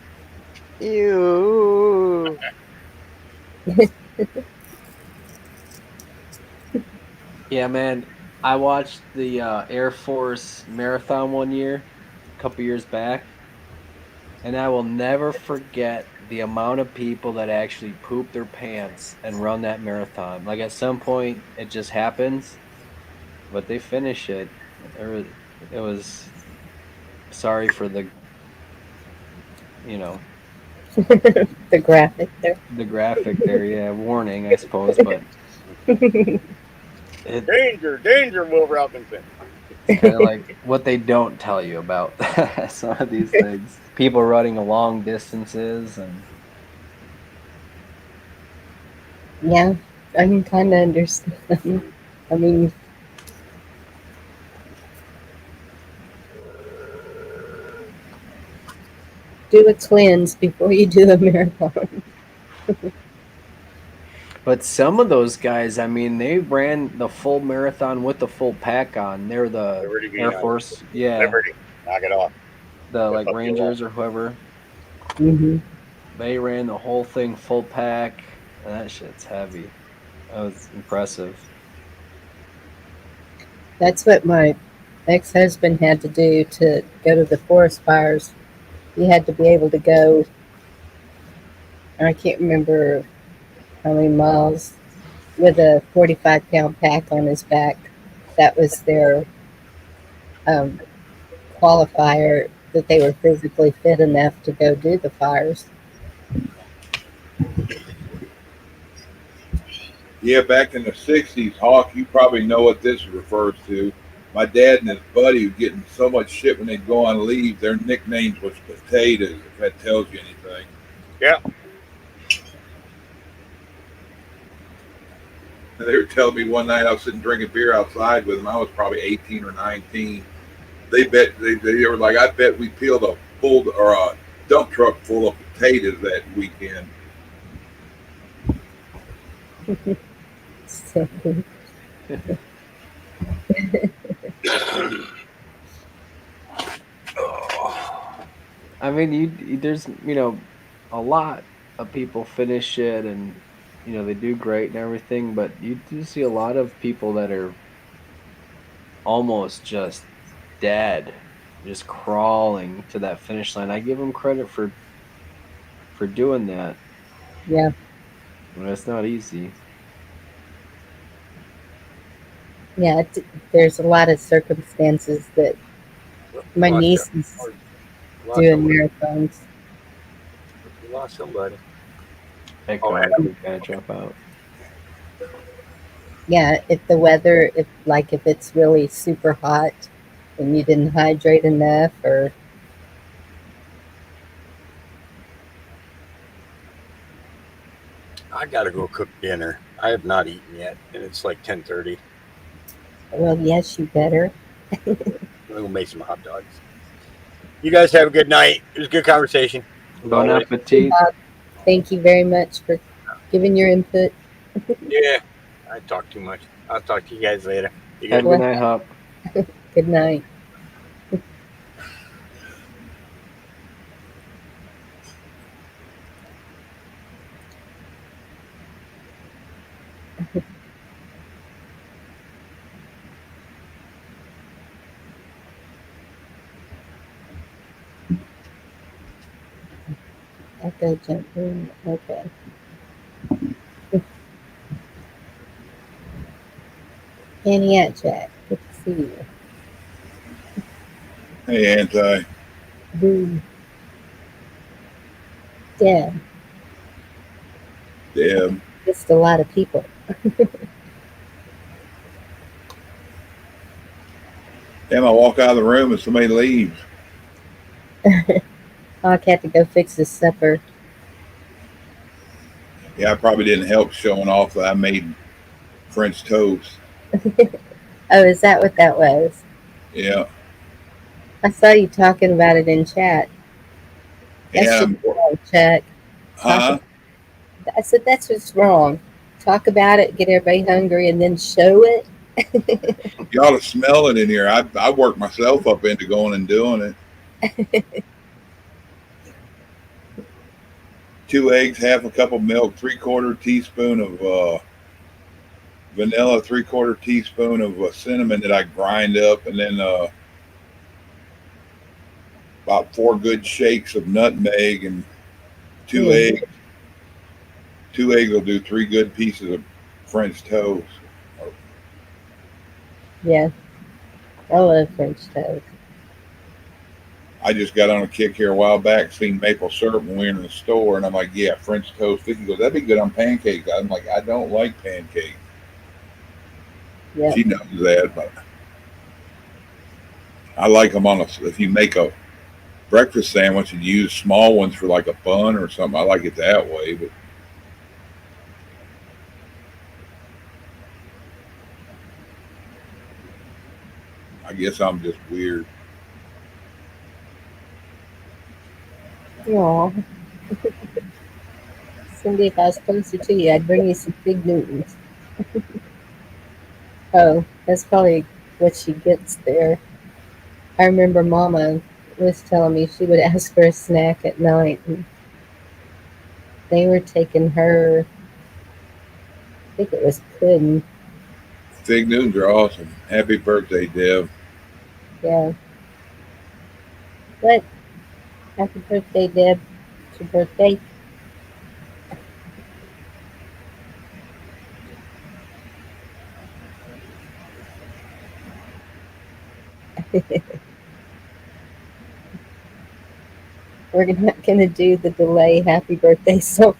Ew. Yeah, man. I watched the Air Force marathon one year, a couple years back, and I will never forget the amount of people that actually poop their pants and run that marathon. Like at some point, it just happens, but they finish it. It was sorry for you know, The graphic there. the graphic there. Yeah, warning, I suppose, but Danger, Will Robinson. it's kind of like what they don't tell you about some of these things. People running long distances and Yeah, I can kind of understand. I mean, do a cleanse before you do a marathon. but some of those guys, I mean, they ran the full marathon with the full pack on. They're the Liberty be Air nice. Force, yeah, Liberty, knock it off. the Step like up your Rangers wall. or whoever. Hmm. They ran the whole thing full pack, and that shit's heavy. That was impressive. That's what my ex-husband had to do to go to the forest fires. He had to be able to go, I can't remember how many miles, with a 45-pound pack on his back. That was their um, qualifier that they were physically fit enough to go do the fires. Yeah, back in the 60s, Hawk, you probably know what this refers to. My dad and his buddy were getting so much shit when they'd go on leave, their nicknames was potatoes, if that tells you anything. Yeah. And they were telling me one night I was sitting drinking beer outside with them. I was probably 18 or 19. They were like, I bet we peeled a full or a dump truck full of potatoes that weekend. So, I mean, there's a lot of people finish it and they do great and everything, but you do see a lot of people that are almost just dead, just crawling to that finish line. I give them credit for doing that. yeah, But it's not easy. yeah. There's a lot of circumstances that my Lost niece you. is Lost doing somebody. marathons. You lost somebody. Echo, I Adam. think, kind of drop out. Yeah, if the weather, if it's really super hot and you didn't hydrate enough, or I gotta go cook dinner. I have not eaten yet, and it's like 10:30. well, yes, you better. We'll make some hot dogs. You guys have a good night. It was a good conversation. As Bon always. appetit. Thank you very much for giving your input. Yeah, I talk too much. I'll talk to you guys later. You Have good? a good night, Hop. Good night. Echo jump in. Okay. Annie at Jack. Good to see you. Hey, Anti. Boo. Deb. Damn. Just a lot of people. Damn, I walk out of the room and somebody leaves. Hawk had to go fix his supper. Yeah, I probably didn't help showing off that I made French toast. Oh, is that what that was? Yeah, I saw you talking about it in chat. That's yeah. just wrong, Chuck. Talk Huh? about. I said that's what's wrong. Talk about it, get everybody hungry, and then show it. You ought to smell it in here. I worked myself up into going and doing it. 2 eggs, half a cup of milk, 3/4 teaspoon of vanilla, 3/4 teaspoon of cinnamon that I grind up, and then about 4 good shakes of nutmeg and two Hmm. eggs. 2 eggs will do 3 good pieces of French toast. Yeah, I love French toast. I just got on a kick here a while back, seen maple syrup when we were in the store, and I'm like, yeah, French toast. Vicky goes, that'd be good on pancakes. I'm like, I don't like pancakes. Yep. She knows that, but I like them on a. If you make a breakfast sandwich and use small ones for like a bun or something, I like it that way. But I guess I'm just weird. Aw. Cindy, if I was closer to you, I'd bring you some Fig Newtons. Oh, that's probably what she gets there. I remember Mama was telling me she would ask for a snack at night, and they were taking her, I think it was pudding. Fig Newtons are awesome. Happy birthday, Deb. Yeah. What? Happy birthday, Deb. It's your birthday. We're not going to do the delay happy birthday song.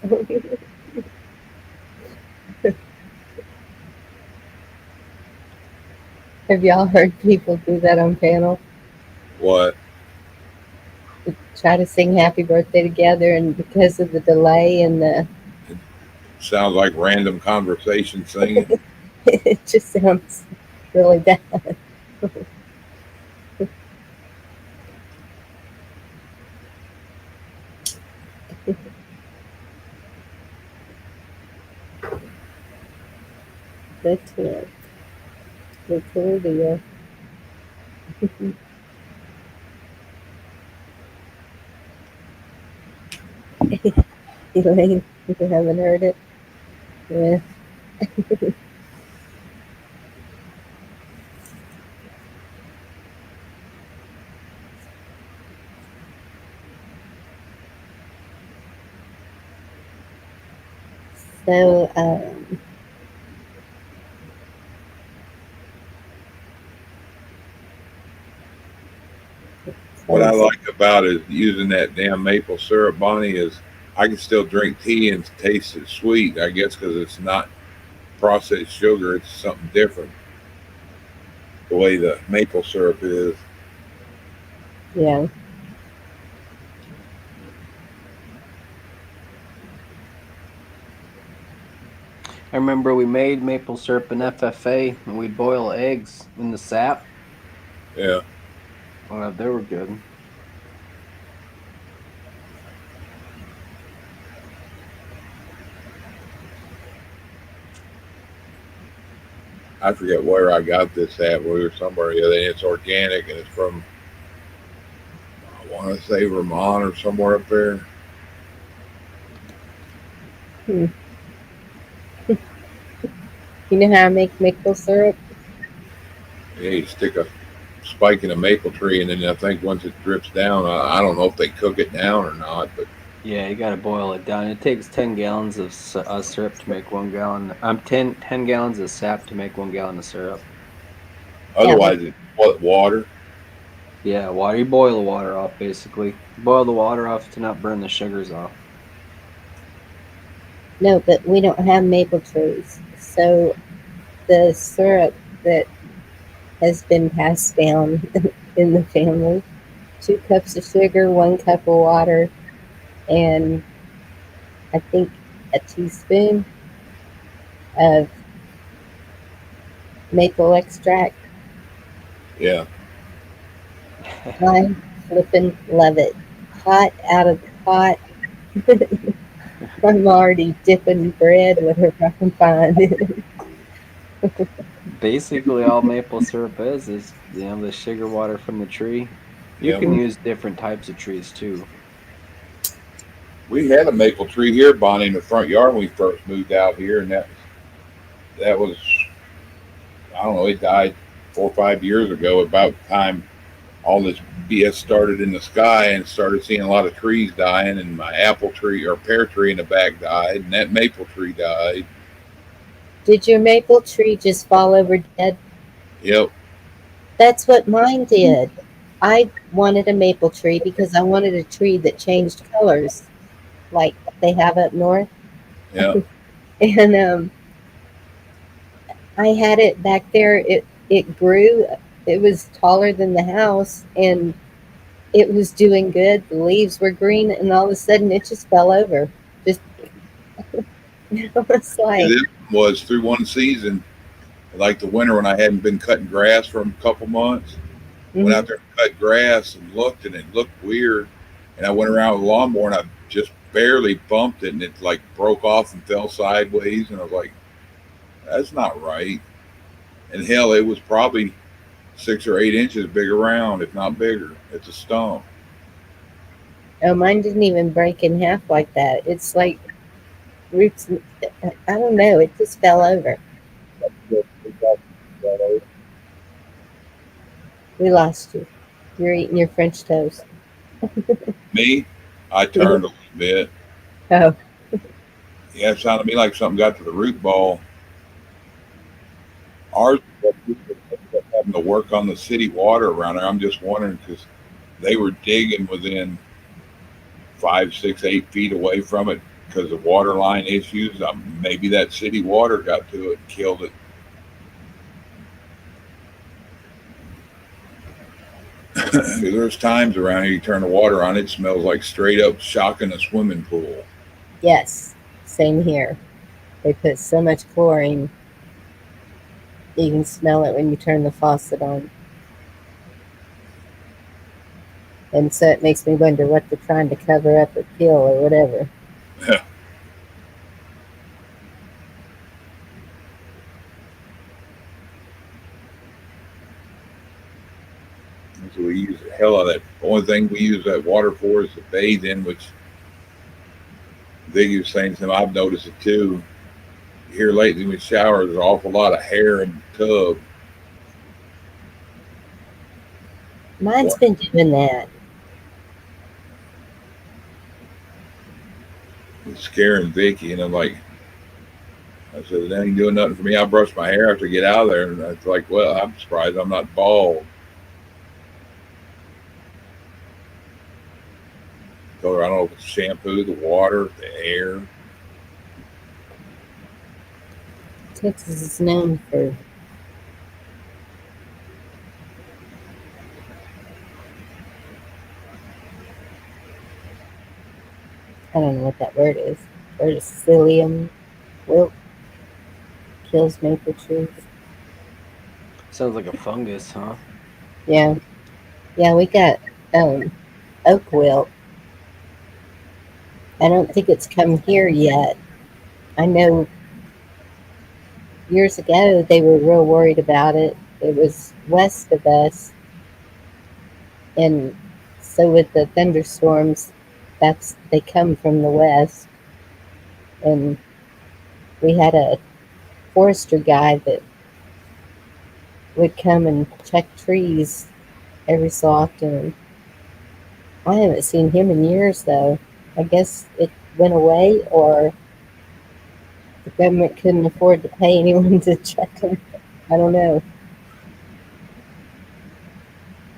Have y'all heard people do that on panel? What? Try to sing happy birthday together, and because of the delay and the Sounds like random conversation singing. it just sounds really bad. That's it. That's cool deal. Elaine, if you haven't heard it, yeah. So, What I so like about it, using that damn maple syrup, Bonnie, is I can still drink tea and taste it sweet. I guess because it's not processed sugar, it's something different. The way the maple syrup is. yeah. I remember we made maple syrup and FFA, and we'd boil eggs in the sap. Yeah. They were good. I forget where I got this at. We were somewhere the other day. It's organic and it's from, I want to say Vermont or somewhere up there. Hmm. You know how I make maple syrup? Yeah, you stick a spike in a maple tree, and then I think once it drips down, I don't know if they cook it down or not, but Yeah, you got to boil it down. It takes 10 gallons of syrup to make 1 gallon. 10 gallons of sap to make 1 gallon of syrup. Yeah, like otherwise it's what, water. Yeah, water. You boil the water off, basically. Boil the water off to not burn the sugars off. no, but we don't have maple trees. So the syrup that has been passed down in the family, 2 cups of sugar, 1 cup of water, and I think a teaspoon of maple extract. Yeah. I flippin' love it. Hot out of the pot. I'm already dipping bread whatever I can find. Basically, all maple syrup is the sugar water from the tree. You Yep. can use different types of trees too. We had a maple tree here, Bonnie, in the front yard when we first moved out here, and that was, I don't know, it died 4 or 5 years ago. About the time all this BS started in the sky, and started seeing a lot of trees dying, and my apple tree or pear tree in the back died, and that maple tree died. Did your maple tree just fall over dead? Yep. That's what mine did. I wanted a maple tree because I wanted a tree that changed colors like they have up north. Yeah. And I had it back there. It grew. It was taller than the house, and it was doing good. The leaves were green, and all of a sudden, it just fell over. Just it was like, This was through one season, like the winter when I hadn't been cutting grass for a couple months. Went out mhm. there and cut grass and looked, and it looked weird. And I went around with a lawnmower, and I just barely bumped it, and it like broke off and fell sideways. And I was like, that's not right. And hell, it was probably 6 or 8 inches big around, if not bigger. It's a stump. Oh, mine didn't even break in half like that. It's like roots. I don't know. It just fell over. We lost you. You're eating your French toast. Me, I turned a little bit. Oh, Yeah, it sounded to me like something got to the root ball. Ours having to work on the city water around there. I'm just wondering because they were digging within 5, 6, 8 feet away from it because of water line issues. Maybe that city water got to it and killed it. There's times around here you turn the water on, it smells like straight up shocking a swimming pool. yes. Same here. They put so much chlorine, you can smell it when you turn the faucet on. And so it makes me wonder what they're trying to cover up or kill or whatever. So we use the hell out of that. The only thing we use that water for is to bathe in, which they use saying to them, I've noticed it too. Here lately, we shower, there's an awful lot of hair in the tub. Mine's been doing that. It's scaring Vicky, and I'm like, I said, that ain't doing nothing for me. I brush my hair after I get out of there, and it's like, well, I'm surprised I'm not bald. Told her I don't know if it's shampoo, the water, the hair. Texas is known for I don't know what that word is. Verticillium wilt kills maple trees. Sounds like a fungus, huh? Yeah. Yeah, we got oak wilt. I don't think it's come here yet. I know years ago they were real worried about it. It was west of us, and so with the thunderstorms, they come from the west. And we had a forester guy that would come and check trees every so often. I haven't seen him in years though. I guess it went away, or the government couldn't afford to pay anyone to check them. I don't know.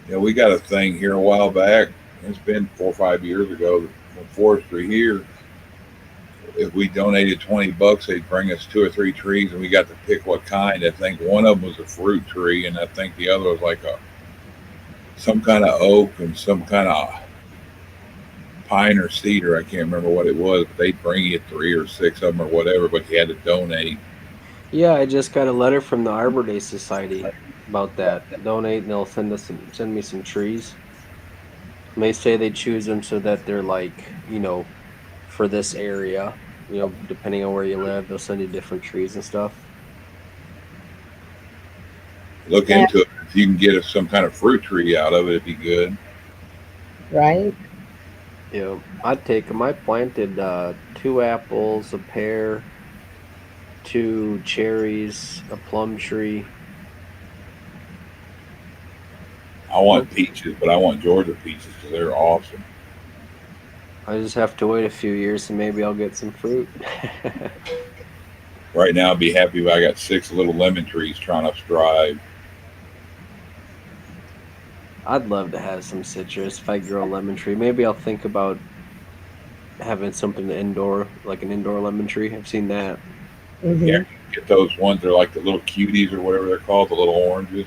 Yeah, we got a thing here a while back. It's been 4 or 5 years ago from forestry here. If we donated $20, they'd bring us 2 or 3 trees, and we got to pick what kind. I think one of them was a fruit tree, and I think the other was like some kind of oak and some kind of pine or cedar. I can't remember what it was, but they'd bring you 3 or 6 of them or whatever, but you had to donate. Yeah, I just got a letter from the Arbor Day Society about that. Donate, and they'll send me some trees. And they say they choose them so that they're like, for this area. Depending on where you live, they'll send you different trees and stuff. Look Yeah, into it. If you can get us some kind of fruit tree out of it, it'd be good. right? Yeah, I'd take them. I planted 2 apples, a pear, 2 cherries, a plum tree. I want peaches, but I want Georgia peaches because they're awesome. I just have to wait a few years and maybe I'll get some fruit. Right now, I'd be happy if I got 6 little lemon trees trying to thrive. I'd love to have some citrus if I grow a lemon tree. Maybe I'll think about having something indoor, like an indoor lemon tree. I've seen that. Yeah, Mm-hmm. get those ones. They're like the little cuties or whatever they're called, the little oranges.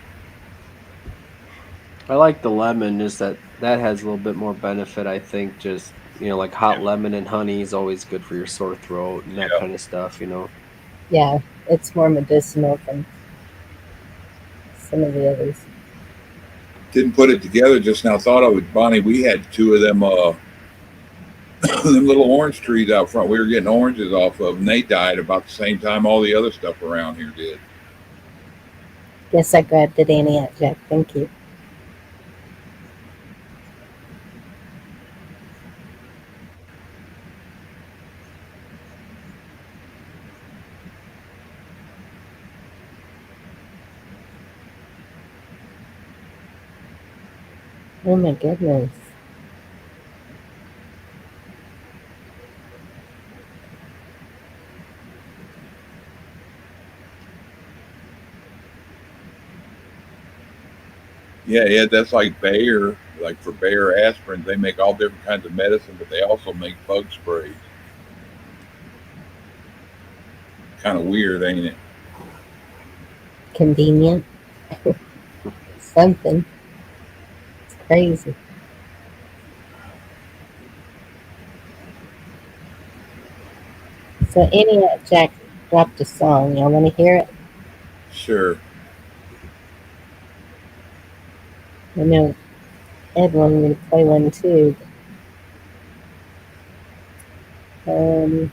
I like the lemon, is that has a little bit more benefit, I think. Just, like hot lemon and honey is always good for your sore throat and that Yeah. kind of stuff. Yeah, it's more medicinal than some of the others. Didn't put it together just now. Thought of it, Bonnie. We had 2 of them, them little orange trees out front. We were getting oranges off of, and they died about the same time all the other stuff around here did. Guess I grabbed it, Annie, at Jack. Thank you. Oh my goodness. Yeah, yeah, that's like Bayer. Like for Bayer aspirin, they make all different kinds of medicine, but they also make bug sprays. Kind of weird, ain't it? Convenient. Something. It's crazy. So Annie at Jack dropped a song. Y'all want to hear it? Sure. I know Ed wanted me to play one too. Um,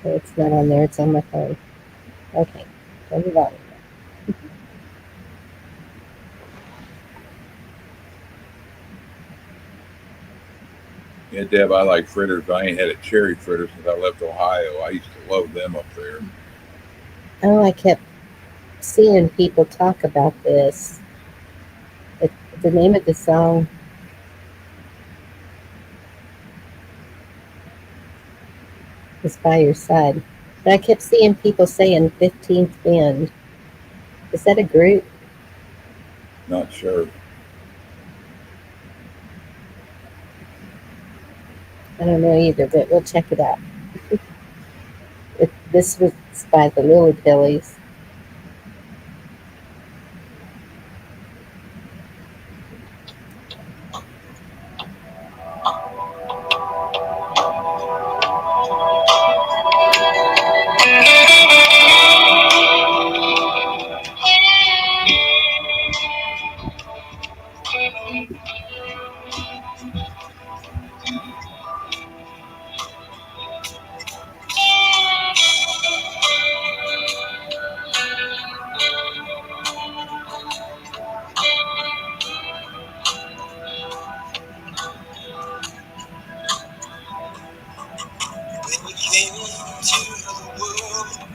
oh, it's not on there. It's on my phone. Okay, turn it on. Yeah, Deb, I like fritters. I ain't had a cherry fritter since I left Ohio. I used to love them up there. Oh, I kept seeing people talk about this. It, the name of the song is By Your Side. But I kept seeing people saying 15th Bend. Is that a group? Not sure. I don't know either, but we'll check it out. This was by the Lily Pillies. When you came into the world,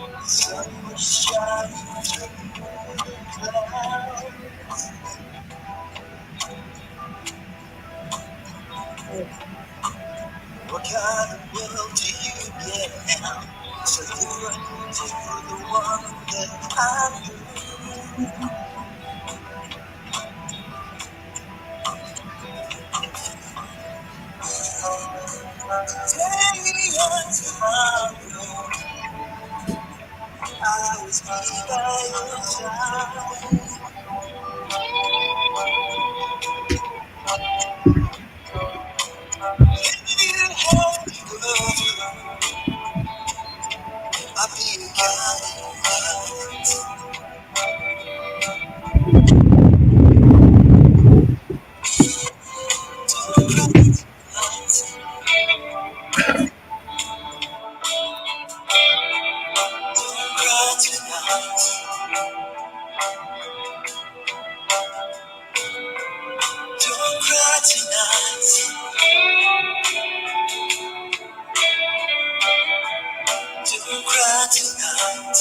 the sun was shining through the clouds. What kind of world do you get now? So different to the one that I knew. Today and tomorrow, I was be by your side. cry tonight.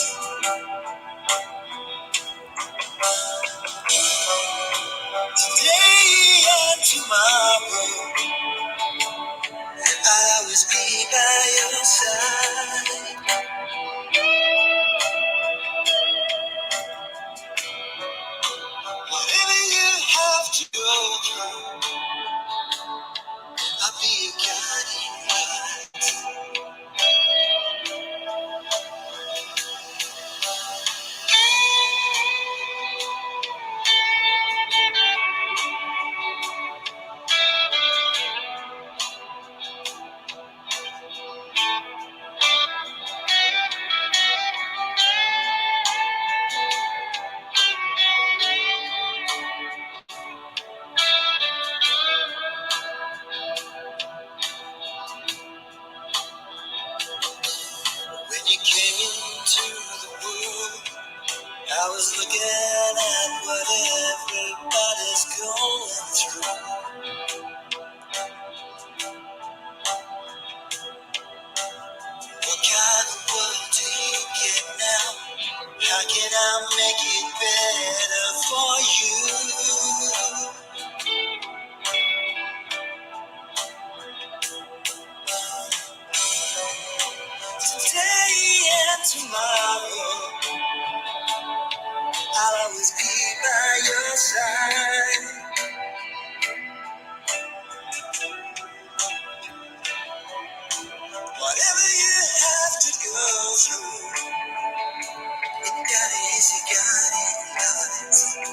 Today and tomorrow, I'll always be by your side. Whatever you have to go through, I'll be your guiding light. When you came into the world, I was looking at what everybody's going through. What kind of world do you get now? How can I make it better for you? Today and tomorrow, I'll always be by your side. Whatever you have to go through, it got easy, got it right.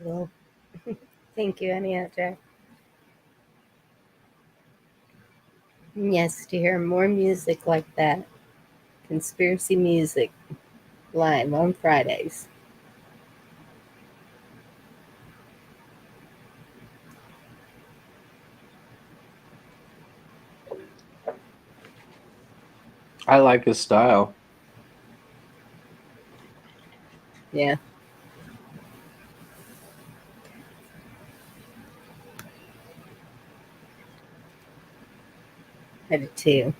Cool. Thank you, Aniata. Yes, to hear more music like that, conspiracy music, live on Fridays. I like his style. Yeah, I do too.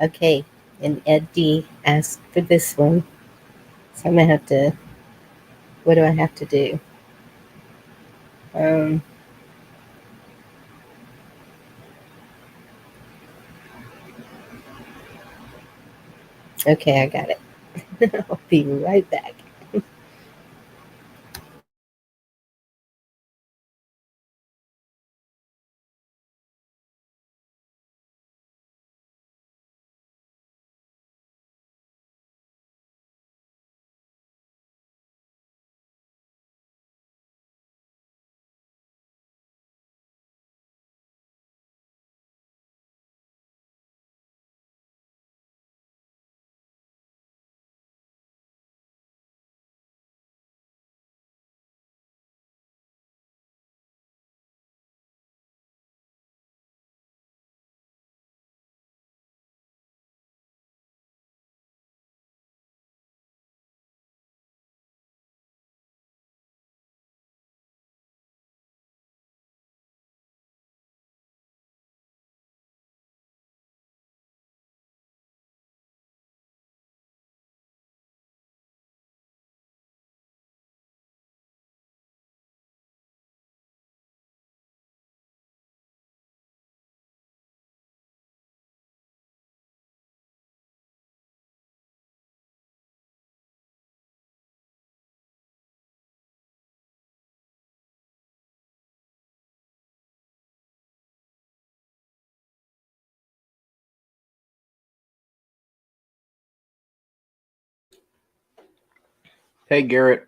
Okay, and Ed D asked for this one, so I'm gonna have to. What do I have to do? Um, okay, I got it. I'll be right back. Hey, Garrett.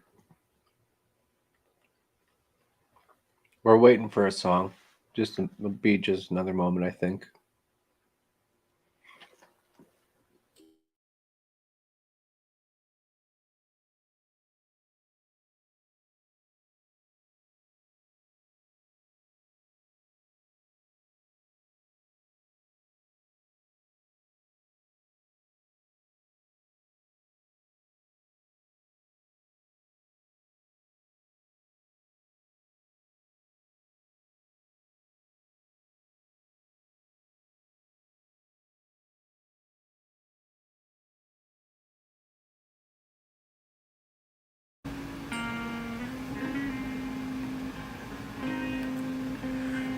We're waiting for a song. It'll be just another moment, I think.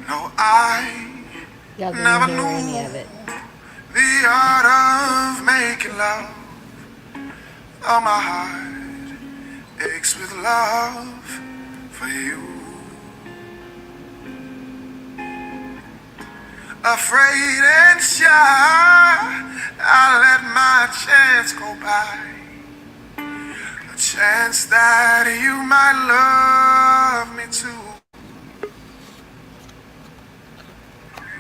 No, I Y'all never didn't hear any knew of it. the art of making love. Oh, my heart aches with love for you. Afraid and shy, I let my chance go by. A chance that you might love me too.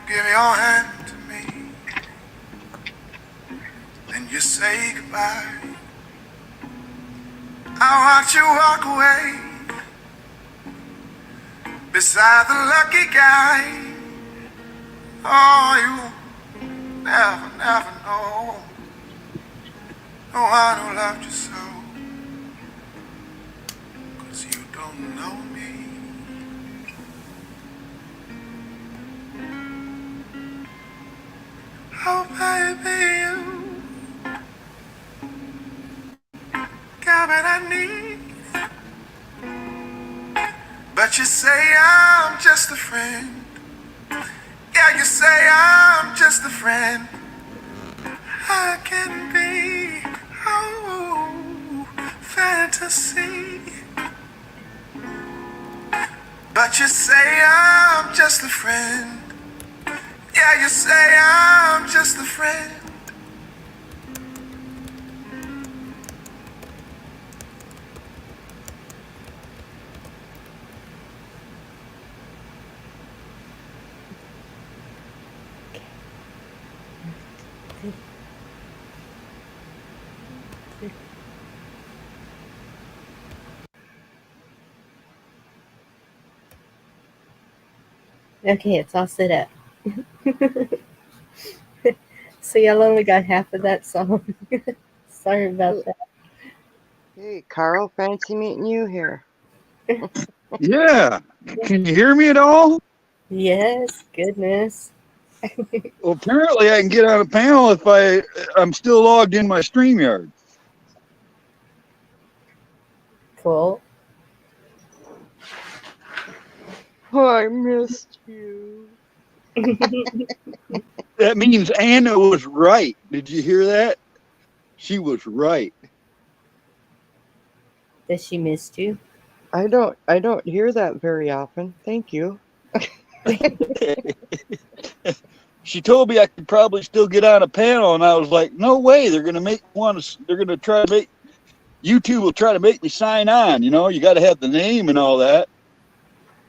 Give your hand to me, then you say goodbye. I watch you walk away beside the lucky guy. Oh, you never, never know the one who loved you so. 'Cause you don't know me. Oh, baby, you got what I need. But you say I'm just a friend. Yeah, you say I'm just a friend. I can be, oh, fantasy. But you say I'm just a friend. Yeah, you say I'm just a friend. Okay, it's all set up. So y'all only got half of that song. Sorry about that. Hey, Carl, fancy meeting you here. Yeah. Can you hear me at all? Yes, goodness. Well, apparently I can get on a panel if I'm still logged in my StreamYard. Cool. Oh, I missed you. That means Anna was right. Did you hear that? She was right. That she missed you. I don't hear that very often. Thank you. She told me I could probably still get on a panel, and I was like, no way. They're going to make one. They're going to try to make YouTube will try to make me sign on. You know, you got to have the name and all that.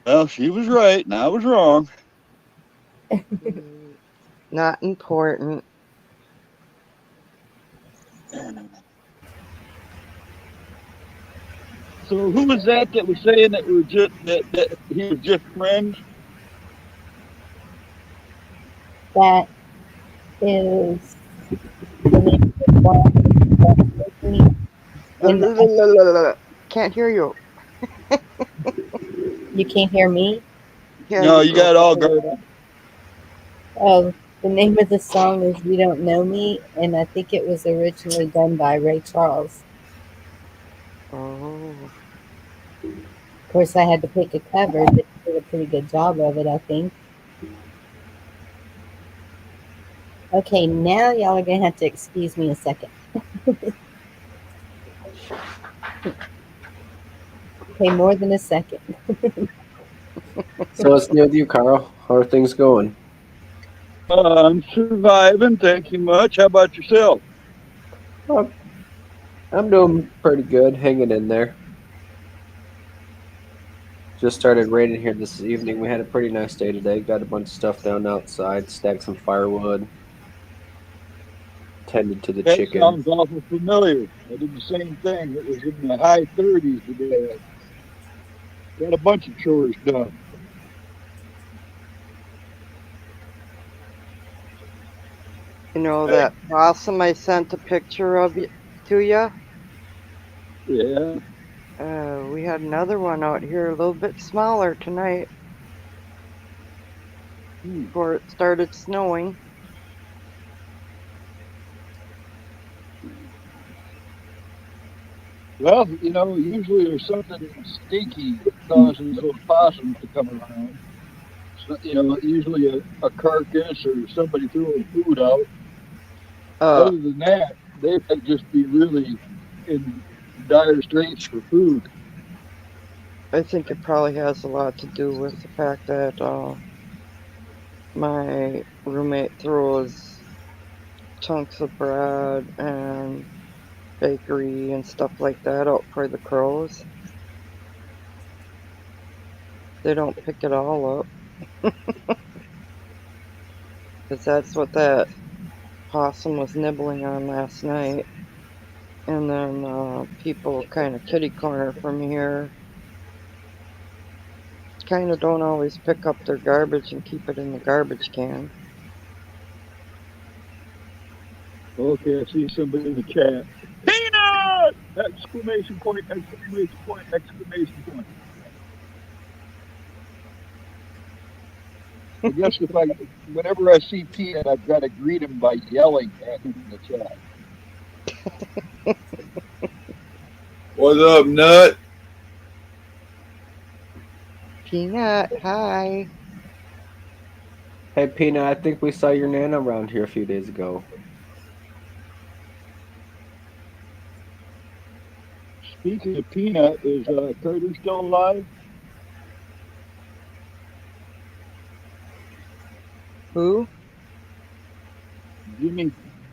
Well, she was right, and I was wrong. Not important. So who was that was saying that we were just that he was just friends? That is the name of the song. And Can't hear you. you can't hear me? Yeah, No, you you got broke it up all a little garbled. bit. Oh, the name of the song is You Don't Know Me, and I think it was originally done by Ray Charles. Oh. Of course, I had to pick a cover, but he did a pretty good job of it, I think. Okay, now y'all are going to have to excuse me a second. Okay, more than a second. So what's new with you, Carl? How are things going? I'm surviving. Thank you much. How about yourself? Oh, I'm doing pretty good, hanging in there. Just started raining here this evening. We had a pretty nice day today. Got a bunch of stuff down outside, stacked some firewood, tended to the That chickens. sounds awful familiar. I did the same thing. It was in the high 30s today. Got a bunch of chores done. You know Hey, that possum I sent a picture of to you? Yeah. We had another one out here a little bit smaller tonight before it started snowing. Well, usually there's something stinky that causes those possums to come around. So, usually a carcass or somebody throwing food out. Uh, Other than that, they might just be really in dire straits for food. I think it probably has a lot to do with the fact that my roommate throws chunks of bread and bakery and stuff like that out for the crows. They don't pick it all up. Because that's what that possum was nibbling on last night. And then people kind of kitty corner from here kind of don't always pick up their garbage and keep it in the garbage can. Okay, I see somebody in the chat. Peanut! Exclamation point, exclamation point, exclamation point. I guess whenever I see Peanut, I've got to greet him by yelling at him in the chat. what's up, Nut? Peanut, hi. Hey, Peanut, I think we saw your Nana around here a few days ago. Speaking of Peanut, is Carter still alive? Who?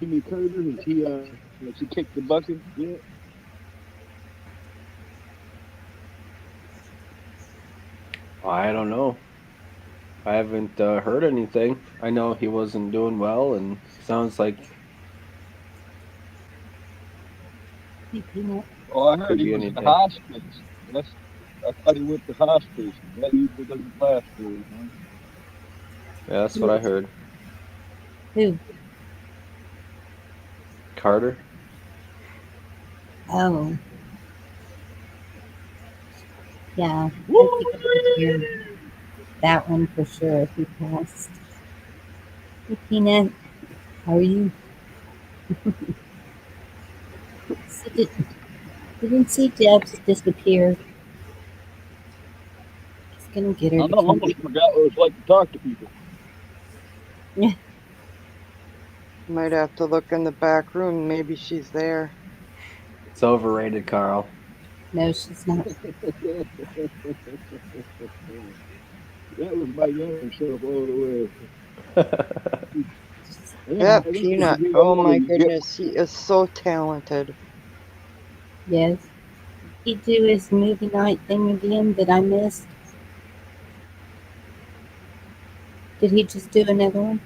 Jimmy Carter, has he kicked the bucket yet? I don't know. I haven't heard anything. I know he wasn't doing well, and sounds like Hey, Peanut. Oh, I heard could he be was in anything. hospice. I thought he went to hospice. That usually doesn't last very long. Yeah, that's what Who? I heard. Who? Carter? Oh, yeah. I think I did hear that one for sure. He passed. Hey, Peanut. How are you? So didn't see Debs disappear. He's gonna get her I to know, I come. almost forgot what it's like to talk to people. Yeah. Might have to look in the back room. Maybe she's there. It's overrated, Carl. No, she's not. That was my younger self all the way. Yeah, That I think as you Peanut, get oh older, my you get. goodness, he is so talented. Yes. He do his movie night thing again that I missed. Did he just do another one?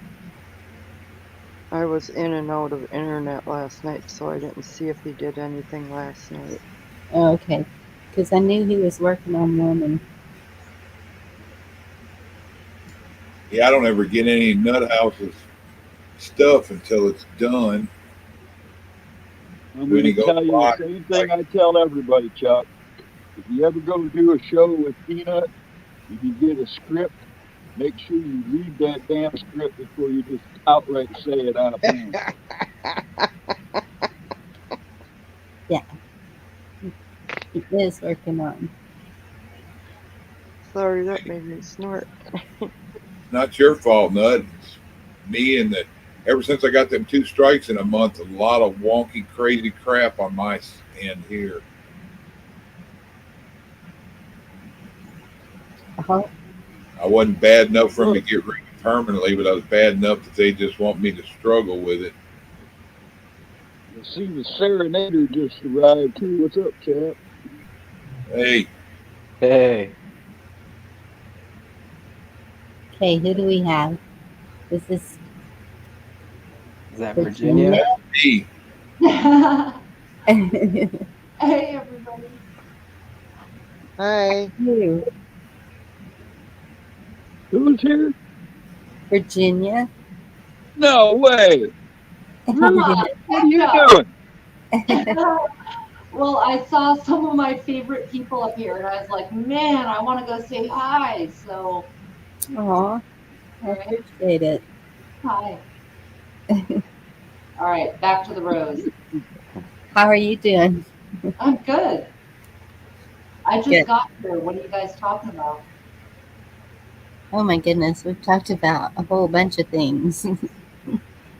I was in and out of internet last night, so I didn't see if he did anything last night. Oh, okay. Because I knew he was working on one, and Yeah, I don't ever get any Nut House's stuff until it's done. I'm When going he to goes tell you the by, same like, thing I tell everybody, Chuck. If you ever go do a show with Peanut, if you get a script, make sure you read that damn script before you just outright say it on a panel. yeah, he is working on. Sorry, that made me snort. not your fault, Nut. It's me and the. Ever since I got them 2 strikes in a month, a lot of wonky, crazy crap on my end here. Uh-huh. I wasn't bad enough for them to Look, get rid of permanently, but I was bad enough that they just want me to struggle with it. I see the Serenader just arrived too. What's up, chap? Hey, Hey, Okay, who do we have? This is is that Virginia. Virginia? me. Hey, everybody. Hi. You, Who's here? Virginia. No way. Come Virginia, on, what are you Echo. doing? Well, I saw some of my favorite people up here, and I was like, man, I want to go say hi. So, Aw, all I right, appreciate it. hi. All right, back to the rose. How are you doing? I'm good. I just Good. got here. What are you guys talking about? Oh my goodness, we've talked about a whole bunch of things.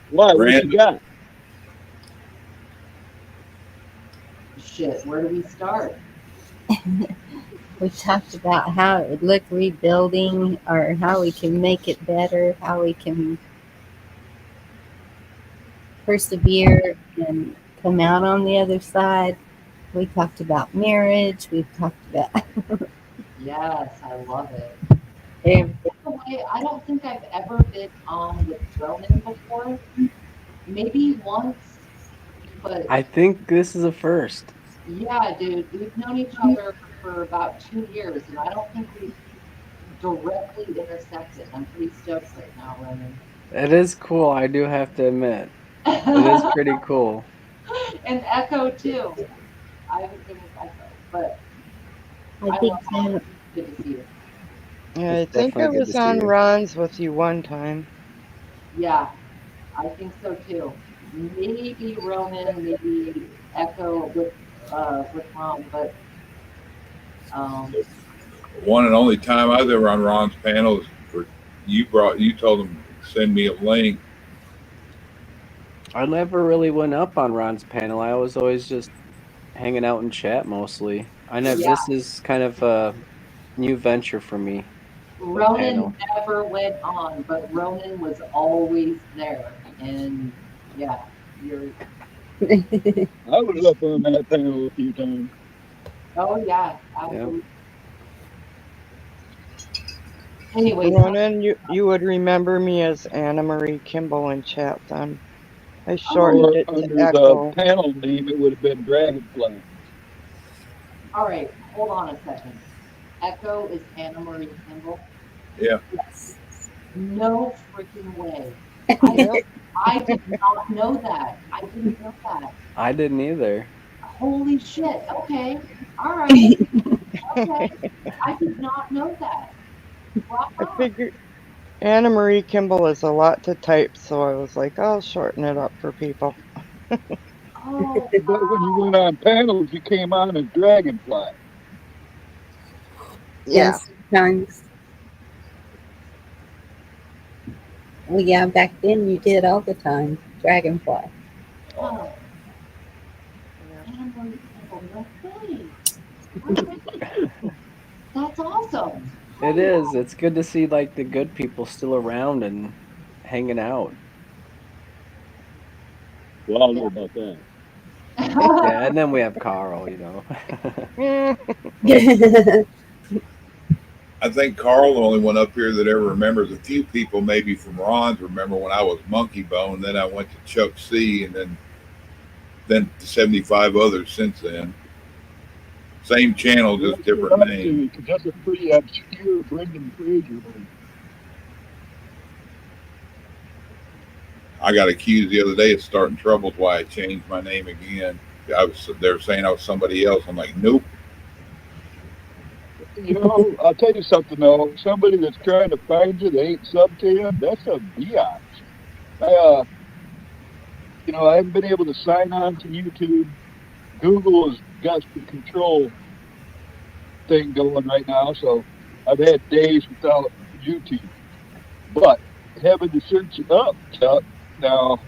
Why? What you Random. got? Shit, where do we start? We've talked about how it would look rebuilding, or how we can make it better, how we can persevere and come out on the other side. We talked about marriage. We've talked about Yes, I love it. everything. By the way, I don't think I've ever been on with Ronan before. Maybe once, but I think this is a first. yeah, dude, we've known each other for about 2 years, and I don't think we've directly intersected. I'm pretty stoked right now, Ronan. It is cool, I do have to admit. It is pretty cool. And Echo too. I haven't been with Echo, but I I think love all of that you. Good to see you. Yeah, It's I think I definitely good to was see on you. Ron's with you one time. Yeah, I think so too. Maybe Ronan, maybe Echo with Ron, but um, One and only time I was ever on Ron's panel is for you told him to send me a link. I never really went up on Ron's panel. I was always just hanging out in chat mostly. I know yeah, this is kind of a new venture for me, a Ronan panel. never went on, but Ronan was always there. And yeah, you're, I was up on that panel a few times. oh yeah, Yeah. absolutely. Anyways, Ronan, you would remember me as Anna Marie Kimball in chat then. I oh, shortened Or it to under the Echo. panel name, it would have been Dragonfly. all right, hold on a second. Echo is Anna Marie Kimball. Yeah. yes. No freaking way. I Yep. I did not know that. I didn't know that. I didn't either. Holy shit. Okay. All right. Okay. I did not know that. Rock I on. figured Anna Marie Kimball is a lot to type, so I was like, I'll shorten it up for people. Oh, But when you went on panels, you came on as Dragonfly. Yeah. Yes, sometimes. Well, yeah, back then you did all the time. Dragonfly. huh. Yeah. Anna Marie Kimball. No way. All right. That's awesome. It Hell is. It's good to see like the good people still around and hanging out. Well, I don't know about that. yeah. Yeah, and then we have Carl, you know. I think Carl, the only one up here that ever remembers. A few people, maybe from Ron's, remember when I was Monkey Bone. Then I went to Chuck C, and then 75 others since then. Same channel, Well, just that's good different on name. you, because that's a pretty obscure Brendan Fraser movie. I got accused the other day of starting troubles. Why I changed my name again. They were saying I was somebody else. I'm like, nope. You know, I'll tell you something though. Somebody that's trying to find you, they ain't sub to you. That's a biatch. I, I haven't been able to sign on to YouTube. Google has got the control thing going right now, so I've had days without YouTube. But having to search it up, Chuck, now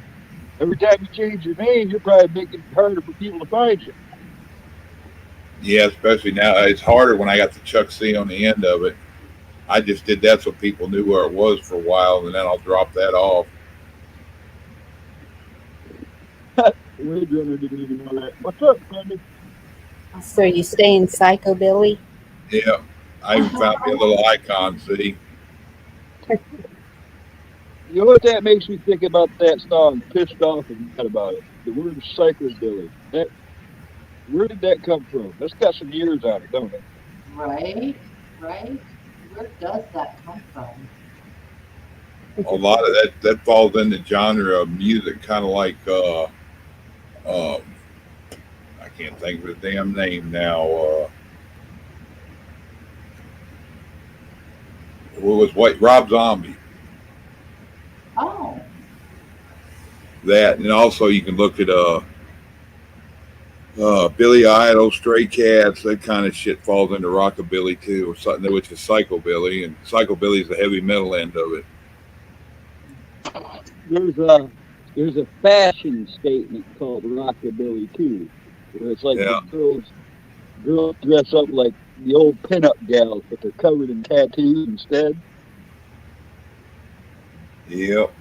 every time you change your name, you're probably making it harder for people to find you. Yeah, especially now. It's harder when I got the Chuck C on the end of it. I just did that so people knew where it was for a while, and then I'll drop that off. Ridge Runner didn't even know that. What's up, Sandy? So you stay in Psychobilly? Yeah, I even found me a little icon. See, You know what that makes me think about that song, Pissed Off and Mad About It? The word psychobilly. That, where did that come from? That's got some years on it, don't it? Right? Right? Where does that come from? a lot of that falls in the genre of music, kind of like um, I can't think of the damn name now. What was White Rob Zombie? Oh, That, and also you can look at Billy Idol, Stray Cats, that kind of shit falls into rockabilly too, or something which is psychobilly, and psychobilly is the heavy metal end of it. There's a there's a fashion statement called rockabilly too, where it's like the Yeah, girls dress up like the old pinup gals, but they're covered in tattoos instead. yep.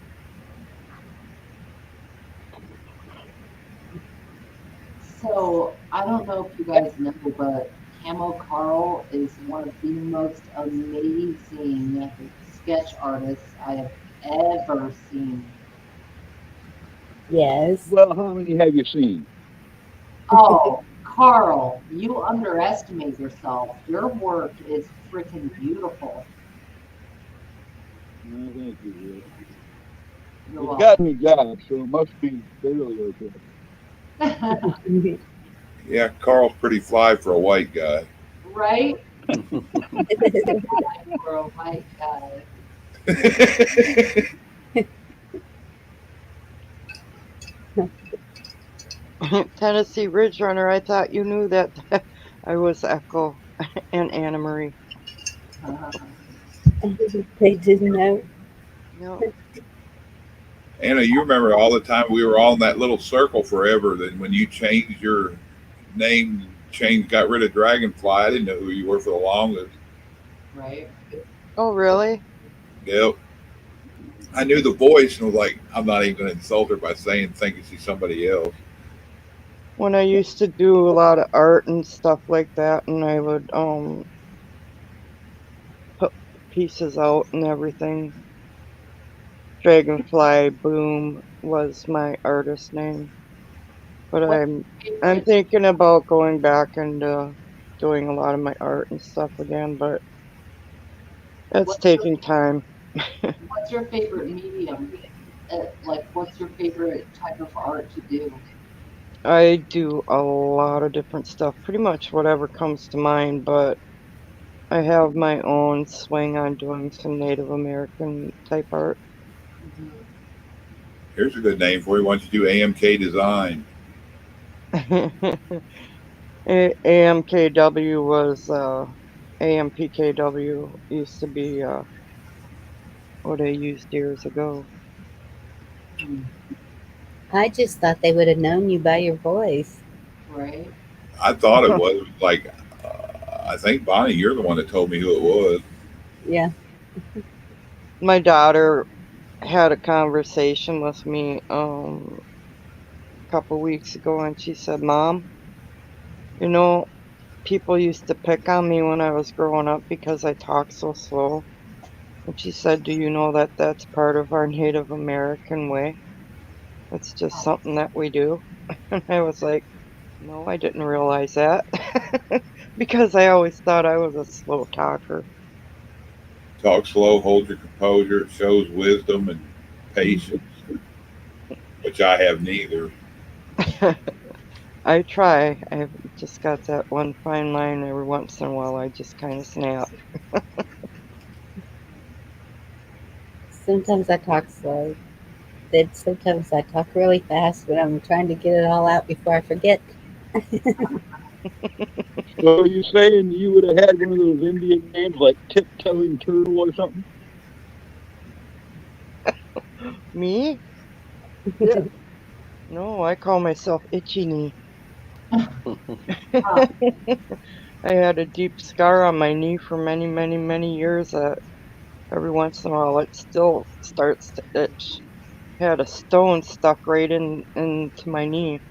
so I don't know if you guys know, but Camo Carl is one of the most amazing sketch artists I have ever seen. Yes. Well, how many have you seen? Oh, Carl, you underestimate yourself. Your work is freaking beautiful. No, thank you, Rick. You're It's welcome. got me job, so it must be fairly okay. Yeah, Carl's pretty fly for a white guy. Right? For a white guy. Tennessee Ridge Runner, I thought you knew that I was Echo and Anna Marie. They didn't know. No. Anna, you remember all the time we were all in that little circle forever. Then when you changed your name, got rid of Dragonfly, I didn't know who you were for the longest. Right? Oh, really? Yep. I knew the voice and was like, I'm not even going to insult her by saying thinking she's somebody else. When I used to do a lot of art and stuff like that, and I would put pieces out and everything. Dragonfly Boom was my artist name, but What's your I'm favorite thinking about going back and doing a lot of my art and stuff again, but that's what's your taking time. what's your favorite medium? Like what's your favorite type of art to do? I do a lot of different stuff, pretty much whatever comes to mind, but I have my own swing on doing some Native American type art. Hmm. Here's a good name for you. Why don't you do AMK Design? AMKW was AMPKW used to be what I used years ago. I just thought they would have known you by your voice. Right? I thought it was like, I think Bonnie, you're the one that told me who it was. Yeah. My daughter had a conversation with me a couple weeks ago, and she said, "Mom, you know, people used to pick on me when I was growing up because I talk so slow." And she said, "Do you know that that's part of our Native American way? It's just something that we do." And I was like, "No, I didn't realize that." Because I always thought I was a slow talker. Talk slow, hold your composure. It shows wisdom and patience, which I have neither. I try. I've just got that one fine line every once in a while. I just kind of snap. Sometimes I talk slow. Then sometimes I talk really fast when I'm trying to get it all out before I forget. So are you saying you would have had one of those Indian names like Tiptoeing Turtle or something? Me? Yeah. No, I call myself Itchy Knee. Huh. I had a deep scar on my knee for many, many years that every once in a while it still starts to itch. had a stone stuck right into my knee.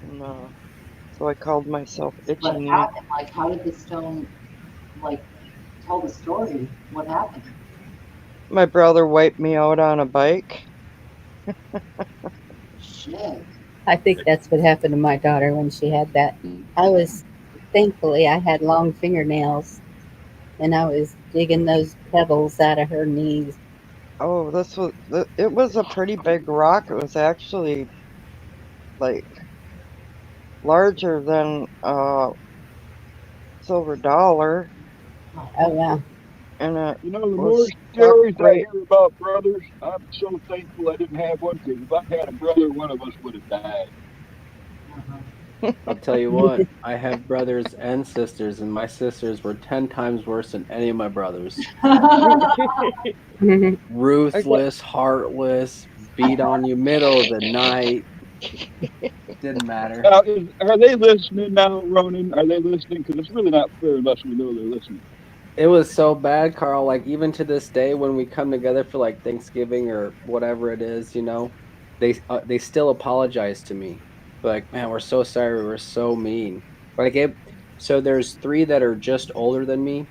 And so I called myself Itchy What Knee. happened? Like, how did the stone, like, tell the story? What happened? My brother wiped me out on a bike. Shit. I think that's what happened to my daughter when she had that. Thankfully, I had long fingernails and I was digging those pebbles out of her knees. Oh, it was a pretty big rock. It was actually like larger than a silver dollar, Oh, wow. and it You know, the more was stuck stories I right. hear about brothers, I'm so thankful I didn't have one because if I had a brother, one of us would have died. I'll tell you what, I have brothers and sisters, and my sisters were 10 times worse than any of my brothers. Mhm. Ruthless, heartless, beat on you middle of the night. Didn't matter. Now, are they listening now, Ronan? Are they listening? Because it's really not fair unless we know they're listening. It was so bad, Carl. Like, even to this day, when we come together for like Thanksgiving or whatever it is, they still apologize to me. Like, man, we're so sorry. We were so mean. Like, so there's three that are just older than me,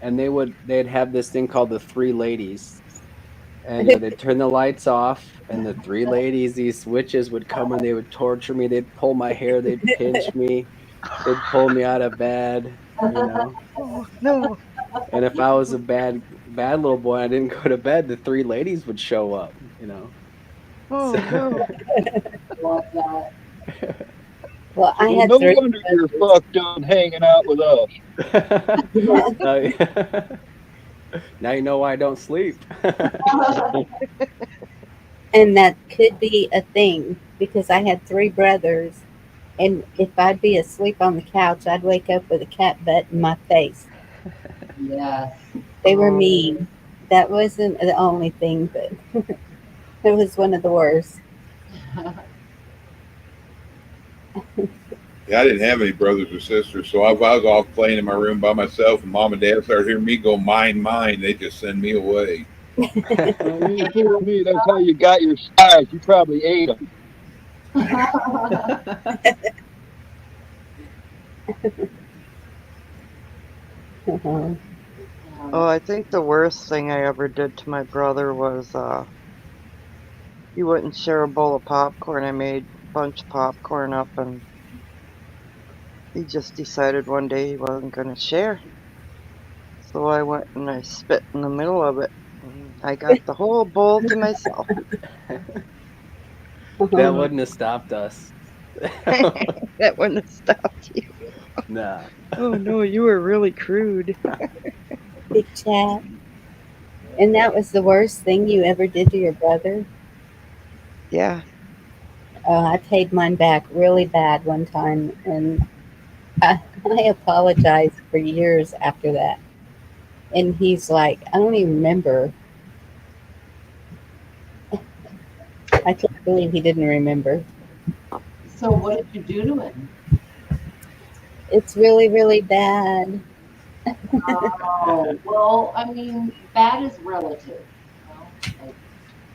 and they'd have this thing called the three ladies. And they'd turn the lights off, and the three ladies, these witches, would come and they would torture me. They'd pull my hair, they'd pinch me, they'd pull me out of bed. Oh no! And if I was a bad little boy, I didn't go to bed, the three ladies would show up. Oh So, no! Love that. Well, I Well, had no three wonder you're brothers. fucked on hanging out with us. now, now you know why I don't sleep. And that could be a thing because I had three brothers. And if I'd be asleep on the couch, I'd wake up with a cat butt in my face. Yes. They were Oh, mean. That wasn't the only thing, but it was one of the worst. Yeah, I didn't have any brothers or sisters, so if I was off playing in my room by myself and mom and dad started hearing me go mine, they just send me away. You fool me. That's how you got your size. You probably ate them. Uh-huh. oh, I think the worst thing I ever did to my brother was he wouldn't share a bowl of popcorn. I made a bunch of popcorn up, and he just decided one day he wasn't going to share. So I went and I spit in the middle of it. And I got the whole bowl to myself. That Uh-huh. wouldn't have stopped us. That wouldn't have stopped you. Nah. Oh no, you were really crude. Big chat. And that was the worst thing you ever did to your brother? Yeah. I paid mine back really bad one time, and I apologized for years after that. And he's like, I don't even remember. I can't believe he didn't remember. So what did you do to him? It's really, really bad. Oh, well, I mean, bad is relative, you know? Like,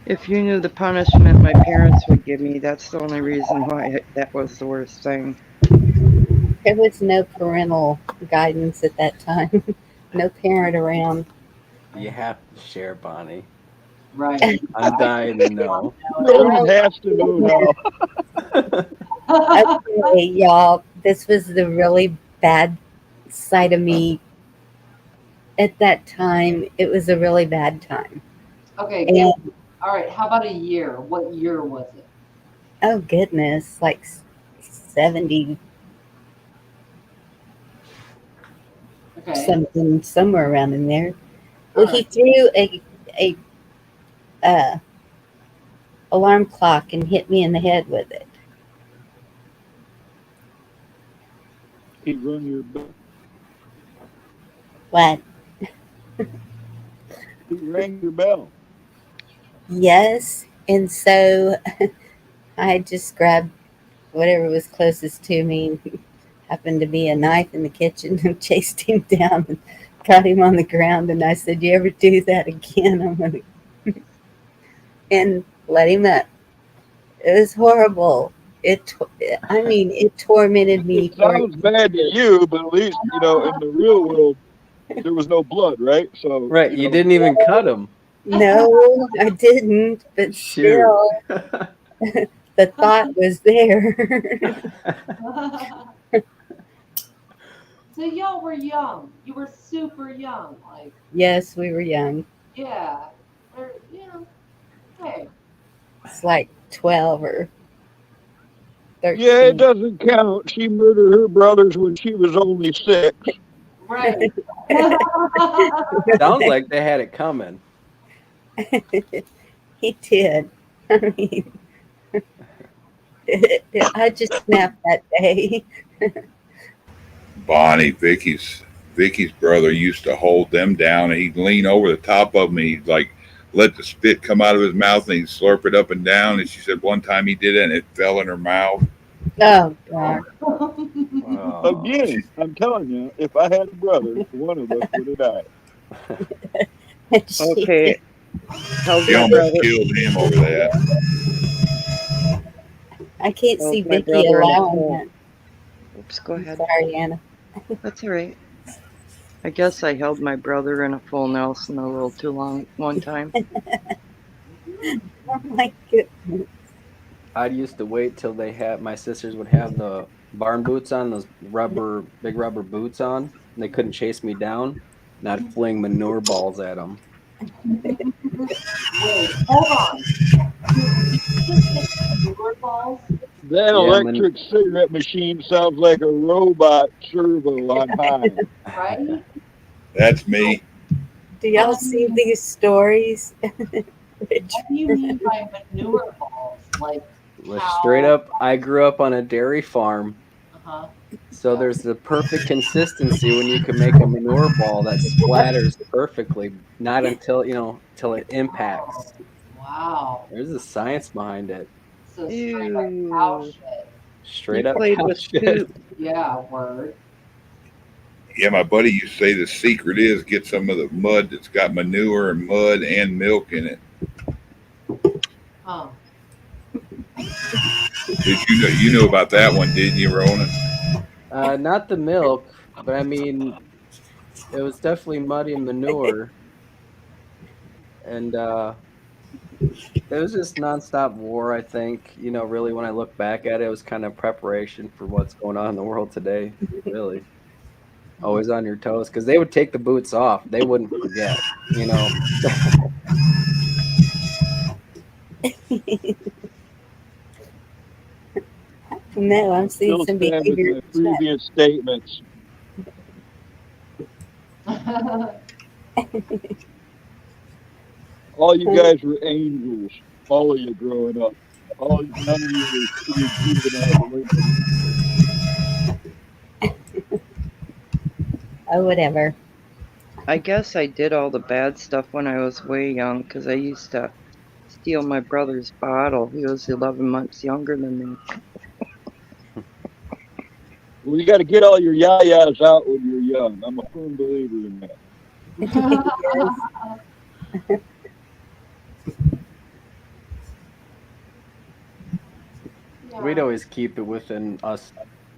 If you knew the punishment my parents would give me, that's the only reason why that was the worst thing. There was no parental guidance at that time, no parent around. You have to share, Bonnie. right. I'm dying to know. Ronan has to know now. Okay, y'all, this was the really bad side of me at that time. It was a really bad time. Okay, And all right. How about a year? What year was it? oh, goodness, like 70 Okay. something, somewhere around in there. All Well, he right. threw a uh, alarm clock and hit me in the head with it. He rung your bell. What? He rang your bell. Yes. And so I just grabbed whatever was closest to me. Happened to be a knife in the kitchen and chased him down and got him on the ground. And I said, "You ever do that again, I'm gonna." and let him up. It was horrible. I mean, it tormented me It for sounds bad to you, but at least in the real world there was no blood, right? So Right, you didn't even cut him. No, I didn't, but Shoot. still, the thought was there. So y'all were young. You were super young. Like, Yes, we were young. yeah. Or, hey. It's like 12 or yeah, it 13. doesn't count. She murdered her brothers when she was only 6. Right. Sounds like they had it coming. He did. I mean, I just snapped that day. Bonnie, Vicky's brother used to hold them down, and he'd lean over the top of them. And he'd like let the spit come out of his mouth, and he'd slurp it up and down. And she said one time he did it, and it fell in her mouth. Oh, God. Again, I'm telling you, if I had a brother, one of us would have died. Okay. Held She my almost brother. killed him over that. I can't Held see my Vicky brother in a allowing full. that. Oops, go I'm ahead. sorry, Anna. That's all right. I guess I held my brother in a full Nelson a little too long one time. Oh, my goodness. I used to wait till my sisters would have the barn boots on, those big rubber boots on, and they couldn't chase me down, and I'd fling manure balls at them. Wait, hold on. Did you just say manure balls? That Yeah, electric cigarette machine sounds like a robot servo on high. Right? That's me. Do y'all see these stories? What do you mean by manure balls? Like straight cow? up, I grew up on a dairy farm, Uh-huh. so there's the perfect consistency when you can make a manure ball that splatters perfectly, not till it impacts. Wow. There's a science behind it. So straight up cow Ew. shit. Straight You up played cow with shit. poop. Yeah, word. Yeah, my buddy used to say the secret is get some of the mud that's got manure and mud and milk in it. Huh. Did you know about that one, didn't you, Ronan? Not the milk, but I mean, it was definitely muddy and manure, and it was just nonstop war. I think really, when I look back at it, it was kind of preparation for what's going on in the world today. Really, always on your toes because they would take the boots off. They wouldn't forget. No, I'm I seeing still some stand with behavior my check. previous statements. All you guys were angels. All of you growing up. None of you were juvenile delinquents. Oh, whatever. I guess I did all the bad stuff when I was way young because I used to steal my brother's bottle. He was 11 months younger than me. Well, you got to get all your yayas out when you're young. I'm a firm believer in that. We'd always keep it within us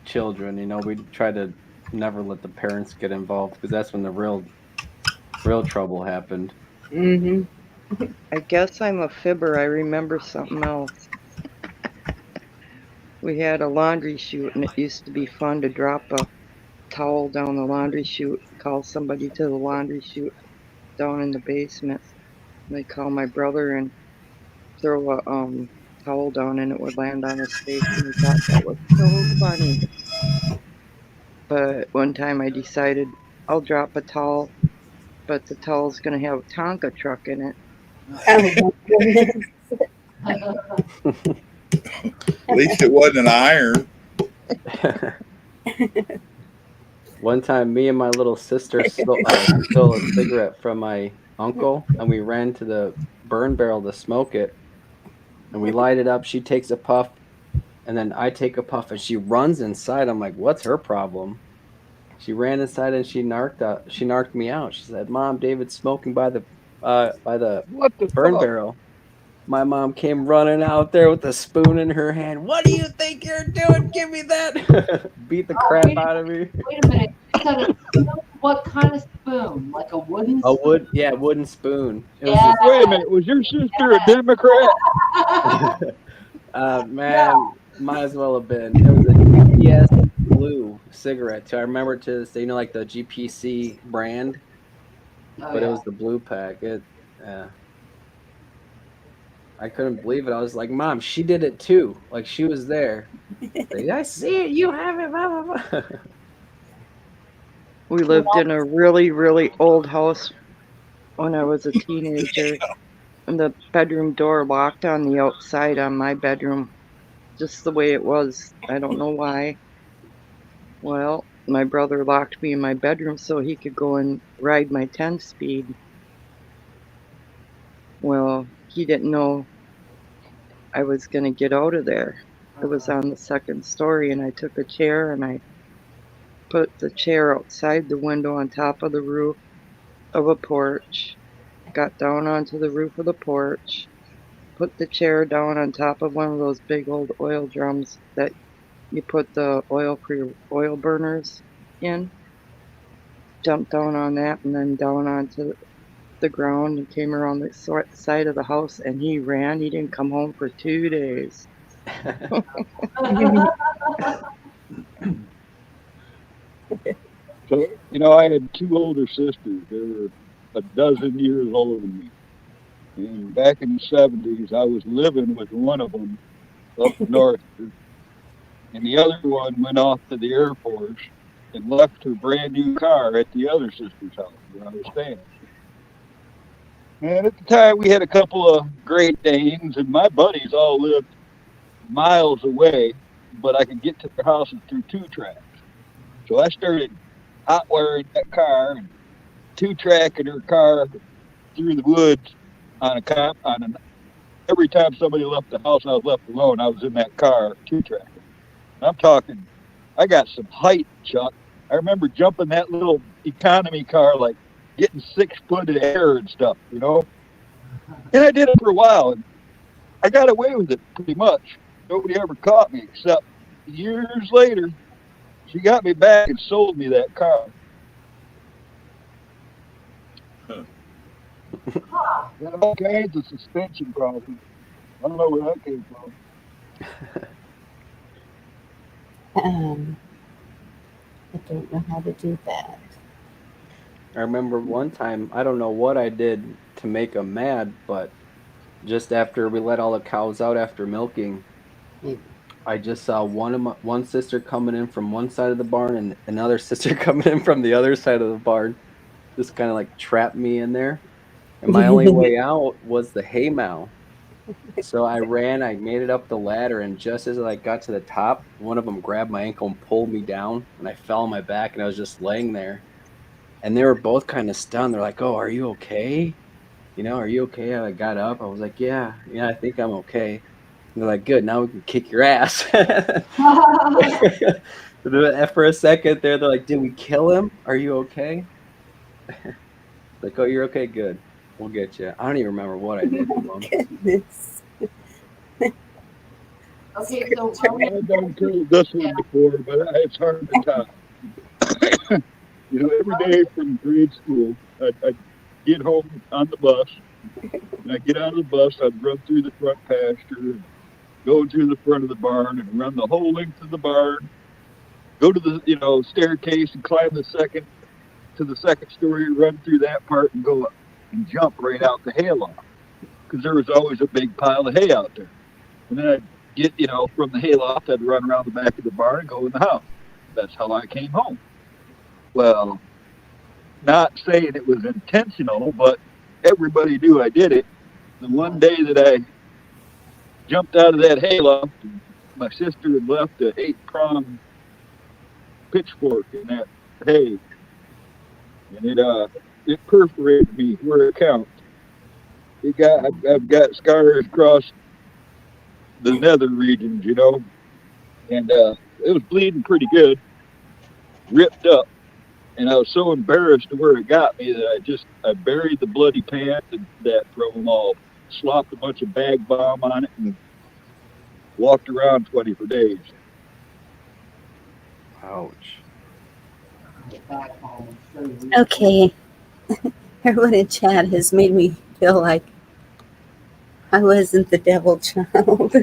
children. We'd try to never let the parents get involved because that's when the real trouble happened. Mm-hmm. I guess I'm a fibber. I remember something else. We had a laundry chute, and it used to be fun to drop a towel down the laundry chute, call somebody to the laundry chute down in the basement. And I'd call my brother and throw a towel down, and it would land on his face, and he thought that was so funny. But one time I decided I'll drop a towel, but the towel's gonna have a Tonka truck in it. Oh, my goodness. At least it wasn't an iron. One time, me and my little sister stole a cigarette from my uncle, and we ran to the burn barrel to smoke it. And we light it up. She takes a puff, and then I take a puff, and she runs inside. I'm like, "What's her problem?" She ran inside and she narked me out. She said, "Mom, David's smoking by the What the burn fuck? barrel." My mom came running out there with a spoon in her hand. What do you think you're doing? Give me that. Beat the Oh, crap out of me. wait a minute. You said a spoon? What kind of spoon? Like a wooden A spoon? wooden spoon. It was Yeah. this Wait a minute. Was your sister a Democrat? Yeah. man, might as well have been. It was a GPS blue cigarette too. I remember to this day, like the GPC brand, Oh, but it yeah. was the blue pack. Yeah. I couldn't believe it. I was like, Mom, she did it too. Like she was there. Like, I see it. You have it. Blah, blah, blah. We lived in a really, really old house when I was a teenager, and the bedroom door locked on the outside on my bedroom, just the way it was. I don't know why. Well, my brother locked me in my bedroom so he could go and ride my 10-speed. Well, he didn't know I was going to get out of there. It was on the second story, and I took a chair and I put the chair outside the window on top of the roof of a porch, got down onto the roof of the porch, put the chair down on top of one of those big old oil drums that you put the oil for your oil burners in, jumped down on that, and then down onto the ground and came around the side of the house, and he ran. He didn't come home for 2 days. So, I had two older sisters. They were a dozen years older than me. And back in the 70s, I was living with one of them up north. And the other one went off to the Air Force and left her brand new car at the other sister's house where I was staying. And at the time, we had a couple of Great Danes, and my buddies all lived miles away, but I could get to their houses through two tracks. So I started hot wiring that car and two tracking her car through the woods every time somebody left the house, I was left alone. I was in that car two tracking. I'm talking, I got some height, Chuck. I remember jumping that little economy car, like getting 6 foot in air and stuff, And I did it for a while, and I got away with it pretty much. Nobody ever caught me, except years later, she got me back and sold me that car. Got all kinds of suspension problems. I don't know where that came from. I don't know how to do that. I remember one time, I don't know what I did to make him mad, but just after we let all the cows out after milking, I just saw one sister coming in from one side of the barn and another sister coming in from the other side of the barn. Just kind of like trapped me in there. And my only way out was the hay mow. So I ran, I made it up the ladder, and just as I got to the top, one of them grabbed my ankle and pulled me down, and I fell on my back, and I was just laying there. And they were both kind of stunned. They're like, "Oh, are you okay? Are you okay?" I got up. I was like, "Yeah, I think I'm okay." And they're like, "Good, now we can kick your ass." For a second there, they're like, "Did we kill him? Are you okay?" Like, "Oh, you're okay. Good. We'll get you." I don't even remember what I did to him. Goodness. Okay, so I've done told this one before, but it's hard to top. Every day from grade school, I'd get home on the bus, and I'd get out of the bus, I'd run through the front pasture, and go through the front of the barn, and run the whole length of the barn, go to the staircase and climb to the second story, run through that part, and go up and jump right out the hayloft, because there was always a big pile of hay out there. And then I'd get, from the hayloft, I'd run around the back of the barn and go in the house. That's how I came home. Well, not saying it was intentional, but everybody knew I did it. The one day that I jumped out of that hayloft, my sister had left an 8-prong pitchfork in that hay, and it perforated me where it counts. I've got scars across the nether regions, and it was bleeding pretty good, ripped up. And I was so embarrassed to where it got me that I buried the bloody pants and that from them all slopped a bunch of bag bomb on it, and walked around 20 for days. Ouch. The back home is so weak. Okay. Everyone in chat has made me feel like I wasn't the devil child.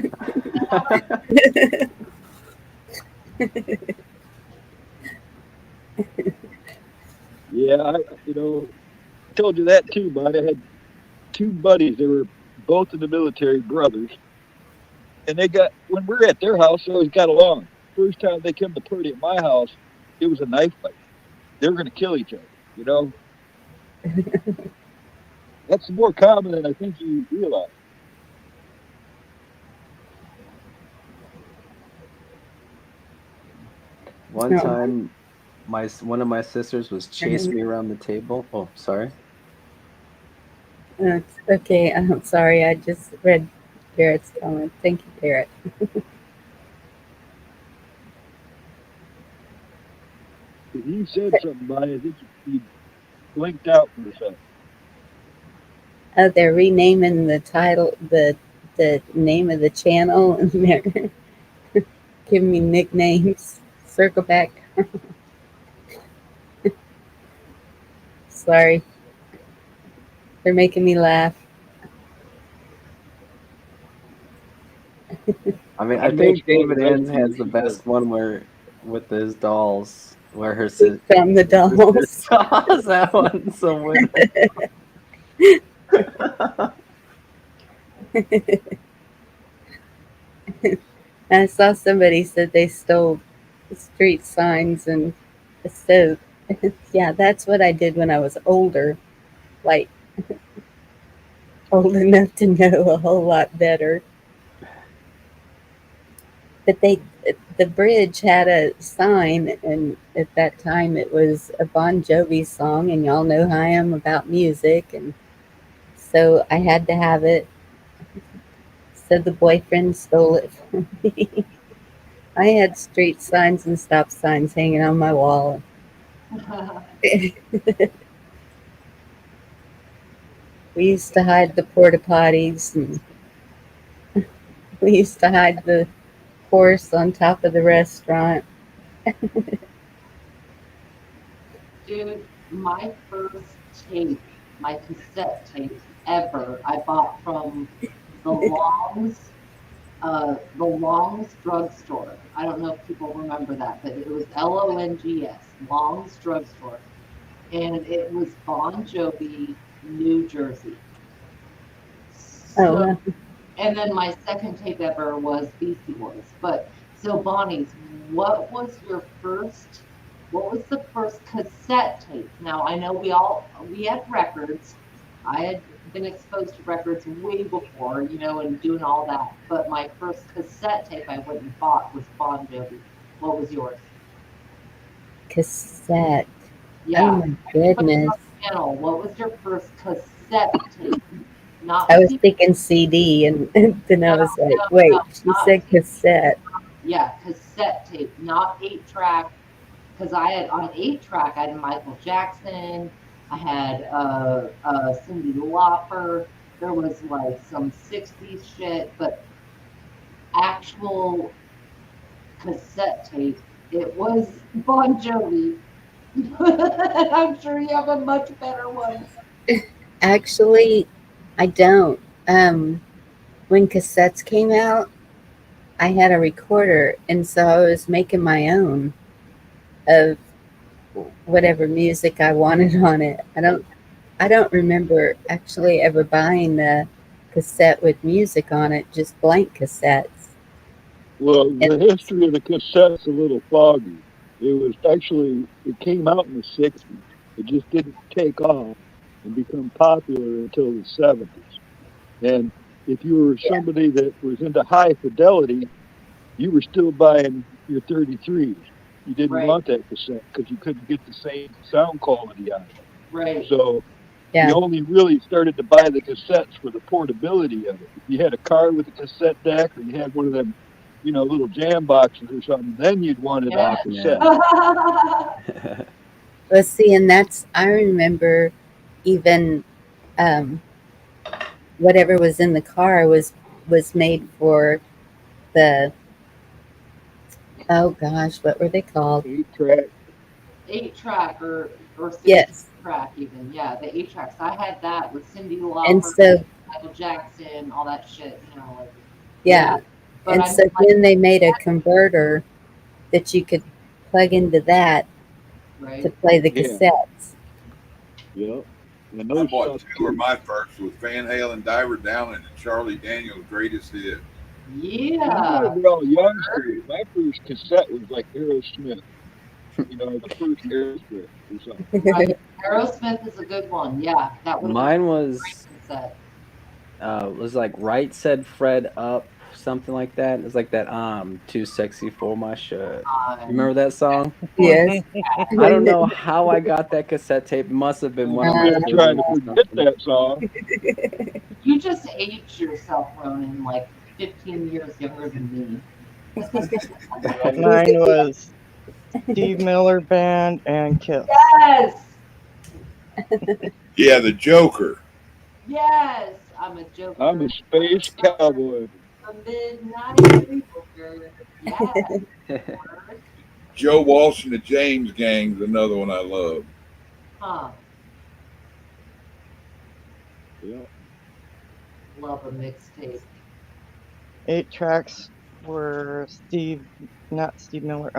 Yeah, I told you that too, bud. I had two buddies. They were both in the military, brothers, and when we were at their house, they always got along. First time they came to party at my house, it was a knife fight. They were going to kill each other. That's more common than I think you realize. One time, one of my sisters was chasing me around the table. Oh, sorry. Okay, I'm sorry. I just read Garrett's comment. Thank you, Garrett. You said something about it. I think you blinked out for a second. They're renaming the title, the name of the channel, and they're giving me nicknames. Circle back. Sorry. They're making me laugh. I mean, I think David Ann's has the best one where with his dolls, where her From the dolls. that one's so weird. I saw somebody said they stole street signs, and so yeah, that's what I did when I was older, like old enough to know a whole lot better. But the bridge had a sign, and at that time it was a Bon Jovi song, and y'all know how I am about music, and so I had to have it. So the boyfriend stole it from me. I had street signs and stop signs hanging on my wall. We used to hide the porta potties, and we used to hide the horse on top of the restaurant. Dude, my first tape, my cassette tape ever, I bought from the Long's drugstore. I don't know if people remember that, but it was Longs, Long's drugstore, and it was Bon Jovi, New Jersey. So, and then my second tape ever was Beastie Boys. But so Bonnie's, what was the first cassette tape? Now I know we had records. I had been exposed to records way before, and doing all that. But my first cassette tape I went and bought was Bon Jovi. What was yours? Cassette. Yeah. Oh my goodness. What was your first cassette tape? I was thinking CD, and then I was like, wait, she said cassette. Yeah, cassette tape, not 8-track. Because I had on 8-track, I had Michael Jackson, I had Cyndi Lauper. There was like some 60s shit, but actual cassette tape, it was Bon Jovi. I'm sure you have a much better one. Actually, I don't. When cassettes came out, I had a recorder, and so I was making my own of whatever music I wanted on it. I don't remember actually ever buying the cassette with music on it, just blank cassettes. Well, the history of the cassette's a little foggy. It came out in the 60s. It just didn't take off and become popular until the 70s. And if you were somebody that was into high fidelity, you were still buying your 33s. You didn't want that cassette because you couldn't get the same sound quality on it. Right. So you only really started to buy the cassettes for the portability of it. If you had a car with a cassette deck, or you had one of them, little jam boxes or something, then you'd want it on cassette. Let's see, and I remember even whatever was in the car was made for the, oh gosh, what were they called? 8-track. 8-track or 16 Yes. track even. Yeah, the 8 tracks. I had that with Cindy And Lauper, so Michael Jackson, all that shit. Like yeah. yeah. But And I so mean, like, then they made a converter that you could plug into that to right? play the Yeah. cassettes. Yep. And I those bought suck two of too. my first with Van Halen, Diver Down, and Charlie Daniels' Greatest Hits. You Yeah. guys are all youngsters. My first cassette was like Aerosmith. The first Aerosmith or something. Right. Aerosmith is a good one. Yeah, that would have been a Mine was great set. like Right Said Fred Up, something like that. It's like that too sexy for my shirt. You remember that song? Yes. I don't know how I got that cassette tape. It must have been one of I'm my there trying to siblings or forget something. that song. You just aged yourself, Ronan, like 15 years younger than me. Mine was Steve Miller Band and Kiss. Yes. Yeah, the Joker. Yes. I'm a I'm joker. a space cowboy. A midnight joker. Yes. Joe Walsh and the James Gang's another one I love. Huh. Yep. Love a mixtape. 8 tracks were not Steve Miller,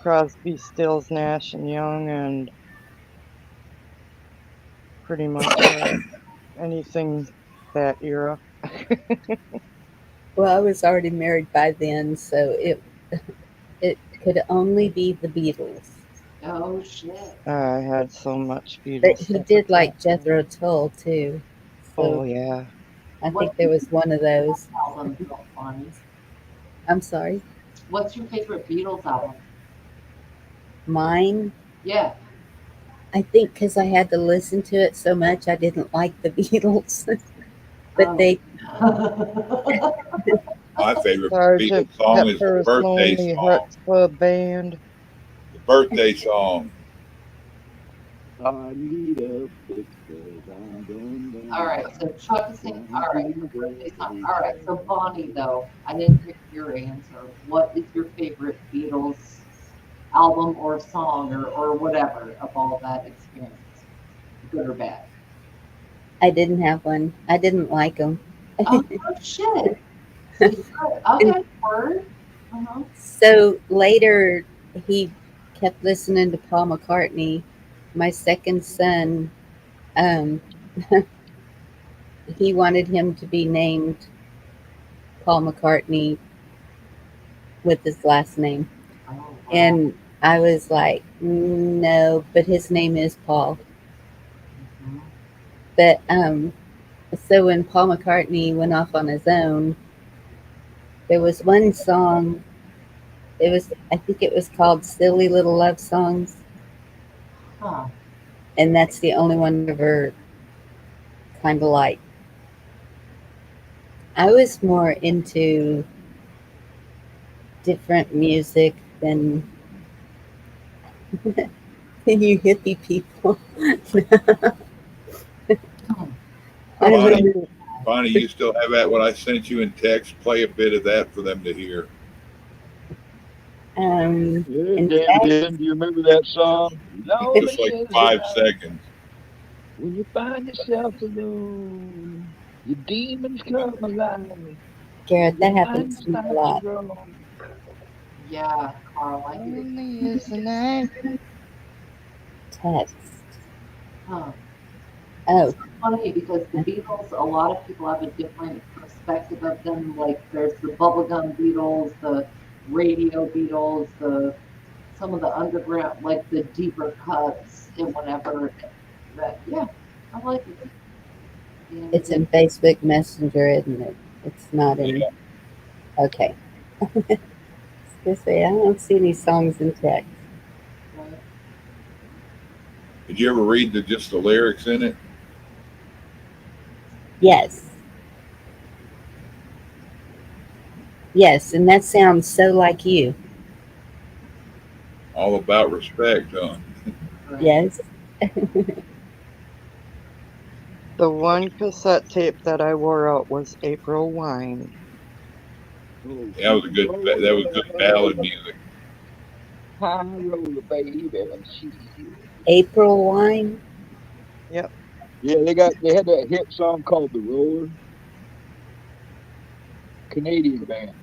Crosby, Stills, Nash and Young, and pretty much anything that era. Well, I was already married by then, so it could only be the Beatles. Oh shit. I had so much But Beatles he stuff at did that like time. Jethro Tull too. Oh So yeah. I What's think there your was one of those. album, Bonnie? I'm sorry. What's your favorite Beatles album? Mine, Yeah. I think because I had to listen to it so much, I didn't like the Beatles. But Oh. they, My favorite Sergeant Beatles song is the Pepper's birthday Lonely song. Hearts Club Band. The birthday song. I need a fix 'cause I'm going All down. right. So Chuck is saying, Gonna all right, be the birthday song. very All right. So sad. Bonnie, though, I didn't hear your answer. What is your favorite Beatles album or song or whatever of all that experience, good or bad? I didn't have one. I didn't like them. Oh shit. So you're And okay, word. Uh-huh. so later, he kept listening to Paul McCartney. My second son, um, he wanted him to be named Paul McCartney with his last name. Oh wow. And I was like, no, but his name is Paul. Mhm. But so when Paul McCartney went off on his own, there was one song. It was, I think it was called "Silly Little Love Songs," Huh. and that's the only one I ever kind of liked. I was more into different music than than you hippie people. Hmm. I Okay. Bonnie, really, Bonnie, you still have that? What I sent you in text? Play a bit of that for them to hear. Yeah, in Dan, fact, Dan, do you remember that song? Lonely Just like is the 5 seconds. night when you find yourself alone. Your demons come alive. Garrett, Your that mind happens to me a starts to lot. grow. Yeah, Carl, I hear you. Lonely is the night. Text. Huh. Oh, Funny because the Beatles, a lot of people have a different perspective of them. Like there's the bubblegum Beatles, the radio Beatles, the some of the underground, like the deeper cuts and whatever. That yeah, I like it. At the end of it's the day, in Facebook Messenger, isn't it? It's not Yeah. in. Okay. This way, I don't see any songs in text. right? Did you ever read just the lyrics in it? Yes, yes, and that sounds so like you. All about respect, huh? Right. Yes. The one cassette tape that I wore out was April Wine. Oh, That was a good. That was good ballad music. high roller, baby. April Wine. Yep. Yeah, they had that hit song called "The Roller." Canadian band.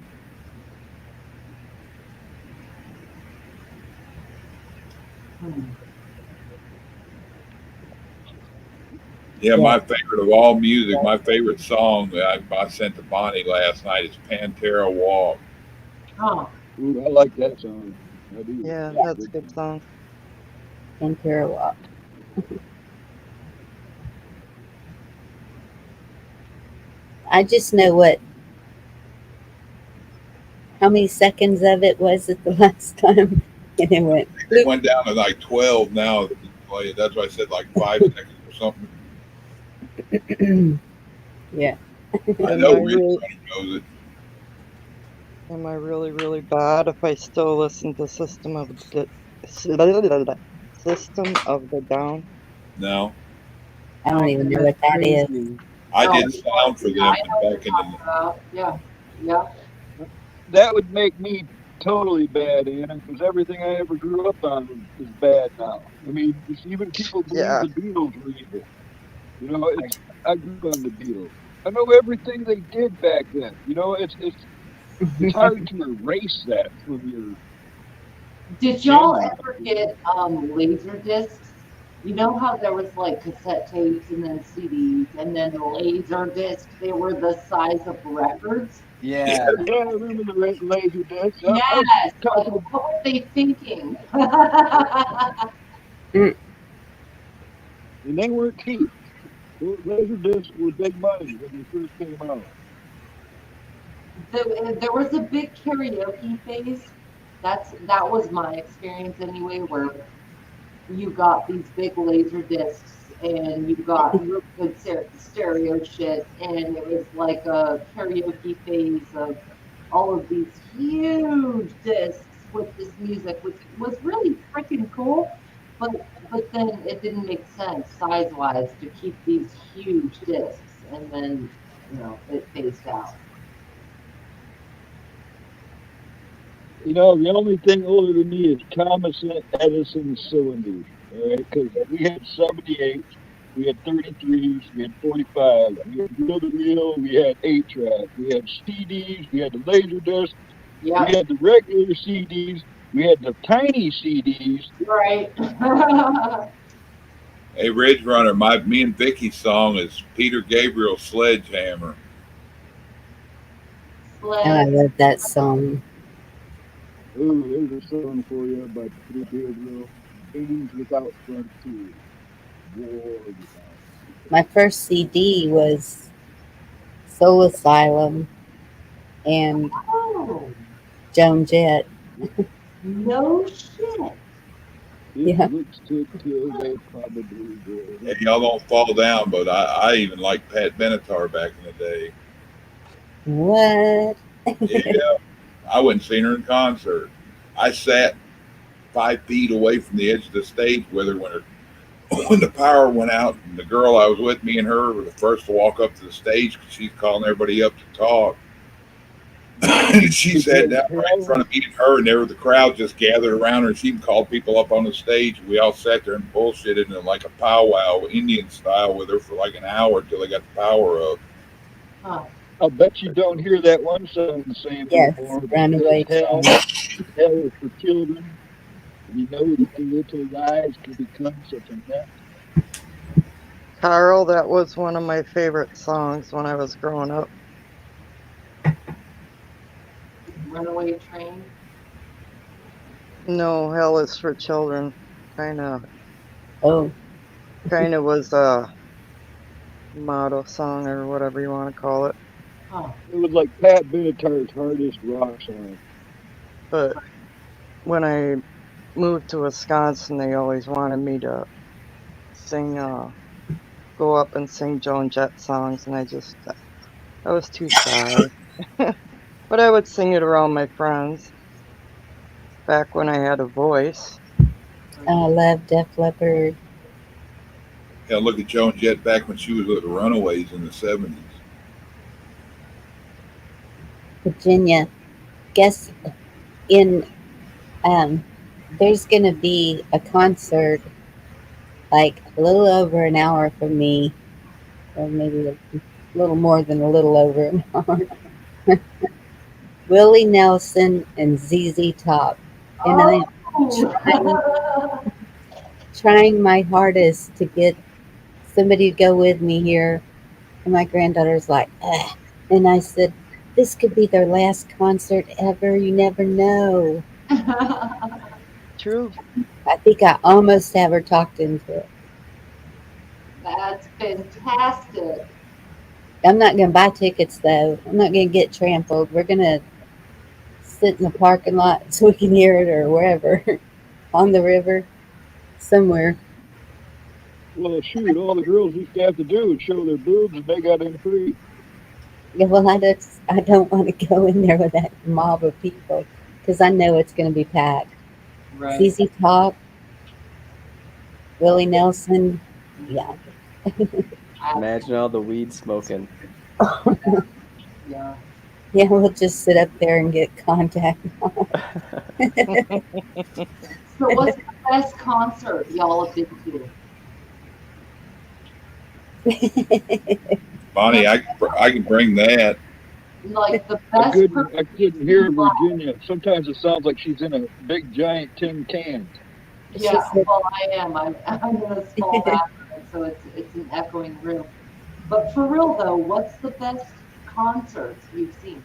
Yeah, Yeah. my favorite of all music, my favorite song that I sent to Bonnie last night is Pantera Walk. Huh. Ooh, I like that song. I do. Yeah, That's a that's a good good song. song. And Walk. I just know how many seconds of it was it the last time, and it went They bloop. went down to like 12 now. That's why I said like 5 seconds or something. Yeah. I Am know I Rich really knows it. am I really really bad if I still listen to System of the System of the Down? No, I don't No. even know That's what that is. crazy. I No. did sound for Yeah, them I know what you're back in talking the. about. Yeah. Yeah. That would make me totally bad, Anna, because everything I ever grew up on is bad now. I mean, it's even people believe Yeah. the Beatles were evil. You know, it's I grew up on the Beatles. I know everything they did back then. You know, it's hard to erase that from your Did y'all memory. ever You know, get laser discs? You know how there was like cassette tapes and then CDs and then laser discs. They were the size of records. Yeah, Yeah. yeah, I remember the laser disc. I was Yes. Like, talking what were they thinking? Mm. and they weren't cheap. Those laser discs were big money when they first came out. There was a big karaoke phase. That was my experience anyway, where you got these big laser discs and you got real good stereo shit, and it was like a karaoke phase of all of these huge discs with this music, which was really freaking cool. But then it didn't make sense size wise to keep these huge discs, and then it phased out. You know, the only thing older than me is Thomas Edison cylinders. All right, because we had 78s, we had 33s, we had 45s, we had reel to reel, we had 8 track, we had CDs, we had the laser disc, we Yep. had the regular CDs, we had the tiny CDs. Right. hey Ridge Runner, me and Vicky's song is Peter Gabriel's Sledgehammer. Oh, I Sled. love that song. Oh, there's a song for you by Peter Gabriel. Kings Without Frontiers, War Without. My first CD was Soul Asylum and Oh, Joan Jett. no shit. It Yeah. looks to kill, they probably Hey, did. y'all don't fall down, but I even liked Pat Benatar back in the day. What? Yeah, I went and seen her in concert. I sat 5 feet away from the edge of the stage with her when the power went out, and the girl I was with, me and her, were the first to walk up to the stage because she's calling everybody up to talk. And she Did you sat have down right in front talent? of me and her, and there was the crowd just gathered around her. And she called people up on the stage. We all sat there and bullshitted in like a powwow, Indian style, with her for like an hour until they got the power up. Huh. I'll bet you don't hear that one song the same no Yes, more because Runaway Train. hell is for children. You know that the little lies can become such a mess. Carl, that was one of my favorite songs when I was growing up. Runaway Train. No, Hell is for Children. Kinda Oh, kinda was a motto song or whatever you want to call it. Huh. It was like Pat Benatar's hardest rock song. But when I moved to Wisconsin, they always wanted me to sing, go up and sing Joan Jett songs, and I was too shy. But I would sing it around my friends back when I had a voice. I love Def Leppard. Hell, look at Joan Jett back when she was with the Runaways in the 70s. Virginia, guess in there's gonna be a concert like a little over an hour from me, or maybe a little more than a little over an hour. Willie Nelson and ZZ Top, and I am trying Oh. trying my hardest to get somebody to go with me here. And my granddaughter's like, ugh. And I said, this could be their last concert ever. You never know. True. I think I almost have her talked into it. That's fantastic. I'm not going to buy tickets, though. I'm not going to get trampled. We're going to sit in the parking lot so we can hear it or wherever on the river somewhere. Well, shoot, all the girls used to have to do is show their boobs and they got in free. Yeah, well, I don't want to go in there with that mob of people because I know it's going to be packed. Right. ZZ Top, Willie Nelson, yeah. Imagine all the weed smoking. Yeah. Yeah, we'll just sit up there and get contact. So what's the best concert y'all have been to? Bonnie, I can bring that. Like the I best couldn't hear Virginia. Sometimes it sounds like she's in a big giant tin can. Yeah, She said, well, I am. I'm in a small bathroom, so it's an echoing room. But for real though, what's the best concerts you've seen?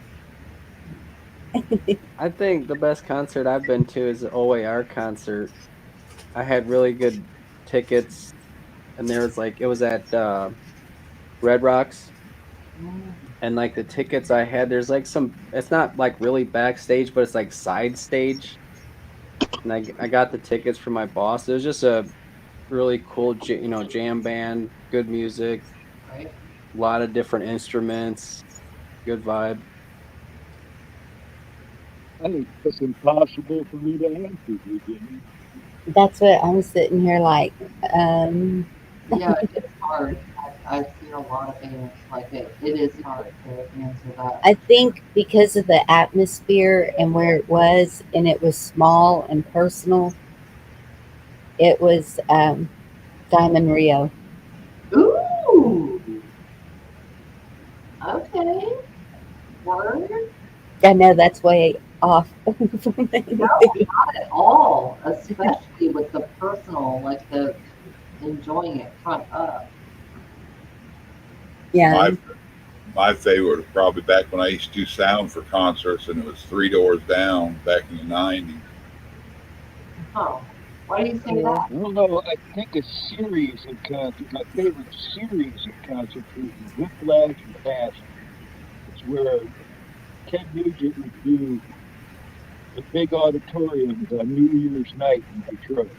I think the best concert I've been to is the OAR concert. I had really good tickets, and there was like it was at Red Rocks, Mm, and like the tickets I had, there's like some. It's not like really backstage, but it's like side stage, and I got the tickets from my boss. It was just a really cool, jam band, good music, right? a lot of different instruments, good vibe. I think it's impossible for me to answer, Virginia. that's what I'm sitting here like. Um, Yeah, it's hard. I've seen a lot of bands like it is hard to answer that I for sure. think because of the atmosphere and where it was, and it was small and personal, it was Diamond Rio. Ooh, okay. Word? I know that's way off from No, anything. not at all. Especially with the personal, like the enjoying it front up. Yeah, My my favorite was probably back when I used to do sound for concerts, and it was Three Doors Down back in the '90s. Huh. Why do you say Yeah. that? I don't know. I think a series of concerts. My favorite series of concerts was Whiplash and Passion. It's where Ted Nugent would do the big auditoriums on New Year's night in Detroit.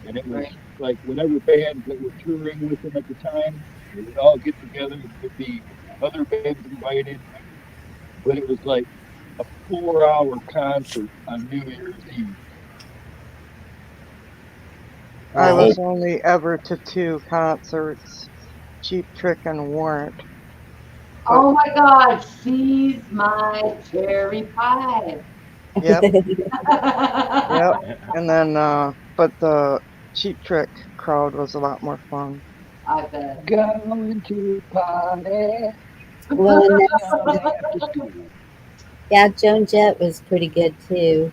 And it was Right. like whatever bands that were touring with him at the time, they would all get together. There'd be other bands invited, but it was like a 4 hour concert on New Year's Eve. I Oh, was only ever to two concerts, Cheap Trick and Warrant. But Oh my God, she's my cherry pie. yep, yep. And then but the Cheap Trick crowd was a lot more fun. I bet. Going to a party well, and down after school. yeah, Joan Jett was pretty good too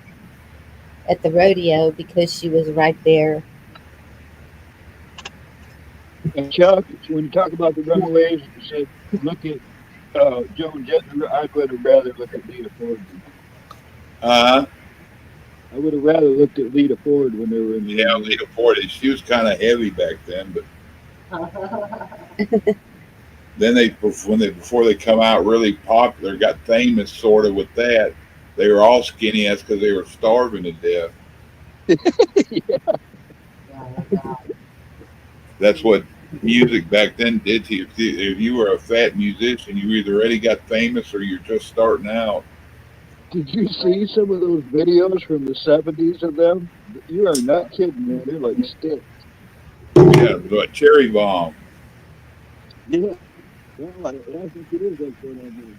at the rodeo because she was right there. And Chuck, when you talk about the Runaways, you said look at Joan Jett. I would have rather looked at Lita Ford. uh, I would have rather looked at Lita Ford when they were in the yeah, Runaways. Lita Ford. She was kind of heavy back then, but then before they come out really popular, got famous sort of with that. They were all skinny. That's because they were starving to death. Yeah. Yeah, no doubt. That's what music back then did to you. If you were a fat musician, you either already got famous or you're just starting out. Did you see some of those videos from the '70s of them? You are not kidding, man. They're like sticks. Yeah, but Cherry Bomb. Yeah. Well, I think it is like that on there.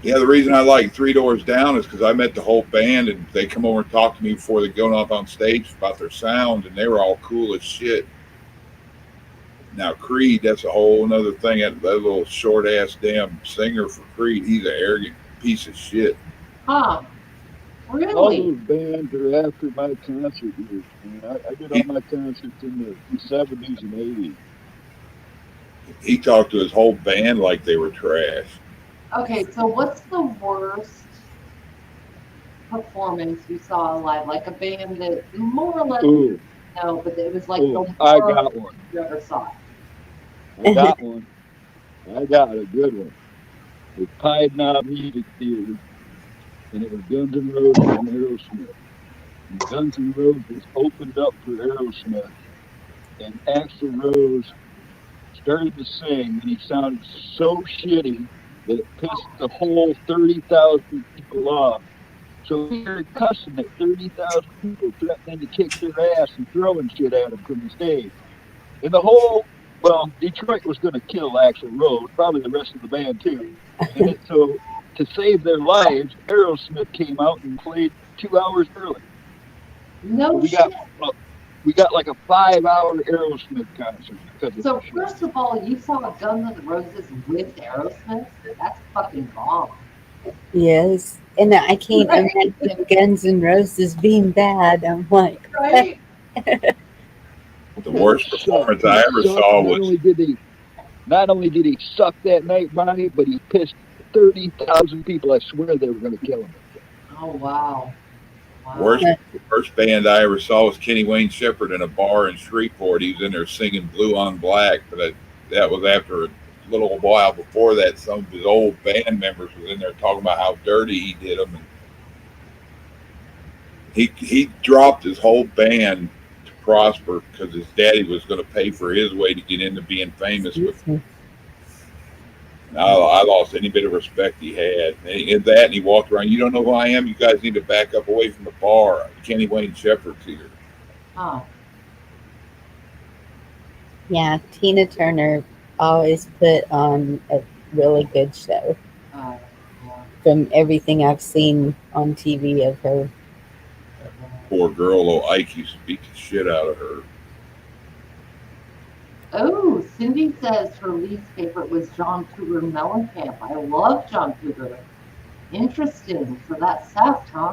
Yeah, the reason I like Three Doors Down is because I met the whole band and they come over and talk to me before they go up on stage about their sound, and they were all cool as shit. Now Creed, that's a whole another thing. That little short ass damn singer for Creed, he's an arrogant piece of shit. Huh? All Really? those bands are after my concert years, man. I did all He, my concerts in the 70s and 80s. he talked to his whole band like they were trash. Okay, so what's the worst performance you saw live? Like a band that more or less you Ooh, know, but it was like ooh, the I worst got one. you ever saw. I got one. I got a good one. It was Pied Knob Music Theater, and it was Guns N' Roses and Aerosmith. And Guns N' Roses opened up for Aerosmith, and Axl Rose started to sing, and he sounded so shitty that it pissed the whole 30,000 people off. So he started cussing at 30,000 people, threatening to kick their ass and throwing shit at them from the stage. And the whole, well, Detroit was going to kill Axl Rose, probably the rest of the band too. And it, so to save their lives, Aerosmith came out and played 2 hours early. So No we got shit. we got like a 5 hour Aerosmith concert because of that So shit. first of all, you saw Guns N' Roses with Aerosmith. That's fucking bomb, Yes. And I can't right? imagine Guns N' Roses being bad. I'm like, Right? The He worst sucked. performance He I ever sucked. saw was Not only did he suck that night, Bonnie, but he pissed 30,000 people. I swear they were going to kill him. Oh wow, wow. worst worst band I ever saw was Kenny Wayne Shepherd in a bar in Shreveport. He was in there singing Blue on Black, but that was after a little while before that. Some of his old band members was in there talking about how dirty he did them, and he dropped his whole band to prosper because his daddy was going to pay for his way to get into being famous. But excuse me. I lost any bit of respect he had. And he did that, and he walked around. You don't know who I am. You guys need to back up away from the bar. Kenny Wayne Shepherd's here. Huh? Yeah, Tina Turner always put on a really good show Uh, yeah. from everything I've seen on TV of her. Poor girl, old Ike used to beat the shit out of her. Oh, Cindy says her least favorite was John Cougar Mellencamp. I love John Cougar. Interesting. So that sucked, huh?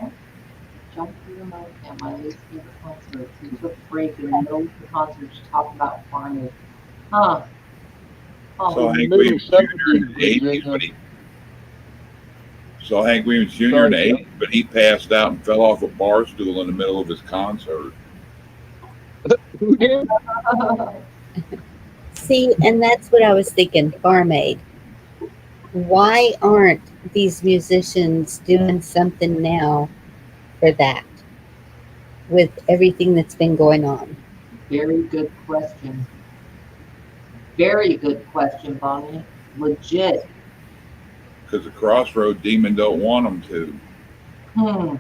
John Cougar Mellencamp, my least favorite concerts. He took a break in the middle of the concert to talk about farming. Huh? Saw Oh, In the Hank middle of Williams Jr. in Socrates, the eighties, but he saw Hank Williams Jr. in sorry, the Chuck. eighties, but he passed out and fell off a bar stool in the middle of his concert. Who did? See, and that's what I was thinking, Farm Aid. Why aren't these musicians doing something now for that with everything that's been going on? very good question. Very good question, Bonnie. Legit. Because the Crossroad Demon don't want them to. Hmm.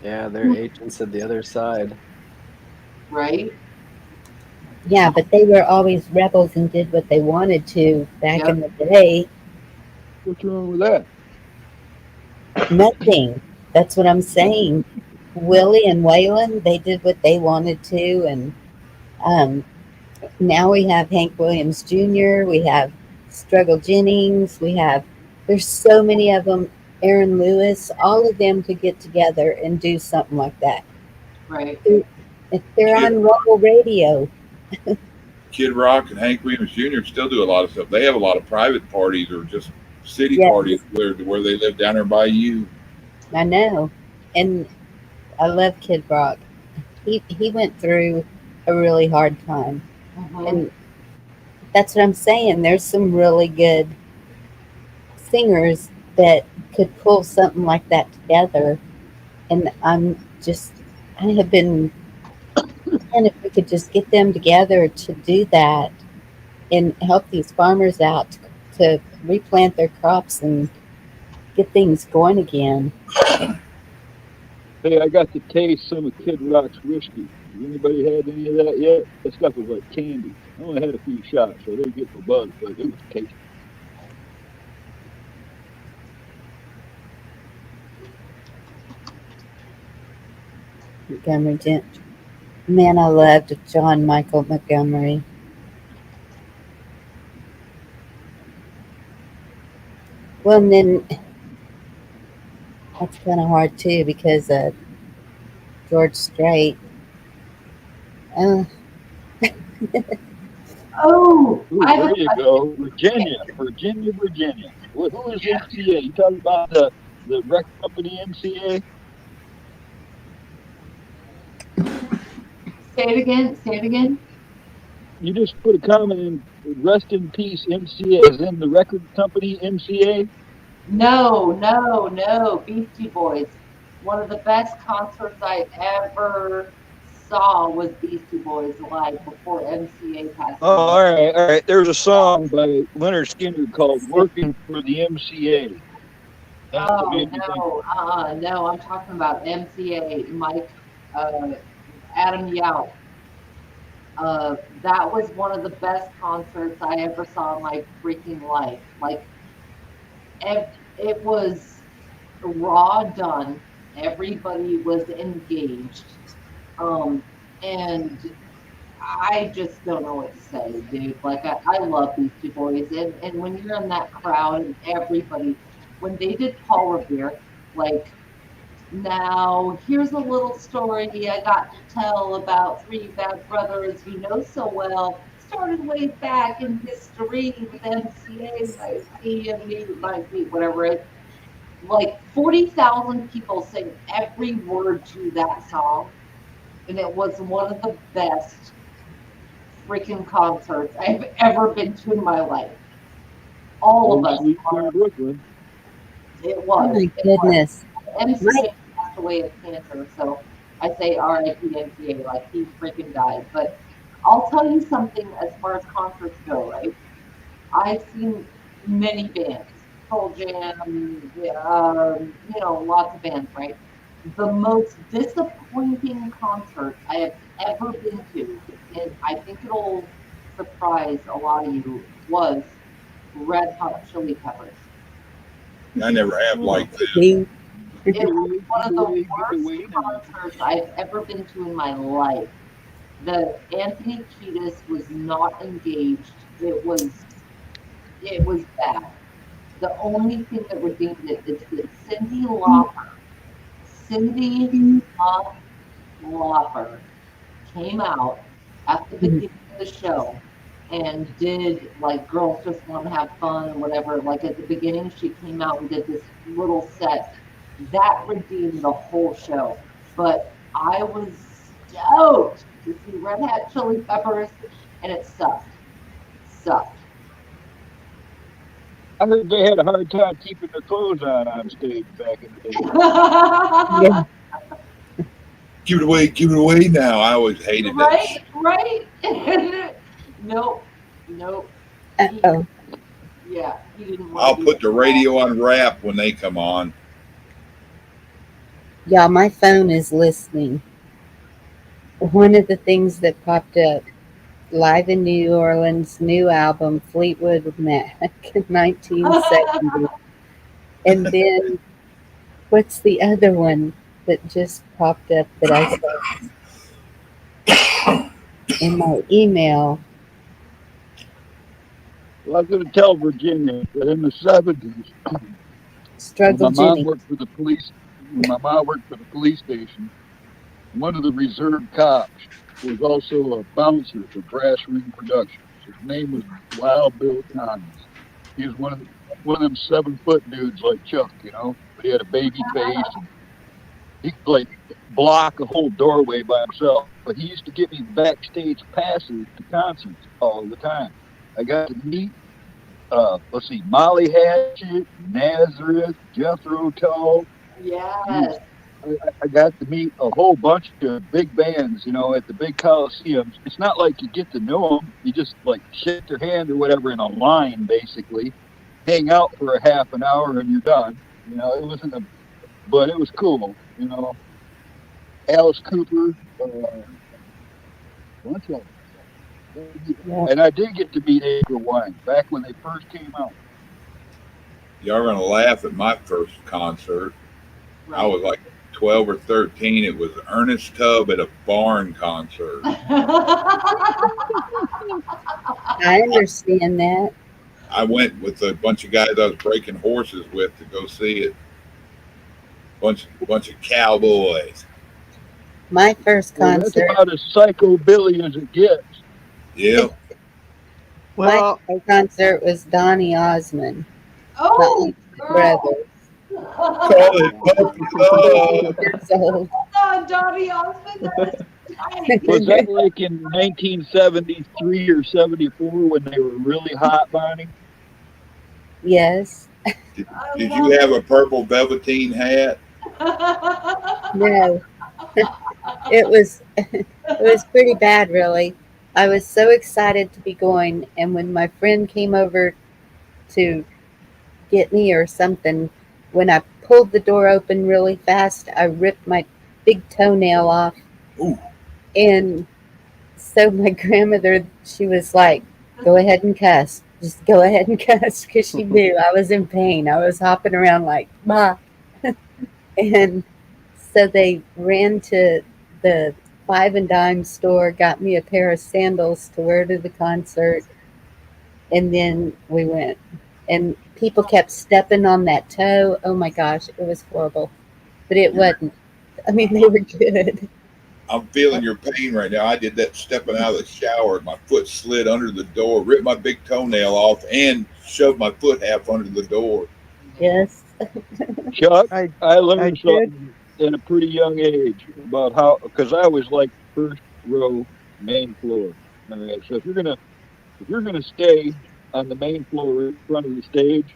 Yeah, they're agents of the other side. Right? Yeah, but they were always rebels and did what they wanted to back Yep. in the day. What's wrong with that? Nothing. That's what I'm saying. Willie and Waylon, they did what they wanted to, and um, now we have Hank Williams Jr., we have Struggle Jennings, there's so many of them, Aaron Lewis, all of them could get together and do something like that. Right. If they're Kid, on Rebel Radio. Kid Rock and Hank Williams Jr. still do a lot of stuff. They have a lot of private parties or just city Yes, parties where they live down there by you. I know. And I love Kid Rock. He went through a really hard time. Mm-hmm. And that's what I'm saying. There's some really good singers that could pull something like that together. And I have been, and if we could just get them together to do that and help these farmers out to replant their crops and get things going again. Hey, I got to taste some of Kid Rock's whiskey. Has anybody had any of that yet? That stuff was like candy. I only had a few shots, so I didn't get no buzz, but it was tasty. Montgomery Gent. Man, I loved John Michael Montgomery. Well, and then that's kind of hard too because George Strait. Uh, Oh, Ooh, there you go. Virginia. Well, who is MCA? You talking about the record company MCA? say it again. Say it again. You just put a comment in, rest in peace MCA, as in the record company MCA? No, no, no. Beastie Boys. One of the best concerts I ever saw was Beastie Boys live before MCA passed Oh, away. all right. There's a song by Leonard Skinner called "Working for the MCA." That's what Oh made me think. no, no. I'm talking about MCA, Mike, uh, Adam Yauch. That was one of the best concerts I ever saw in my freaking life. Like, it was raw done. Everybody was engaged. Um, and I just don't know what to say, dude. Like, I love Beastie Boys. And when you're in that crowd and everybody, when they did Paul Revere, like, now, here's a little story I got to tell about three bad brothers you know so well. Started way back in history with MCA, might see and me, might be whatever it. Like 40,000 people sing every word to that song, and it was one of the best freaking concerts I've ever been to in my life. All No of us. sleep in Brooklyn. It oh was. my It was. goodness. MCA My, passed away of cancer, so I say RIP MCA, like he freaking died. But I'll tell you something as far as concerts go, right? I've seen many bands, Pearl Jam, lots of bands, right? The most disappointing concert I have ever been to, and I think it'll surprise a lot of you, was Red Hot Chili Peppers. I never have Oh, liked them. me, It was one of the get worst away now. concerts I've ever been to in my life. The Anthony Kiedis was not engaged. It was bad. The only thing that redeemed it is that Cindy Lauper came out at the beginning of the show and did like girls just want to have fun and whatever. Like at the beginning, she came out and did this little set that redeemed the whole show. But I was stoked to see Red Hot Chili Peppers, and it sucked. Sucked. I heard they had a hard time keeping their clothes on stage back in the day. yeah, Give it away now. I always hated that Right, shit. right. Nope, nope. He, oh, yeah, he didn't want I'll to do put that the at all. radio on rap when they come on. y'all, my phone is listening. One of the things that popped up live in New Orleans, new album, Fleetwood Mac, 1970. And then what's the other one that just popped up that I saw in my email? Well, I was going to tell Virginia that in the '70s, when Struggle my mom Jenny. worked for the police, when my mom worked for the police station, one of the reserve cops was also a bouncer for Brass Ring Productions. His name was Wild Bill Connors. He was one of them 7 foot dudes like Chuck, but he had a baby face and he could like block a whole doorway by himself. But he used to get me backstage passes to concerts all the time. I got to meet, let's see, Molly Hatchet, Nazareth, Jethro Tull. Geez, Yes. I got to meet a whole bunch of big bands, at the big coliseums. It's not like you get to know them; you just like shake their hand or whatever in a line, basically. Hang out for a half an hour and you're done. It wasn't but it was cool. Alice Cooper. bunch of them. Yeah. And I did get to meet April Wine back when they first came out. Y'all are gonna laugh at my first concert. I was like 12 or 13. It was Ernest Tubb at a barn concert. I understand that. I went with a bunch of guys I was breaking horses with to go see it. Bunch of cowboys. My first Well, that's concert, about as psychobilly as it gets. Yep. my Well, first concert was Donny Osmond, my Oh, older girl. brother. Call it puppy love. Years old. Oh, Donnie Osmond, that is tight. Was that like in 1973 or 74 when they were really hot, Bonnie? Yes. Did, I did love you have a purple velveteen hat? No. It was pretty bad, really. I was so excited to be going, and when my friend came over to get me or something, when I pulled the door open really fast, I ripped my big toenail off. Ooh. And so my grandmother, she was like, "Go ahead and cuss. Just go ahead and cuss," because she knew I was in pain. I was hopping around like, "Ma." And so they ran to the five and dime store, got me a pair of sandals to wear to the concert, and then we went. And people kept stepping on that toe. Oh my gosh, it was horrible. But it wasn't. I mean, they were good. I'm feeling your pain right now. I did that stepping out of the shower. My foot slid under the door, ripped my big toenail off, and shoved my foot half under the door. Yes. Chuck, I I I learned did. something at a pretty young age about how, because I was like first row, main floor. All right, so if you're gonna stay on the main floor in front of the stage,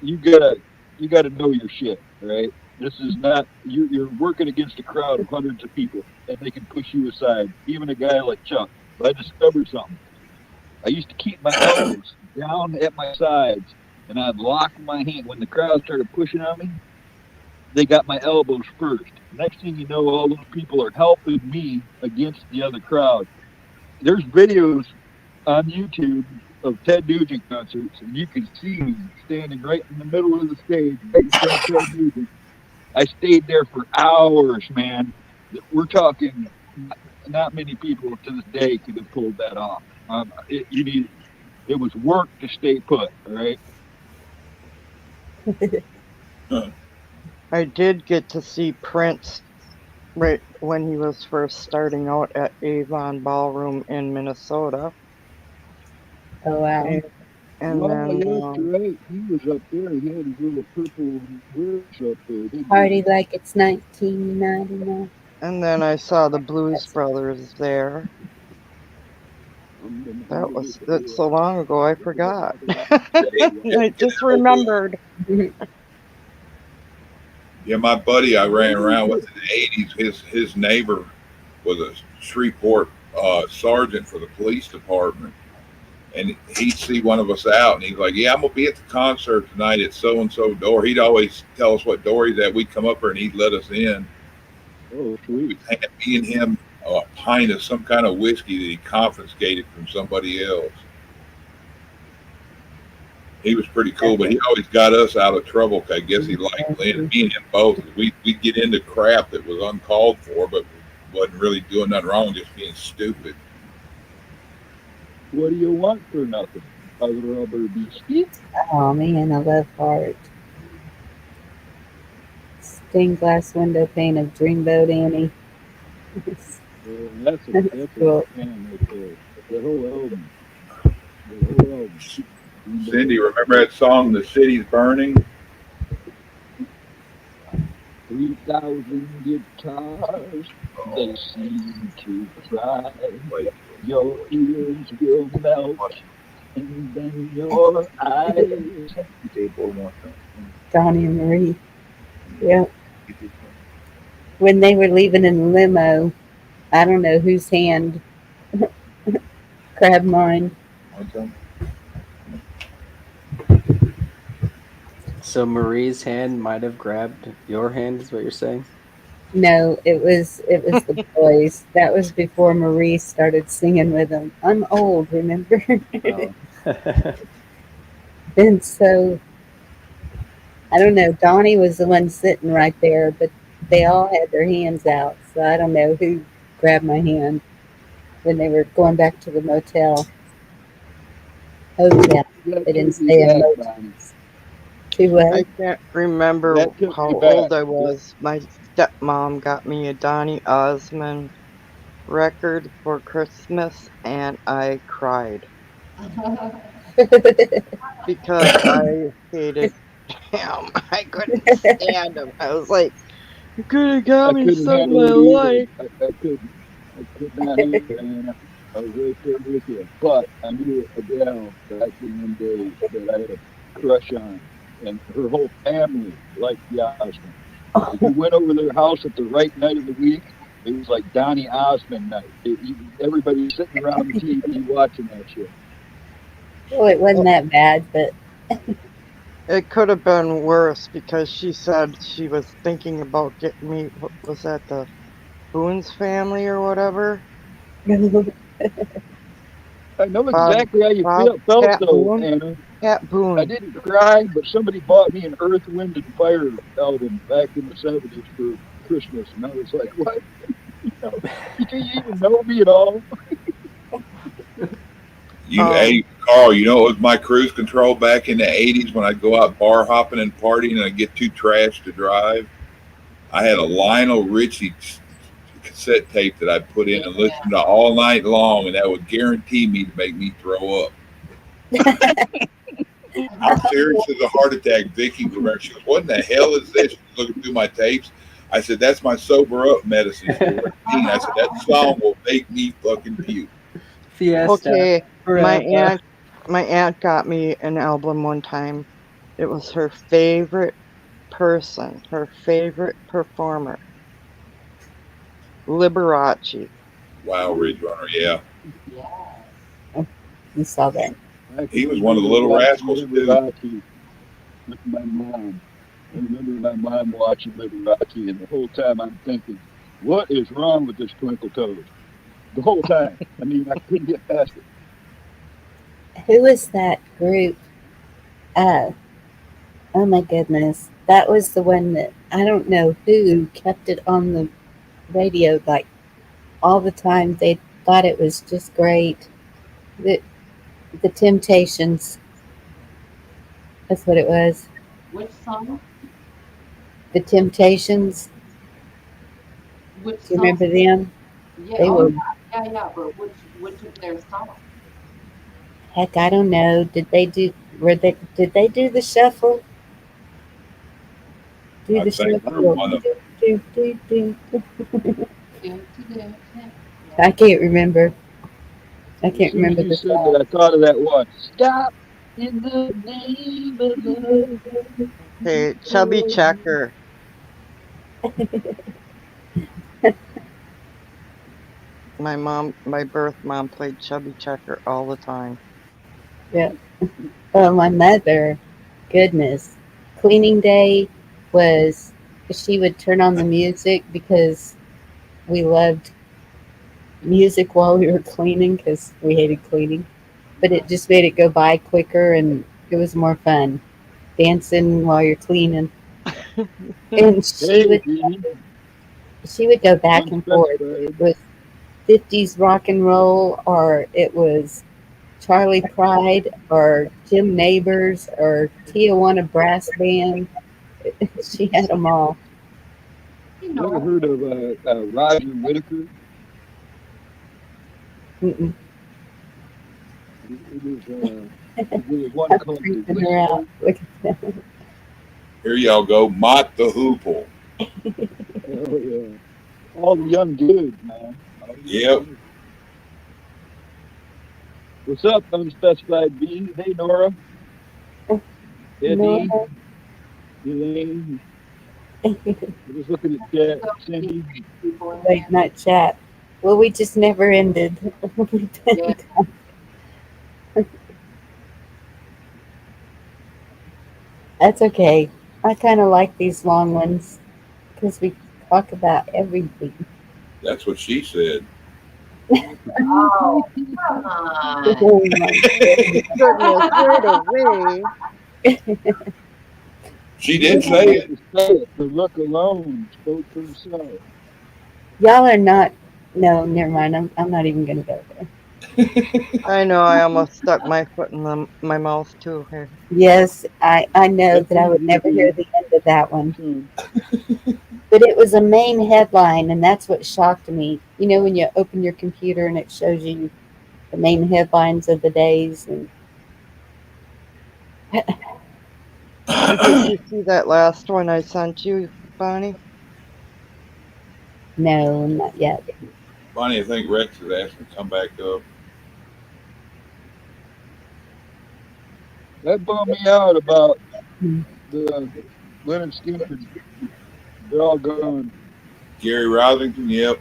you gotta you gotta know your shit, right? This is not you're working against a crowd of hundreds of people, and they can push you aside. Even a guy like Chuck. But I discovered something. I used to keep my elbows down at my sides, and I'd lock my hand when the crowd started pushing on me. They got my elbows first. Next thing you know, all those people are helping me against the other crowd. There's videos on YouTube of Ted Nugent concerts, and you can see me standing right in the middle of the stage, right in front of Ted Nugent. I stayed there for hours, man. We're talking not many people to this day could have pulled that off. It was work to stay put, all right? I did get to see Prince right when he was first starting out at Avon Ballroom in Minnesota. Oh, wow. And, and Oh, then yes, right. He was up there. He had his little purple wigs up there, didn't he? Party like it's 1999. I saw the Blues Brothers there. That's so long ago I forgot. I just remembered. Yeah, my buddy I ran around with in the '80s. His neighbor was a Shreveport sergeant for the police department, and he'd see one of us out, and he's like, "Yeah, I'm gonna be at the concert tonight at so and so door." He'd always tell us what door he's at. We'd come up there, and he'd let us in. Oh, We'd sweet. hand me and him a pint of some kind of whiskey that he confiscated from somebody else. He was pretty cool, but he always got us out of trouble. 'Cause I guess he liked Lynn, me and him both. We'd get into crap that was uncalled for, but wasn't really doing nothing wrong, just being stupid. What do you want for nothing? A rubber biscuit? Oh man, I love art. Stained glass window pane of Dreamboat Annie. That's That's a cool. jam right there. The whole album. The whole album. Cindy, remember that song, "The City's Burning"? 3,000 guitars, they seem to cry. Your ears will melt, and then your eyes. Donnie and Marie. Yeah. When they were leaving in the limo, I don't know whose hand grabbed mine. So Marie's hand might have grabbed your hand, is what you're saying? No, it was the boys. That was before Marie started singing with them. I'm old, remember? Oh, And so I don't know. Donnie was the one sitting right there, but they all had their hands out. So I don't know who grabbed my hand when they were going back to the motel. Hotel. that They didn't took me stay in back, motels. Bonnie. Too I what? can't remember That took how me back. old I was. My stepmom got me a Donny Osmond record for Christmas, and I cried because I hated him. I couldn't stand him. I was like, you could have got I me couldn't some handle I it either. like. I couldn't. I could not handle it, Anna. I was right there with you. But I knew a gal back in them days that I had a crush on, and her whole family liked the Osmonds. If you went over their house at the right night of the week, it was like Donny Osmond night. Everybody sitting around the TV watching that shit. Well, it wasn't that bad, but It could have been worse because she said she was thinking about getting me. What was that, the Boone's family or whatever? I know Bob, exactly how you Bob, felt, Pat though, Boone, Anna. Pat I Boone. didn't cry, but somebody bought me an Earth, Wind, and Fire album back in the '70s for Christmas, and I was like, "What? You know, do you even know me at all?" Hey, Um, Carl, you know it was my cruise control back in the '80s when I'd go out bar hopping and partying and I'd get too trashed to drive. I had a Lionel Richie cassette tape that I'd put in and listen to all night long, and that would guarantee me to make me throw up. I'm serious as a heart attack. Vicky would remember. She goes, "What in the hell is this?" She's looking through my tapes. I said, "That's my sober up medicine." She goes, "What do you mean?" I said, "That song will make me fucking puke." Fiesta okay, my forever. aunt, my aunt got me an album one time. It was her favorite person, her favorite performer, Liberace. Wow, Ridge Runner, yeah, Yes. you saw that. I he can was one of the remember Little watching Rascals too. Liberace with my mom. I remember my mom watching Liberace, and the whole time I'm thinking, "What is wrong with this Twinkle Toes?" The whole time. I mean, I couldn't get past it. Who was that group? Uh, oh my goodness. That was the one that I don't know who kept it on the radio like all the time. They thought it was just great. The, the Temptations, that's what it was. Which song? The Temptations. Which Do you song? remember them? Yeah. They Oh, were, yeah, yeah, yeah. But which of their songs? heck, I don't know. Did they do the shuffle? Do I the think shuffle. one of Do, do, do, do. Yeah. I can't remember. I As can't soon as remember you the said that, song. I thought of that one. Stop in the name of love. Okay, Chubby Checker. My birth mom played Chubby Checker all the time. Yeah. Oh, my mother, goodness. Cleaning day was, she would turn on the music because we loved music while we were cleaning because we hated cleaning. But it just made it go by quicker and it was more fun dancing while you're cleaning. And Hey, Jeannie, she would go back and forth. It unspecified. was 50s rock and roll, or it was Charlie Pride, or Jim Neighbors, or Tijuana Brass Band. She had them all. You You ever know, heard of Roger Whittaker? Mm-mm. There was one I'm called The freaking her out. Whistler. Look at that. here y'all go, Mott the Hoople. Oh, yeah. All the young dudes, man. All the young Yep, dudes. What's up, unspecified B? Hey, Nora, No, Eddie, Elaine. I'm just looking at chat. so many Cindy. great people in late there. night chat. Well, we just never ended. Yeah. That's okay. I kind of like these long ones because we talk about everything. That's what she said. Oh, come on. Oh my goodness. Goodness, right away. She You did don't say even have it. to say it. The look alone spoke for itself. Y'all are not. No, never mind. I'm not even going to go there. I know I almost stuck my foot in my mouth too here. Yes, I know That that I thing's would gonna never hear be the end of that one. soon. But it was a main headline, and that's what shocked me. You know, when you open your computer and it shows you the main headlines of the days, and Did you see that last one I sent you, Bonnie? no, not yet. Bonnie, I think Rex is asking to come back up. That bummed me out about Hmm. the Leonard Skinner. They're all gone. Gary Rosington, yep.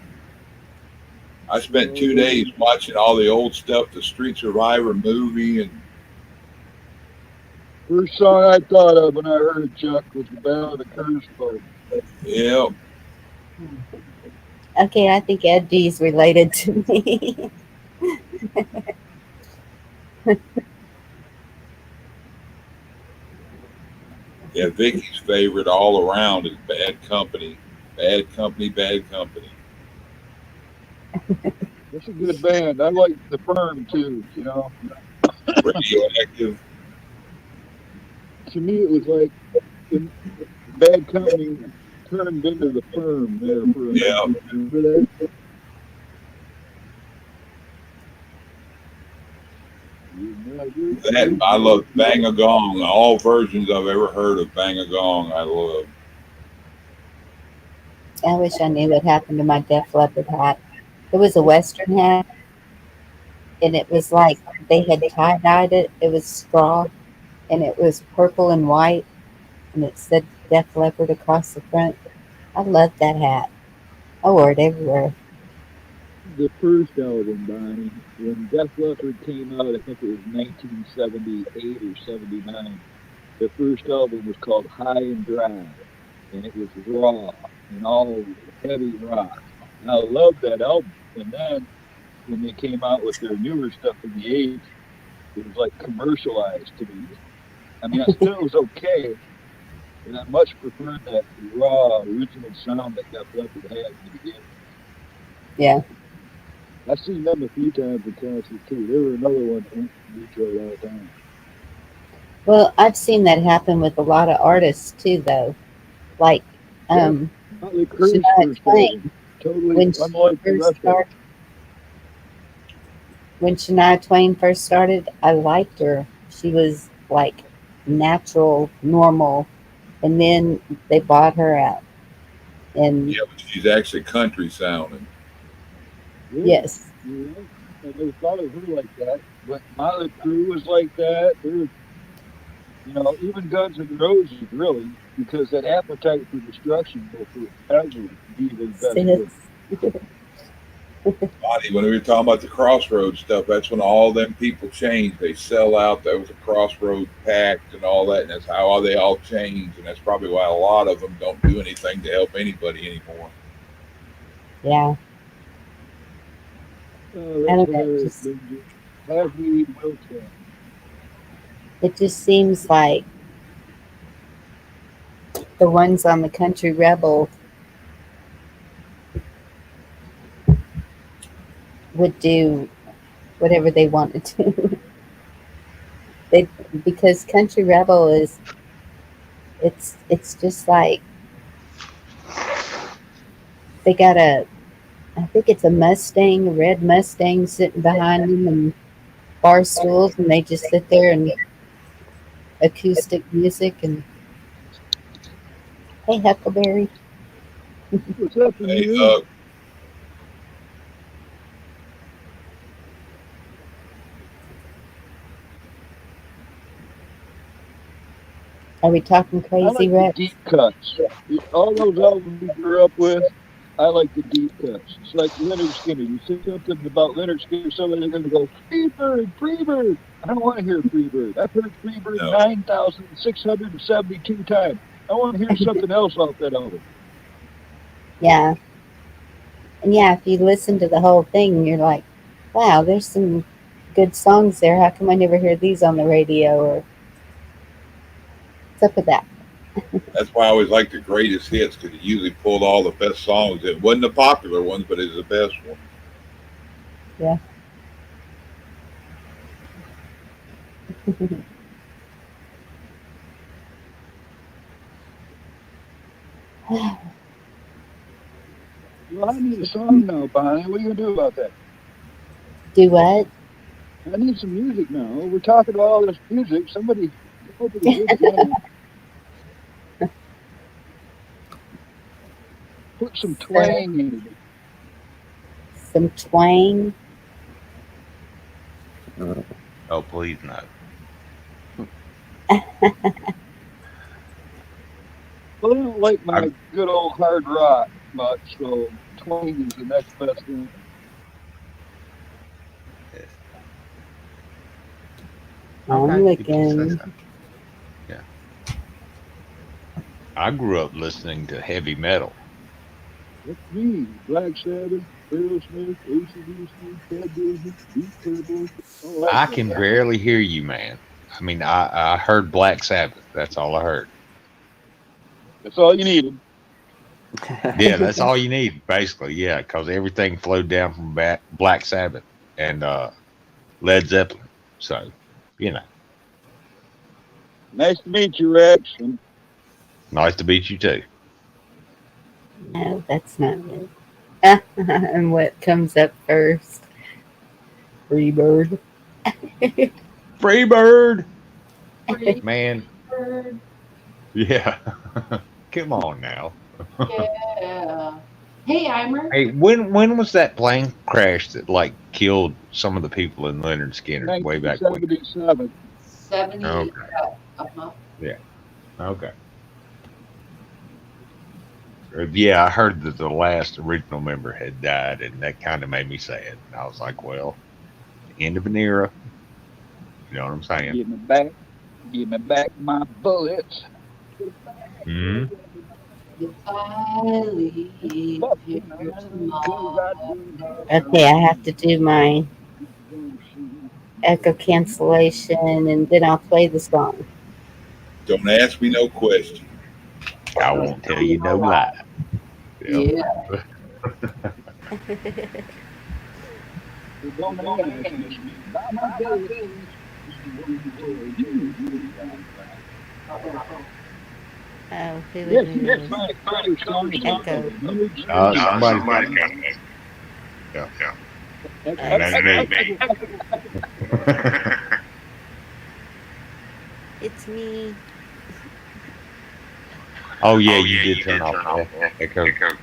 I They're spent all 2 days gone. watching all the old stuff, the Street Survivor movie, and First song I thought of when I heard Chuck was the Ballad of Curtis Boat. yeah, Okay, I think Ed D's related to me. yeah. Vicky's favorite all around is Bad Company, Bad Company, Bad Company. That's a good band. I like the Firm too. You know, Radioactive. to me it was like the Bad Company turned into the Firm there for a Yeah, minute. Remember that? You never that I love Bang a Gong. All versions I've ever heard of Bang a Gong, I love. I wish I knew what happened to my Def Leppard hat. It was a Western hat, and it was like they had tie dyed it. It was straw, and it was purple and white, and it said Def Leppard across the front. I loved that hat. I wore it everywhere. the first album, Bonnie, when Def Leppard came out, I think it was 1978 or 79. Their first album was called High and Dry, and it was raw and all heavy rock. And I loved that album. And then when they came out with their newer stuff in the 80s, it was like commercialized to me. I mean, I still was okay, but I much preferred that raw original sound that Def Leppard had in the beginning. Yeah. I've seen them a few times in concert too. They were another one that went to Detroit all the time. Well, I've seen that happen with a lot of artists too, though. Like Yep. um, Motley Crue's Shania first Twain, album, totally when she unlike the first rest of started. When Shania Twain first started, I liked her. She was like natural, normal, and then they bought her out. And Yeah, but she's actually country sounding. them. Yeah, yes, you're right. I never thought of her like that. But Motley Crue was like that. They're, you know, even Guns N' Roses, really, because that Appetite for Destruction will forever be their best sis. work. Bonnie, when we were talking about the Crossroads stuff, that's when all them people changed. They sell out. There was a Crossroads pact and all that, and that's how they all changed. And that's probably why a lot of them don't do anything to help anybody anymore. Yeah, Oh, I that's don't know. hilarious, Just Benji. As we will stand. it just seems like the ones on the Country Rebel would do whatever they wanted to. They because Country Rebel is it's just like they got a I think it's a Mustang, a red Mustang sitting behind them and bar stools, and they just sit there and acoustic music and hey Huckleberry. What's up in Hey, here? Are we talking I crazy like the Rex? deep cuts. All those albums we grew up with, I like the deep cuts. It's like Leonard Skinner. You say something about Leonard Skinner, somebody's going to go, Freebird, Freebird. I don't want to hear Freebird. I've heard Freebird no, 9,672 times. I want to hear something else off that album. Yeah. And yeah, if you listen to the whole thing, you're like, wow, there's some good songs there. How come I never hear these on the radio? Or what's up with that? That's why I always like the greatest hits because it usually pulled all the best songs. It wasn't the popular ones, but it's the best one. Yeah. Well, I need a song now, Bonnie. What are you gonna do about that? Do what? I need some music now. We're talking about all this music. Somebody come up with a good song. Put some So, twang in it. some twang. Oh, please no. Well, I don't like I, my good old hard rock much, so twang is the next best thing. I'm okay, if you say looking. so. Yeah. I grew up listening to heavy metal. That's me. Black Sabbath, Aerosmith, AC/DC, Ted Nugent, Deep Purple, all that I good can stuff. barely hear you, man. I mean, I heard Black Sabbath. That's all I heard. That's all you needed. Yeah, that's all you need, basically. Yeah, because everything flowed down from Black Sabbath and Led Zeppelin. So, you know, Nice to meet you, Rex. And nice to meet you too. No, that's not it. And what comes up first? Freebird. Freebird, Free man. bird. Yeah. Come on now. Yeah. Hey, Eimer. Hey, when was that plane crash that like killed some of the people in Leonard Skinner way back when? 1977. 70. Okay. Uh-huh. Yeah. Okay. Yeah, I heard that the last original member had died, and that kind of made me sad. And I was like, well, end of an era. You know what I'm saying? Give me back my bullets. Hmm. If I leave Fucking here island, 'cause I tomorrow. don't have Okay, I have to do my no echo cancellation and then I'll play the song. Don't ask me no question. I Don't won't tell tell me you no no lie. lie. Yep. Yeah. So don't ask me about my bullets. I won't tell you no lie. Uh-oh. Oh, who Yes, would you do can this? find a cover song from Echo. Leonard Skinner. Somebody's got it. Yeah. And It's ain't me. it's me. Oh yeah, you did turn off echo. Thank you.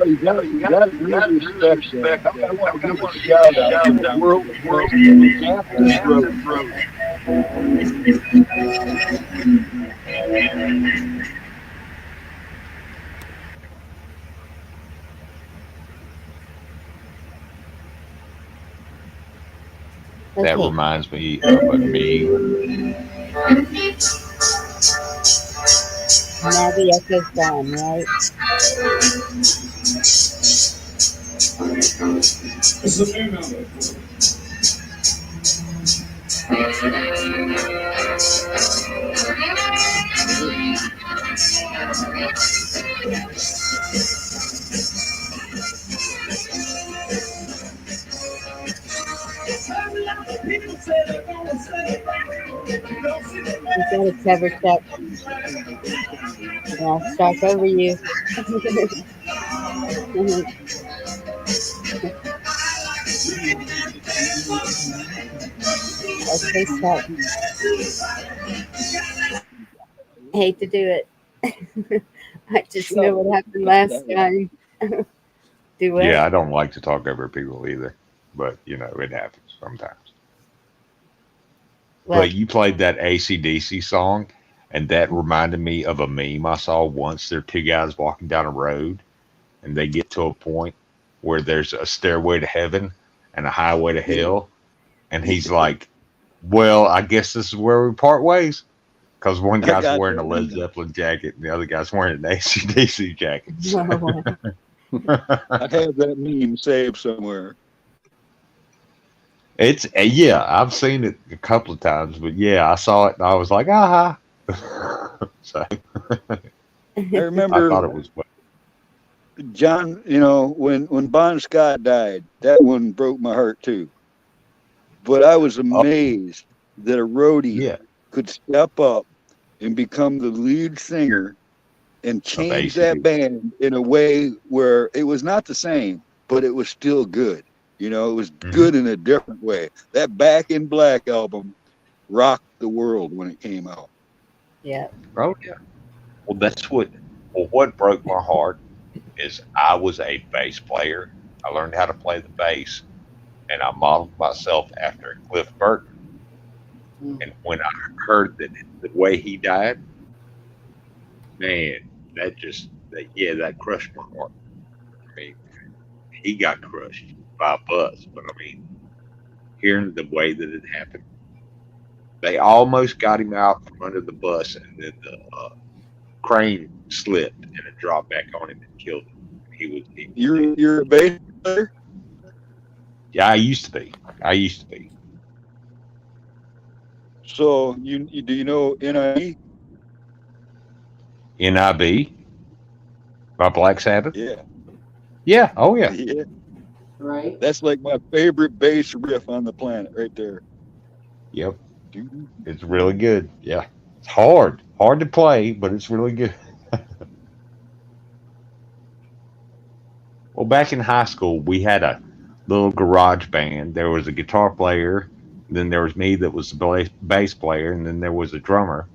You got to really respect that. I want to give a shout out to the world famous Captain Brothers. That Okay. reminds me of a meme. Now the echo's gone, right? Is that a cover step? I'll start over you. Okay, stop. Hate to do it. I just know what happened last time. Do what? Yeah, I don't like to talk over people either, but it happens sometimes. Well, But you played that AC/DC song, and that reminded me of a meme I saw once. There are two guys walking down a road, and they get to a point where there's a stairway to heaven and a highway to hell, and he's like, "Well, I guess this is where we part ways." Because one I guy's got wearing a Led that. Zeppelin jacket, and the other guy's wearing an AC/DC jacket. I have that meme saved somewhere. It's yeah, I've seen it a couple of times, but yeah, I saw it and I was like, aha. So I I remember thought it was John, when Bon Scott died, that one broke my heart too. But I was oh amazed that a roadie yeah could step up and become the lead singer and of change that ACD. band in a way where it was not the same, but it was still good. It was Hmm. good in a different way. That Back in Black album rocked the world when it came out. yeah. Oh yeah. Well, what broke my heart is I was a bass player. I learned how to play the bass, and I modeled myself after Cliff Burton. Mm. And when I heard that the way he died, man, that crushed my heart. I mean, he got crushed by a bus, but I mean, hearing the way that it happened, they almost got him out from under the bus, and then the crane slipped and it dropped back on him and killed him. He was dead. You're a bass player, Yeah, I used to be. I used to be. so you do you know NIE? NIB by Black Sabbath. Yeah, Yeah. Oh yeah. yeah. Right? That's like my favorite bass riff on the planet, right there. Yep. It's really good. Yeah. It's hard to play, but it's really good. Well, back in high school, we had a little garage band. There was a guitar player, then there was me that was the bass player, and then there was a drummer.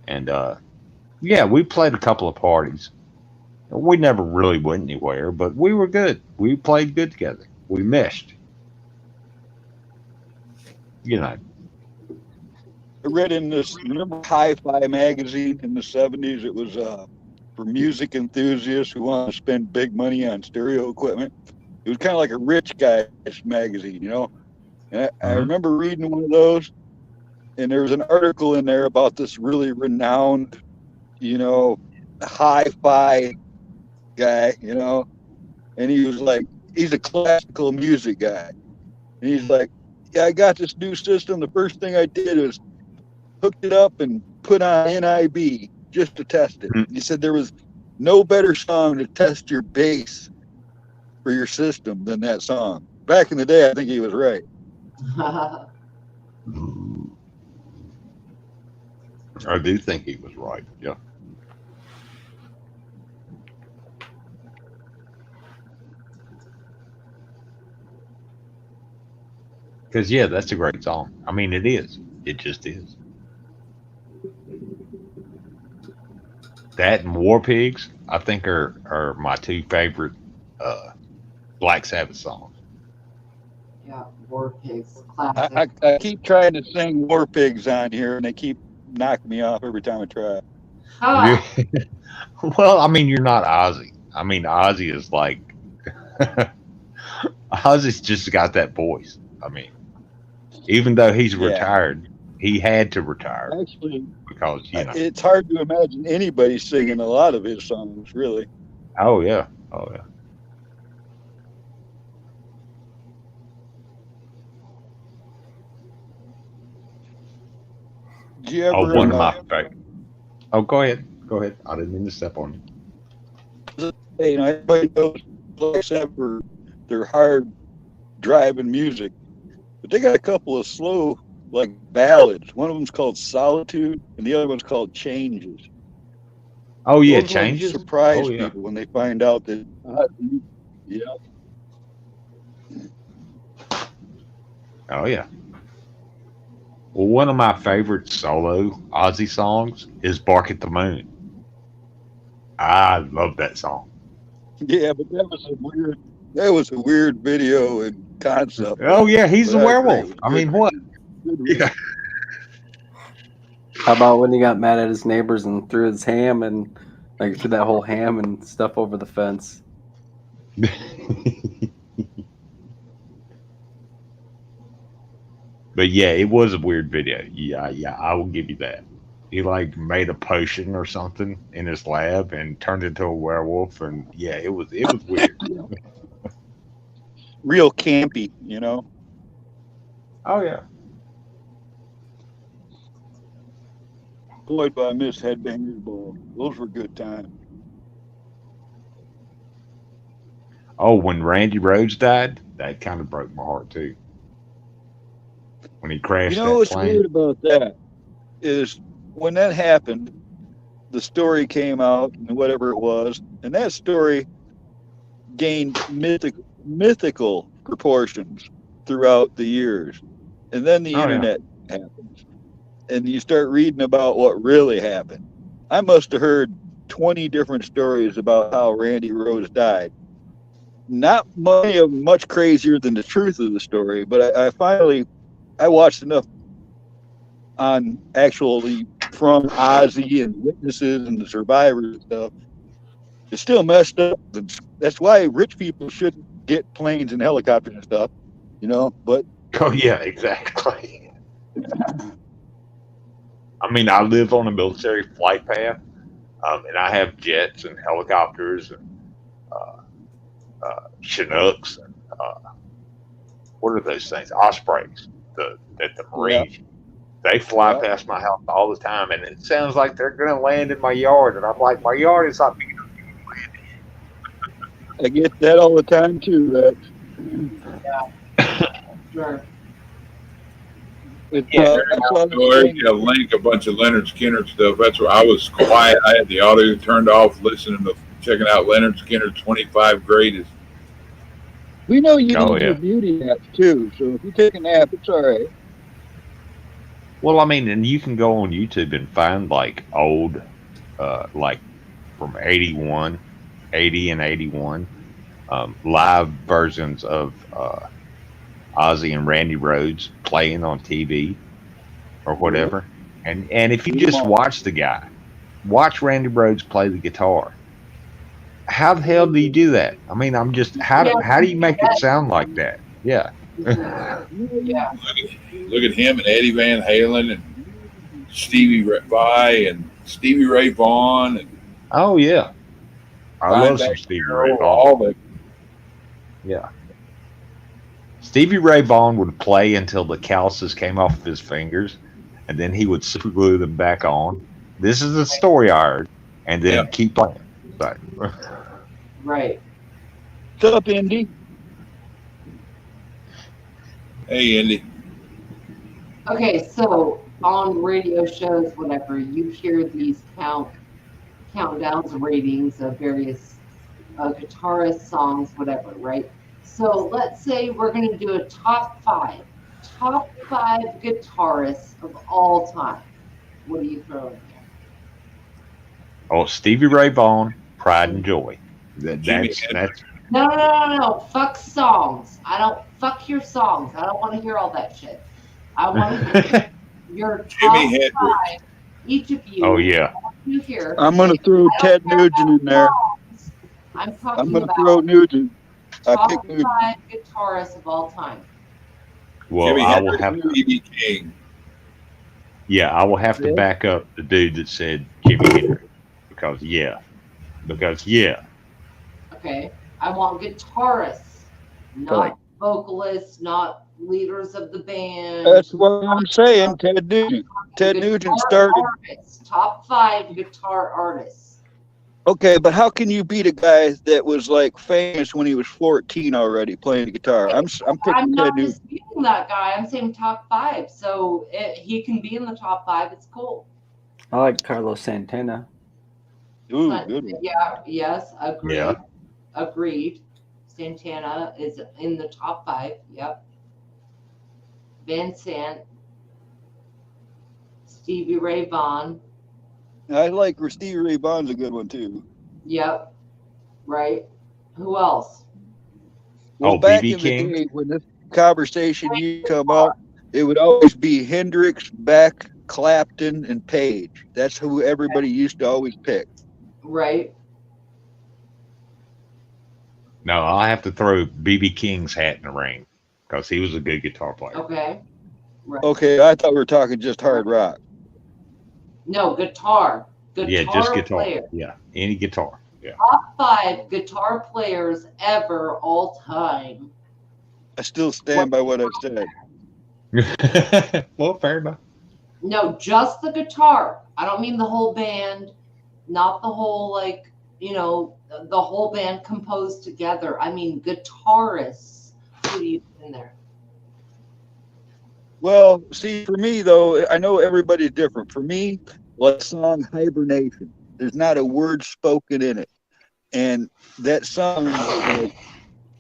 And yeah, we played a couple of parties. We never really went anywhere, but we were good. We played good together. We meshed. You know. I read in this, remember Hi-Fi magazine in the 70s? It was for music enthusiasts who want to spend big money on stereo equipment. It was kind of like a rich guy's magazine, you know? And I Mhm. remember reading one of those, and there was an article in there about this really renowned, you know, hi-fi guy, you know, and he was like, he's a classical music guy. And he's like, yeah, I got this new system. The first thing I did was hooked it up and put on NIB just to test it. He said there was no better song to test your bass for your system than that song. Back in the day, I think he was right. I do think he was right. Yeah. Because yeah, that's a great song. I mean, it is. It just is. That and War Pigs, I think, are my two favorite uh, Black Sabbath songs. Yeah, War Pigs, I, classic. I, I keep trying to sing War Pigs on here, and they keep knocking me off every time I try. Yeah. Ha! Well, I mean, you're not Ozzy. I mean, Ozzy is like Ozzy's just got that voice. I mean, even though he's Yeah, retired, he had to retire actually, because it's hard to imagine anybody singing a lot of his songs, really. Oh yeah, oh yeah. Do you Oh, ever, one of my favorite. Oh, go ahead, go ahead. I didn't mean to step on you. you know, everybody knows Black Sabbath for their hard driving music, but they got a couple of slow, like ballads. One of them's called Solitude, and the other one's called Changes. Oh yeah, Those ones changes. surprise Oh yeah, people when they find out that, yeah, oh yeah. Well, one of my favorite solo Ozzy songs is "Bark at the Moon." I love that song. yeah, but that was a weird video and concept, Oh yeah, he's but a I agree, it werewolf. was I good. mean, what? Good Yeah. How about when he got mad at his neighbors and threw his ham and like threw that whole ham and stuff over the fence? But yeah, it was a weird video. Yeah, yeah, I will give you that. He like made a potion or something in his lab and turned into a werewolf, and yeah, it was weird. Real campy, you know. Oh yeah. Boy, I miss Headbangers Ball. Those were good times. Oh, when Randy Rhodes died, that kind of broke my heart too. When he You crashed know that what's plane. weird about that is when that happened, the story came out and whatever it was, and that story gained mythical proportions throughout the years. And then the Oh yeah. internet happens, and you start reading about what really happened. I must have heard 20 different stories about how Randy Rhodes died. Not many of them much crazier than the truth of the story, but I watched enough on actually from Ozzy and witnesses and the survivors and stuff. It's still messed up. That's why rich people shouldn't get planes and helicopters and stuff, you know. But Oh yeah, exactly. I mean, I live on a military flight path, and I have jets and helicopters and Chinooks and what are those things? Ospreys. That the yeah, Marines they fly yeah, past my house all the time, and it sounds like they're going to land in my yard, and I'm like, my yard is not big enough. I get that all the time too. Sure. It's Yeah. that's what I was Or saying. you link a bunch of Leonard Skinner stuff. That's where I was quiet. I had the audio turned off, listening to checking out Leonard Skinner 25 greatest. We know you Oh need your yeah. beauty naps too, so if you take a nap, it's all right. Well, I mean, and you can go on YouTube and find like old, like from '81 80 and 81, live versions of Ozzy and Randy Rhoads playing on TV or whatever. And if you just watch the guy, watch Randy Rhoads play the guitar. How the hell do you do that? I mean, I'm just Yeah, how do you make it sound like that? Yeah. yeah. Look at him and Eddie Van Halen and Stevie Ray Vai and Stevie Ray Vaughan and Oh yeah. I love some Dimebag Stevie Ray Darrell, Vaughan. all the Yeah. Stevie Ray Vaughan would play until the calluses came off of his fingers, and then he would super glue them back on. This is the story I heard, and then yeah. keep playing. So, Right. What's up, Indy? Hey Andy. Okay, so on radio shows, whatever, you hear these countdowns, ratings of various guitarist songs, whatever, right? So let's say we're going to do a top five guitarists of all time. What are you throwing here? oh, Stevie Ray Vaughan, Pride and Joy. Jimi That's No. Fuck songs. Fuck your songs. I don't want to hear all that shit. I want to hear your top Jimi Hendrix. five. Each of you. oh yeah. You here. I'm going to throw Ted Nugent in there. I'm I'm talking going to about throw Nugent. I top picked Nugent. five guitarists of all time. Well, Jimi I will Hendrix have and to. B.B. King. Yeah, I will have to back up the dude that said Jimi Hendrix because yeah. Okay. I want guitarists, not vocalists, not leaders of the band. That's what I'm saying, Ted Nugent. Ted Nugent started. Artists, top five guitar artists. Okay, but how can you beat a guy that was like famous when he was 14 already playing the guitar? I'm picking I'm Ted not Nugent. disputing that guy. I'm saying top five. So he can be in the top five. It's cool. I like Carlos Santana. Ooh, good one. Yeah. Yes. Agreed. Yeah. Agreed. Santana is in the top five. Yep. Van Sant. Stevie Ray Vaughan. I like Stevie Ray Vaughan's a good one too. Yep. Right. Who else? Well, back in the day when this conversation used to come up, it would always be Hendrix, Beck, Clapton, and Page. That's who everybody used to always pick. Right. No, I have to throw BB King's hat in the ring because he was a good guitar player. Okay. Right. Okay, I thought we were talking just hard rock. No, guitar. Yeah, just guitar. Player. Yeah, any guitar. Yeah. Top five guitar players ever, all time. I still stand by what I said. Well, fair enough. No, just the guitar. I don't mean the whole band, not the whole, like, you know, the whole band composed together. I mean guitarists. Who do you put in there? Well, see, for me, though, I know everybody's different. For me, like song Hibernation, there's not a word spoken in it. And that song like,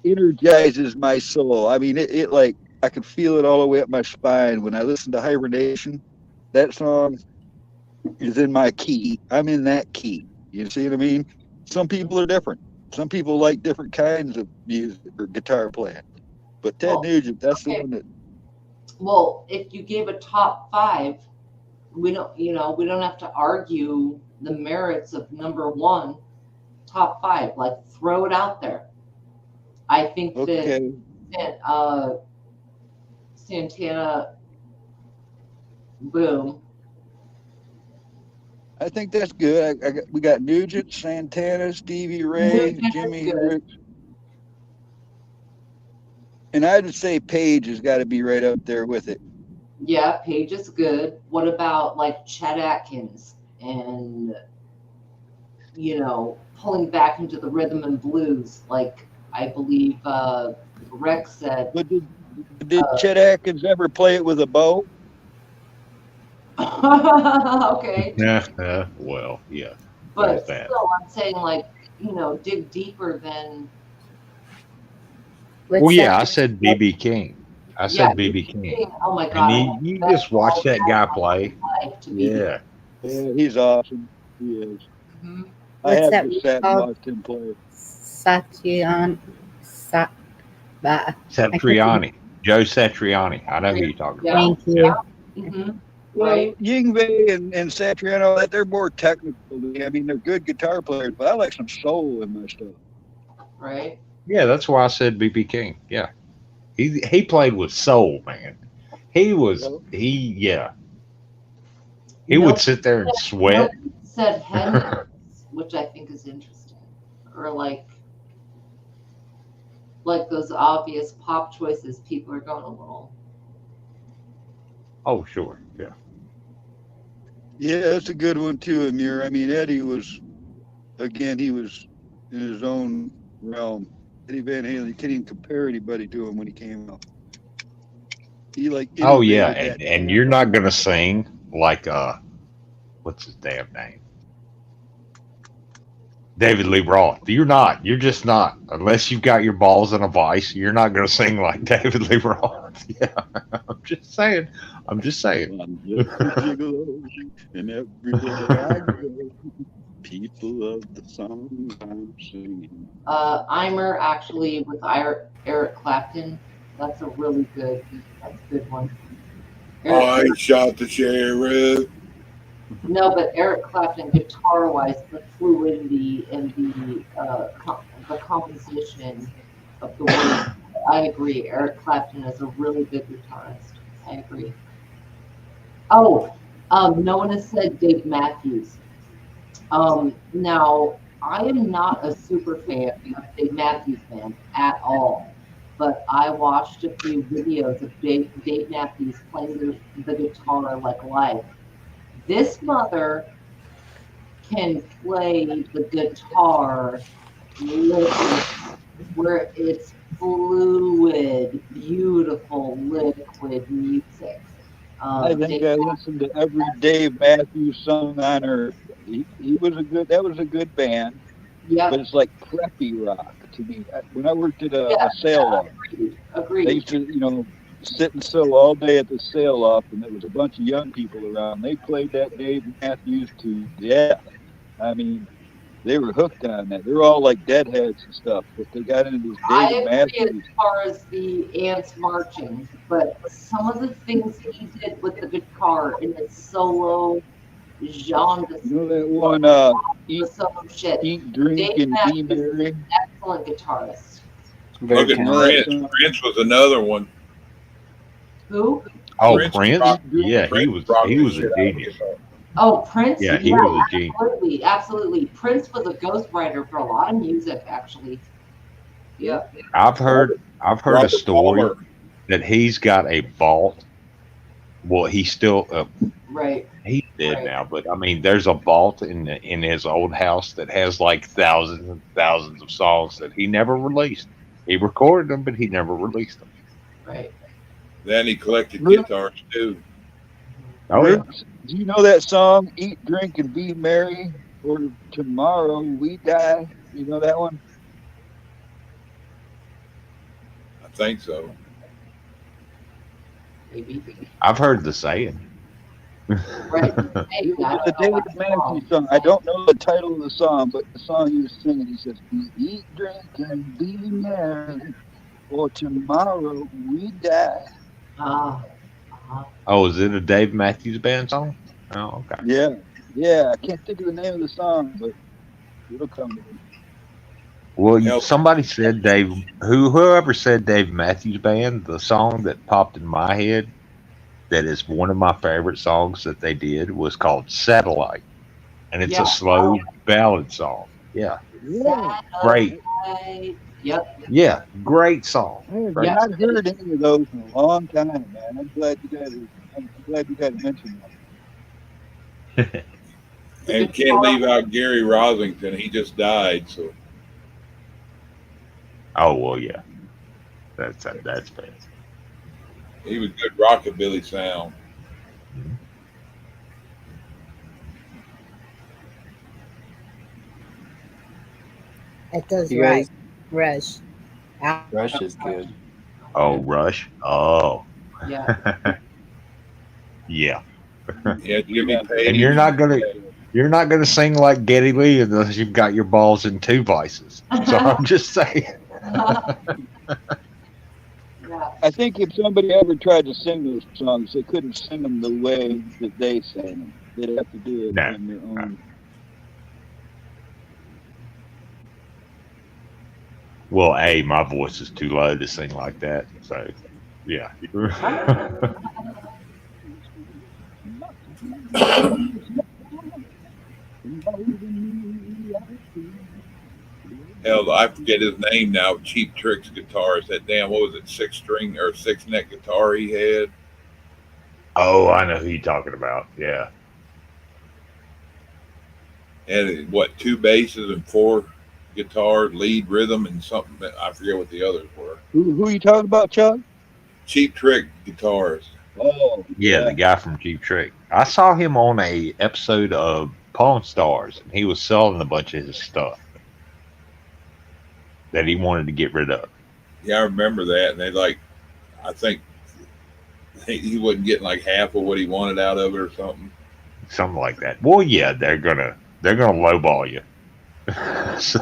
energizes my soul. I mean, it like, I can feel it all the way up my spine. When I listen to Hibernation, that song is in my key. I'm in that key. You see what I mean? Some people are different. Some people like different kinds of music or guitar playing. But Ted Nugent, that's the one that. Well, if you gave a top five, we don't have to argue the merits of number one. Top five, like throw it out there. I think that Santana, boom. I think that's good. We got Nugent, Santana, Stevie Ray, Jimi Hendrix. And I'd say Page has got to be right up there with it. Yeah, Page is good. What about like Chet Atkins and, you know, pulling back into the rhythm and blues, like I believe Rex said. But did Chet Atkins ever play it with a bow? Okay. Well, yeah. But still, I'm saying, like, you know, dig deeper than. Well, yeah, I said BB King. I said BB King. Oh my God! And you just watch that guy play. Yeah. Yeah, he's awesome. He is. Mm-hmm. I What's have that just one sat and called? watched him play. Satyan. Sat. I can't think. Satriani, Joe Satriani. I know who you're talking Yeah. about. Thank Yeah. you. Mm-hmm. Well, Right. Yingwei and Satriano, that they're more technical. I mean, they're good guitar players, but I like some soul in my stuff. Right. Yeah, that's why I said BB King. Yeah. He played with soul, man. Well, Yeah. He would Nobody sit there and said, sweat. nobody said Hendrix, which I think is interesting. Or like those obvious pop choices, people are going a little. Oh, sure. Yeah. yeah, that's a good one too, Amir. I mean, Eddie was, again, he was in his own realm. Eddie Van Halen, you can't even compare anybody to him when he came out. He like Oh yeah, innovated that and you're genre. not gonna sing like what's his damn name? David Lee Roth. You're not. You're just not. Unless you've got your balls in a vice, you're not gonna sing like David Lee Roth. Yeah. I'm just saying. I'm just saying. I'm just a gigolo, and everywhere I go, people of the song I'm singing. Eimer actually with Eric Clapton. That's a really good one. I shot the sheriff. No, but Eric Clapton, guitar-wise, the fluidity and the composition of the words. I agree. Eric Clapton is a really good guitarist. I agree. Oh, no one has said Dave Matthews. Now, I am not a super fan of Dave Matthews Band at all, but I watched a few videos of Dave Matthews playing the guitar like live. This mother can play the guitar literally where it's fluid, beautiful, liquid music. I think Dave I listened to every Dave Matthews song on earth. He was a good. That was a good band, but Yep. it's like preppy rock to me. When I worked at Yeah. a sail off, Agreed. they used to, sit and sew all day at the sail off, and there was a bunch of young people around. They played that Dave Matthews to death. I mean, they were hooked on that. They were all like deadheads and stuff, but they got into this I Dave agree as Matthews. far as the ants marching, but some of the things he did with the guitar in his solo genre, You know that one, the solo shit. Eat, Drink, Dave and Be Matthews is Merry. an excellent guitarist. Very Look at You know that Prince. song? Prince was another one. Who? Oh, Prince Prince? rocked- Yeah, he Prince rocked was the a shit out of genius. guitar. Oh, Prince? Yeah, he was a genius. Absolutely, absolutely. Prince was a ghostwriter for a lot of music, actually. Yeah. I've heard a Robert story Palmer. that he's got a vault. Well, he's still Right. he's dead Right. now, but I mean, there's a vault in his old house that has like thousands and thousands of songs that he never released. He recorded them, but he never released them. Right. Then he collected Really? guitars too. Oh yeah. Do you know that song, Eat, Drink, and Be Merry, or Tomorrow We Die? You know that one? I think so. Maybe. I've heard the saying. Right. Hey, It I was a don't know David what Matthews song. I don't know the title of the song, but the song he was singing, he says, Eat, drink, and be merry, or tomorrow we die. Oh, is it a Dave Matthews Band song? Oh, okay. Yeah, I can't think of the name of the song, but it'll come to me. Well, somebody said whoever said Dave Matthews Band, the song that popped in my head that is one of my favorite songs that they did was called Satellite. And it's Yeah. a slow ballad song. Yeah. Great. Yep. Yeah. Great song. I have Great not song. heard any of those in a long time, man. I'm glad you guys mentioned that. And can't leave out Gary Rosington. He just died, so Oh well, yeah. That's bad. he was good rockabilly sound. That does You right. guys- Rush. Rush is good. Oh, Rush. Oh. Yeah. Yeah. Yeah, Jimmy Page. And you're not gonna You're not going to sing like Geddy Lee unless you've got your balls in two vices. So I'm just saying. Yeah. I think if somebody ever tried to sing those songs, they couldn't sing them the way that they sang them. They'd have to do it No, in their no. own. Well, A, my voice is too low to sing like that. So, yeah. Hell, I forget his name now. Cheap Trick's guitarist. That damn, what was it, 6 string or 6 neck guitar he had? Oh, I know who you're talking about. Yeah. And what, 2 basses and 4 guitars, lead, rhythm, and something. I forget what the others were. Who are you talking about, Chuck? Cheap Trick guitarist. Oh, Yeah, the yeah. guy from Cheap Trick. I saw him on a episode of Pawn Stars, and he was selling a bunch of his stuff that he wanted to get rid of. Yeah, I remember that. And they I think he wasn't getting like half of what he wanted out of it or something. Something like that. Well, yeah, they're gonna lowball you. So,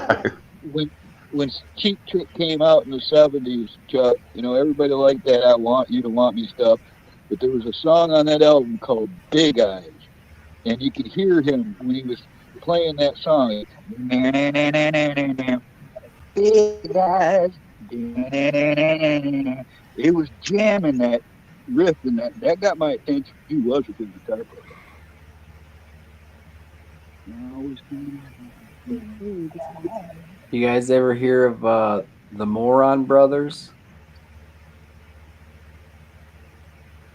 When Cheap Trick came out in the 70s, Chuck, everybody liked that I Want You to Want Me stuff. But there was a song on that album called Big Eyes. And you could hear him when he was playing that song. Big Eyes. It was jamming that riff, and that got my attention. He was a good guitar player. You guys ever hear of the Moron Brothers?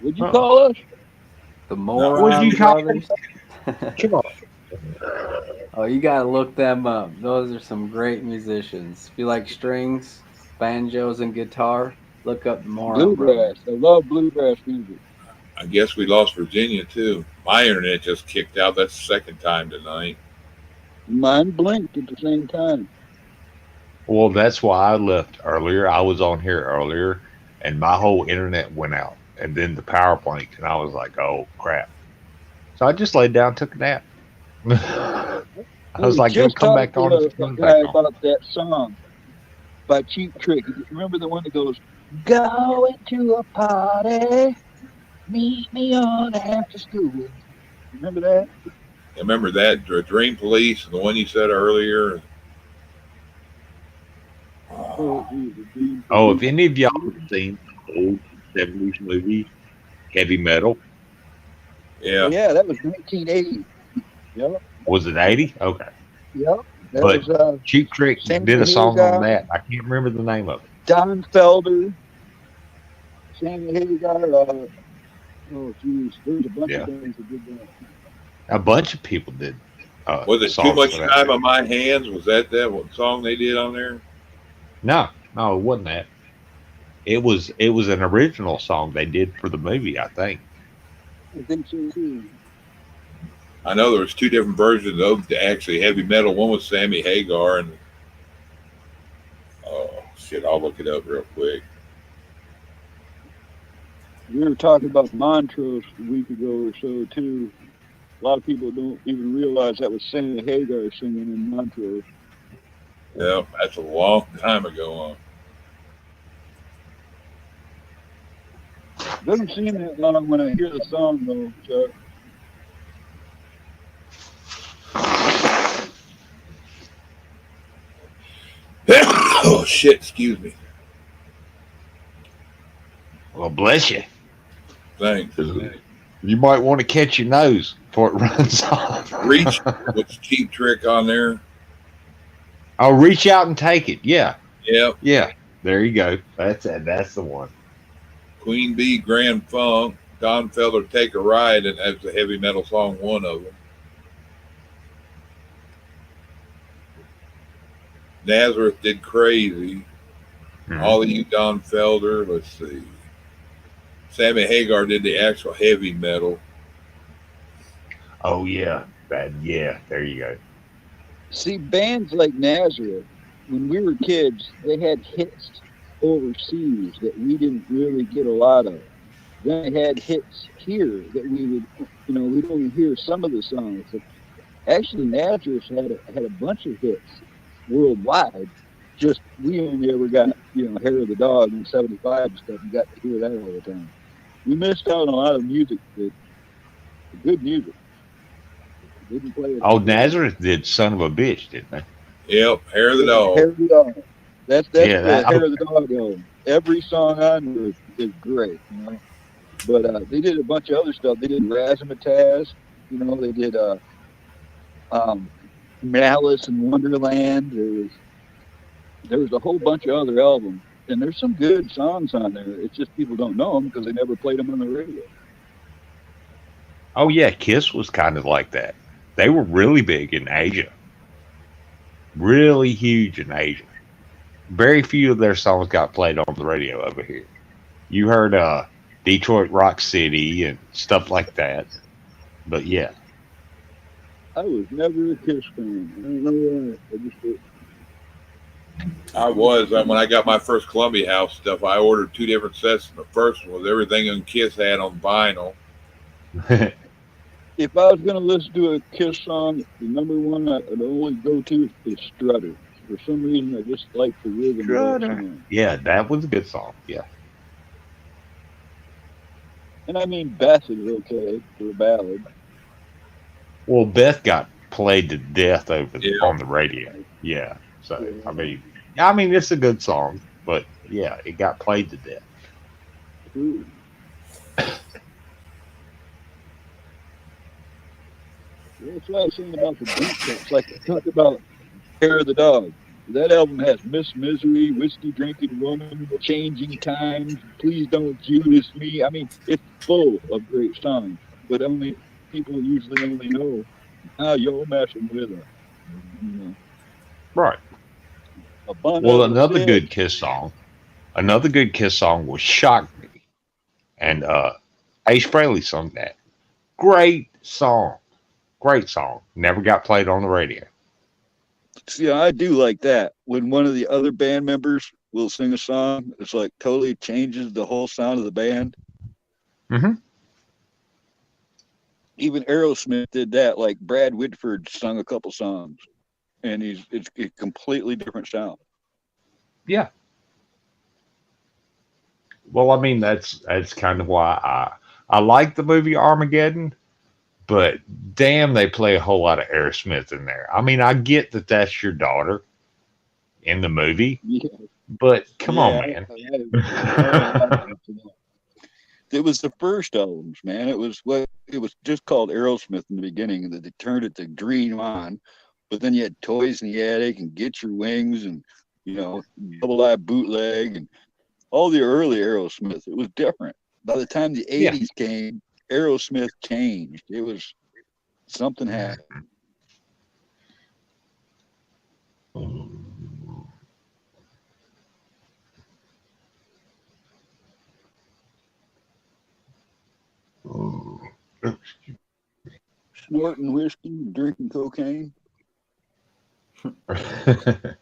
What'd you call us? The what'd Moron you call Brothers? come on. Oh, you gotta look them up. Those are some great musicians. If you like strings, banjos, and guitar, look up the Moron Brothers. Bluegrass. I love bluegrass music. I guess we lost Virginia too. My internet just kicked out. That's the second time tonight. Mine blinked at the same time. Well, that's why I left earlier. I was on here earlier, and my whole internet went out, and then the power blinked, and I was like, "Oh crap!" So I just laid down, and took a nap. I was like, "It'll Just come talked back on to if a it comes guy back on." about that song by Cheap Trick. Remember the one that goes, "Going to a party, meet me on after school." Remember that? I remember that Dream Police, the one you said earlier. Oh, geez, Oh, if any of y'all have seen the old '70s movie Heavy Metal, Yeah. Yeah, that was 1980. Yep, was it '80? Okay, yep. That but was Cheap Trick Sammy did a song on Hagar, that. I can't remember the name of it. Don Felder, Sammy Hagar. Oh, geez, there's a bunch Yeah, of bands that did that. a bunch of people did Was it Too songs Much for that Time movie. on My Hands? Was that what song they did on there? No, it wasn't that. It was an original song they did for the movie, I think. I think so too. I know there was 2 different versions of actually Heavy Metal. One was Sammy Hagar, and oh shit, I'll look it up real quick. We were talking about Montrose a week ago or so too. A lot of people don't even realize that was Sammy Hagar singing in Montrose. Yeah, that's a long time ago. Doesn't seem that long when I hear the song though, Chuck. Oh shit, excuse me. Well, bless you. Thanks. You might want to catch your nose before it runs off. Reach with Cheap Trick on there. I'll reach out and take it. Yeah, Yep. yeah. There you go. That's it. That's the one. Queen Bee, Grand Funk, Don Felder, Take a Ride, and that's a Heavy Metal song, one of them. Nazareth did Crazy. Mhm. All of you, Don Felder. Let's see. Sammy Hagar did the actual heavy metal. Oh yeah, yeah. There you go. See, bands like Nazareth, when we were kids, they had hits overseas that we didn't really get a lot of. Then they had hits here that we would, we'd only hear some of the songs. Actually, Nazareth had a bunch of hits worldwide. Just we only ever got Hair of the Dog and 75 and stuff, and got to hear that all the time. We missed out on a lot of music, that good music. Didn't play it Oh, on the radio. Nazareth did Son of a Bitch, didn't they? Yep, Hair of the Yeah, Dog. Hair of the Dog. That's Yeah, the that. Hair of the Dog album. Every song on there is great, But they did a bunch of other stuff. They did Razzmatazz, They did um, Malice in Wonderland. There was a whole bunch of other albums, and there's some good songs on there. It's just people don't know them because they never played them on the radio. Oh yeah, Kiss was kind of like that. They were really big in Asia, really huge in Asia. Very few of their songs got played on the radio over here. You heard Detroit Rock City and stuff like that. But yeah. I was never a Kiss fan. I don't know why. I was when I got my first Columbia House stuff. I ordered 2 different sets. And the first one was everything on Kiss had on vinyl. If I was going to listen to a Kiss song, the number one I'd always go to is Strutter. For some reason, I just like the rhythm of that song. Yeah, that was a good song. Yeah. And I mean, Beth is okay for a ballad. Well, Beth got played to death on the radio. Yeah. So I mean, it's a good song, but yeah, it got played to death. Ooh. That's what I was saying about the deep cuts. Like I talked about Hair of the Dog. That album has Miss Misery, Whiskey Drinking Woman, Changing Times, Please Don't Judas Me. I mean, it's full of great songs, but people usually only know how you're messing with her. Right. Well, another good Kiss song was Shock Me. And Ace Frehley sung that. Great song. Great song. Never got played on the radio. See, I do like that. When one of the other band members will sing a song, it's like totally changes the whole sound of the band. Mm-hmm. Even Aerosmith did that. Like Brad Whitford sung a couple songs, and it's a completely different sound. Yeah. Well, I mean, that's kind of why I like the movie Armageddon, but damn, they play a whole lot of Aerosmith in there. I mean, I get that that's your daughter in the movie, but come on, man. It was the first albums, man. It was just called Aerosmith in the beginning, and they turned it to Dream On. But then you had Toys in the Attic and Get Your Wings and Double I Bootleg and all the early Aerosmith. It was different. By the time the 80s came, Aerosmith changed. It was something happened. Snorting whiskey, drinking cocaine.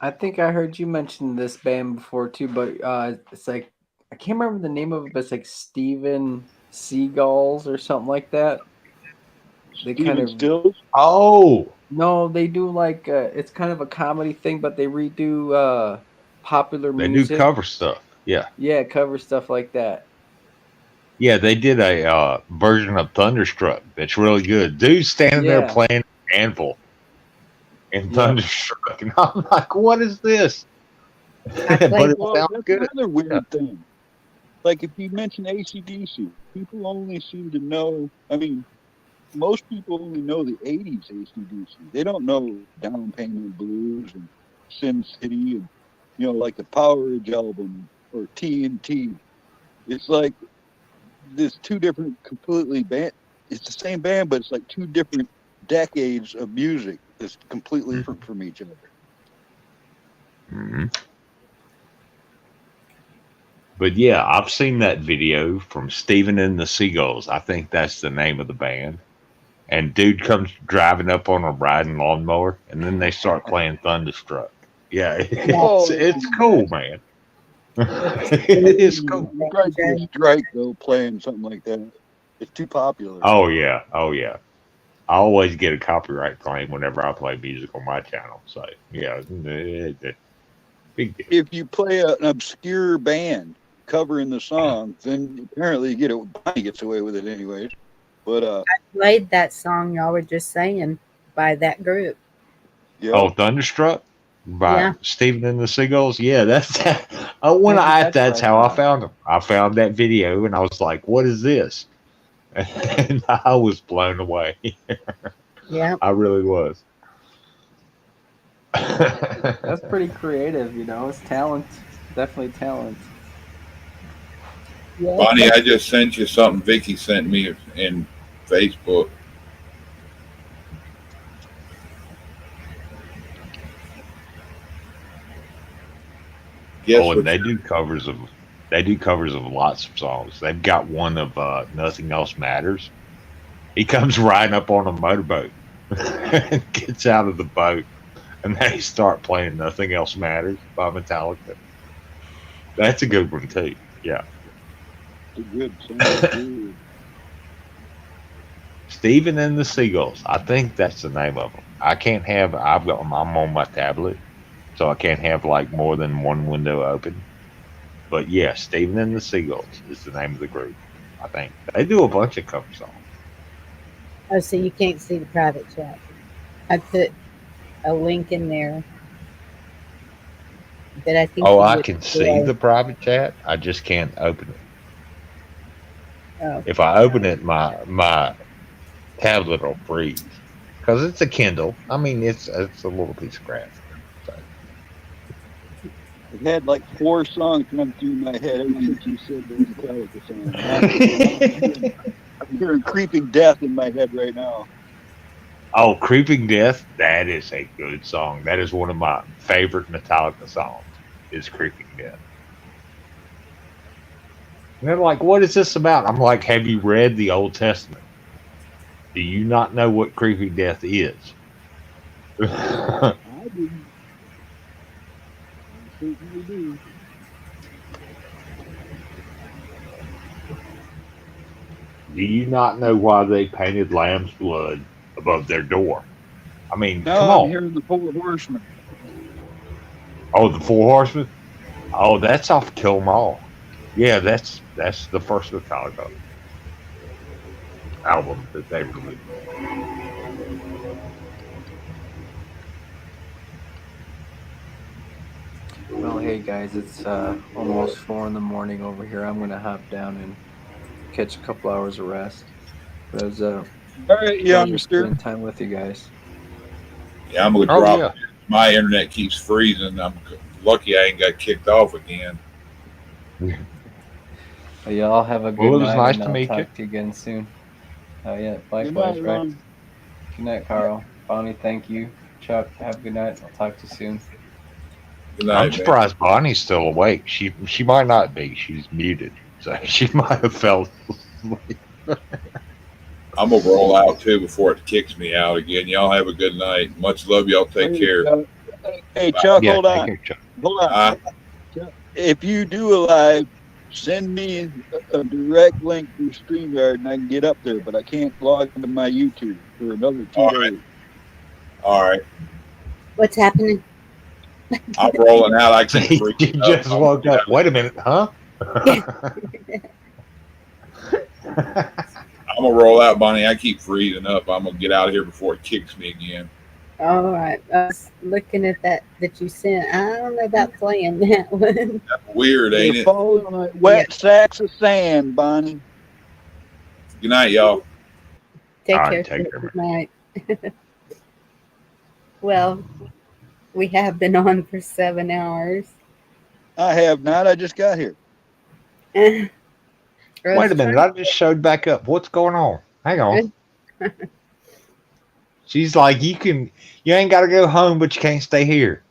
I think I heard you mention this band before too, but it's like I can't remember the name of it, but it's like Steven Seagulls or something like that. They kind of Stills? Oh no, they do like it's kind of a comedy thing, but they redo popular music. They do cover stuff. Yeah, cover stuff like that. Yeah, they did a version of Thunderstruck that's really good. Dude's standing there playing an anvil in Thunderstruck, and I'm like, what is this? But it sounds good. Another weird thing. Like if you mention AC/DC, people only seem to know. I mean, most people only know the '80s AC/DC. They don't know Down Payment Blues and Sin City and like the Power Age album or TNT. It's like there's two different completely band. It's the same band, but it's like two different decades of music that's completely different from each other. Mm-hmm. But yeah, I've seen that video from Steven and the Seagulls. I think that's the name of the band. And dude comes driving up on a riding lawnmower, and then they start playing Thunderstruck. Yeah, it's cool, man. It is cool. You probably get a strike though playing something like that. It's too popular. Oh yeah. I always get a copyright claim whenever I play music on my channel. So yeah, big deal. If you play an obscure band covering the song, then apparently you get it. Bonnie gets away with it anyways. But Played that song y'all were just saying by that group. yeah, Oh, Thunderstruck by Yeah. Steven and the Seagulls. Yeah, that's Maybe that's that's how I right. found them. I found that video and I was like, "What is this?" And I was blown away. Yeah. I really was. That's pretty creative, you know. It's talent. Definitely talent. Yeah. Bonnie, I just sent you something Vicky sent me in Facebook. Guess Oh, and what? they do covers of lots of songs. They've got one of Nothing Else Matters. He comes riding up on a motorboat and gets out of the boat, and they start playing Nothing Else Matters by Metallica. That's a good one too. Yeah. it's a good song. Steven and the Seagulls. I think that's the name of them. I'm on my tablet, so I can't have like more than one window open. But yeah, Steven and the Seagulls is the name of the group. I think they do a bunch of cover songs. Oh, so you can't see the private chat. I put a link in there, but I think Oh, you I would can see enjoy. the private chat. I just can't open it. Oh, If I open it, my tablet will freeze because it's a Kindle. I mean, it's a little piece of crap. So. I've had like 4 songs run through my head ever since you said the Metallica song. I'm hearing Creeping Death in my head right now. Oh, Creeping Death, that is a good song. That is one of my favorite Metallica songs, is Creeping Death. And they're like, what is this about? I'm like, have you read the Old Testament? Do you not know what Creeping Death is? I do. I certainly do. Do you not know why they painted lamb's blood above their door? I mean, come Now I'm on. hearing the Four Horsemen. Oh, the Four Horsemen? Oh, that's off Kill 'Em All. Yeah, that's the first Metallica album that they released. Well, hey guys, it's almost 4 in the morning over here. I'm gonna hop down and catch a couple hours of rest. But it was a All right, pleasure youngster. spending time with you guys. Yeah, I'm gonna Oh drop. yeah. My internet keeps freezing. I'm lucky I ain't got kicked off again. Well, y'all have a Well, good it was night, nice and to I'll meet you. talk to you again soon. Yeah, Good likewise, night, Rex. Ron. Good night, Carl. Bonnie, thank you. Chuck, have a good night. I'll talk to you soon. Good I'm night, man. surprised Bonnie's still awake. She might not be. She's muted, so she might have fell asleep. I'm gonna roll out too before it kicks me out again. Y'all have a good night. Much love. Y'all take Hey, care. Chuck. Hey, Bye. Chuck, Yeah, hold take on. care, Chuck. Hold on. Uh, Chuck, if you do a live, send me a direct link through StreamYard and I can get up there, but I can't log into my YouTube for another 2 all right. days. All right. what's happening? I'm rolling out. I keep See, she freezing up. just woke up. Wait a minute, huh? I'm gonna roll out, Bonnie. I keep freezing up. I'm gonna get out of here before it kicks me again. All right. I was looking at that you sent. I don't know about playing that one. That's weird, You're ain't it? falling like Yeah. wet sacks of sand, Bonnie. Good night, y'all. Take All care. right, take care, man. Good night. Well, we have been on for 7 hours. I have not. I just got here. I Wait was a minute, I just showed back up. What's going on? Hang on. trying- She's like, you ain't got to go home, but you can't stay here.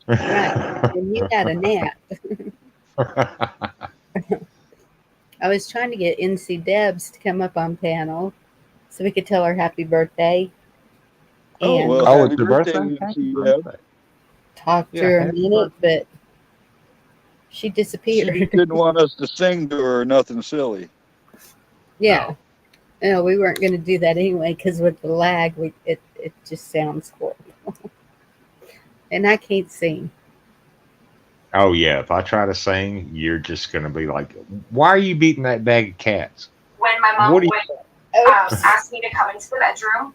Right. And you got a nap. I was trying to get NC Debs to come up on panel so we could tell her happy birthday Oh, and well, Oh, happy it's your birthday, birthday? Happy MC. birthday. talk to Yeah, her a happy minute, birthday. but she She disappeared. didn't want us to sing to her or nothing silly. Yeah. Oh. No, we weren't going to do that anyway because with the lag, it just sounds horrible. And I can't sing. Oh yeah, if I try to sing, you're just gonna be like, "Why are you beating that bag of cats?" When my mom What do would ask me to come into the bedroom.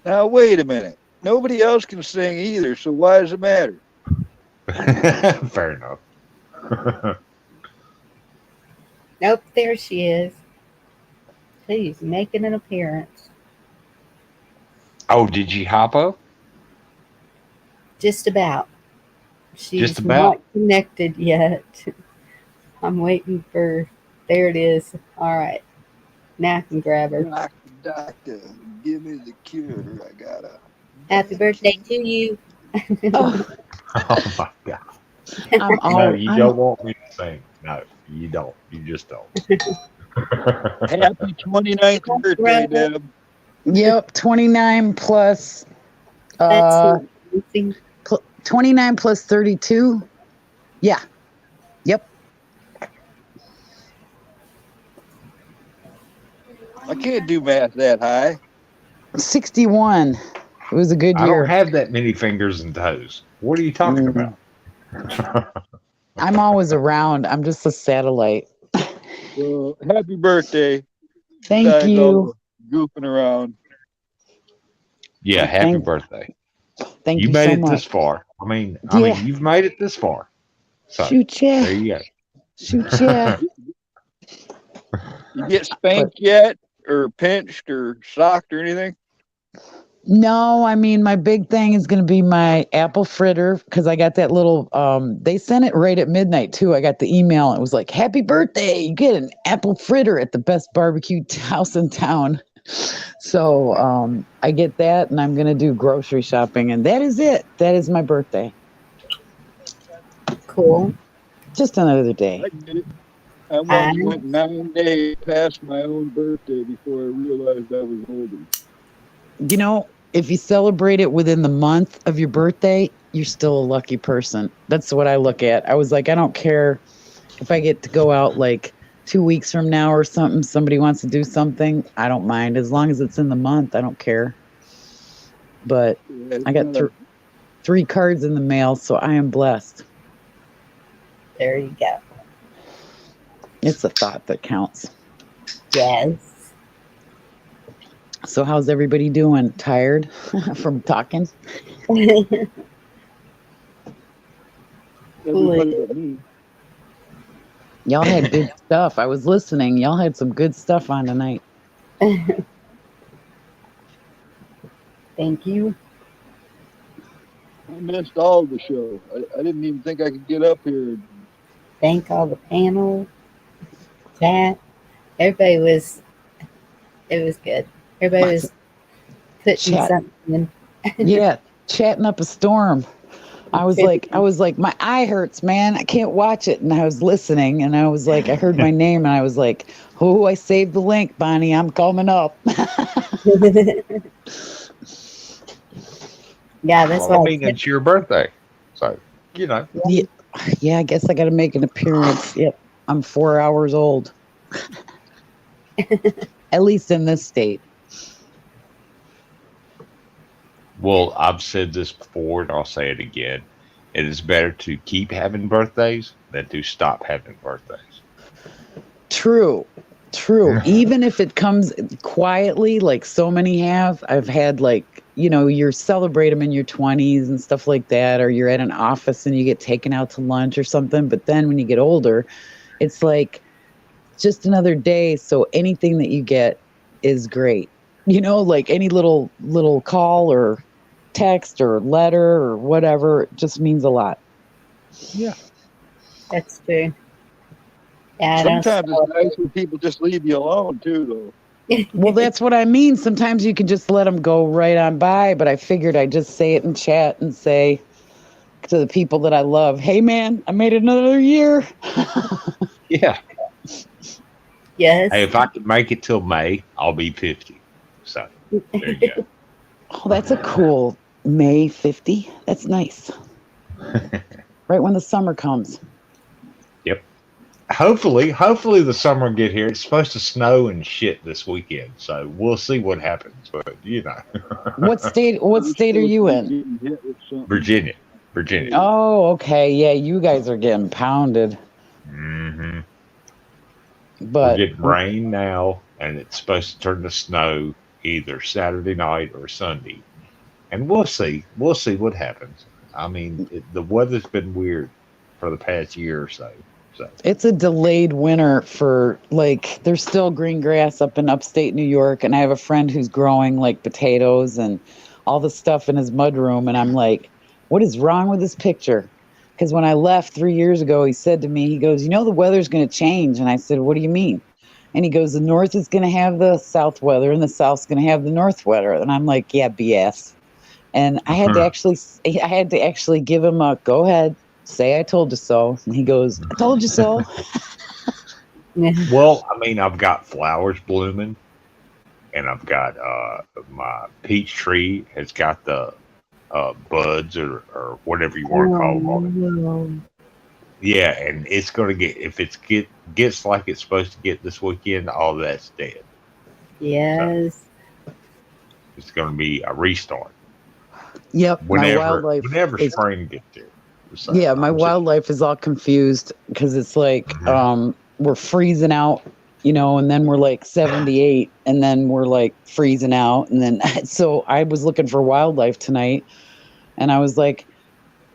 Now wait a minute. Nobody else can sing either, so why does it matter? you? Fair enough. Nope, there she is. She's making an appearance. Oh, did you hop up? Just about. Just She's not about. connected yet. I'm waiting for. There it is. All right. Now I can grab her. Doctor, give me the cure. I got a Happy bad birthday case. to you. Oh, Oh my god. I'm No, all. you I'm don't want me to sing. No, you don't. You just don't. Happy 29th birthday, Deb. Yep, 29 plus That's uh amazing. 29 plus 32. Yeah. Yep. I can't do math that high. 61. It was a good I don't year. have that many fingers and toes. What are you talking Mm. about? I'm always around. I'm just a satellite. Well, happy birthday. Thank Besides all you. the goofing around. Yeah, happy Thank birthday. thank You you made so it this much. far. I mean, Yeah. you've made it this far. So Shoot yeah. there you Shoot go. yeah. You get But spanked yet? Or pinched or socked or anything? no, I mean my big thing is going to be my apple fritter because I got that little they sent it right at midnight too. I got the email. It was like, "Happy birthday. You get an apple fritter at the best barbecue house in town." So, I get that and I'm going to do grocery shopping and that is it. That is my birthday. Cool. Just another day. I get it. I I went 9 days past my own birthday before I realized I was older. You know, if you celebrate it within the month of your birthday, you're still a lucky person. That's what I look at. I was like, I don't care if I get to go out like 2 weeks from now or something, somebody wants to do something, I don't mind. As long as it's in the month, I don't care. But Yeah, it's I got not a, three cards in the mail, so I am blessed. there you go. It's a thought that counts. Yes. So, how's everybody doing? Tired from talking? everybody but me. Y'all had good stuff. I was listening. Y'all had some good stuff on tonight. Thank you. I missed all the show. I didn't even think I could get up here. Thank all the panel, chat. Everybody was. It was good. Everybody was putting Chat. something in. Yeah, chatting up a storm. I was like, my eye hurts, man. I can't watch it. And I was listening and I was like, I heard my name and I was like, oh, I saved the link, Bonnie. I'm coming up. Yeah, that's Well, I why mean, it's your birthday. So, Yeah, I guess I got to make an appearance. Yep. I'm 4 hours old. At least in this state. Well, I've said this before and I'll say it again. It is better to keep having birthdays than to stop having birthdays. True. Even if it comes quietly, like so many have, I've had like, you celebrate them in your 20s and stuff like that, or you're at an office and you get taken out to lunch or something. But then when you get older, it's like just another day. So anything that you get is great. Like any little call or text or letter or whatever, it just means a lot. Yeah. that's true. Yeah, I don't Sometimes it's nice when people just leave you alone too, though. Well, that's what I mean. Sometimes you can just let them go right on by, but I figured I'd just say it in chat and say to the people that I love, hey, man, I made it another year. Yeah. Yes. Hey, if I can make it till May, I'll be 50. So, there you go. Oh, that's a cool May 50. That's nice. Right when the summer comes. Yep. hopefully the summer will get here. It's supposed to snow and shit this weekend, so we'll see what happens. But What state? What We're state are supposed to you be in? getting hit with something. Virginia. Oh, okay. Yeah, you guys are getting pounded. Hmm. We're But getting rain now, and it's supposed to turn to snow either Saturday night or Sunday, and we'll see. We'll see what happens. I mean, the weather's been weird for the past year or so. So it's a delayed winter for like there's still green grass up in upstate New York, and I have a friend who's growing like potatoes and all the stuff in his mudroom, and I'm like, what is wrong with this picture? Because when I left 3 years ago, he said to me, he goes, you know, the weather's going to change. And I said, what do you mean? And he goes, the north is going to have the south weather and the south's going to have the north weather. And I'm like, yeah, BS. And I had to actually give him a go ahead, say I told you so. And he goes, I told you so. well, I mean, I've got flowers blooming, and I've got my peach tree has got the buds or whatever you want to call them on it. no. Yeah, and it's gonna gets like it's supposed to get this weekend, all that's dead. So Yes. it's gonna be a restart Yep, my wildlife whenever is spring gets here. So yeah, my I'm just wildlife is all confused because it's like we're freezing out, you know, and then we're like 78 and then we're like freezing out and then so I was looking for wildlife tonight and I was like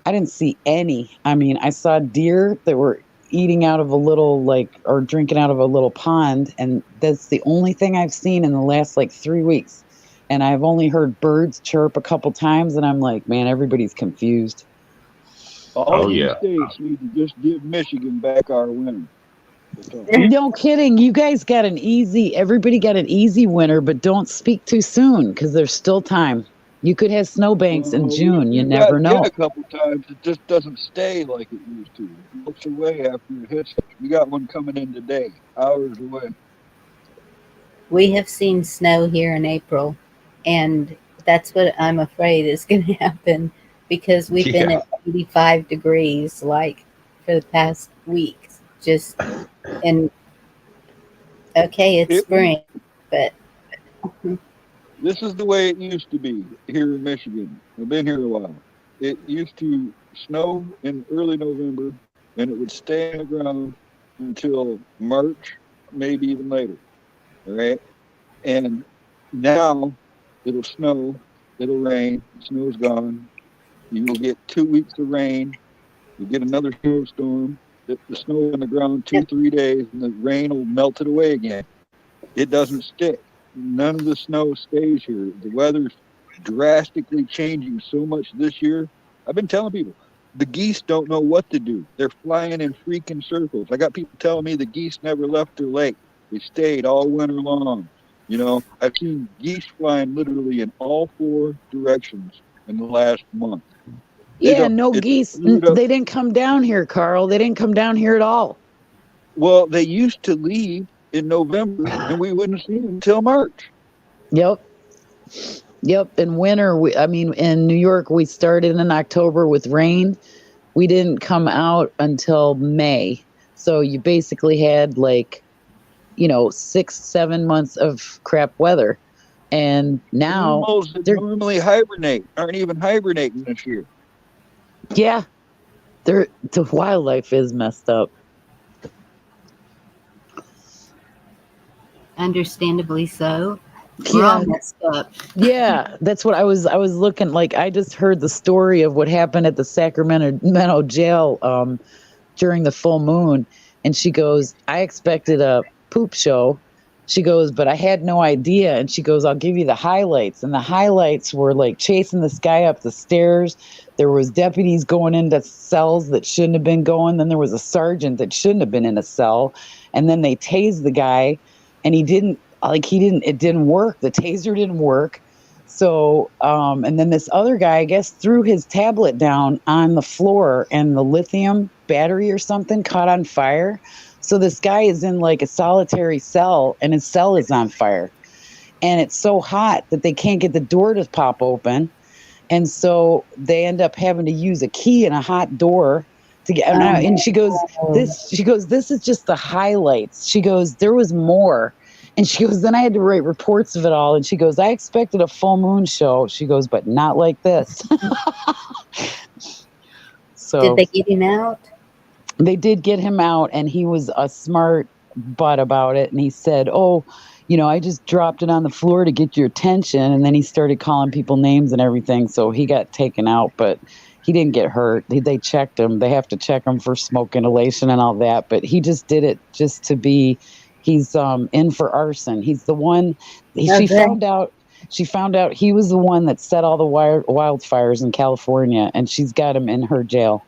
I didn't see any. I mean, I saw deer that were eating out of a little like or drinking out of a little pond and that's the only thing I've seen in the last like 3 weeks. And I've only heard birds chirp a couple times and I'm like, man, everybody's confused. All oh you yeah. states need to just give Michigan back our winter. That's all. No kidding. You guys got everybody got an easy winter, but don't speak too soon because there's still time. You could have snowbanks in Well, June. You we've never gotten hit know. a couple times. It just doesn't stay like it used to. It melts away after it hits. We got one coming in today, hours away. We have seen snow here in April, and that's what I'm afraid is going to happen because we've been Yeah. at 85 degrees like for the past weeks. Just and okay, it's It spring, but This is the way it used to be here in Michigan. I've been here a while. It used to snow in early November, and it would stay on the ground until March, maybe even later. All right. And now it'll snow, it'll rain, the snow's gone. You will get 2 weeks of rain. You get another snowstorm. The snow on the ground 2, 3 days, and the rain will melt it away again. It doesn't stick. None of the snow stays here. The weather's drastically changing so much this year. I've been telling people the geese don't know what to do. They're flying in freaking circles. I got people telling me the geese never left their lake. They stayed all winter long. You know, I've seen geese flying literally in all four directions in the last month. They Yeah, don't. no It's geese. screwed up. They didn't come down here, Carl. They didn't come down here at all. Well, they used to leave in November, and we wouldn't see them until March. Yep. Yep. In winter, I mean, in New York, we started in October with rain. We didn't come out until May. So you basically had like, 6, 7 months of crap weather. And now Animals that they're, normally hibernate aren't even hibernating this year. yeah, the wildlife is messed up. understandably so. We're all Yeah. messed up. Yeah, that's what I was looking like. I just heard the story of what happened at the Sacramento jail during the full moon, and she goes, "I expected a poop show." She goes, "But I had no idea." And she goes, "I'll give you the highlights." And the highlights were like chasing this guy up the stairs. There was deputies going into cells that shouldn't have been going. Then there was a sergeant that shouldn't have been in a cell, and then they tased the guy, and it didn't work. The taser didn't work. So, and then this other guy, I guess, threw his tablet down on the floor and the lithium battery or something caught on fire. So this guy is in like a solitary cell and his cell is on fire. And it's so hot that they can't get the door to pop open. And so they end up having to use a key in a hot door to get, and she goes, this is just the highlights. She goes, there was more. And she goes, then I had to write reports of it all. And she goes, I expected a full moon show. She goes, but not like this. So did they get him out? They did get him out, and he was a smart butt about it. And he said, oh, I just dropped it on the floor to get your attention. And then he started calling people names and everything. So he got taken out, but he didn't get hurt. They checked him. They have to check him for smoke inhalation and all that. But he just did it just to be, he's in for arson. He's the one, she found out he was the one that set all the wildfires in California, and she's got him in her jail.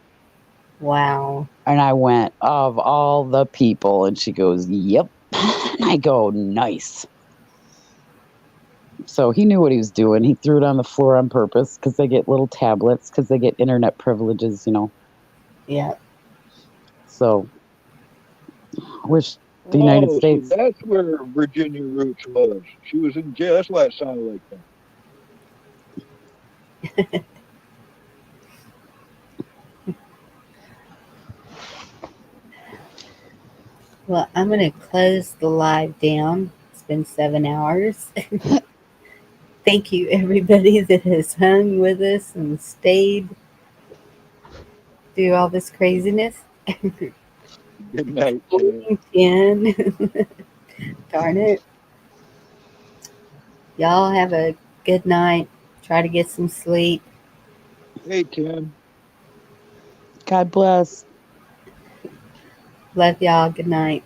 Wow. And I went, of all the people. And she goes, yep. And I go, nice. So he knew what he was doing. He threw it on the floor on purpose because they get little tablets, because they get internet privileges, Yeah. So, wish the United States. So that's where Virginia Roots was. She was in jail. That's why it sounded like that. Well, I'm going to close the live down. It's been 7 hours. Thank you, everybody that has hung with us and stayed through all this craziness. Good night. 10. Darn it. Y'all have a good night. Try to get some sleep. Hey, Tim. God bless. Love y'all. Good night.